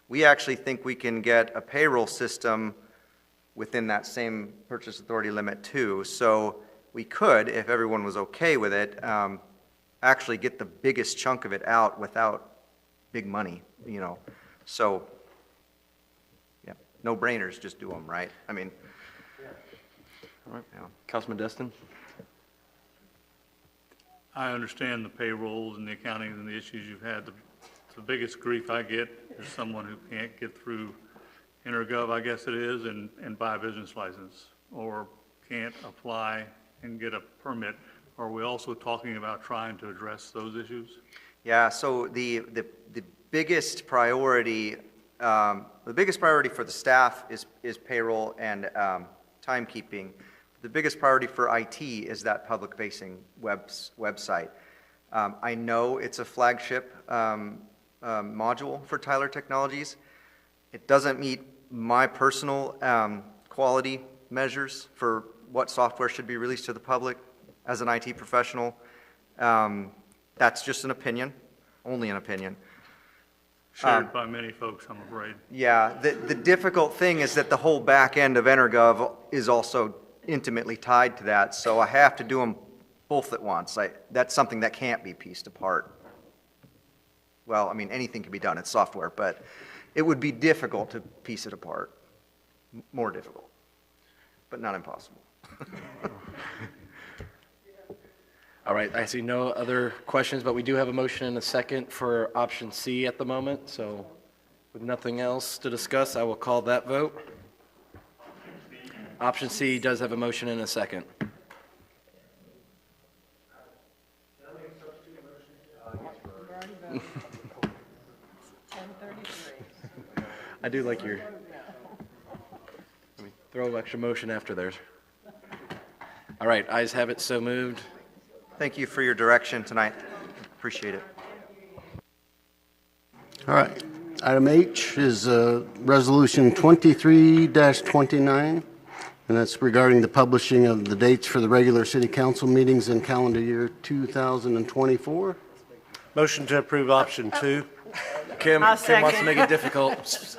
We actually think we can get a payroll system within that same purchase authority limit too. So we could, if everyone was okay with it, actually get the biggest chunk of it out without big money, So, yeah, no brainers, just do them, right? I mean, all right. Councilman Destin? I understand the payrolls and the accounting and the issues you've had. The biggest grief I get is someone who can't get through InterGov, I guess it is, and buy a business license, or can't apply and get a permit. Are we also talking about trying to address those issues? Yeah, so the biggest priority, for the staff is payroll and timekeeping. The biggest priority for IT is that public-facing website. I know it's a flagship module for Tyler Technologies. It doesn't meet my personal quality measures for what software should be released to the public as an IT professional. That's just an opinion, only an opinion. Shared by many folks, I'm afraid. Yeah, the difficult thing is that the whole back end of InterGov is also intimately tied to that, so I have to do them both at once. That's something that can't be pieced apart. Well, I mean, anything can be done, it's software, but it would be difficult to piece it apart. more difficult, but not impossible. All right, I see no other questions, but we do have a motion and a second for option C at the moment. So with nothing else to discuss, I will call that vote. Option C does have a motion and a second. I do like your, let me throw extra motion after theirs. All right, ayes have it, so moved. Thank you for your direction tonight. Appreciate it. All right. Item H is Resolution 23-29, and that's regarding the publishing of the dates for the regular city council meetings in calendar year 2024. Motion to approve option 2. Kim I'll wants to second. make it difficult.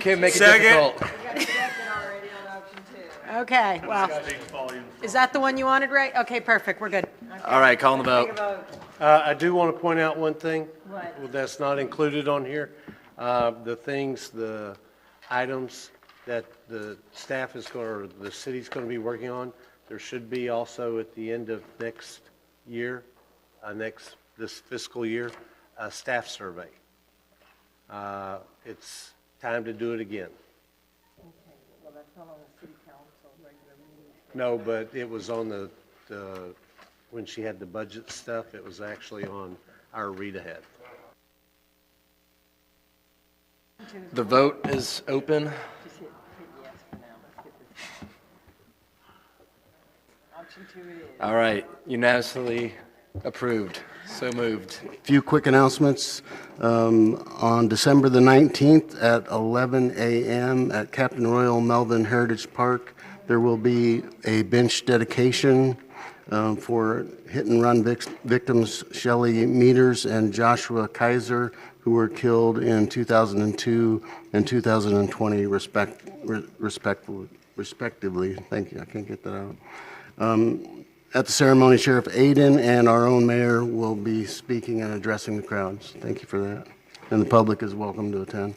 Kim, make it Second. difficult. Okay, well, is that the one you wanted, Ray? Okay, perfect, we're good. All right, call the Take a vote. vote. I do want to point out one thing. What? That's not included on here. The items that the staff is going, or the city's going to be working on, there should be also at the end of next year, this fiscal year, a staff survey. It's time to do it again. Well, that's not on the city council regular meeting. No, but it was on the when she had the budget stuff, it was actually on our read ahead. The vote is open. Just hit yes for now, let's get this done. Option 2 it is. All right, unanimously approved. So moved. A few quick announcements. On December the 19th at 11 a.m. at Captain Royal Melvin Heritage Park, there will be a bench dedication for hit-and-run victims Shelley Meters and Joshua Kaiser, who were killed in 2002 and 2020 respectively. Thank you. I can't get that out. At the ceremony, Sheriff Aiden and our own mayor will be speaking and addressing the crowds. Thank you for that. And the public is welcome to attend.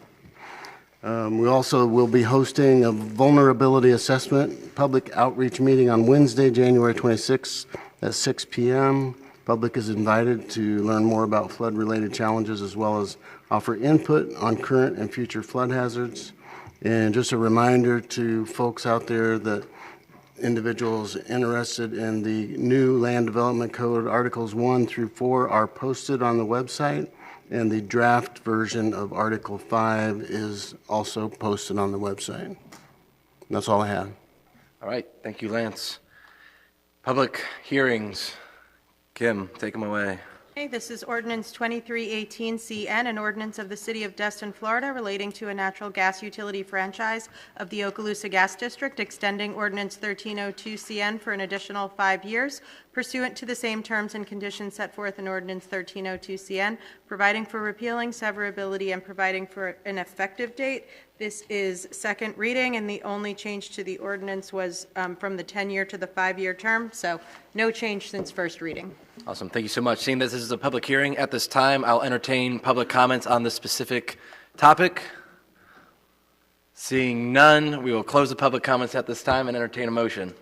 We also will be hosting a vulnerability assessment public outreach meeting on Wednesday, January 26th at 6 p.m. Public is invited to learn more about flood-related challenges as well as offer input on current and future flood hazards. And just a reminder to folks out there that individuals interested in the new Land Development Code, Articles 1 through 4 are posted on the website, and the draft version of Article 5 is also posted on the website. That's all I have. All right, thank you, Lance. Public hearings. Kim, take them away. Okay, this is ordinance 2318 CN, an ordinance of the City of Destin, Florida, relating to a natural gas utility franchise of the Okaloosa Gas District, extending ordinance 1302 CN for an additional 5 years, pursuant to the same terms and conditions set forth in ordinance 1302 CN, providing for repealing, severability, and providing for an effective date. This is second reading, and the only change to the ordinance was from the 10-year to the 5-year term, so no change since first reading. Awesome, thank you so much. Seeing that this is a public hearing, at this time, I'll entertain public comments on this specific topic. Seeing none, we will close the public comments at this time and entertain a motion.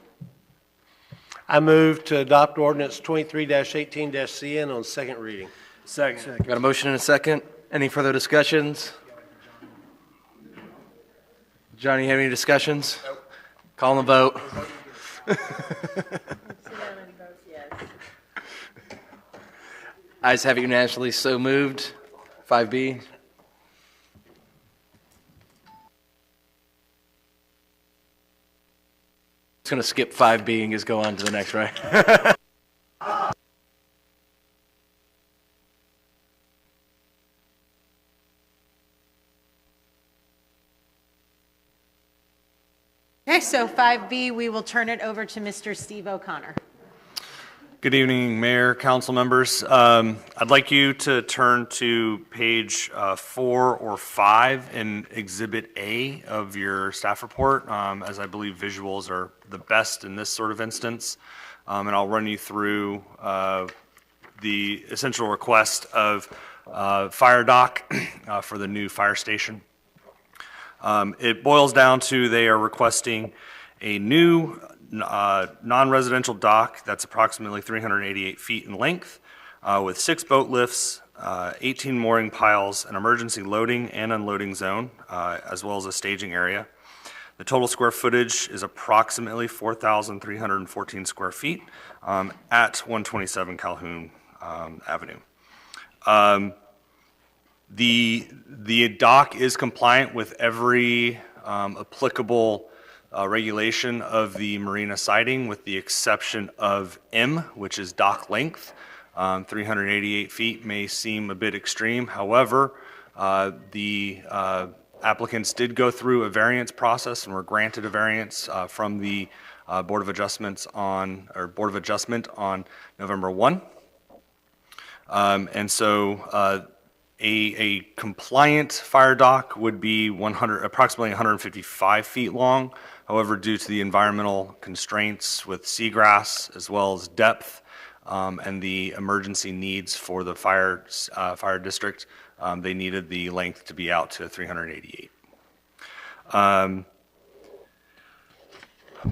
I move to adopt ordinance 23-18-CN on second reading. Second. Got a motion and a second. Any further discussions? Johnny, you have any discussions? Nope. Call the vote. Ayes have it unanimously, so moved. 5B. Just going to skip 5B and just go on to the next, right? Okay, so 5B, we will turn it over to Mr. Steve O'Connor. Good evening, Mayor, council members. I'd like you to turn to page 4 or 5 in Exhibit A of your staff report, as I believe visuals are the best in this sort of instance. And I'll run you through the essential request of fire dock for the new fire station. It boils down to they are requesting a new non-residential dock that's approximately 388 feet in length with 6 boat lifts, 18 mooring piles, an emergency loading and unloading zone, as well as a staging area. The total square footage is approximately 4,314 square feet at 127 Calhoun Avenue. The dock is compliant with every applicable regulation of the marina siding, with the exception of M, which is dock length. 388 feet may seem a bit extreme. However, the applicants did go through a variance process and were granted a variance from the Board of Adjustment on November 1. And so a compliant fire dock would be approximately 155 feet long. However, due to the environmental constraints with seagrass as well as depth and the emergency needs for the fire district, they needed the length to be out to 388.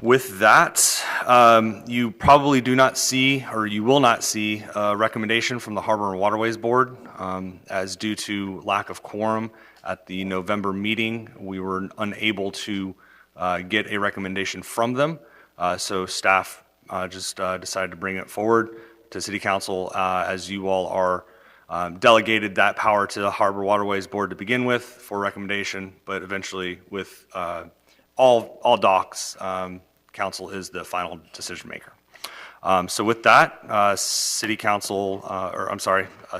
With that, you probably do not see, or you will not see, a recommendation from the Harbor and Waterways Board, as due to lack of quorum at the November meeting, we were unable to get a recommendation from them. So staff just decided to bring it forward to City Council, as you all are delegated that power to the Harbor Waterways Board to begin with for recommendation, but eventually with all docks, council is the final decision maker. So with that, City Council,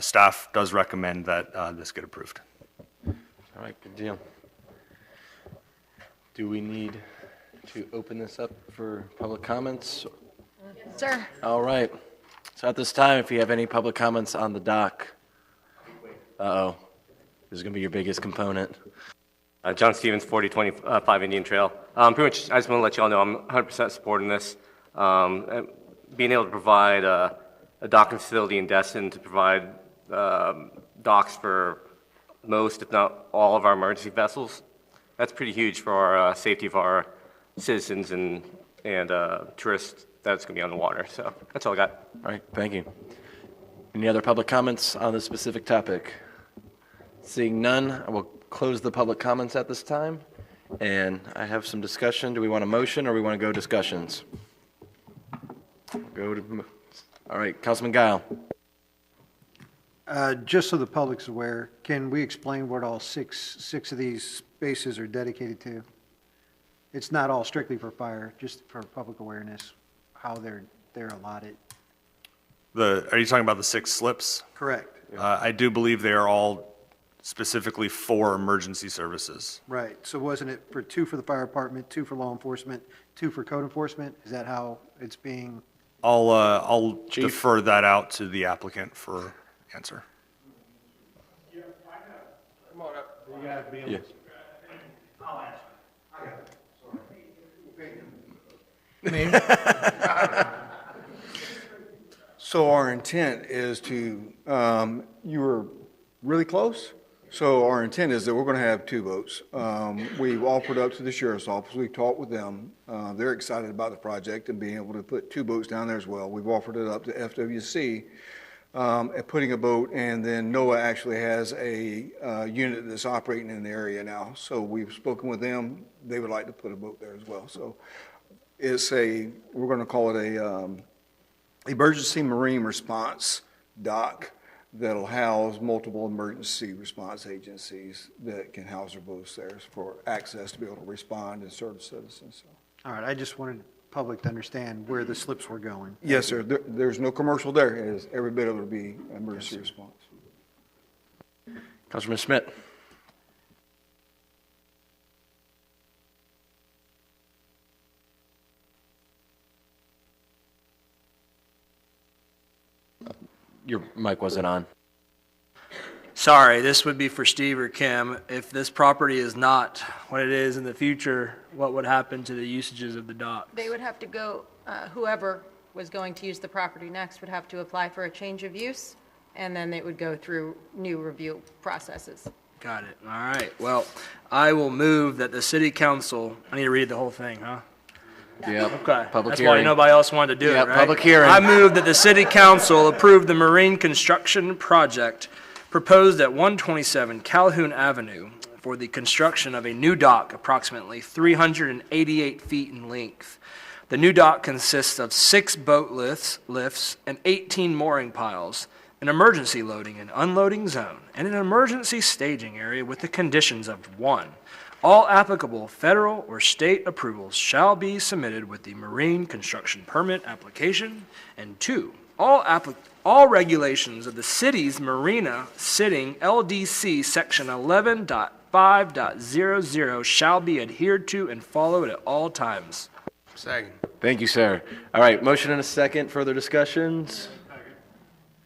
staff does recommend that this get approved. All right, good deal. Do we need to open this up for public comments? Sir. All right. So at this time, if you have any public comments on the dock, this is going to be your biggest component. John Stevens, 4025 Indian Trail. Pretty much, I just want to let you all know I'm 100% supporting this. Being able to provide a docking facility in Destin to provide docks for most, if not all, of our emergency vessels, that's pretty huge for our safety of our citizens and tourists that's going to be on the water. So that's all I got. All right, thank you. Any other public comments on this specific topic? Seeing none, I will close the public comments at this time, and I have some discussion. Do we want a motion or we want to go discussions? All right, Councilman Guile. Just so the public's aware, can we explain what all six of these spaces are dedicated to? It's not all strictly for fire, just for public awareness, how they're allotted. Are you talking about the 6 slips? Correct. I do believe they are all specifically for emergency services. Right. So wasn't it for 2 for the fire department, 2 for law enforcement, 2 for code enforcement? Is that how it's being? I'll defer that out to the applicant for answer. Come on up. You gotta be Yeah. I'll ask. So our intent is to, you were really close. So our intent is that we're going to have 2 boats. We've offered up to the sheriff's office. We've talked with them. They're excited about the project and being able to put 2 boats down there as well. We've offered it up to FWC at putting a boat, and then NOAA actually has a unit that's operating in the area now. So we've spoken with them. They would like to put a boat there as well. So we're going to call it a emergency marine response dock that'll house multiple emergency response agencies that can house their boats there for access to be able to respond and serve citizens. All right, I just wanted the public to understand where the slips were going. Yes, sir. There's no commercial there. It is every bit of it will be emergency response. Councilman Schmidt. Your mic wasn't on. Sorry, this would be for Steve or Kim. If this property is not what it is in the future, what would happen to the usages of the dock? They would have to go, whoever was going to use the property next would have to apply for a change of use, and then it would go through new review processes. Got it. All right. Well, I will move that the city council, I need to read the whole thing, huh? Yep. Okay. Public That's why hearing. nobody else wanted to do Yep, it, right? public hearing. I move that the city council approve the marine construction project proposed at 127 Calhoun Avenue for the construction of a new dock approximately 388 feet in length. The new dock consists of 6 boat lifts and 18 mooring piles, an emergency loading and unloading zone, and an emergency staging area with the conditions of 1. All applicable federal or state approvals shall be submitted with the marine construction permit application, and 2. All regulations of the city's marina sitting LDC section 11.5.00 shall be adhered to and followed at all times. Second. Thank you, sir. All right, motion and a second. Further discussions?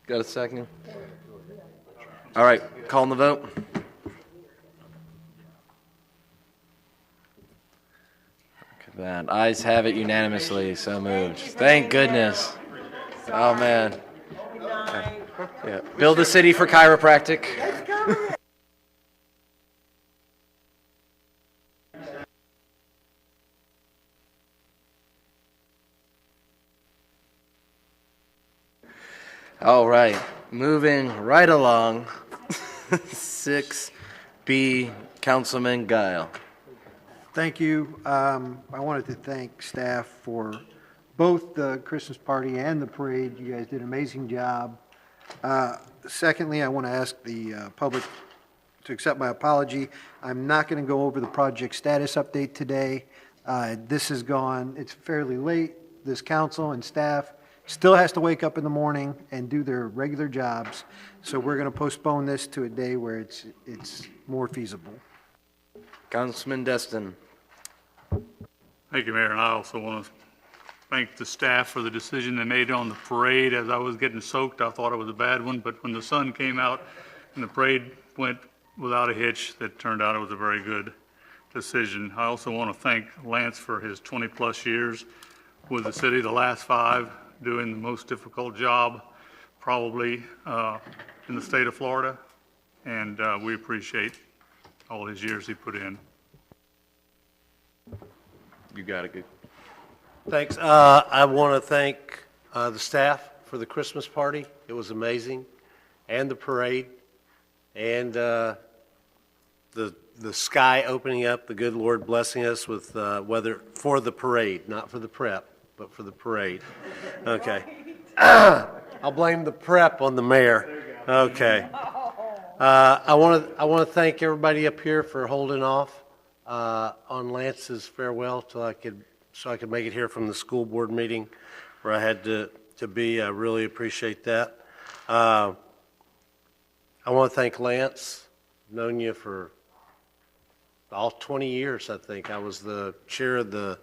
Got a second? All right, calling the vote. Look at that. Ayes have it unanimously. So moved. Thank goodness. Oh, man. Yeah. Build a city for chiropractic. All right, moving right along. 6B, Councilman Guile. Thank you. I wanted to thank staff for both the Christmas party and the parade. You guys did an amazing job. Secondly, I want to ask the public to accept my apology. I'm not going to go over the project status update today. This has gone, it's fairly late. This council and staff still has to wake up in the morning and do their regular jobs. So we're going to postpone this to a day where it's more feasible. Councilman Destin. Thank you, Mayor, and I also want to thank the staff for the decision they made on the parade. As I was getting soaked, I thought it was a bad one, but when the sun came out and the parade went without a hitch, that turned out it was a very good decision. I also want to thank Lance for his 20-plus years with the city, the last 5, doing the most difficult job probably in the state of Florida, and we appreciate all his years he put in. You got it, good. Thanks. I want to thank the staff for the Christmas party. It was amazing, and the parade, and the sky opening up, the good Lord blessing us with weather for the parade, not for the prep, but for the parade. Okay. I'll blame the prep on the mayor. Okay. I want to thank everybody up here for holding off on Lance's farewell so I could make it here from the school board meeting where I had to be. I really appreciate that. I want to thank Lance. I've known you for all 20 years, I think. I was the chair of the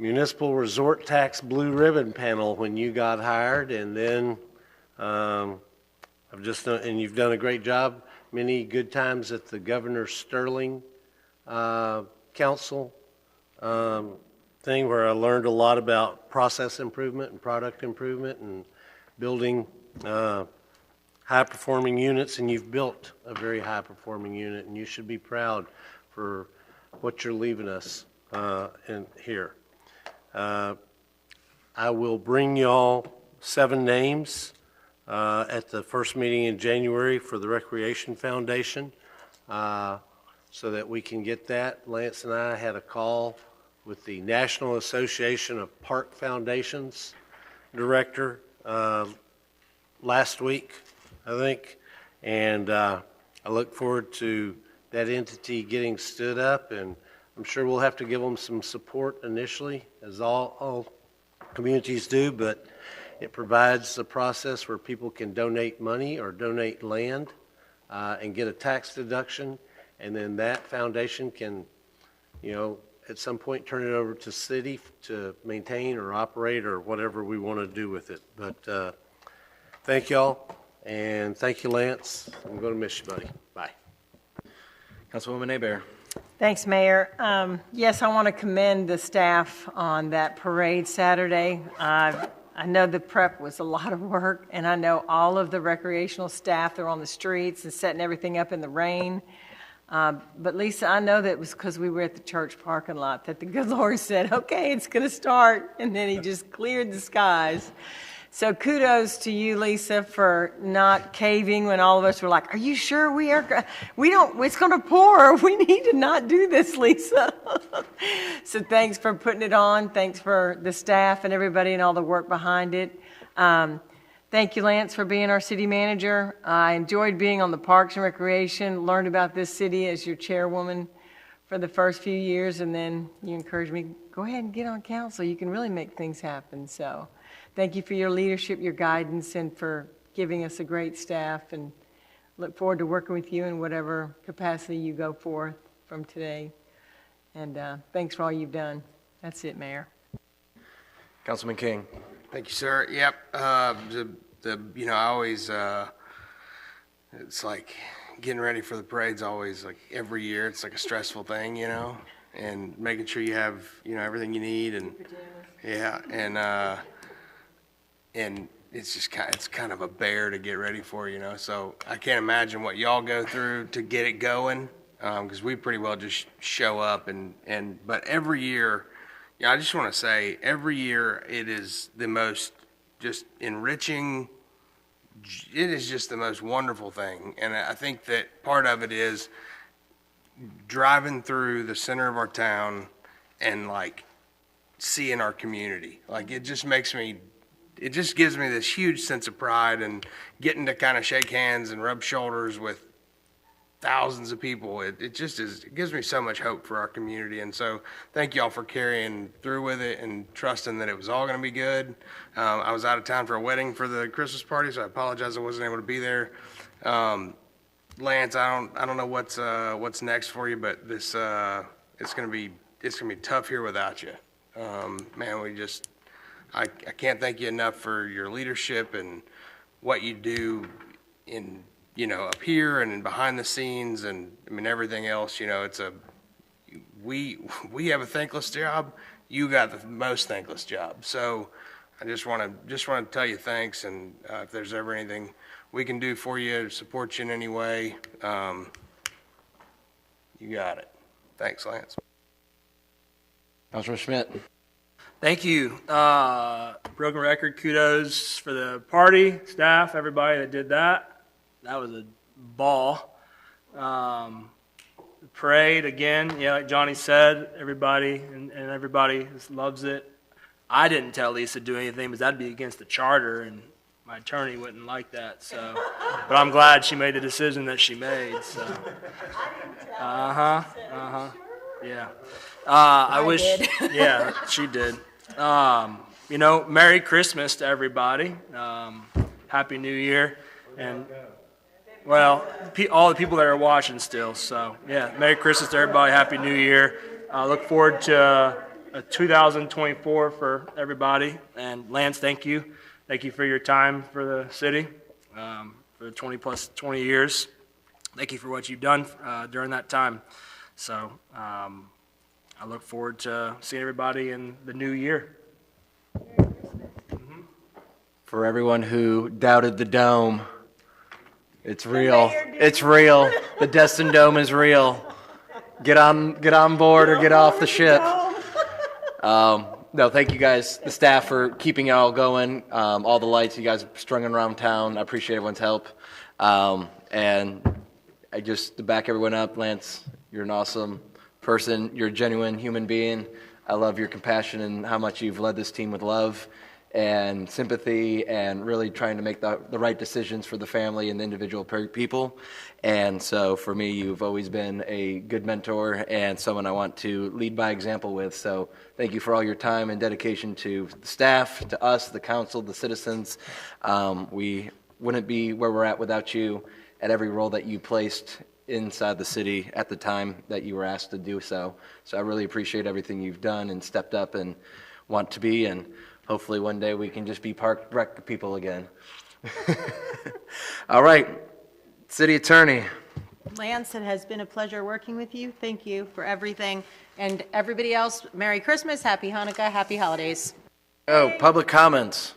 Municipal Resort Tax Blue Ribbon Panel when you got hired, and then and you've done a great job. Many good times at the Governor Sterling Council thing where I learned a lot about process improvement and product improvement and building high-performing units, and you've built a very high-performing unit, and you should be proud for what you're leaving us in here. I will bring y'all 7 names at the first meeting in January for the Recreation Foundation so that we can get that. Lance and I had a call with the National Association of Park Foundations director last week, I think, and I look forward to that entity getting stood up, and I'm sure we'll have to give them some support initially, as all communities do, but it provides a process where people can donate money or donate land and get a tax deduction, and then that foundation can, at some point turn it over to city to maintain or operate or whatever we want to do with it. But thank y'all, and thank you, Lance. I'm going to miss you, buddy. Bye. Councilwoman Hebert. Thanks, Mayor. Yes, I want to commend the staff on that parade Saturday. I I know the prep was a lot of work, and I know all of the recreational staff are on the streets and setting everything up in the rain. But Lisa, I know that it was because we were at the church parking lot that the good Lord said, okay, it's going to start. And then he just cleared the skies. So kudos to you, Lisa, for not caving when all of us were like, are you sure we don't, it's going to pour. We need to not do this, Lisa. So thanks for putting it on. Thanks for the staff and everybody and all the work behind it. Thank you, Lance, for being our city manager. I enjoyed being on the Parks and Recreation, learned about this city as your chairwoman for the first few years, and then you encouraged me, go ahead and get on council. You can really make things happen. So thank you for your leadership, your guidance, and for giving us a great staff, and look forward to working with you in whatever capacity you go forth from today. And thanks for all you've done. That's it, Mayor. Councilman King. Thank you, sir. Yep. I always, it's like getting ready for the parade's always like every year. It's like a stressful thing, and making sure you have, everything you need, and yeah, and it's just it's kind of a bear to get ready for, So I can't imagine what y'all go through to get it going, because we pretty well just show up but every year. Yeah, I just want to say, every year it is the most just enriching, it is just the most wonderful thing. And I think that part of it is driving through the center of our town and seeing our community. It just gives me this huge sense of pride, and getting to kind of shake hands and rub shoulders with thousands of people. It gives me so much hope for our community. And so thank y'all for carrying through with it and trusting that it was all going to be good. I was out of town for a wedding for the Christmas party, so I apologize I wasn't able to be there. Lance, I don't know what's next for you, but this it's gonna be tough here without you. Man, I can't thank you enough for your leadership and what you do in up here and behind the scenes, and everything else. We have a thankless job. You got the most thankless job. So I just want to tell you thanks, and if there's ever anything we can do for you to support you in any way, you got it. Thanks, Lance. Councilman Schmidt. Thank you. Broken record, kudos for the party, staff, everybody that did that. That was a ball. The parade, again, like Johnny said, everybody and everybody just loves it. I didn't tell Lisa to do anything, because that'd be against the charter, and my attorney wouldn't like that. So, but I'm glad she made the decision that she made. So, yeah. I wish. Did. Yeah, she did. Merry Christmas to everybody. Happy New Year, and. Well, all the people that are watching still, so yeah, Merry Christmas to everybody, Happy New Year. Look forward to 2024 for everybody. And Lance, thank you. Thank you for your time for the city, for 20 years. Thank you for what you've done during that time. So I look forward to seeing everybody in the new year. For everyone who doubted the dome, it's real. It's real. The Destin Dome is real. Get on board or get off the ship. No, thank you guys, the staff, for keeping it all going. All the lights you guys strung around town. I appreciate everyone's help. And to back everyone up, Lance, you're an awesome person. You're a genuine human being. I love your compassion and how much you've led this team with love and sympathy, and really trying to make the right decisions for the family and the individual people. And so for me, you've always been a good mentor and someone I want to lead by example with. So thank you for all your time and dedication to the staff, to us, the council, the citizens. We wouldn't be where we're at without you at every role that you placed inside the city at the time that you were asked to do so. So I really appreciate everything you've done and stepped up and want to be, and hopefully one day we can just be park rec people again. All right, City Attorney. Lance, it has been a pleasure working with you. Thank you for everything. And everybody else, Merry Christmas, Happy Hanukkah, Happy Holidays. Oh, public comments.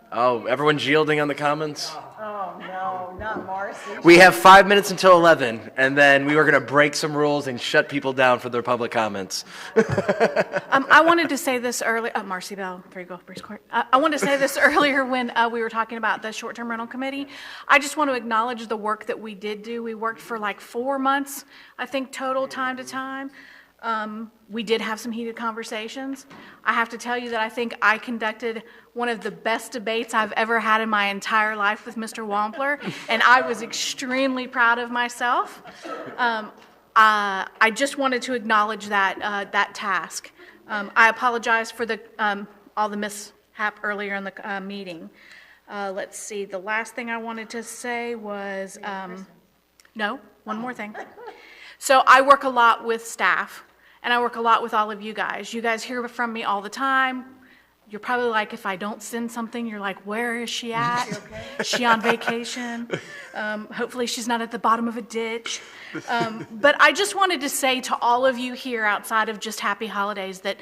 Oh, everyone's yielding on the comments? Oh, no, not Marcy. We have 5 minutes until 11, and then we were going to break some rules and shut people down for their public comments. I wanted to say this earlier. Marcy Bell, 3 Gulf Breeze Court. I wanted to say this earlier when we were talking about the short-term rental committee. I just want to acknowledge the work that we did do. We worked for like 4 months, I think, total time to time. We did have some heated conversations. I have to tell you that I think I conducted one of the best debates I've ever had in my entire life with Mr. Wampler, and I was extremely proud of myself. I just wanted to acknowledge that task. I apologize for all the mishap earlier in the meeting. Let's see, the last thing I wanted to say was, no, one more thing. So I work a lot with staff, and I work a lot with all of you guys. You guys hear from me all the time. You're probably like, if I don't send something, you're like, where is she at? Is she on vacation? Hopefully she's not at the bottom of a ditch. But I just wanted to say to all of you here outside of just happy holidays that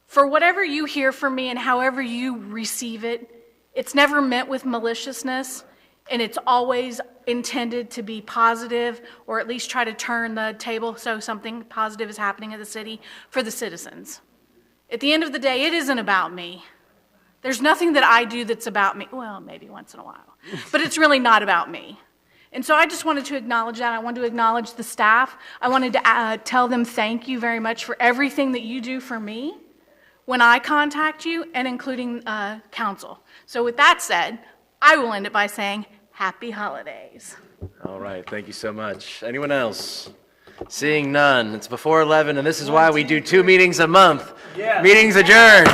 for whatever you hear from me and however you receive it, it's never meant with maliciousness, and it's always intended to be positive, or at least try to turn the table so something positive is happening in the city for the citizens. At the end of the day, it isn't about me. There's nothing that I do that's about me. Well, maybe once in a while. But it's really not about me. And so I just wanted to acknowledge that. I wanted to acknowledge the staff. I wanted to tell them thank you very much for everything that you do for me when I contact you, and including council. So with that said, I will end it by saying happy holidays. All right, thank you so much. Anyone else? Seeing none, it's before 11, and this is why we do 2 meetings a month. Yeah. Meetings adjourned.